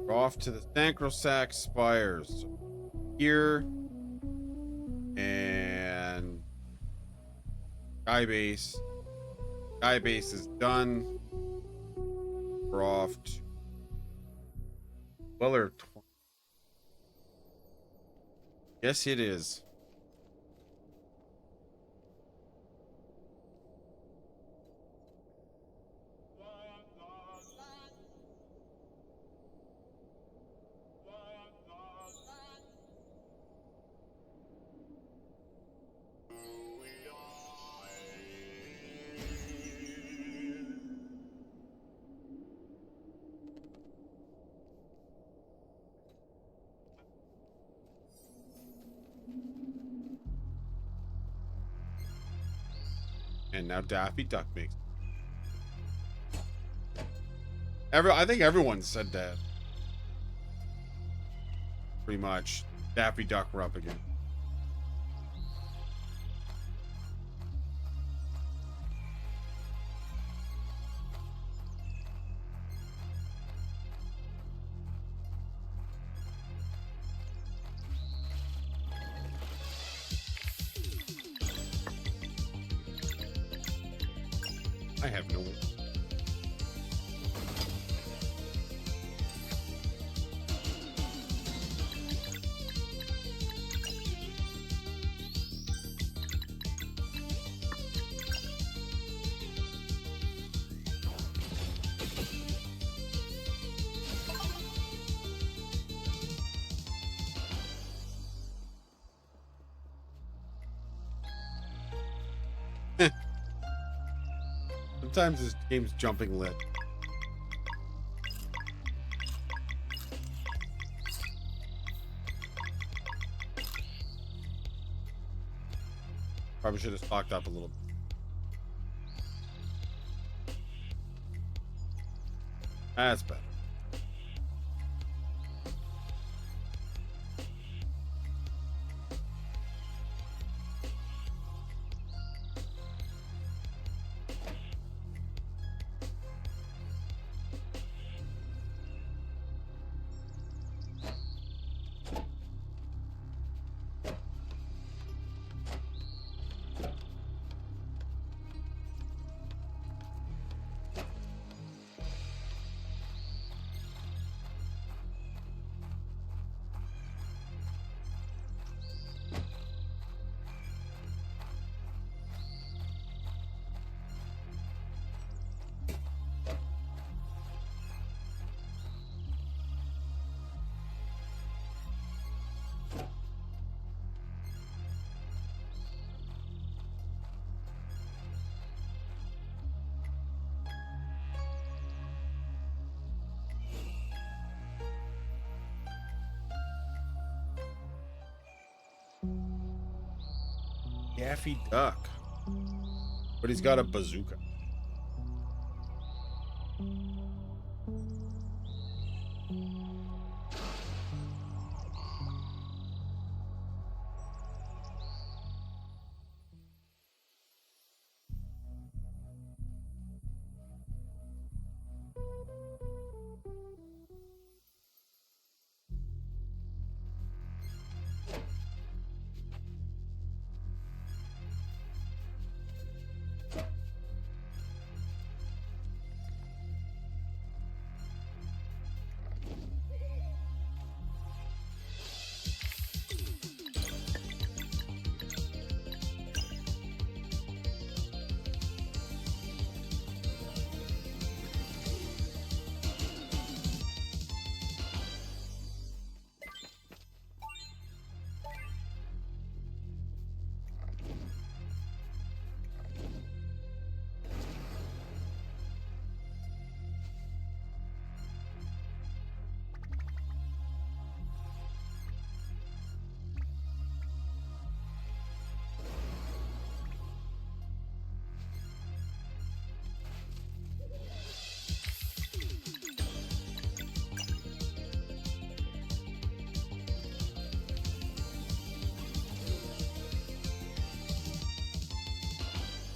We're off to the Sancrosac Spires. Here and Sky Base. Sky Base is done. We're off to Weller. Yes, it is. And now Daffy Duck makes. I think everyone said that. Pretty much. Daffy Duck, we're up again. I have no. Sometimes this game's jumping lit. Probably should have stocked up a little bit. That's better. Daffy Duck. But he's got a bazooka.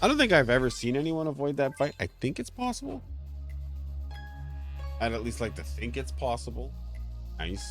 I don't think I've ever seen anyone avoid that fight. I think it's possible. I'd at least like to think it's possible. Nice.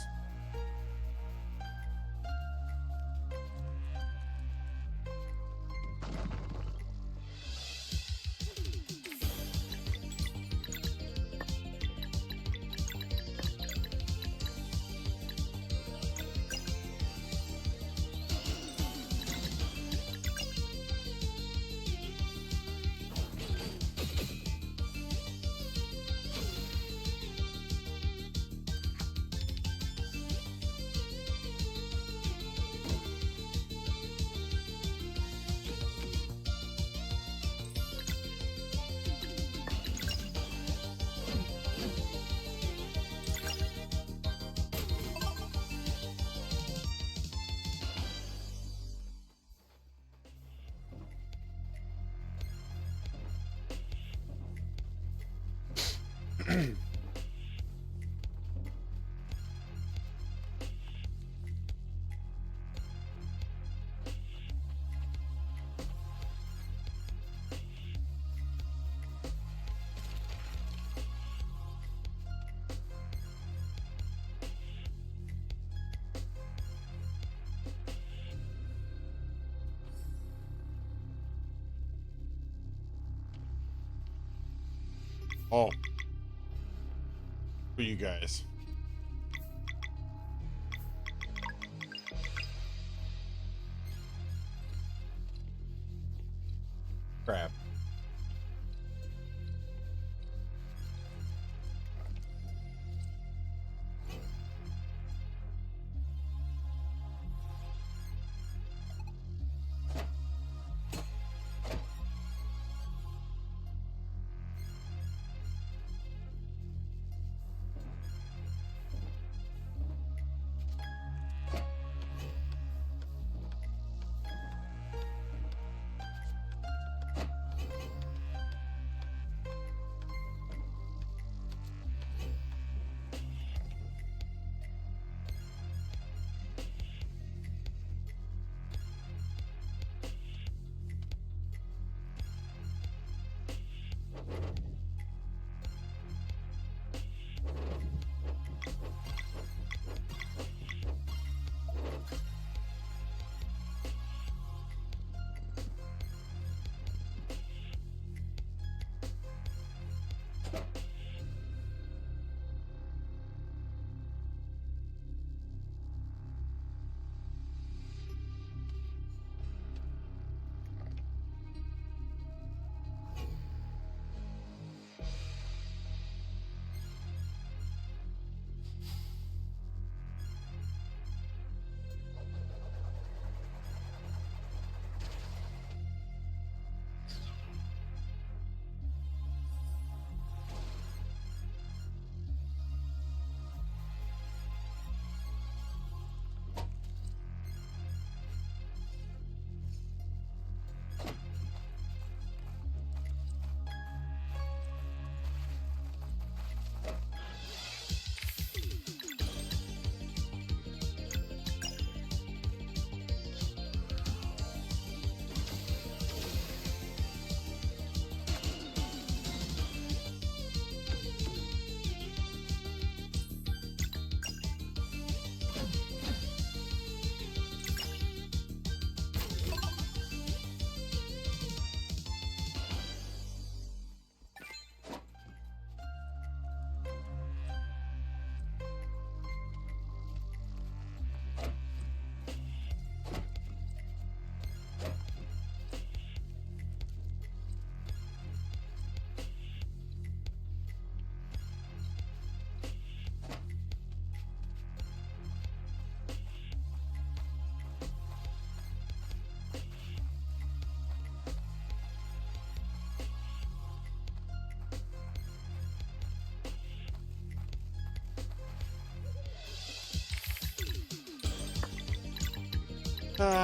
Oh, for you guys. Crap.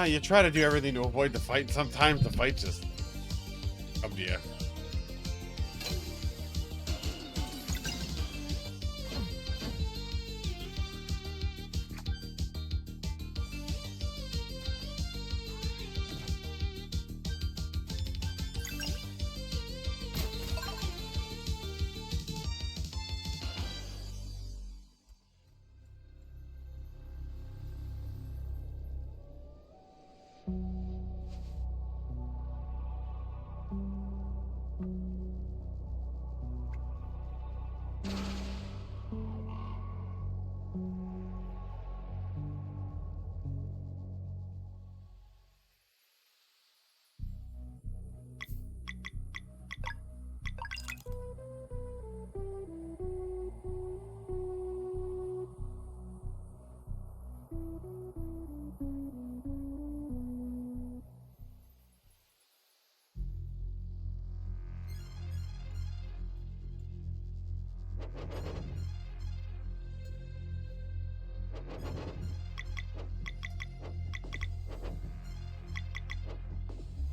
You try to do everything to avoid the fight. Sometimes the fight just comes to you.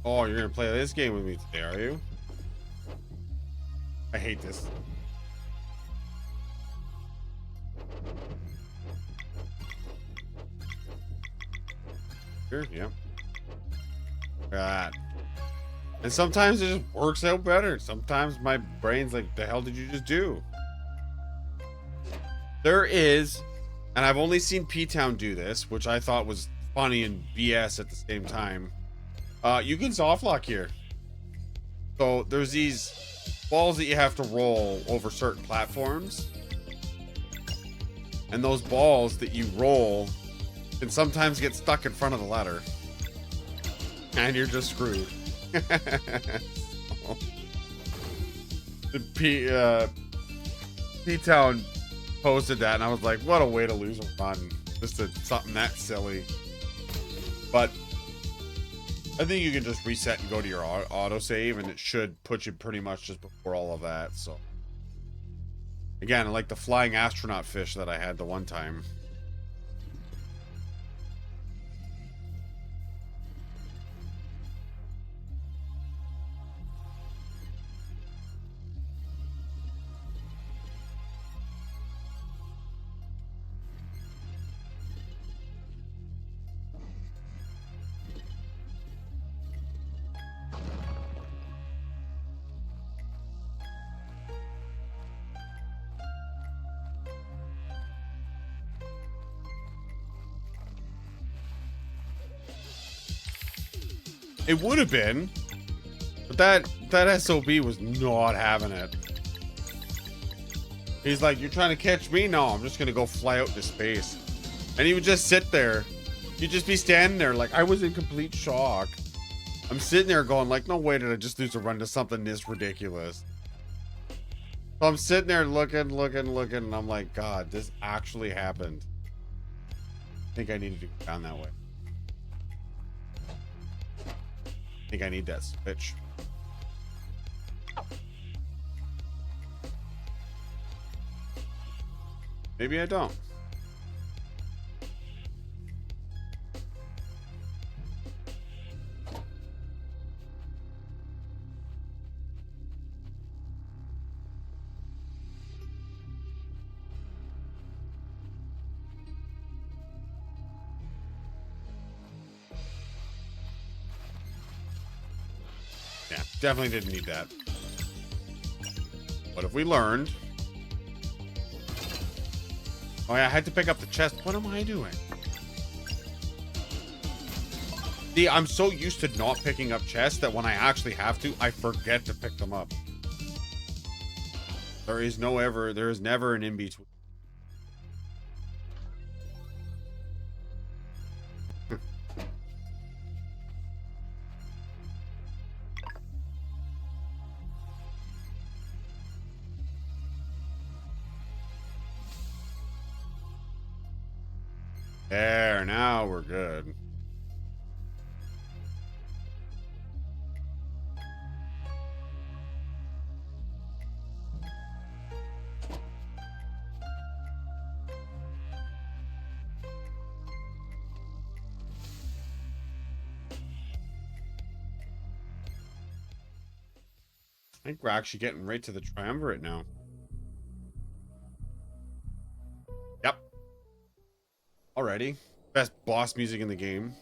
Oh, you're gonna play this game with me today, are you? I hate this. Sure, yeah. God. And sometimes it just works out better. Sometimes my brain's like, the hell did you just do? There is, and I've only seen P-Town do this, which I thought was funny and BS at the same time. You can soft lock here. So there's these balls that you have to roll over certain platforms. And those balls that you roll can sometimes get stuck in front of the ladder. And you're just screwed. The P-Town posted that, and I was like, what a way to lose a run. Just something that silly. But I think you can just reset and go to your autosave, and it should put you pretty much just before all of that. So again, like the flying astronaut fish that I had the one time. It would have been, but that SOB was not having it. He's like, "You're trying to catch me? No, I'm just gonna go fly out into space." And he would just sit there. You'd just be standing there like, I was in complete shock. I'm sitting there going like, no way did I just lose a run to something this ridiculous. So I'm sitting there looking, and I'm like, God, this actually happened. I think I needed to go down that way. I think I need that switch. Maybe I don't. Yeah, definitely didn't need that. What have we learned? Oh yeah, I had to pick up the chest. What am I doing? See, I'm so used to not picking up chests that when I actually have to, I forget to pick them up. There is never an in-between. There, now we're good. I think we're actually getting right to the triumvirate now. Yep. Alrighty. Best boss music in the game.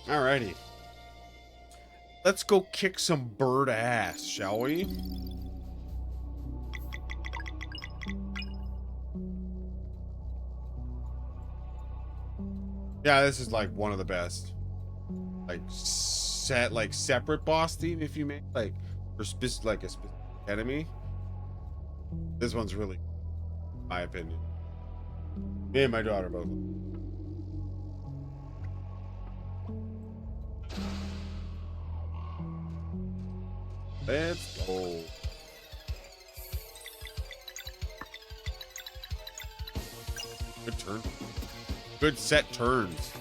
Alrighty. Let's go kick some bird ass, shall we? Yeah, this is like one of the best. Like separate boss theme, if you may, like for like a specific enemy. This one's really, in my opinion. Me and my daughter both. Let's go. Good turn. Good set turns.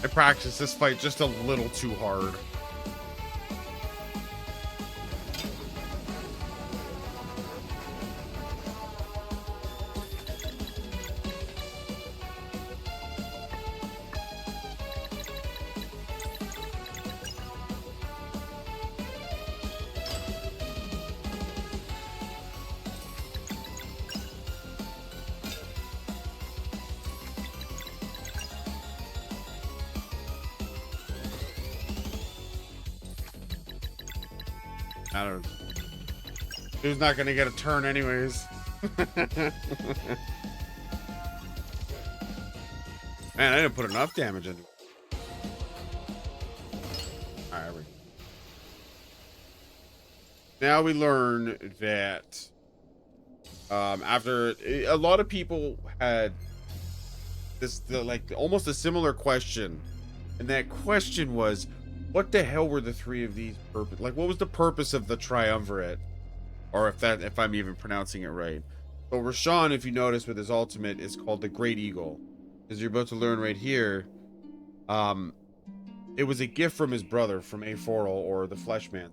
I practiced this fight just a little too hard. I don't know. Who's not gonna get a turn anyways? Man, I didn't put enough damage into it. Alright, now we learn that after a lot of people had this almost a similar question, and that question was, what the hell were the three of these purpose? Like, what was the purpose of the triumvirate? Or if I'm even pronouncing it right. So Rashawn, if you notice with his ultimate, is called the Great Eagle. As you're about to learn right here, it was a gift from his brother, from Aforel, or the Fleshman.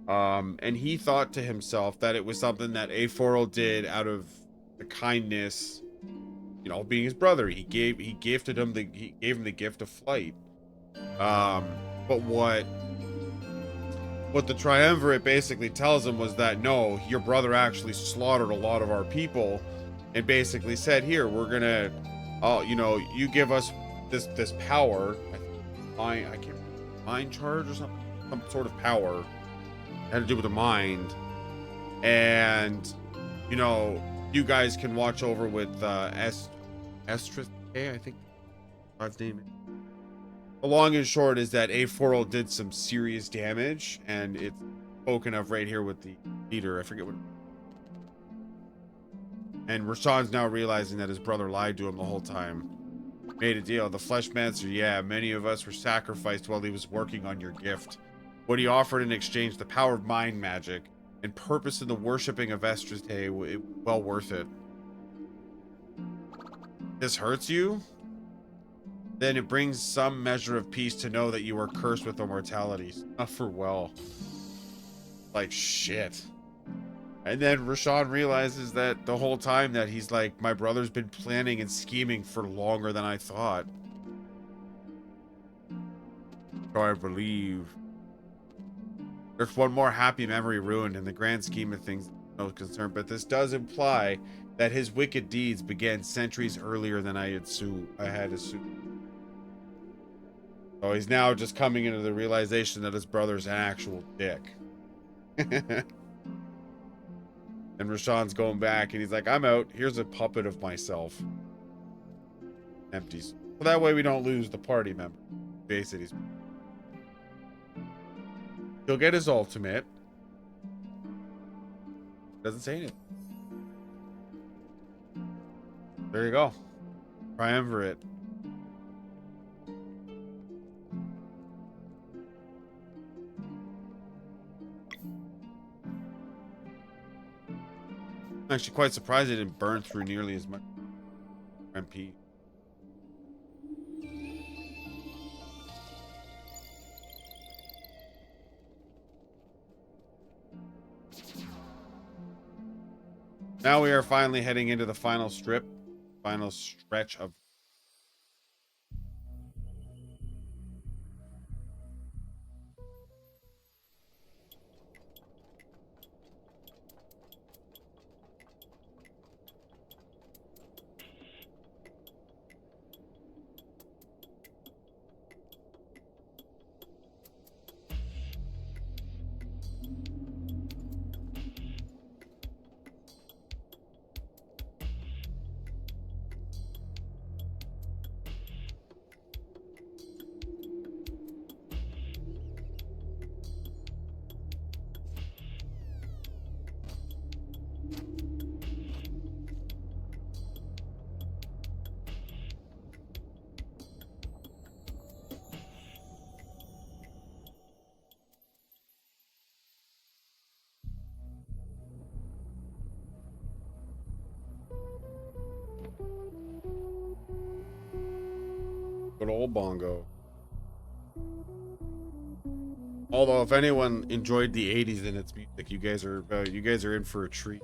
And he thought to himself that it was something that Aforel did out of the kindness, you know, being his brother. He gave him the gift of flight. But what the triumvirate basically tells him was that no, your brother actually slaughtered a lot of our people, and basically said, here, we're gonna, you know, you give us this power. I can't, mind charge or something, some sort of power had to do with the mind, and you know, you guys can watch over with Estrus, I think God's name. The long and short is that Aforel did some serious damage, and it's spoken of right here with the leader. I forget what. And Rashawn's now realizing that his brother lied to him the whole time. Made a deal. The Fleshmancer, yeah, many of us were sacrificed while he was working on your gift. What he offered in exchange, the power of mind magic, and purpose in the worshipping of Estrate, well worth it. This hurts you? Then it brings some measure of peace to know that you are cursed with immortality. Suffer well. Like, shit. And then Rashawn realizes that the whole time that he's like, my brother's been planning and scheming for longer than I thought. So I believe. There's one more happy memory ruined in the grand scheme of things, no concern, but this does imply that his wicked deeds began centuries earlier than I had assumed. So he's now just coming into the realization that his brother's an actual dick. And Rashawn's going back and he's like, I'm out. Here's a puppet of myself. Empties. So that way we don't lose the party member. Basically, he'll get his ultimate. Doesn't say anything. There you go. Triumvirate. I'm actually quite surprised it didn't burn through nearly as much MP. Now we are finally heading into the final stretch of. Good old bongo. Although, if anyone enjoyed the '80s and its music, you guys are in for a treat.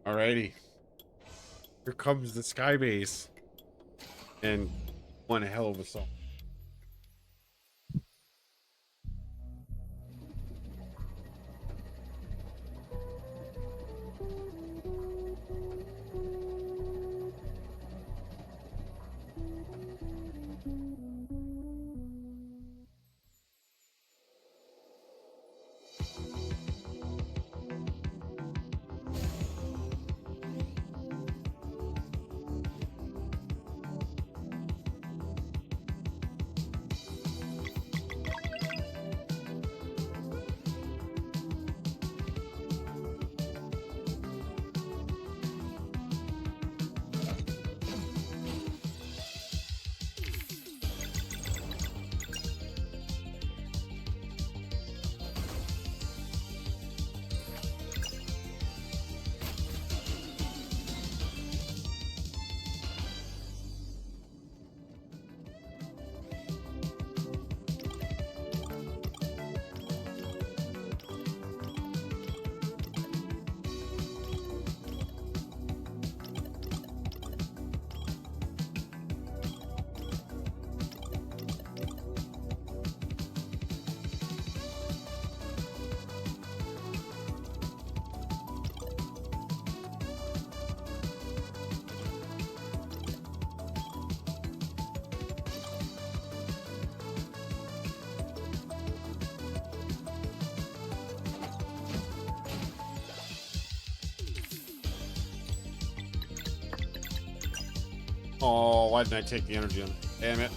Alrighty. Here comes the sky base. And one hell of a song. Oh, why didn't I take the energy on? Damn it.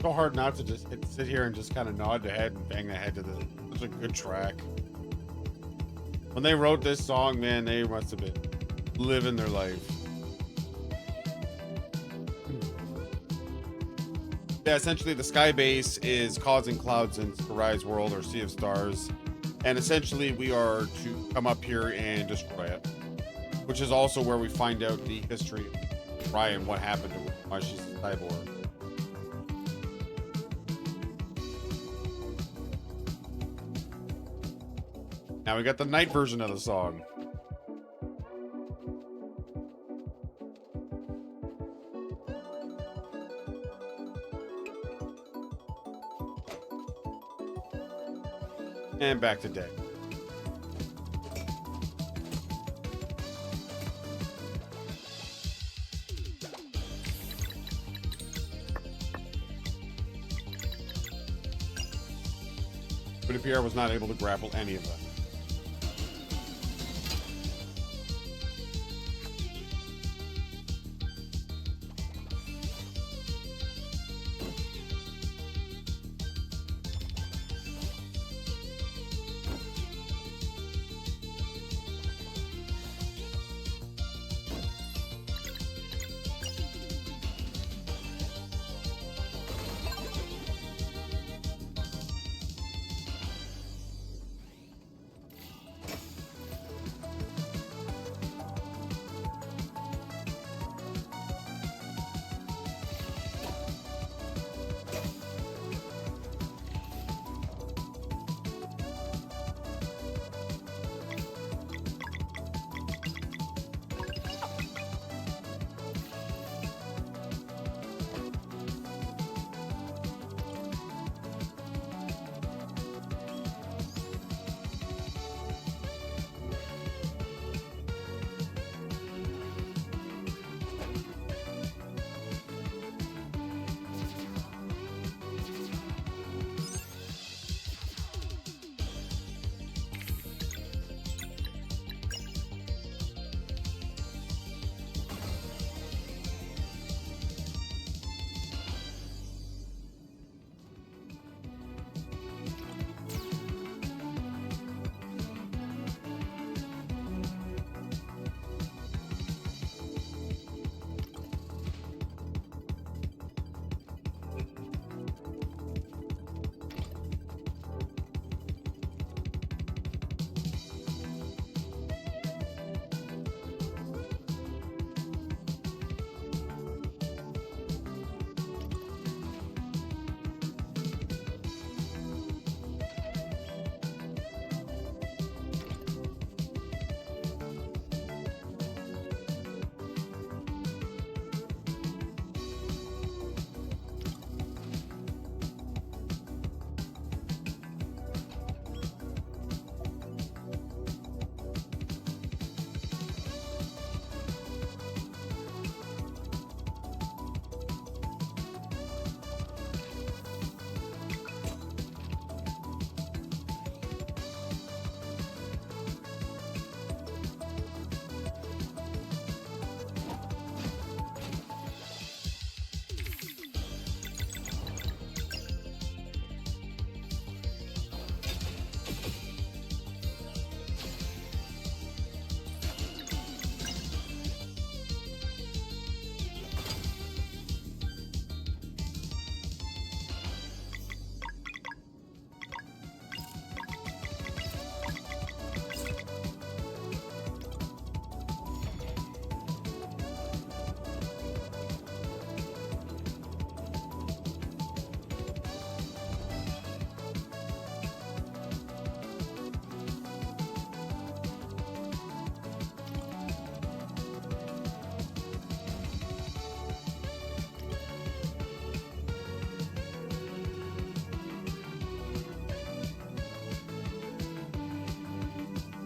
So hard not to just sit here and just kind of nod the head and bang the head to the. Such a good track. When they wrote this song, man, they must have been living their life. Yeah, essentially the sky base is causing clouds in Skarai's world or Sea of Stars, and essentially we are to come up here and destroy it, which is also where we find out the history of Ryan, what happened to her, why she's a cyborg. Now we got the night version of the song. And back to day. But Pierre was not able to grapple any of them.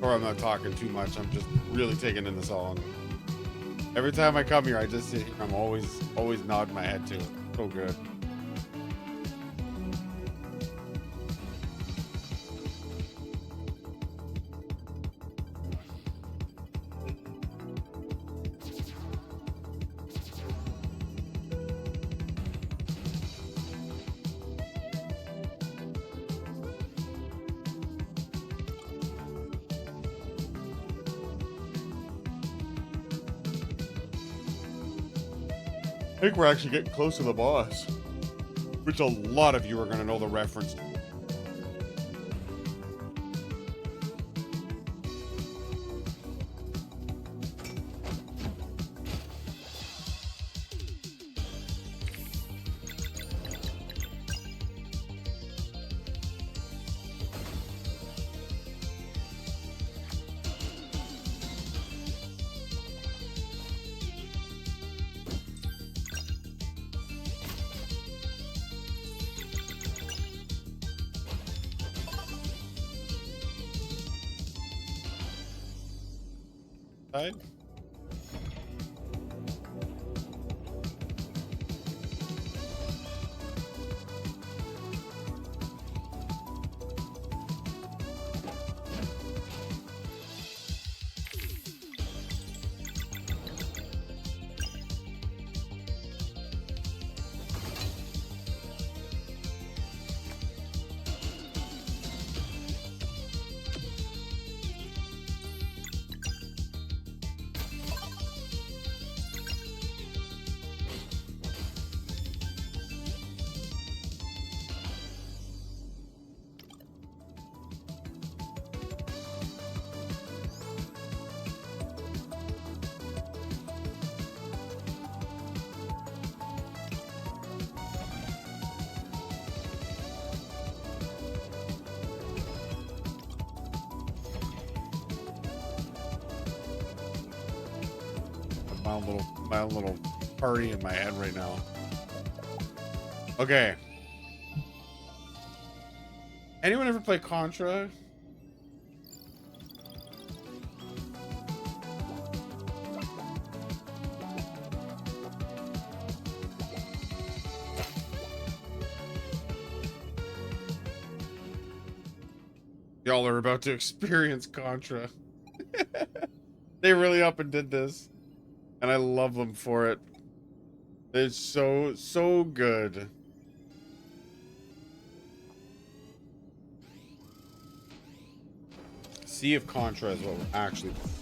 Or I'm not talking too much. I'm just really taking in the song. Every time I come here, I just sit here. I'm always nodding my head to it. So good. I think we're actually getting close to the boss, which a lot of you are going to know the reference to. side. My own little party in my head right now. Okay. Anyone ever play Contra? Y'all are about to experience Contra. They really up and did this. And I love them for it. It's so good. Sea of Contra is what we're actually playing.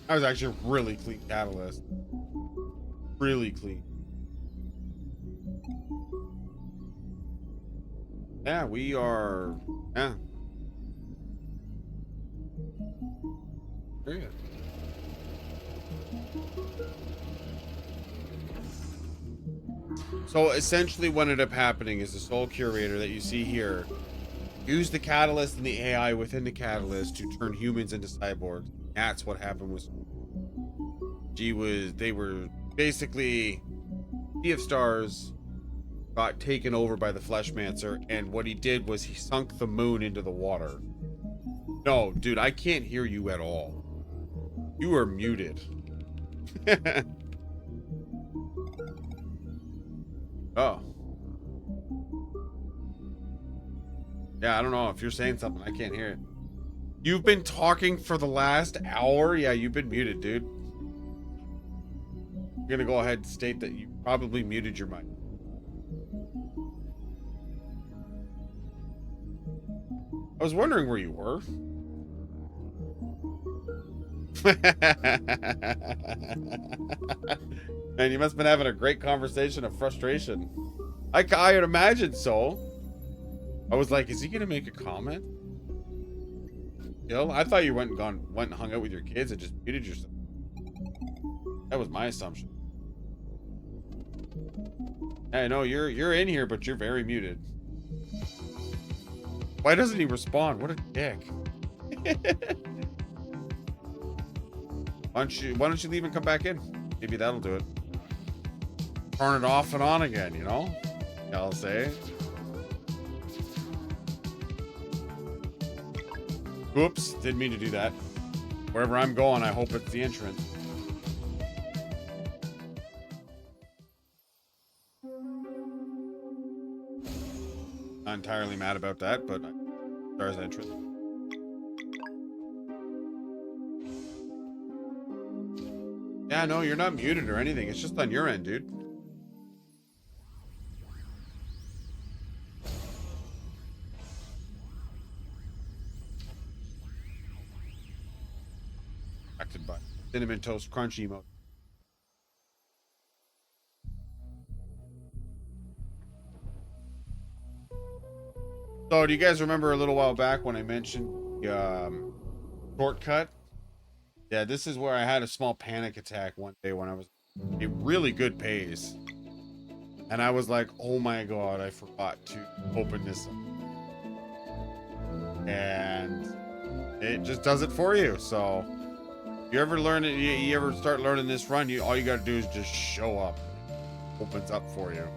That was actually a really clean catalyst. Really clean. Yeah, we are. Yeah. Very good. So essentially what ended up happening is the soul curator that you see here Use the catalyst and the AI within the catalyst to turn humans into cyborgs. That's what happened with. They were basically Sea of Stars got taken over by the Fleshmancer, and what he did was he sunk the moon into the water. No, dude, I can't hear you at all. You are muted. Oh. Yeah, I don't know if you're saying something. I can't hear it. You've been talking for the last hour? Yeah, you've been muted, dude. I'm gonna go ahead and state that you probably muted your mic. I was wondering where you were. Man, you must have been having a great conversation of frustration. I would imagine so. I was like, is he gonna make a comment? I thought you went and hung out with your kids and just muted yourself. That was my assumption. I know you're in here, but you're very muted. Why doesn't he respond? What a dick. Why don't you leave and come back in? Maybe that'll do it. Turn it off and on again, you know? I'll say. Oops, didn't mean to do that. Wherever I'm going, I hope it's the entrance. Not entirely mad about that, but Star's entrance. Yeah, no, you're not muted or anything. It's just on your end, dude. Acted by Cinnamon Toast Crunch emote. So, do you guys remember a little while back when I mentioned the shortcut? Yeah, this is where I had a small panic attack one day when I was a really good pace. And I was like, oh my god, I forgot to open this up. And it just does it for you. So, you ever learn it, you ever start learning this run, all you gotta do is just show up. It opens up for you.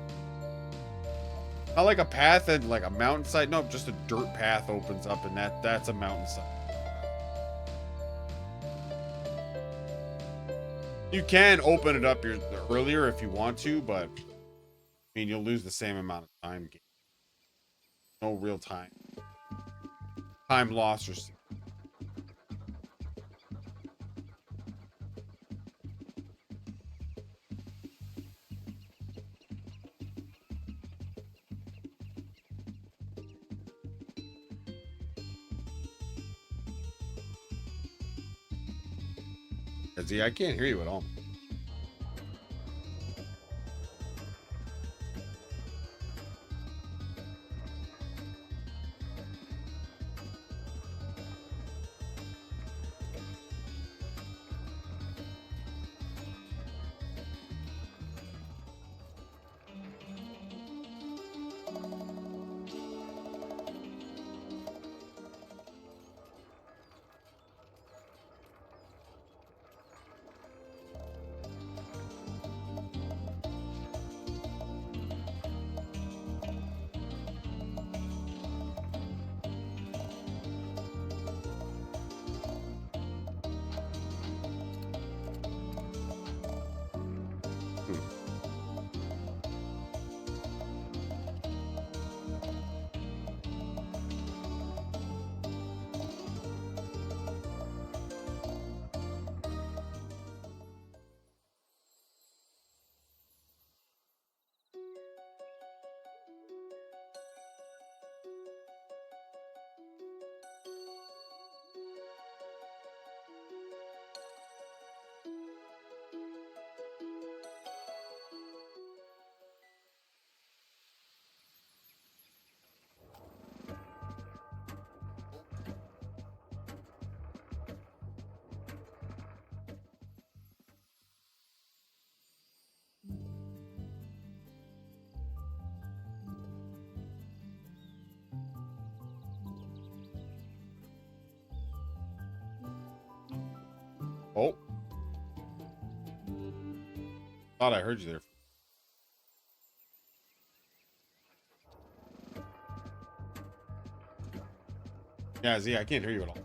Not like a path and like a mountainside. No, just a dirt path opens up, and that's a mountainside. You can open it up earlier if you want to, but I mean you'll lose the same amount of time. No real time loss or. See, I can't hear you at all. Oh. Thought I heard you there. Yeah, Z, I can't hear you at all.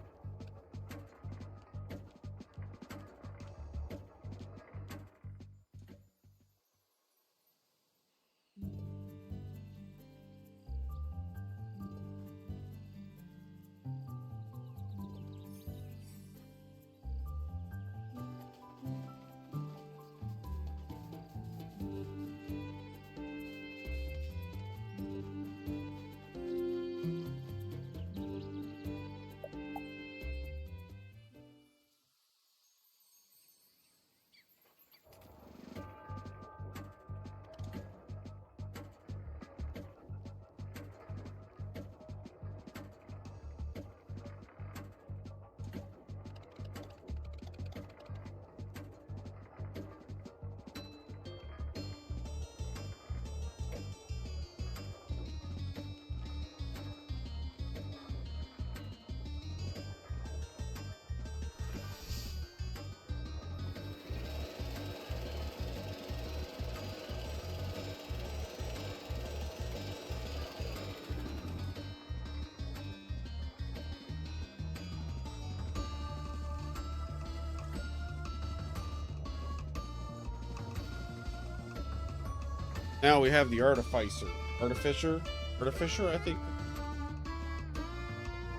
Now we have the artificer. Artificer, I think.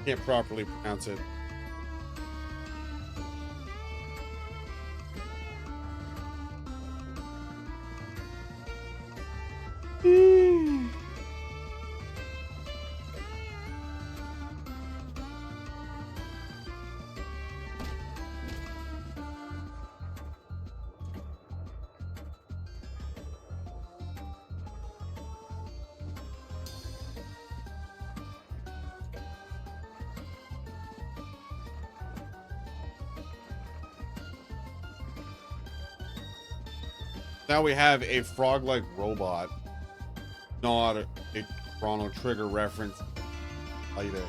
Can't properly pronounce it. Now we have a frog-like robot. Not a Chrono Trigger reference like this.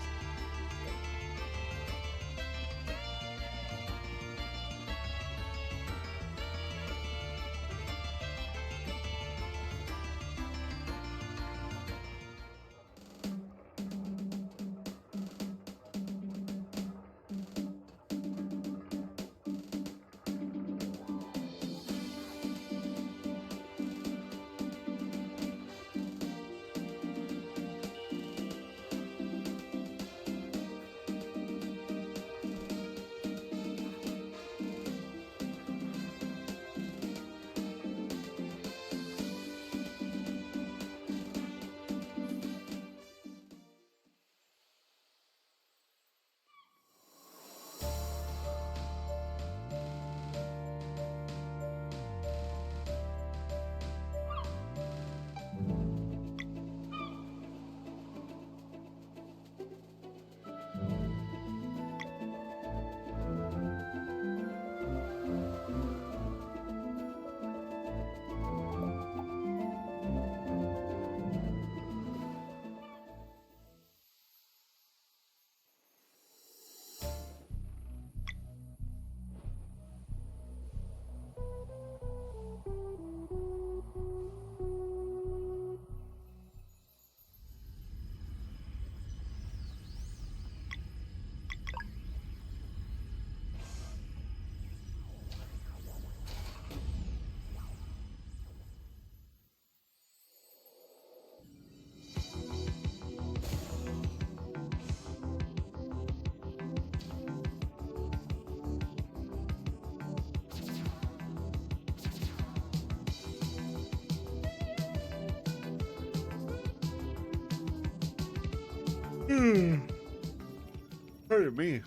Pardon me.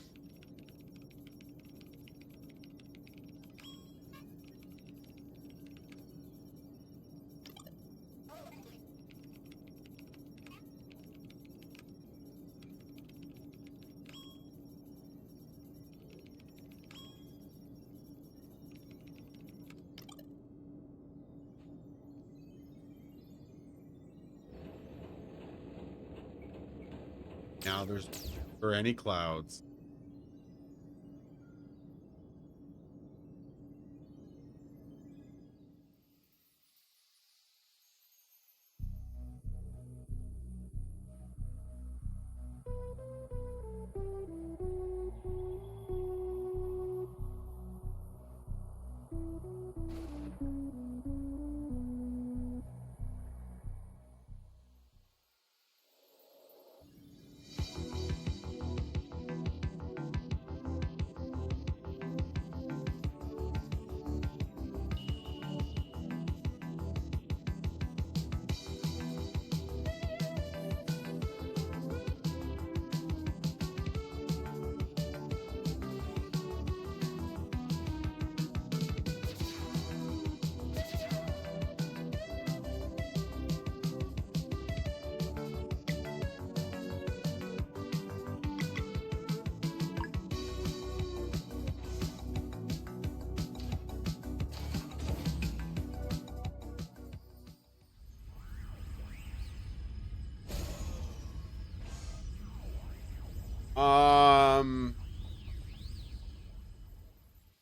Now there's for any clouds.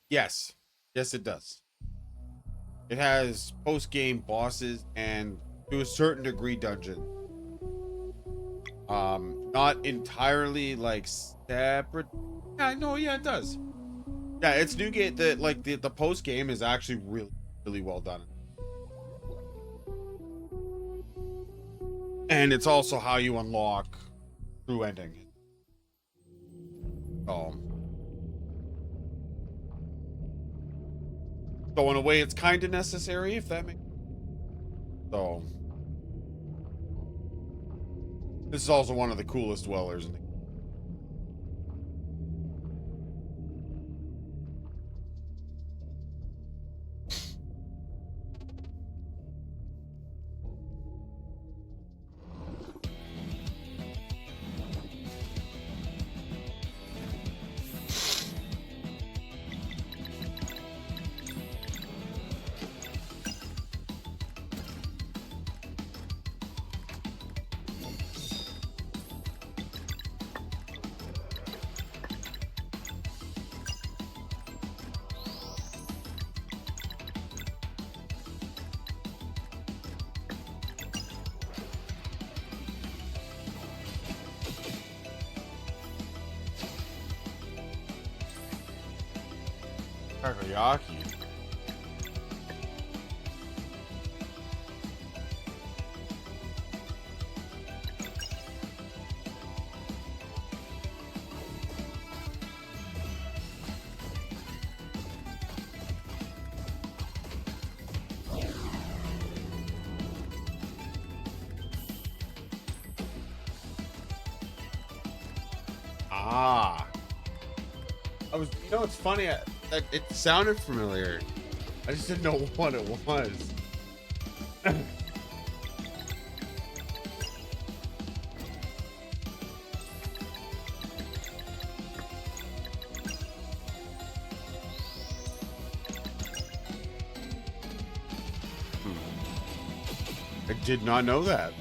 Yes. Yes, it does. It has post-game bosses and to a certain degree dungeon. Not entirely like separate. Yeah, no, yeah, it does. Yeah, it's new game. The post game is actually really well done, and it's also how you unlock true ending. So in a way, it's kind of necessary, if that makes. So this is also one of the coolest dwellers in the. Takoyaki. Ah. It's funny. It sounded familiar. I just didn't know what it was. I did not know that.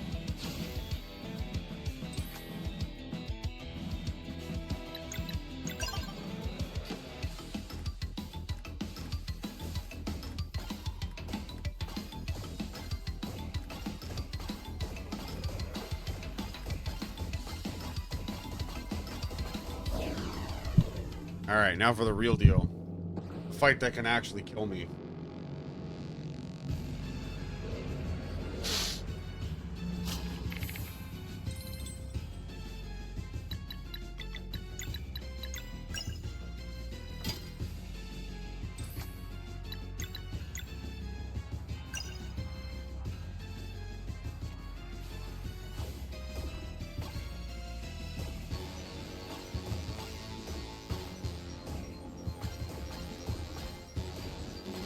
All right, now for the real deal. The fight that can actually kill me.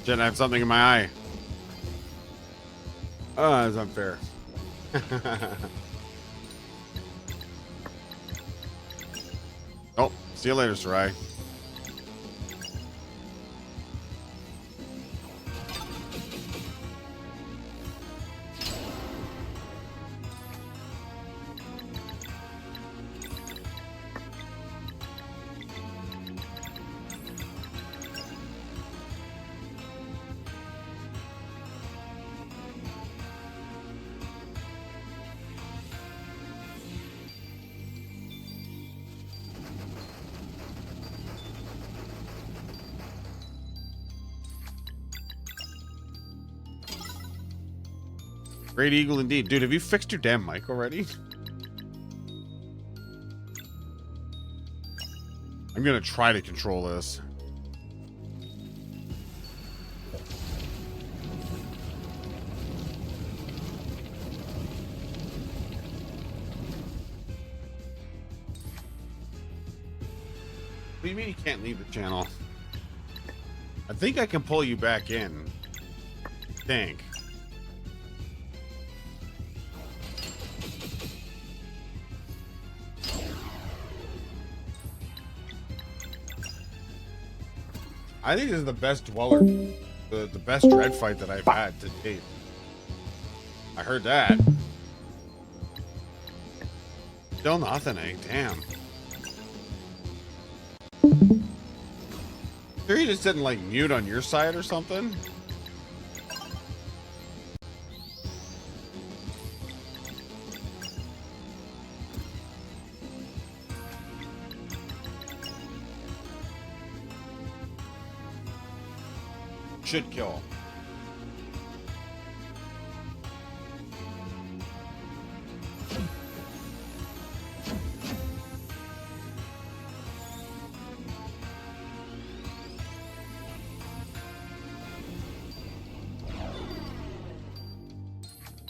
Shit, I have something in my eye. Oh, that's unfair. Oh, see you later, Sarai. Great Eagle indeed. Dude, have you fixed your damn mic already? I'm gonna try to control this. What do you mean you can't leave the channel? I think I can pull you back in. I think. I think this is the best dweller, the best dread fight that I've had to date. I heard that. Still nothing, eh? Damn. Sure you just didn't like mute on your side or something? Should kill.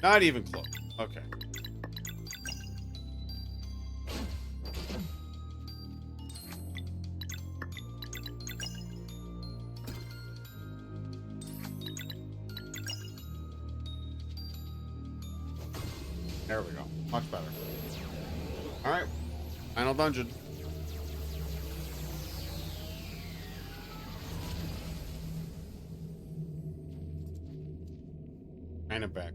Not even close. Okay. There we go. Much better. All right. Final dungeon. Kind of back.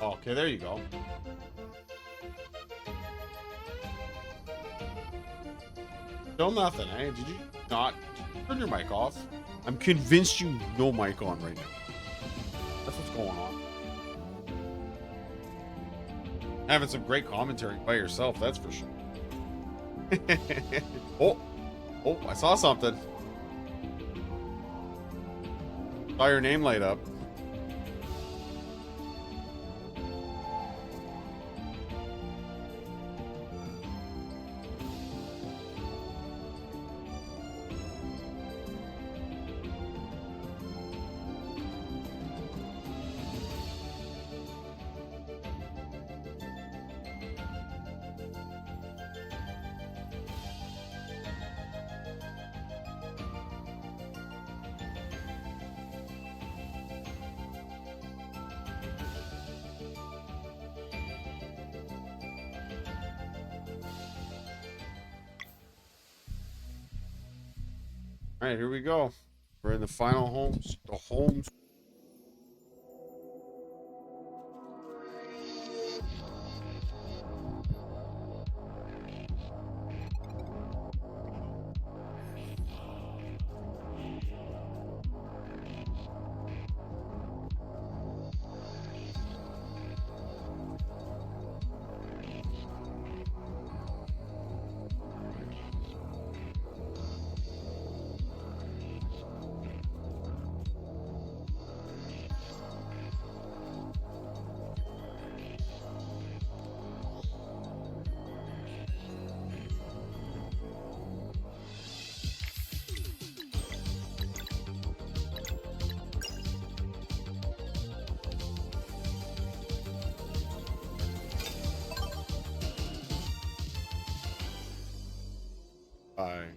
Okay, there you go. Still nothing, eh? Did you not turn your mic off? I'm convinced you no mic on right now. That's what's going on. Having some great commentary by yourself, that's for sure. Oh, I saw something. Saw your name light up. All right, here we go. We're in the final homes. The homes. Bye.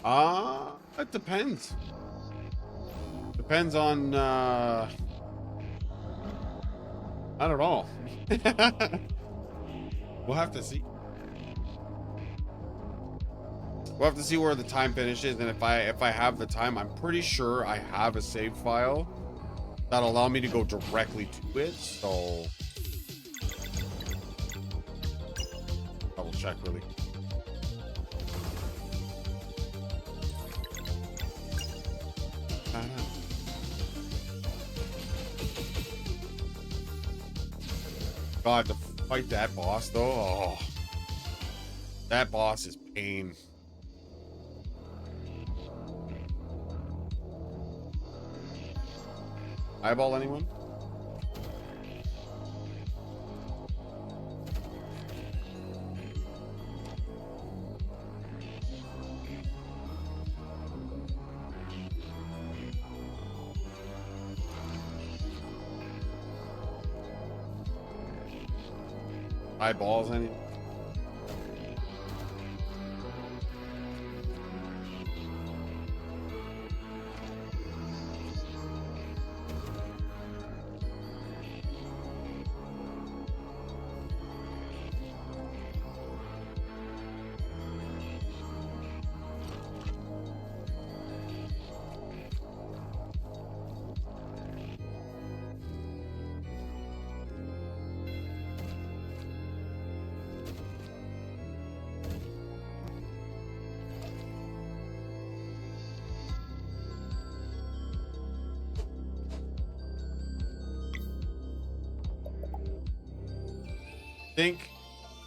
It depends. Depends on I don't know. We'll have to see. We'll have to see where the time finishes, and if I have the time, I'm pretty sure I have a save file that'll allow me to go directly to it. So double check really. God, to fight that boss though, oh, that boss is pain. Eyeball anyone? Eyeballs any?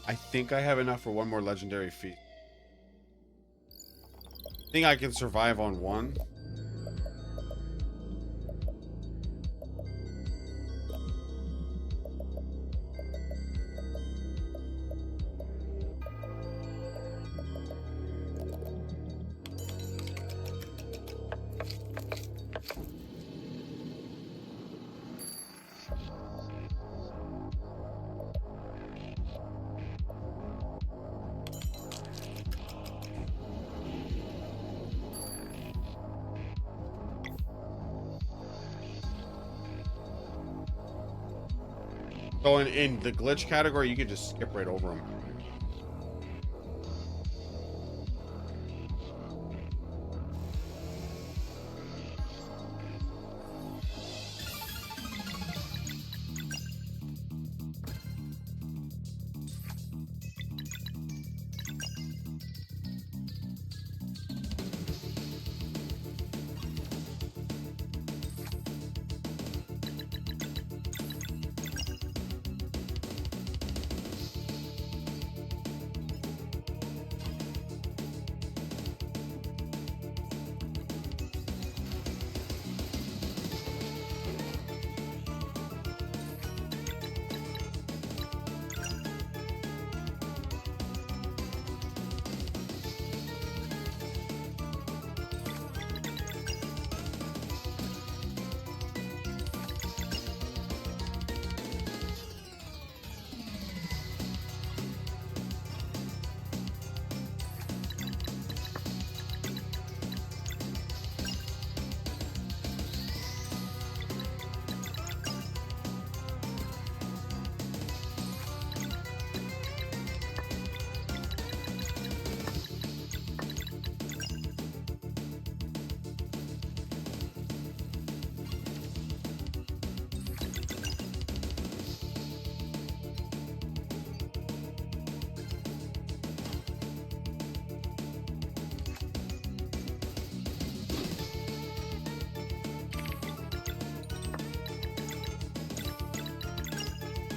I think I have enough for one more legendary feat. I think I can survive on one. So in the glitch category, you could just skip right over them.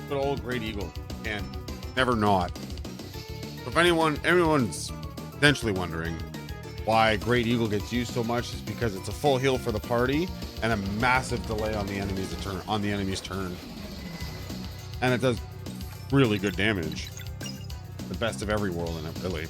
Good old Great Eagle, and never not. If anyone's potentially wondering why Great Eagle gets used so much, is because it's a full heal for the party and a massive delay on the enemy's turn, and it does really good damage. The best of every world in it, really.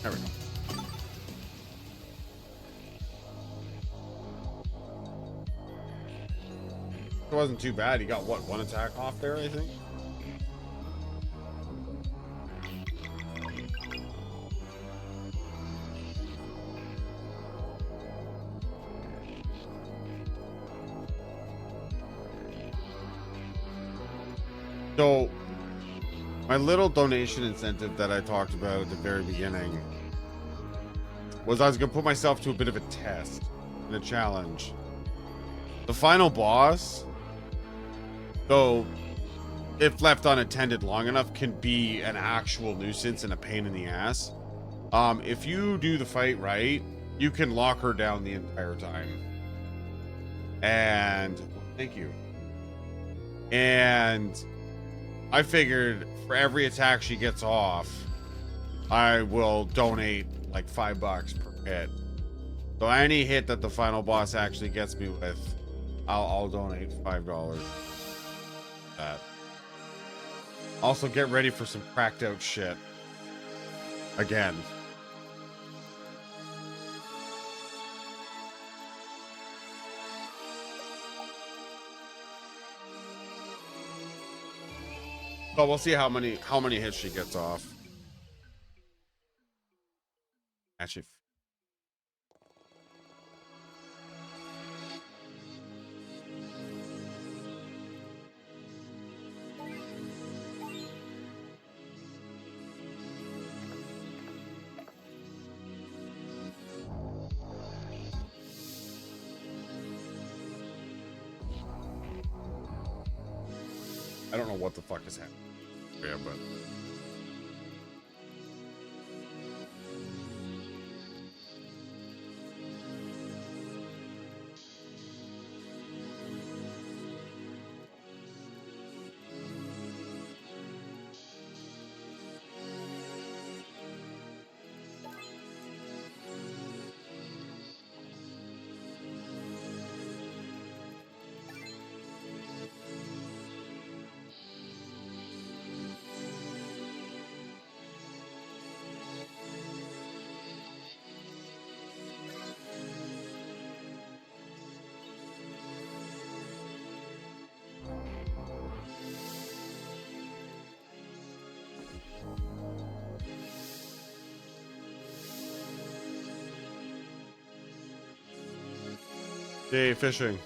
There we go. It wasn't too bad. He got, what, one attack off there, I think? So, my little donation incentive that I talked about at the very beginning was I was going to put myself to a bit of a test and a challenge. The final boss, though, if left unattended long enough, can be an actual nuisance and a pain in the ass. If you do the fight right, you can lock her down the entire time. And thank you. And I figured for every attack she gets off, I will donate like $5 per hit. So any hit that the final boss actually gets me with, I'll donate $5. That. Also, get ready for some cracked out shit. Again. But we'll see how many hits she gets off. Actually, I don't know what the fuck is happening. Yeah, but hey, fishing.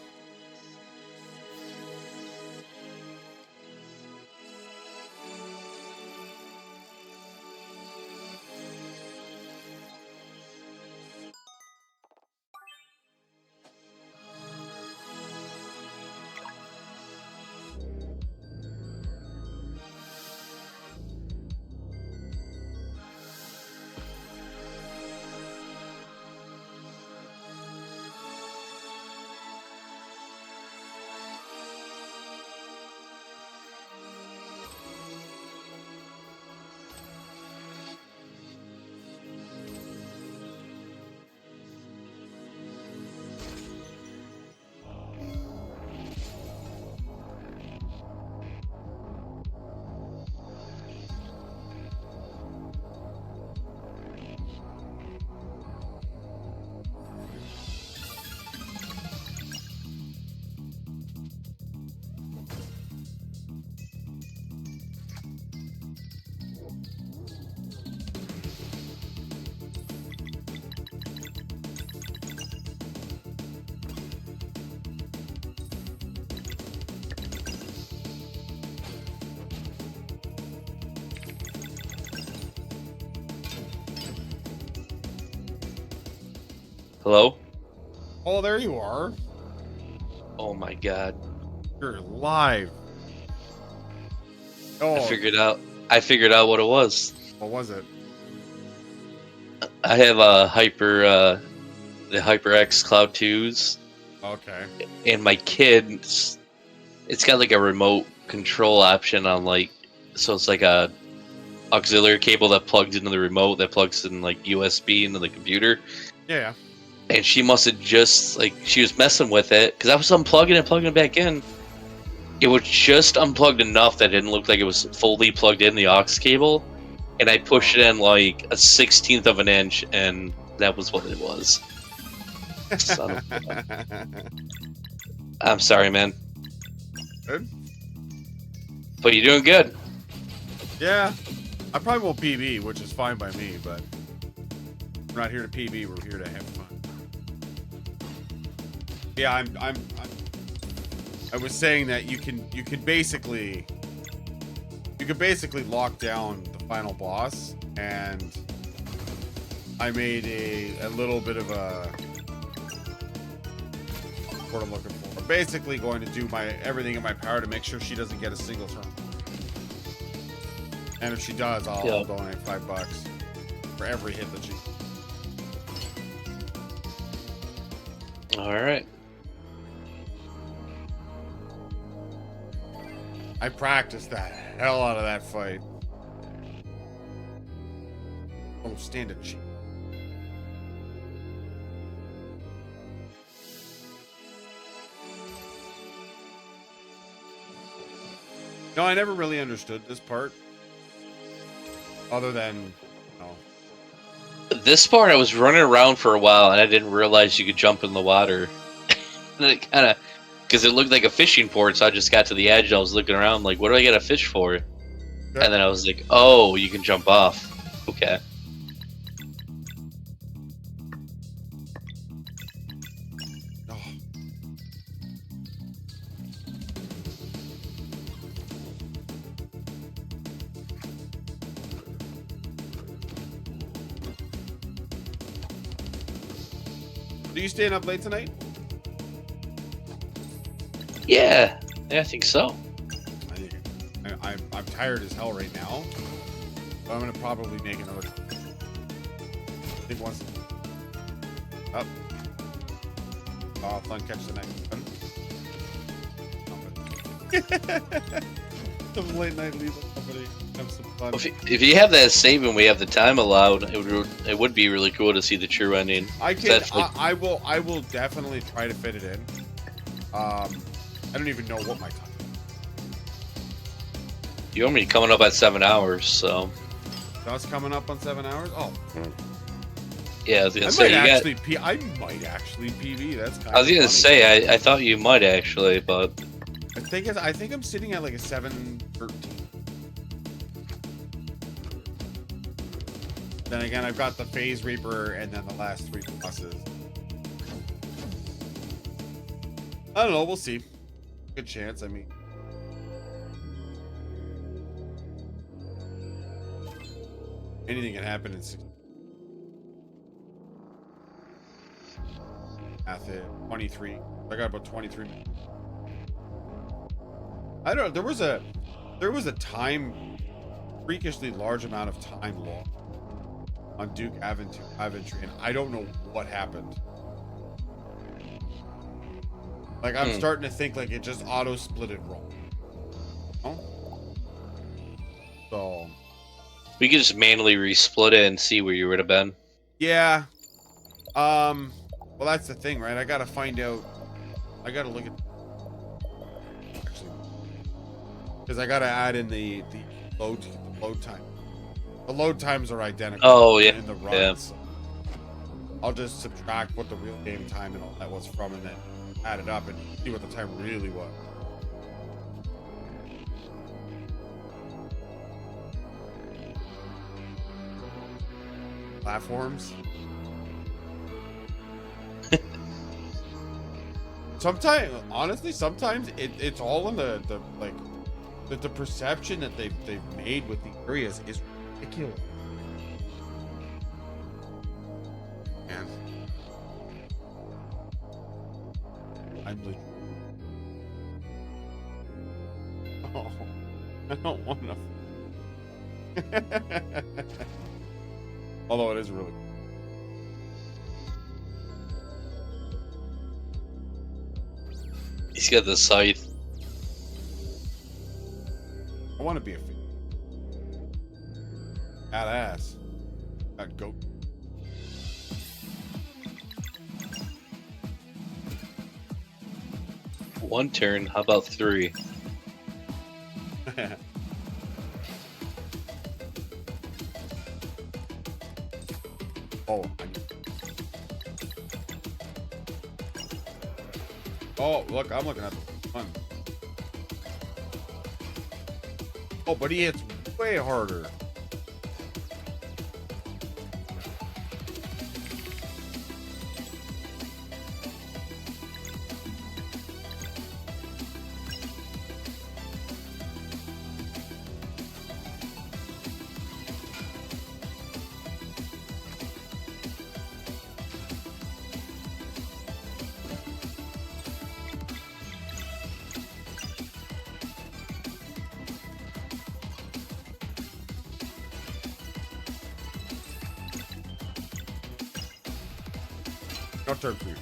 Hello? Oh, there you are. Oh my god. You're live. Oh, I figured out what it was. what was it? I have a the HyperX Cloud 2s, Okay. and my kid, it's got like a remote control option on so it's like a auxiliary cable that plugs into the remote that plugs in like USB into the computer. Yeah. And she must have just she was messing with it because I was unplugging and plugging it back in. It was just unplugged enough that it didn't look like it was fully plugged in the aux cable. and I pushed it in like a 1/16 of an inch, and that was what it was. Son of a... I'm sorry, man. Good. But you're doing good. Yeah, I probably won't PB, which is fine by me, but we're not here to PB. We're here to have fun. Yeah, I was saying that you can basically lock down the final boss, and I made a little bit of a what I'm looking for. I'm basically going to do everything in my power to make sure she doesn't get a single turn. And if she does, I'll donate $5 for every hit that she. All right. I practiced the hell out of that fight. Oh, stand a chance. No, I never really understood this part. Other than, you know. This part, I was running around for a while, and I didn't realize you could jump in the water. And it kind of, because it looked like a fishing port, so I just got to the edge. I was looking around, like, what do I get a fish for? And then I was like, oh, you can jump off. Okay. Do you staying up late tonight? Yeah, I think so. I'm tired as hell right now. But I'm gonna probably make another. I think once. Up. Oh, fun catch the next one. Some late night leave company. Have some fun. If you have that save and we have the time allowed, it would be really cool to see the true ending. I can. I will definitely try to fit it in. I don't even know what my time. You want me coming up at 7 hours, so. That's coming up on 7 hours. Oh. Yeah, I was gonna say I might actually PB. That's kind I was of gonna funny. say I thought you might actually, but I think I'm sitting at like a 7:13. Then again, I've got the Phase Reaper and then the last 3 bosses. I don't know. We'll see. Good chance. I mean, anything can happen in 6. Math it. 23. I got about 23 minutes. I don't know. There was a time, freakishly large amount of time lost on Duke Aventry, and I don't know what happened. Like, I'm starting to think like it just auto-splitted wrong. Oh? So we could just manually resplit it and see where you would have been. yeah. Well, that's the thing, right? I gotta find out. I gotta look at actually, because I gotta add in the load time. The load times are identical. Oh yeah. In the runs. Yeah. So I'll just subtract what the real game time and all that was from, and then add it up and see what the time really was. Platforms. Sometimes, honestly, sometimes it's all in the like the perception that they've made with the areas is ridiculous. Man, I'm legit. Oh, I don't want to. Although it is really. He's got the scythe. I want to be a badass. That goat. One turn. How about 3? Oh. Oh, look, I'm looking at the one. Oh, but he hits way harder. No turn for you.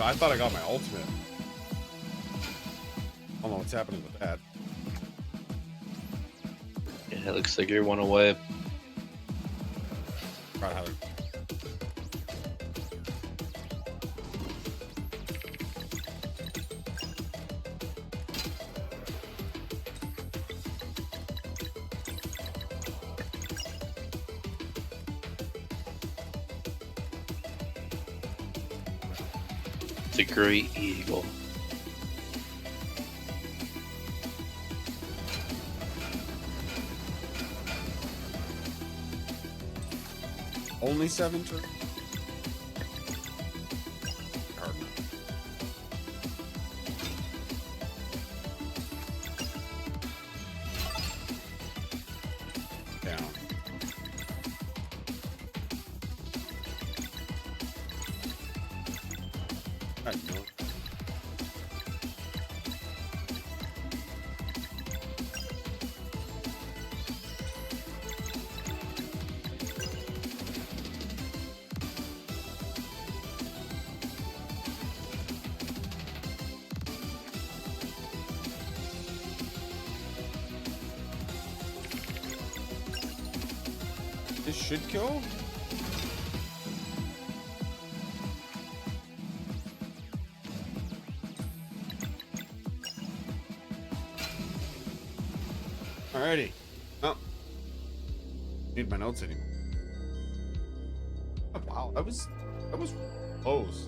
I thought I got my ultimate. I don't know what's happening with that. Yeah, it looks like you're one away. Right, Heather. It's a great eagle. Only 7 turns? Hard enough. Down. I know. This should kill? Alrighty. Oh. Need my notes anymore. Oh, wow, that was close.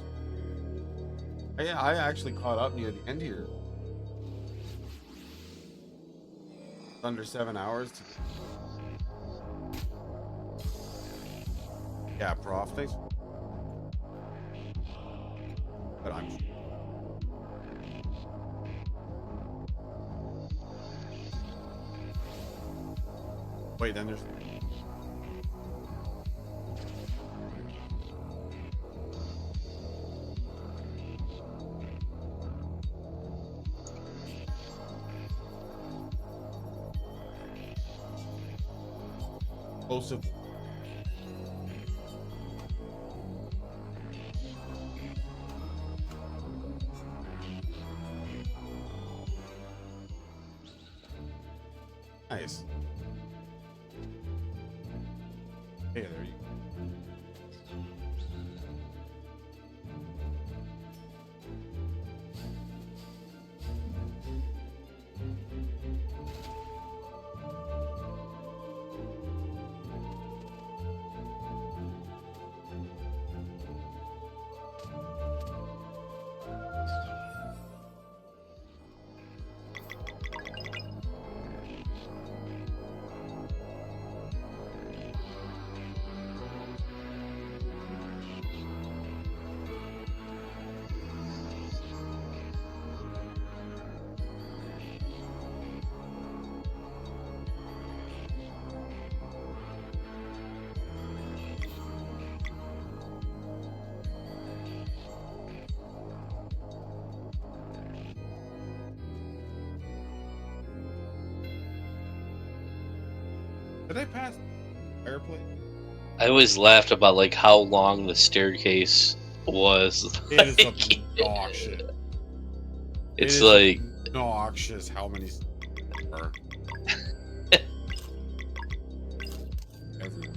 I actually caught up near the end here. Under 7 hours. Yeah, prof, thanks. But I'm wait, then there's explosive. Nice. Hey, there you go. Did I pass fireplace? I always laughed about like how long the staircase was. It is Like, a dog shit. it's It is like Noxious. How many are everywhere?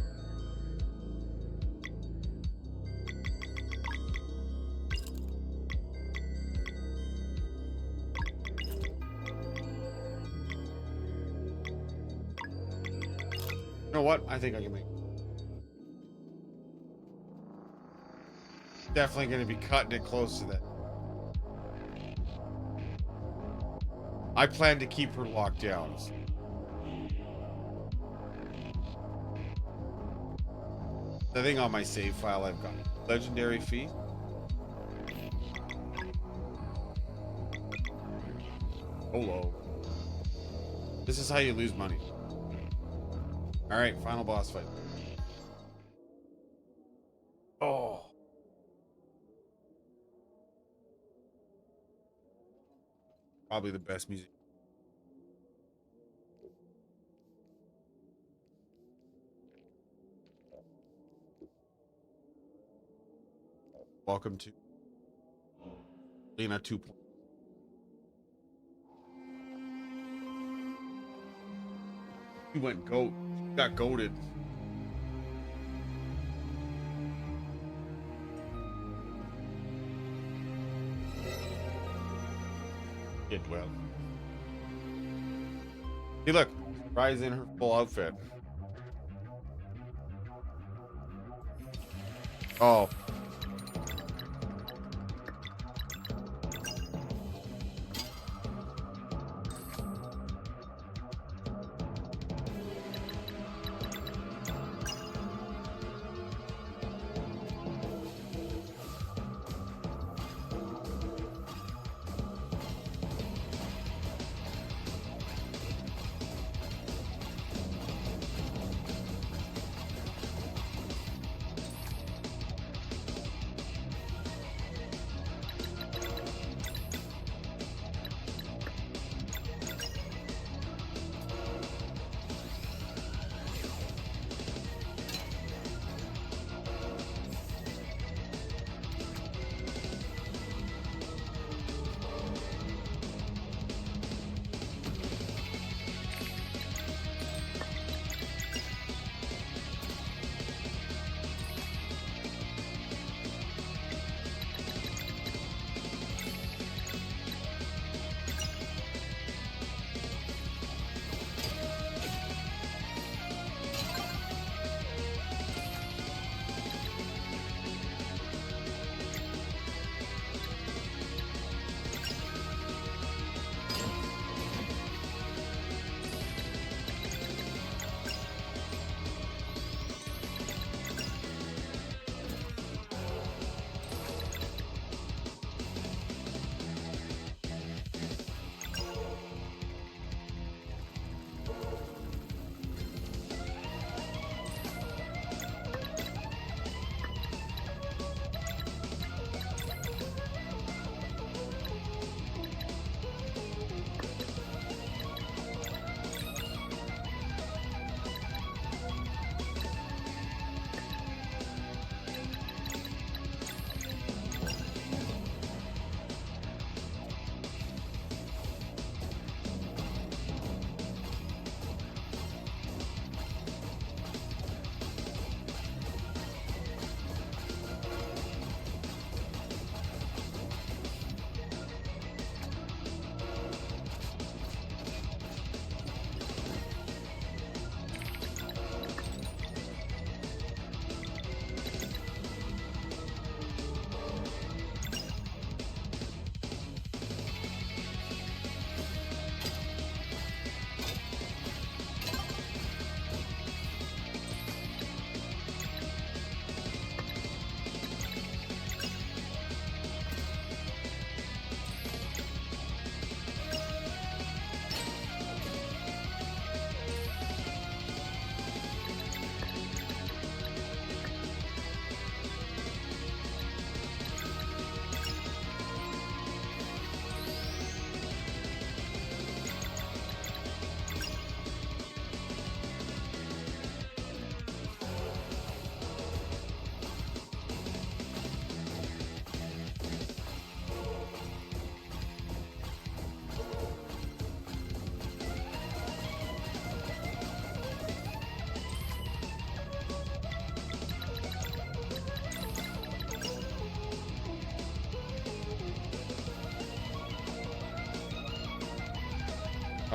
You know what? I think I can make. Definitely going to be cutting it close to that. I plan to keep her locked down. I think on my save file I've got legendary feat. Hello. This is how you lose money. All right, final boss fight. Oh. Probably the best music. Welcome to Lena 2. He went goat. Got goated. Did well. Hey, look. Rise in her full outfit. Oh.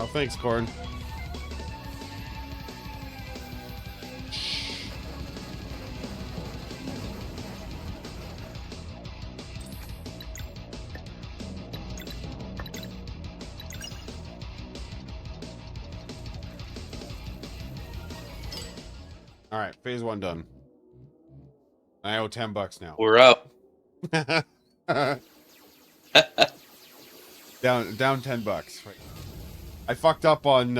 Oh, thanks, Corn. All right, phase 1 done. I owe $10 now. We're up. down $10. Right. I fucked up on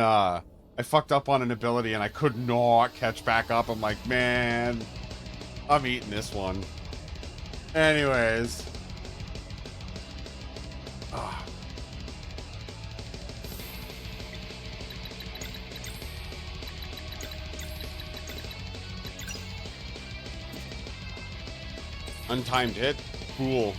an ability and I could not catch back up. I'm like, man, I'm eating this one. Anyways. Ah. Untimed hit. Cool.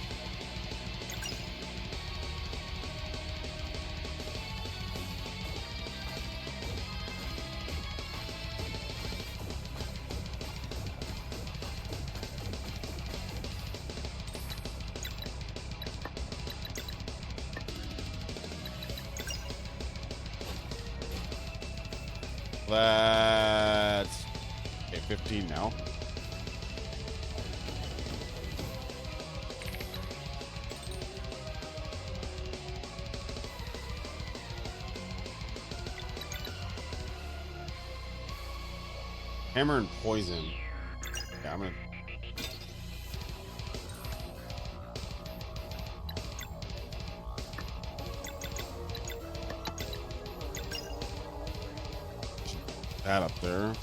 Let's... Okay, 15 now. Hammer and poison. Yeah, I'm gonna... that up there.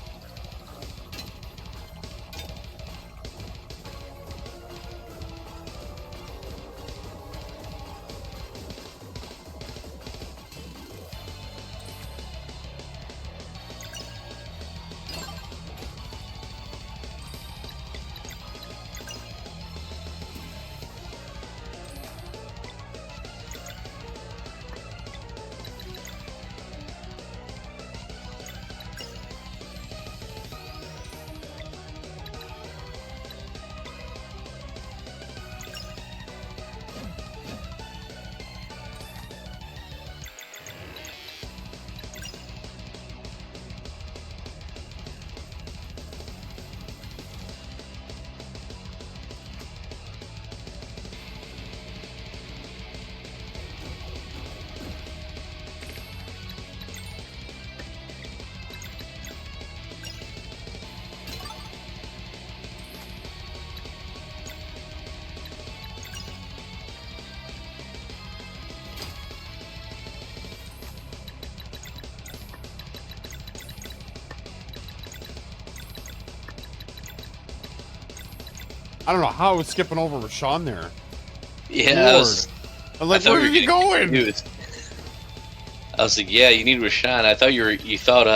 I don't know how I was skipping over Rashawn there. Yeah, I'm like, where are you going? Confused. I was like, yeah, you need Rashawn. I thought you thought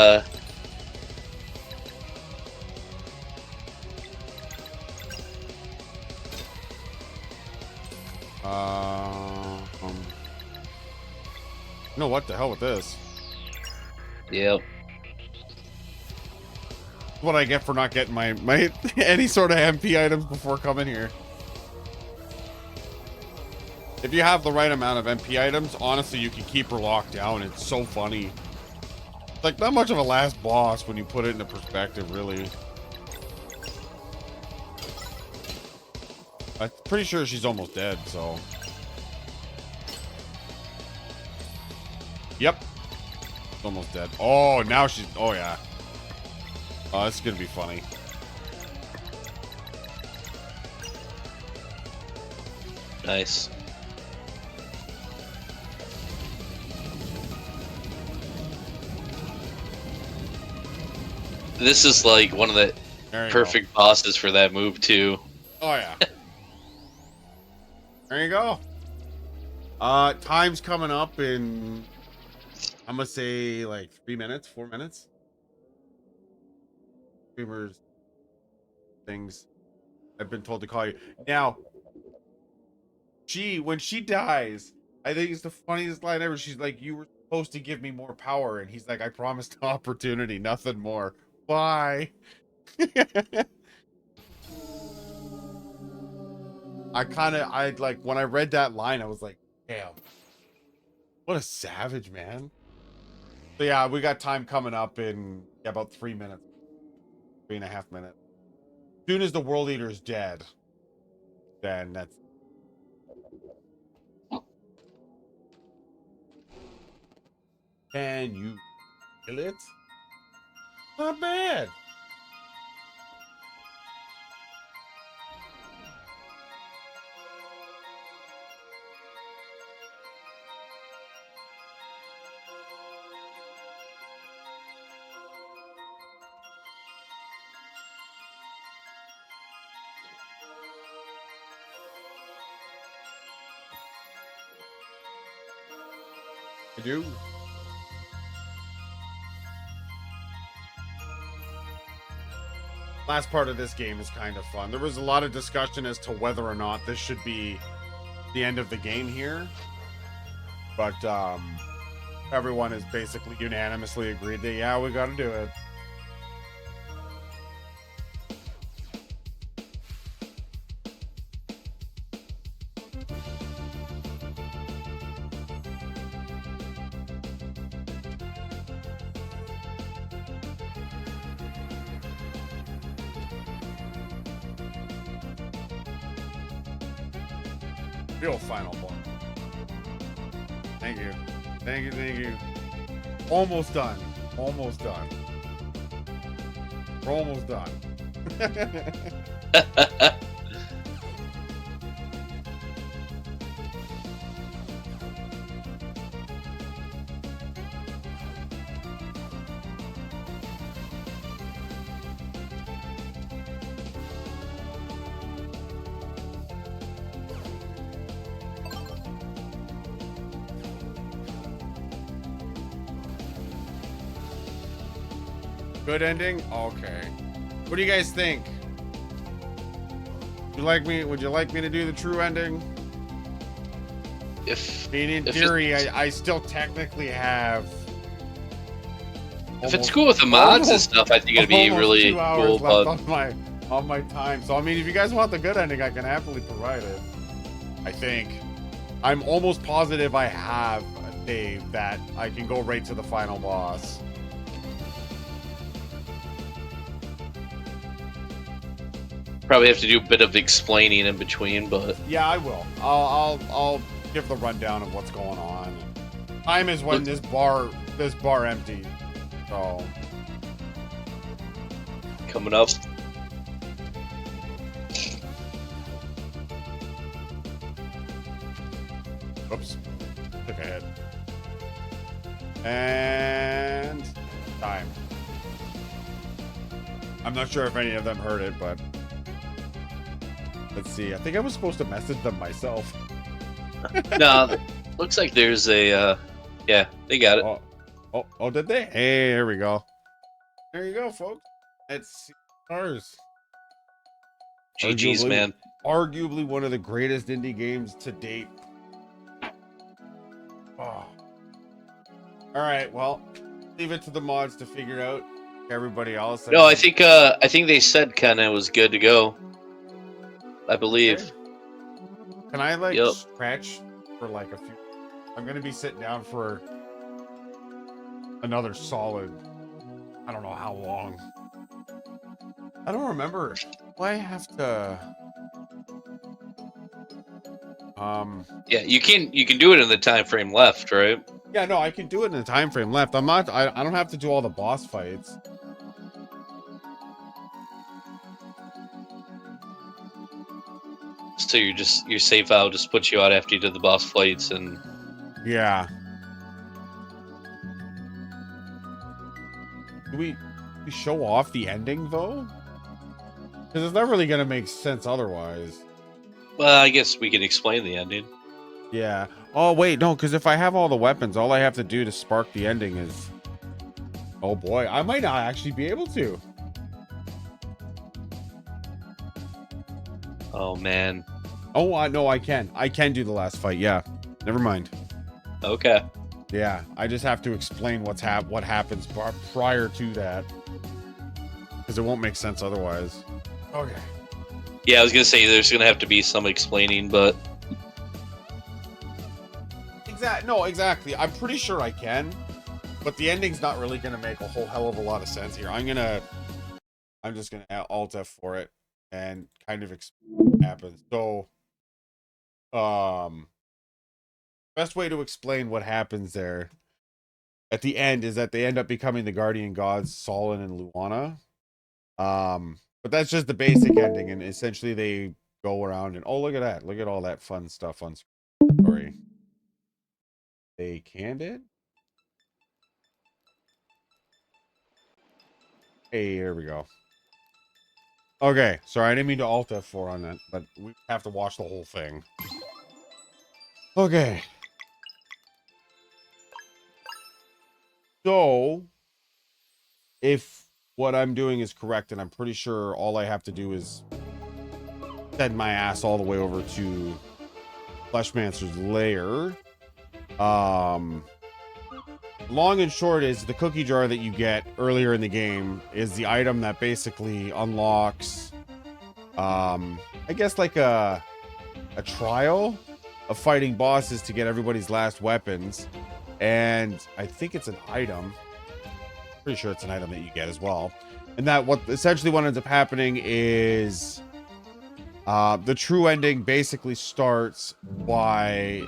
no, what the hell with this? Yep. What I get for not getting my any sort of MP items before coming here. If you have the right amount of MP items, honestly, you can keep her locked down. It's so funny. It's like not much of a last boss when you put it into perspective, really. I'm pretty sure she's almost dead, so. Yep. Almost dead. Oh, now she's... Oh, yeah. Oh, this is gonna be funny. Nice. This is like one of the perfect bosses for that move too. Oh yeah. There you go. Time's coming up in, I'm gonna say like 3 minutes, 4 minutes. Streamers things I've been told to call you. Now, when she dies, I think it's the funniest line ever. She's like, you were supposed to give me more power, and he's like, I promised opportunity, nothing more. Bye. I like when I read that line, I was like, damn, what a savage, man. So yeah, we got time coming up in about 3 minutes, 3.5 minutes. As soon as the world eater is dead, then that's. Can you feel it? Not bad. I do. Last part of this game is kind of fun. There was a lot of discussion as to whether or not this should be the end of the game here. But everyone has basically unanimously agreed that, yeah, we got to do it. Real final boss. Thank you. Thank you, thank you. Almost done. Almost done. We're almost done. Good ending? Okay. What do you guys think? Would you like me to do the true ending? If I mean, in theory, I still technically have. If it's cool with the mods and stuff, I think it'd be really 2 hours cool. left But on my time. So I mean, if you guys want the good ending, I can happily provide it. I think I'm almost positive I have a save that I can go right to the final boss. probably have to do a bit of explaining in between. But Yeah, I will. I'll give the rundown of what's going on. Time is when this bar emptied. So coming up. oops. Took a hit. And time. I'm not sure if any of them heard it, but let's see. I think I was supposed to message them myself. No, looks like there's a. Yeah, they got it. Oh, did they? Hey, there we go. There you go, folks. It's ours. GG's, man. Arguably one of the greatest indie games to date. Oh. All right, well, leave it to the mods to figure out. Everybody else. No, I think they said Kenna was good to go. I believe. Okay. Can I like Yep. scratch for like a few? I'm gonna be sitting down for another solid. I don't know how long. I don't remember. Do I have to? Yeah, you can do it in the time frame left, right? Yeah, no, I can do it in the time frame left. I'm not. I don't have to do all the boss fights. So you're safe out. Just put you out after you did the boss fights, and Yeah. Do we show off the ending though? Because it's not really gonna make sense otherwise. well, I guess we can explain the ending. Yeah. Oh wait, no, because if I have all the weapons, all I have to do to spark the ending is. Oh boy, I might not actually be able to. Oh man. Oh, no, I can. I can do the last fight. Yeah. Never mind. Okay. Yeah, I just have to explain what happens prior to that, because it won't make sense otherwise. Okay. Yeah, I was gonna say there's gonna have to be some explaining, but No, exactly. I'm pretty sure I can. But the ending's not really gonna make a whole hell of a lot of sense here. I'm just gonna Alt F for it and kind of explain what happens. So, best way to explain what happens there at the end is that they end up becoming the guardian gods, Solon and Luana. But that's just the basic ending, and essentially they go around and look at that, look at all that fun stuff on screen. Sorry, they canned it. Hey, here we go. Okay, sorry, I didn't mean to Alt F4 on that, but we have to watch the whole thing. Okay. So, if what I'm doing is correct, and I'm pretty sure all I have to do is send my ass all the way over to Fleshmancer's lair. Long and short is the cookie jar that you get earlier in the game is the item that basically unlocks, I guess like a trial of fighting bosses to get everybody's last weapons. And I think it's an item. Pretty sure it's an item that you get as well. And that what essentially ends up happening is the true ending basically starts by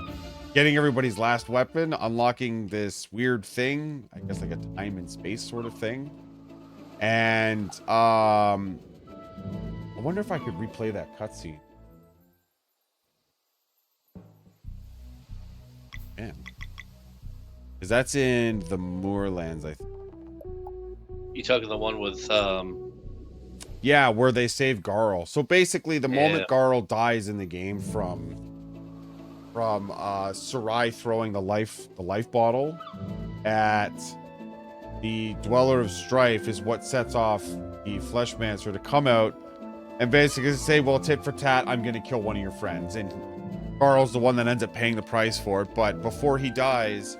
getting everybody's last weapon, unlocking this weird thing, I guess like a time and space sort of thing. And I wonder if I could replay that cutscene. Man. Because that's in the Moorlands, I think. You talking the one with Yeah, where they save Garl. So basically the moment Yeah. Garl dies in the game from Sarai throwing the life bottle at the Dweller of Strife is what sets off the Fleshmancer to come out and basically say, well, tit for tat, I'm gonna kill one of your friends. And Garl's the one that ends up paying the price for it. But before he dies,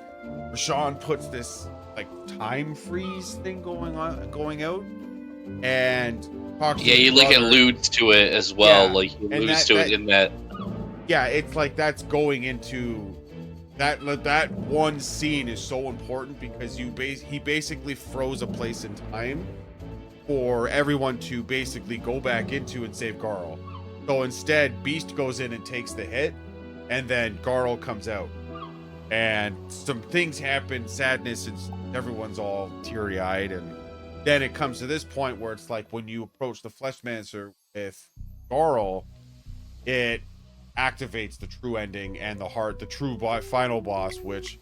Rashawn puts this like time freeze thing going out and talks to yeah, he his like brother. alludes to it as well. Yeah, Like he and alludes that- to that- it in that. Yeah, it's like that's going into that one scene is so important because he basically froze a place in time for everyone to basically go back into and save Garl. So instead, Beast goes in and takes the hit, and then Garl comes out. And some things happen, sadness, and everyone's all teary-eyed, and then it comes to this point where it's like when you approach the Fleshmancer with Garl, it activates the true ending and the true final boss, which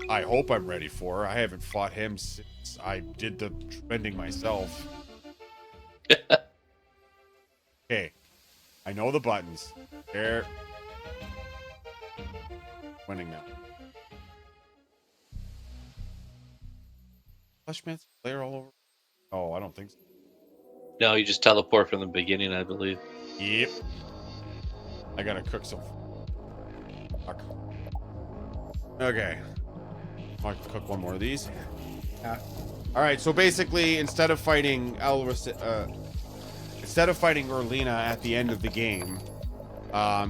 I hope I'm ready for. I haven't fought him since I did the ending myself. Okay, I know the buttons. There. Winning now. Fleshmancer player all over. Oh, I don't think so. No, you just teleport from the beginning, I believe. Yep. I gotta cook some. Fuck. Okay. I can cook one more of these. Yeah. All right. So basically, instead of fighting Erlina at the end of the game,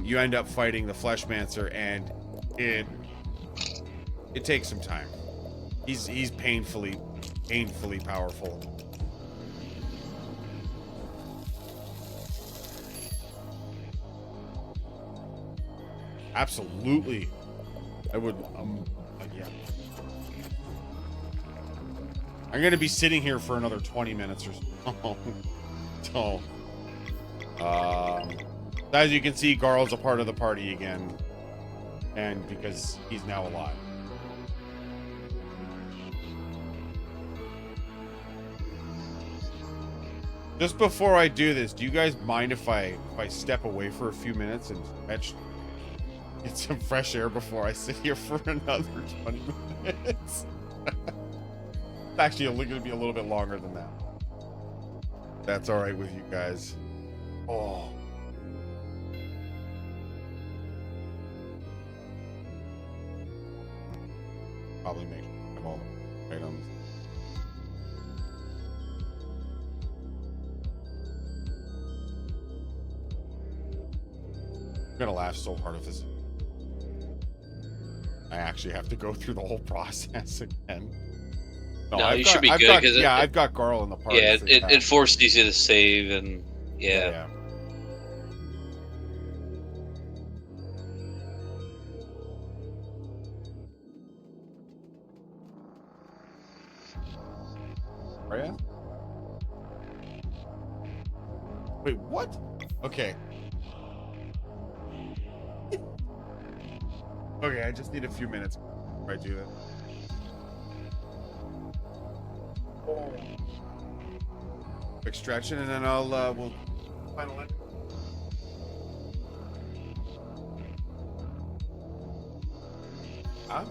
you end up fighting the Fleshmancer, and it takes some time. He's painfully powerful. Absolutely. I would, yeah. I'm going to be sitting here for another 20 minutes or so. As you can see, Garl's a part of the party again. And because he's now alive. Just before I do this, do you guys mind if I step away for a few minutes and get some fresh air before I sit here for another 20 minutes? It's actually only going to be a little bit longer than that. That's all right with you guys. Oh. Probably make sure I have all the items. I'm gonna laugh so hard if this. I actually have to go through the whole process again. No, you should be good, 'cause I've got Garl in the party. Yeah, so it forces you to save, and yeah. yeah. Are ya? Wait, what? Okay. Okay, I just need a few minutes before I do that. Quick stretching, and then we'll final end. Huh?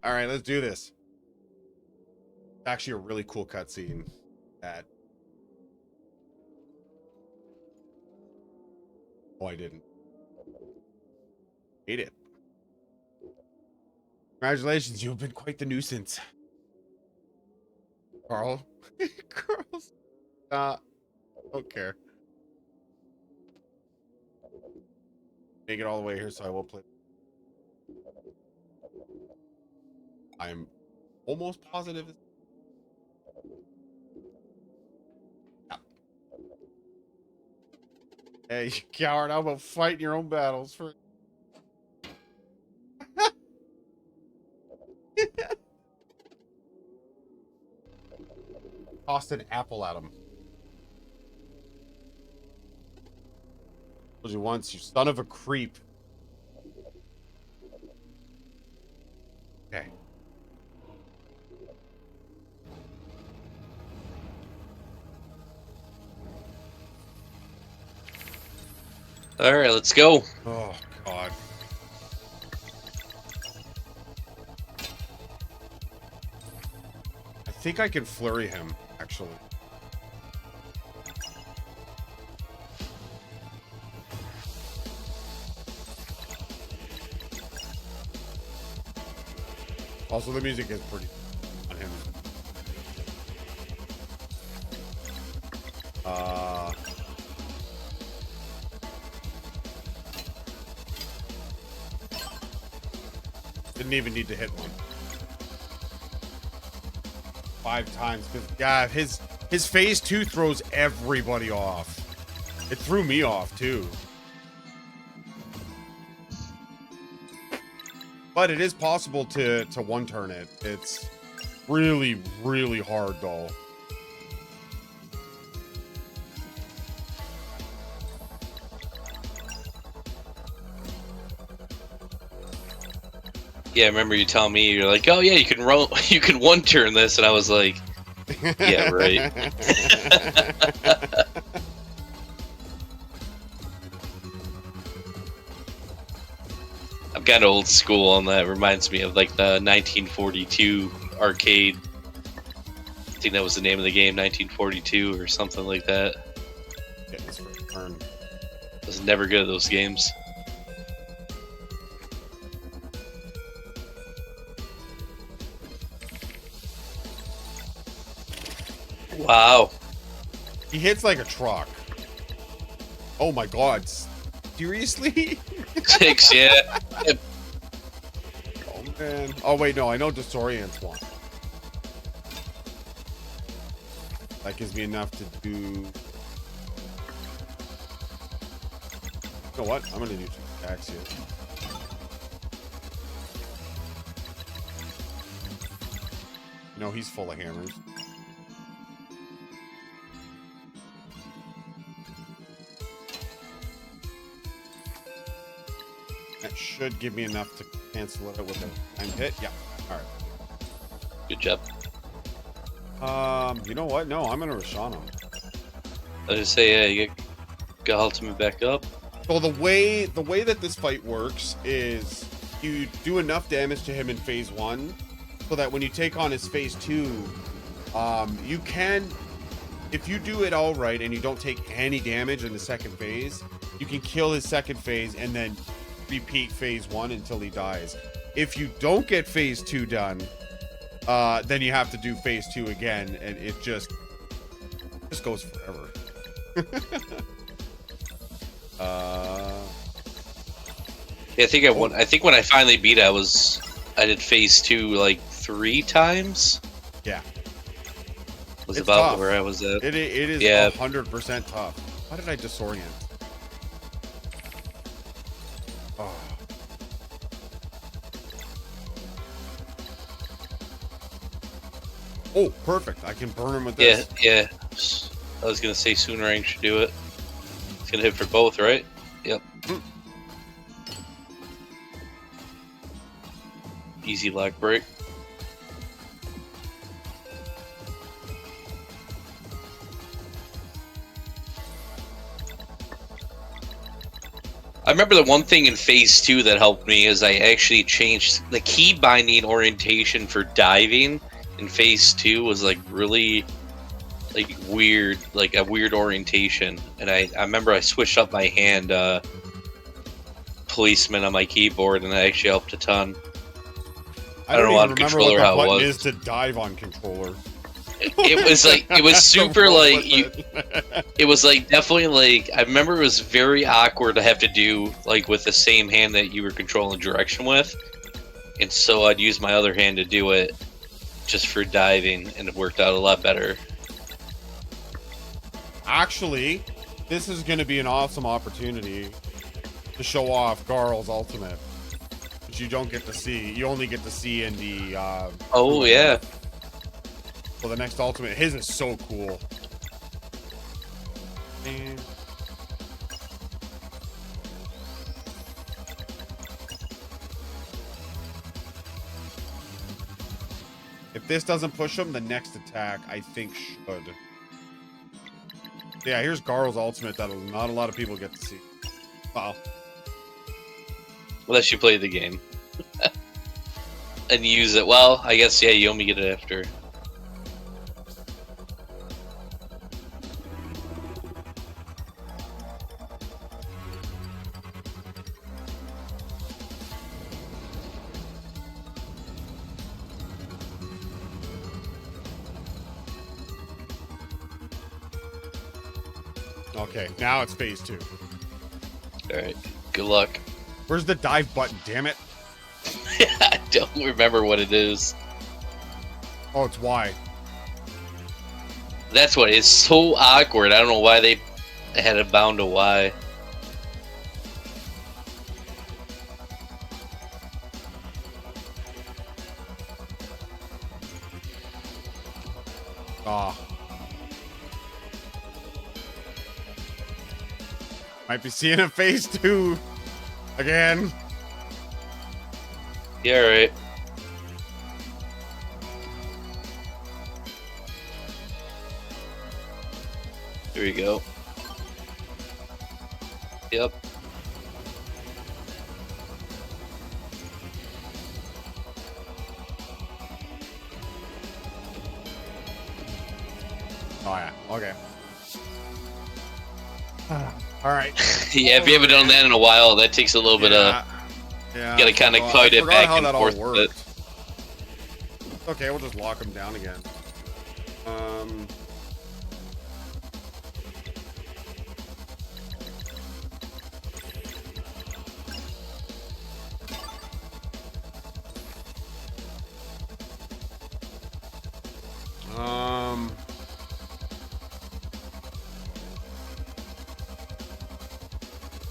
All right, let's do this. It's actually a really cool cutscene. That. Oh, I didn't. Hate it. Congratulations, you've been quite the nuisance. Carl. Girls. Don't care. Make it all the way here, so I will play. I'm almost positive. Yeah. Hey, you coward! How about fighting your own battles for? Tossed an apple at him. Told you once, you son of a creep. Okay. All right, let's go. Oh God. I think I can flurry him, actually. Also, the music is pretty on him. Didn't even need to hit one. 5 times. Cause yeah, his phase 2 throws everybody off. It threw me off too. But it is possible to one-turn it. It's really, really hard though. Yeah, I remember you telling me, you're like, oh yeah, you can one-turn this, and I was like, yeah, right. I'm kind of old school on that. Reminds me of like the 1942 arcade. I think that was the name of the game, 1942 or something like that. Yeah, it's for a turn. I was never good at those games. Wow. He hits like a truck. Oh my god. Seriously? 6, yeah. Oh man. Oh wait, no, I know Disorient's one. That gives me enough to do... You know what? I'm gonna do 2 attacks here. No, he's full of hammers. That should give me enough to cancel it with a time hit. Yeah. All right. Good job. You know what? No, I'm gonna Rashawn him. I was just say, yeah, you got ultimate back up. So the way that this fight works is you do enough damage to him in phase 1, so that when you take on his phase 2, you can, if you do it all right and you don't take any damage in the second phase, you can kill his second phase and then repeat phase 1 until he dies. If you don't get phase 2 done, then you have to do phase 2 again, and it just goes forever. Yeah, I think I won. I think when I finally beat it, I did phase 2 like 3 times. Yeah. Was It's about tough. where I was at. It is Yeah. 100% tough. How did I disorient? Oh. Oh, perfect. I can burn him with Yeah, this. yeah. I was gonna say Soon Rank should do it. It's gonna hit for both, right? Yep. Easy lag break. I remember the one thing in phase 2 that helped me is I actually changed the key binding orientation for diving in phase 2 was like really like weird, like a weird orientation. And I remember I switched up my hand policeman on my keyboard, and that actually helped a ton. I don't know even on remember controller what the how it button was. is to dive on controller. It was like, it was super Roll like with you. it. It was like definitely like I remember it was very awkward to have to do like with the same hand that you were controlling direction with, and so I'd use my other hand to do it just for diving, and it worked out a lot better. Actually, this is going to be an awesome opportunity to show off Garl's ultimate, which you don't get to see. You only get to see in the. Oh yeah. So the next ultimate, his is so cool. And if this doesn't push him, the next attack I think should. Yeah, here's Garl's ultimate that not a lot of people get to see. Wow. Unless you play the game and use it. Well, I guess yeah, you only get it after. Okay, now it's phase 2. All right. Good luck. Where's the dive button? Damn it! don't remember what it is. Oh, it's Y. That's what it's so awkward. I don't know why they had it bound to Y. Ah. Might be seeing a phase 2 again. Yeah, right. Here we go. Yep. Oh yeah. Okay. All right. Yeah, if you haven't done that in a while, that takes a little bit of. Yeah. Gotta kind of fight it back and forth. Okay, we'll just lock them down again.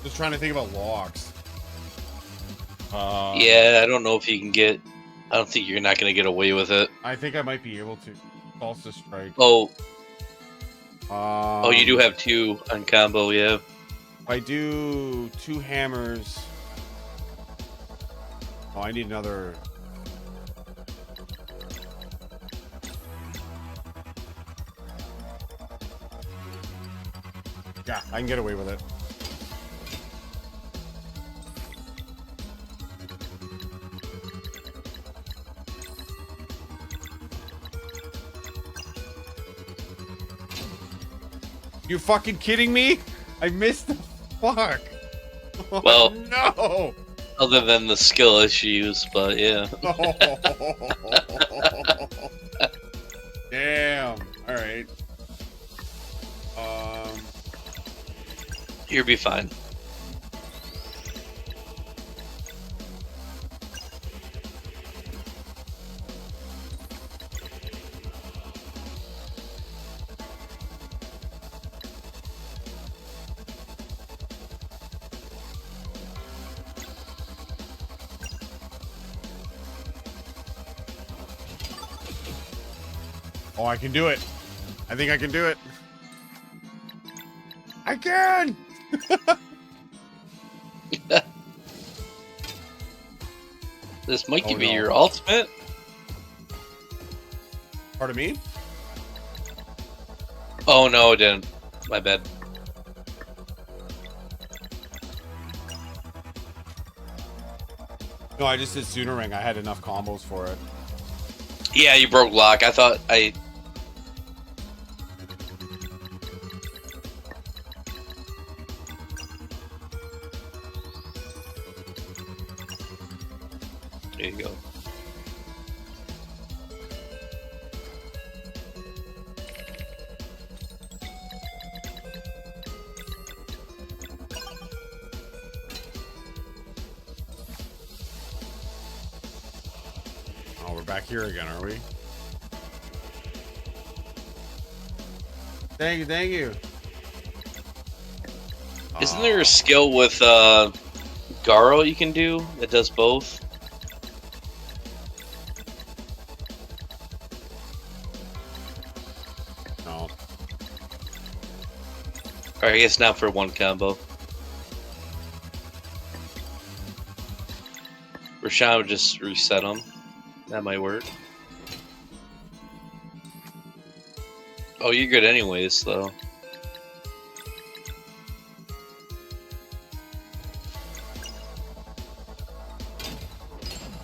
Just trying to think about locks. Yeah, I don't know if you can get. I don't think you're not gonna get away with it. I think I might be able to. Salsa strike. Oh, you do have 2 on combo, yeah. I do 2 hammers. Oh, I need another. Yeah, I can get away with it. You fucking kidding me? I missed the fuck. Well, no. Other than the skill issues, but yeah. Damn. All right. You'll be fine. Oh, I can do it. I think I can do it. I can! This might Oh, be no. your ultimate. Pardon me? Oh no, it didn't. My bad. No, I just did Sooner Ring. I had enough combos for it. Yeah, you broke lock. I thought I. There you go. Oh, we're back here again, are we? Thank you, thank you. Isn't there a skill with Garo you can do that does both? No. Or I guess not for one combo. Rashawn would just reset them. That might work. Oh, you're good anyways, though.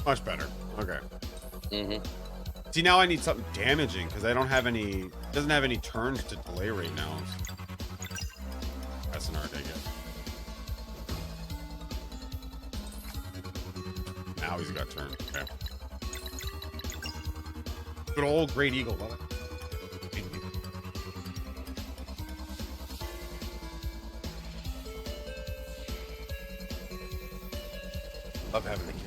Much better. Okay. Mm-hmm. See, now I need something damaging because I don't have any. It doesn't have any turns to delay right now. That's an art, I guess. Now he's got turn. Okay. Good old Great Eagle. Love it. Love having the kid.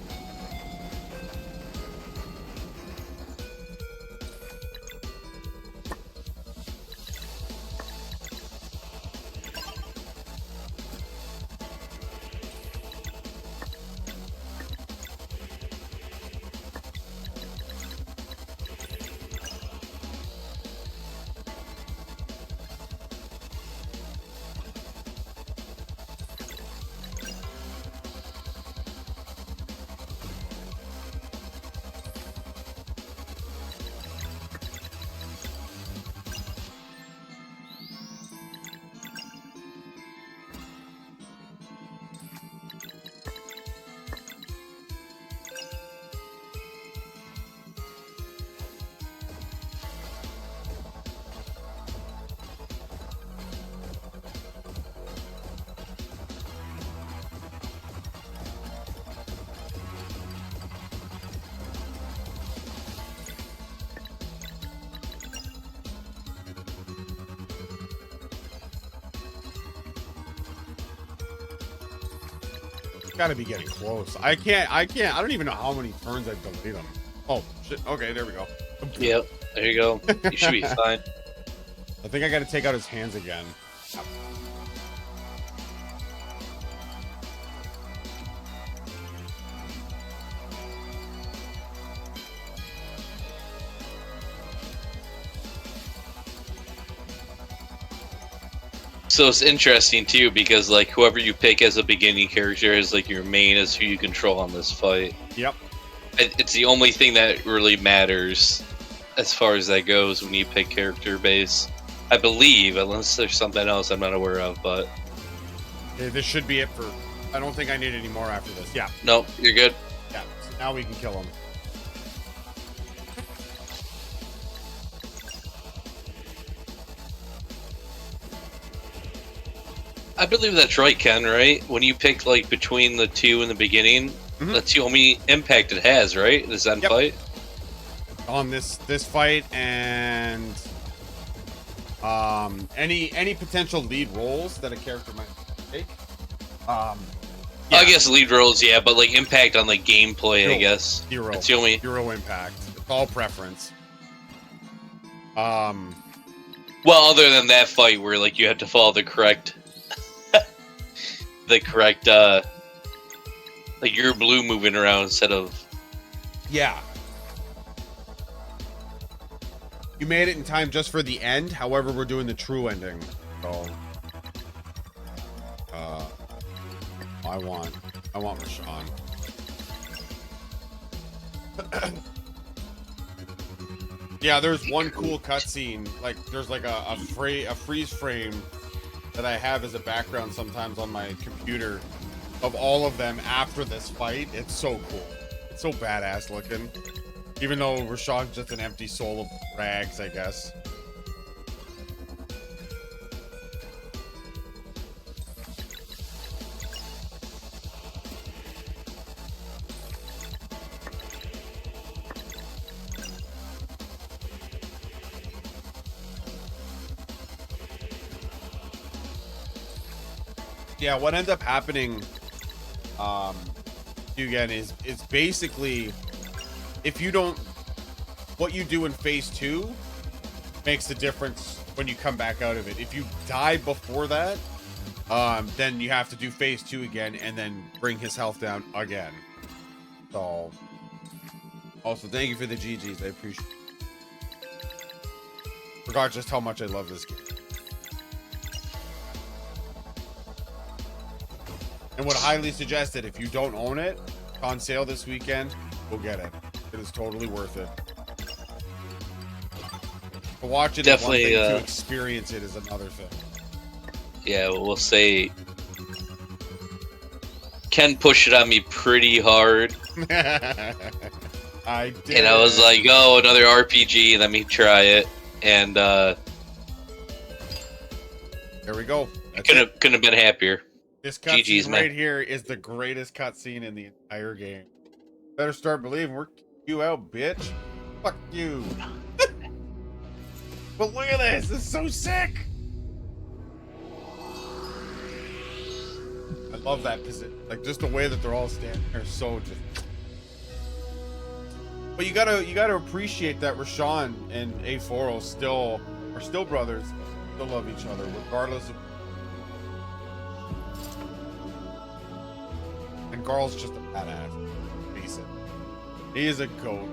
Gotta be getting close. I don't even know how many turns I've delayed them. Oh, shit. Okay, there we go. Yep. There you go. You should be fine. I think I gotta take out his hands again. So it's interesting too because like whoever you pick as a beginning character is like your main is who you control on this fight. Yep. It's the only thing that really matters as far as that goes when you pick character base. I believe, unless there's something else I'm not aware of, but Okay, this should be it for. I don't think I need any more after this. Yeah. nope, you're good. Yeah. So now we can kill him. I believe that's right, Ken, right? When you pick like between the two in the beginning, that's the only impact it has, right? The Zen fight. On this fight and any potential lead roles that a character might take. I guess lead roles, yeah, but like impact on like gameplay, I guess. Zero. It's the only Zero impact. It's all preference. well, other than that fight where like you have to follow the correct like you're blue moving around instead of Yeah. You made it in time just for the end. However, we're doing the true ending. So, I want Rashawn. Yeah, there's one cool cutscene. Like, there's like a freeze frame that I have as a background sometimes on my computer of all of them after this fight. It's so cool. It's so badass looking. Even though Rashawn's just an empty soul of rags, I guess. Yeah, what ends up happening again is basically if you don't, what you do in phase 2 makes the difference when you come back out of it. If you die before that, then you have to do phase 2 again and then bring his health down again. So, also thank you for the GGs, I appreciate it. Forgot just how much I love this game. And would highly suggest it if you don't own it, on sale this weekend, go get it. It is totally worth it. To watch it definitely, is one thing, to experience it is another thing. Yeah, we'll say Ken pushed it on me pretty hard. I did. And I was like, oh, another RPG, let me try it. And there we go. couldn't have been happier. This cutscene right here is the greatest cutscene in the entire game. Better start believing we're you out, bitch. Fuck you. But look at this. This is so sick. I love that position. Like just the way that they're all standing there, so just. But you gotta appreciate that Rashawn and A4 are still brothers, still love each other regardless of. And Garl's just a badass. Face it. He is a goat.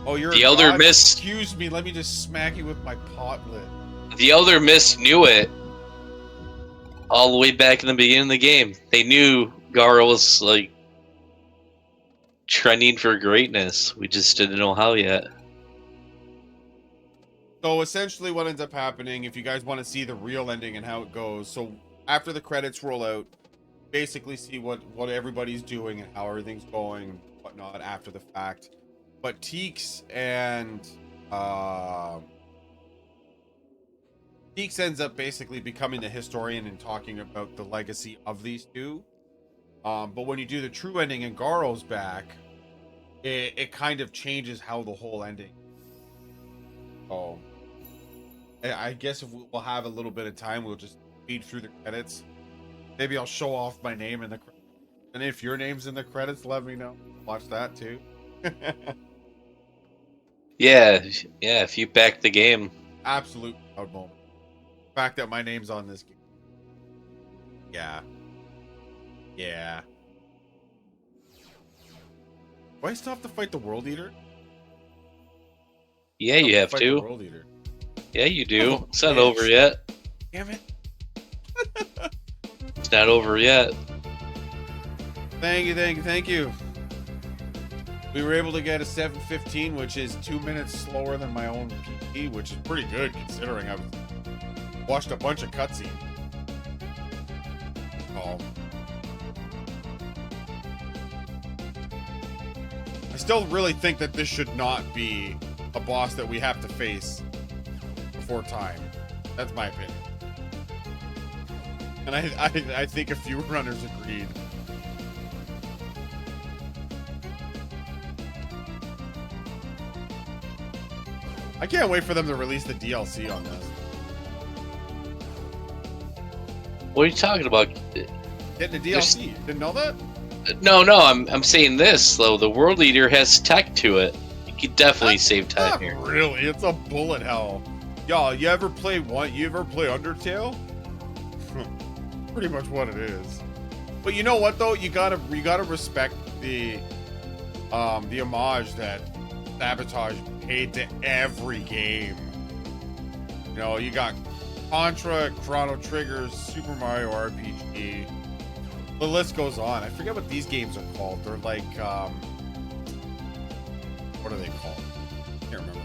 Oh, you're the a Elder god? Mist. Excuse me, let me just smack you with my pot lid. The Elder Mist knew it all the way back in the beginning of the game. They knew Garl was like trending for greatness. We just didn't know how yet. So essentially what ends up happening, if you guys want to see the real ending and how it goes, so after the credits roll out, basically see what everybody's doing and how everything's going, whatnot after the fact. But Teeks and Teeks ends up basically becoming the historian and talking about the legacy of these two. But when you do the true ending and Garo's back, it kind of changes how the whole ending. So I guess if we'll have a little bit of time, we'll just feed through the credits. Maybe I'll show off my name in the credits. And if your name's in the credits, let me know. Watch that too. Yeah, yeah. If you back the game, Absolute proud moment. The fact that my name's on this game. Yeah. Yeah. Do I still have to fight the World Eater? yeah, you have Fight the to. World Eater. Yeah, you do. Oh, It's not bitch. over yet. Damn it. It's not over yet. Thank you, thank you, thank you. We were able to get a 7:15, which is 2 minutes slower than my own PT, which is pretty good considering I've watched a bunch of cutscenes. Oh. I still really think that this should not be a boss that we have to face before time. That's my opinion. And I think a few runners agreed. I can't wait for them to release the DLC on this. What are you talking about? Getting the DLC. Didn't know that? No, I'm saying this though. The World Eater has tech to it. You could definitely save time Not here. really. It's a bullet hell. Y'all, you ever play Undertale? Pretty much what it is. But you know what though? You gotta respect the homage that Sabotage paid to every game. You know, you got Contra, Chrono Trigger, Super Mario RPG. The list goes on. I forget what these games are called. They're like, what are they called? I can't remember.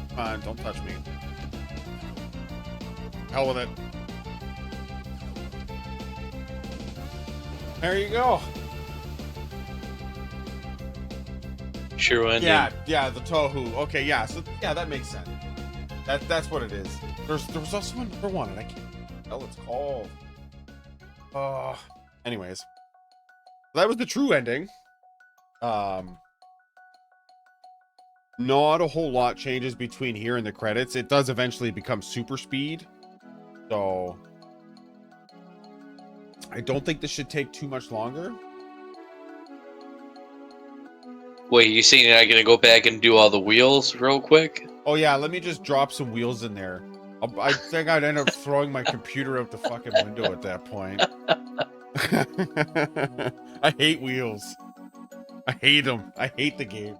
Come on, don't touch me. Hell with it. There you go. Sure ending. Yeah, the Tohu. Okay, yeah, so yeah, that makes sense. That's what it is. There was also another one, and I can't tell what it's called. Anyways. That was the true ending. Not a whole lot changes between here and the credits. It does eventually become super speed. So I don't think this should take too much longer. Wait, you saying you're not gonna go back and do all the wheels real quick? Oh yeah, let me just drop some wheels in there. I think I'd end up throwing my computer out the fucking window at that point. I hate wheels. I hate them. I hate the game.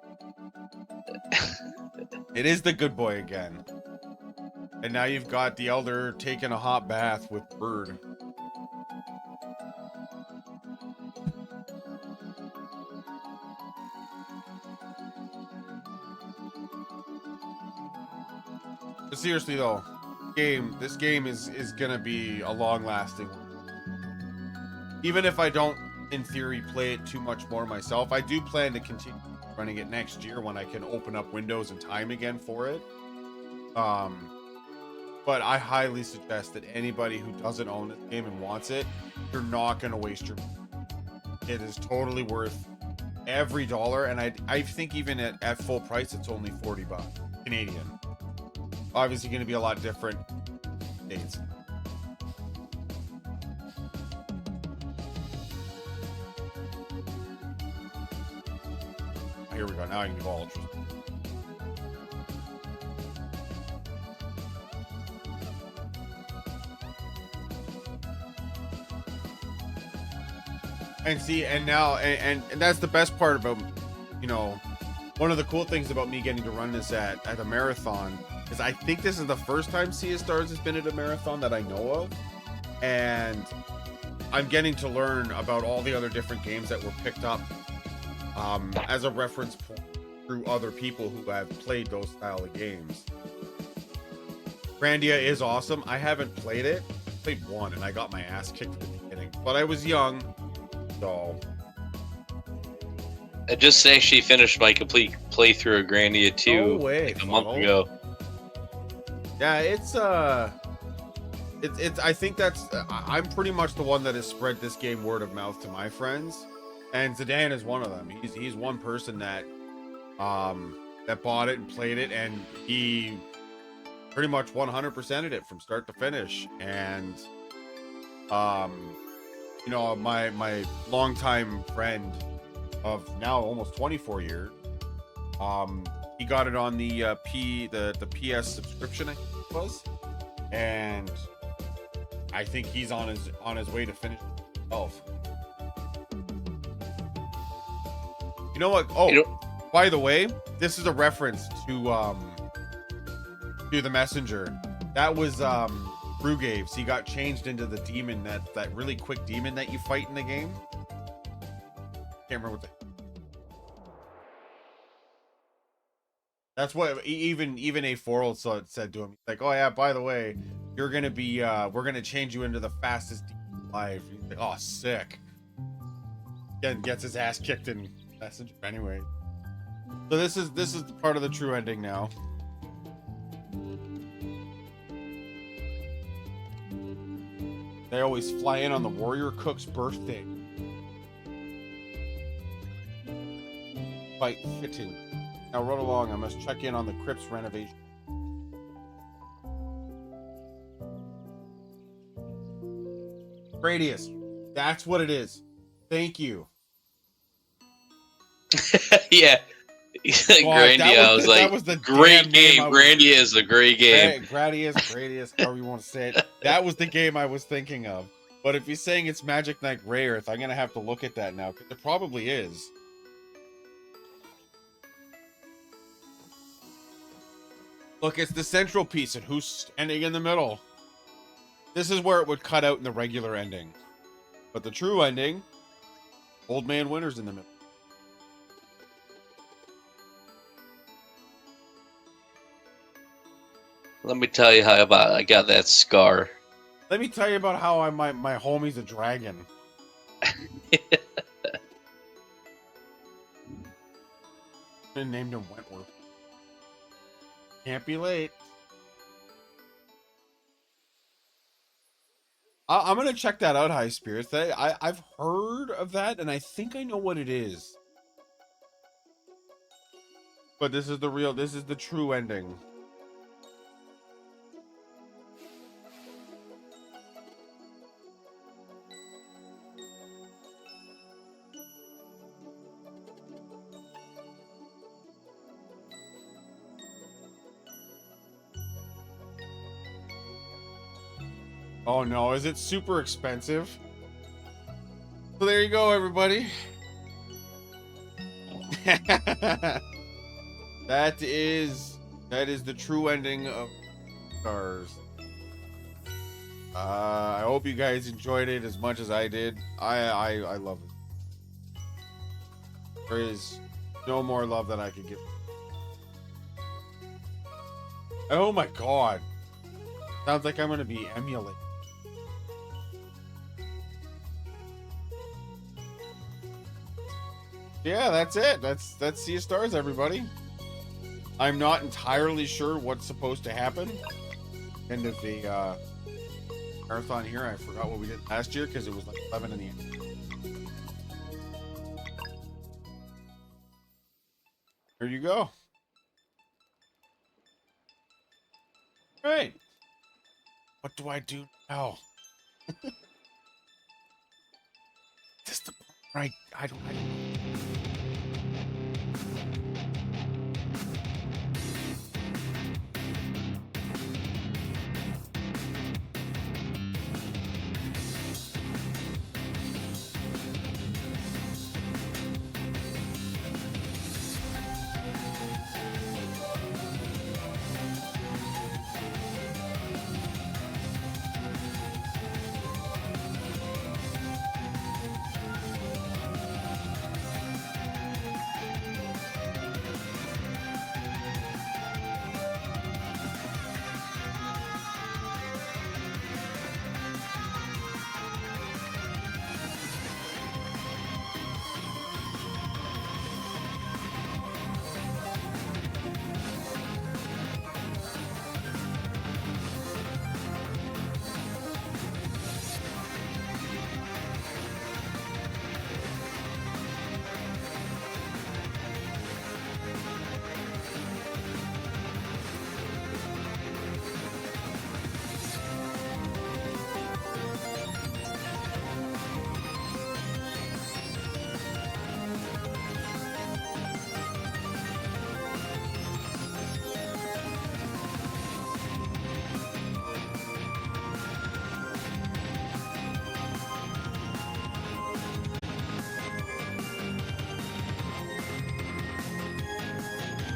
It is the good boy again. And now you've got the elder taking a hot bath with Bird. But seriously though, this game is gonna be a long-lasting one. Even if I don't, in theory, play it too much more myself, I do plan to continue running it next year when I can open up windows and time again for it. But I highly suggest that anybody who doesn't own this game and wants it, you're not gonna waste your money. It is totally worth every dollar, and I think even at full price, it's only $40 Canadian. Obviously going to be a lot different dates. Here we go. Now I can give all ultras. And see, and now, and that's the best part about, you know, one of the cool things about me getting to run this at a marathon is I think this is the first time Sea of Stars has been at a marathon that I know of. And I'm getting to learn about all the other different games that were picked up as a reference point through other people who have played those style of games. Grandia is awesome. I haven't played it. I played one and I got my ass kicked at the beginning. But I was young, so... I just actually finished my complete playthrough of Grandia 2 No way, like a month Funnel. ago. Yeah, it's I think that's I'm pretty much the one that has spread this game word of mouth to my friends, And Zidane is one of them. He's one person that that bought it and played it, and he pretty much 100%ed it from start to finish. And you know, my longtime friend of now almost 24 years, he got it on the PS subscription, I think it was, and I think he's on his way to finish himself. You know what? Oh, by the way, this is a reference to the Messenger. That was Brugaves. He got changed into the demon, that really quick demon that you fight in the game. Can't remember what the. That's what even A4 said to him. Like, oh yeah, by the way, you're gonna be we're gonna change you into the fastest demon alive. He's like, oh, sick. Again, gets his ass kicked in Messenger anyway. So this is part of the true ending now. They always fly in on the warrior cook's birthday. Fight fitting. Now run along. I must check in on the crypt's renovation. Gradius. That's what it is. Thank you. Yeah. Grandia, I was like, great game. Grandia is a great game. Gradius, however you want to say it. That was the game I was thinking of. But if you're saying it's Magic Knight Grey Earth, I'm going to have to look at that now, because it probably is. Look, it's the central piece, and who's standing in the middle? This is where it would cut out in the regular ending. But the true ending, Old Man Winter's in the middle. Let me tell you how about I got that scar. Let me tell you about how my homie's a dragon. I named him Wentworth. Can't be late. I'm gonna check that out, High Spirits. I've heard of that, and I think I know what it is. But this is the true ending. Oh no, is it super expensive? So there you go, everybody. That is the true ending of Stars. I hope you guys enjoyed it as much as I did. I love it. There is no more love that I could give. Oh my god. Sounds like I'm gonna be emulating. Yeah, that's it. That's Sea of Stars, everybody. I'm not entirely sure what's supposed to happen. End of the marathon here. I forgot what we did last year because it was like 11 in the end. There you go. All right. What do I do now? Just the right. I don't know.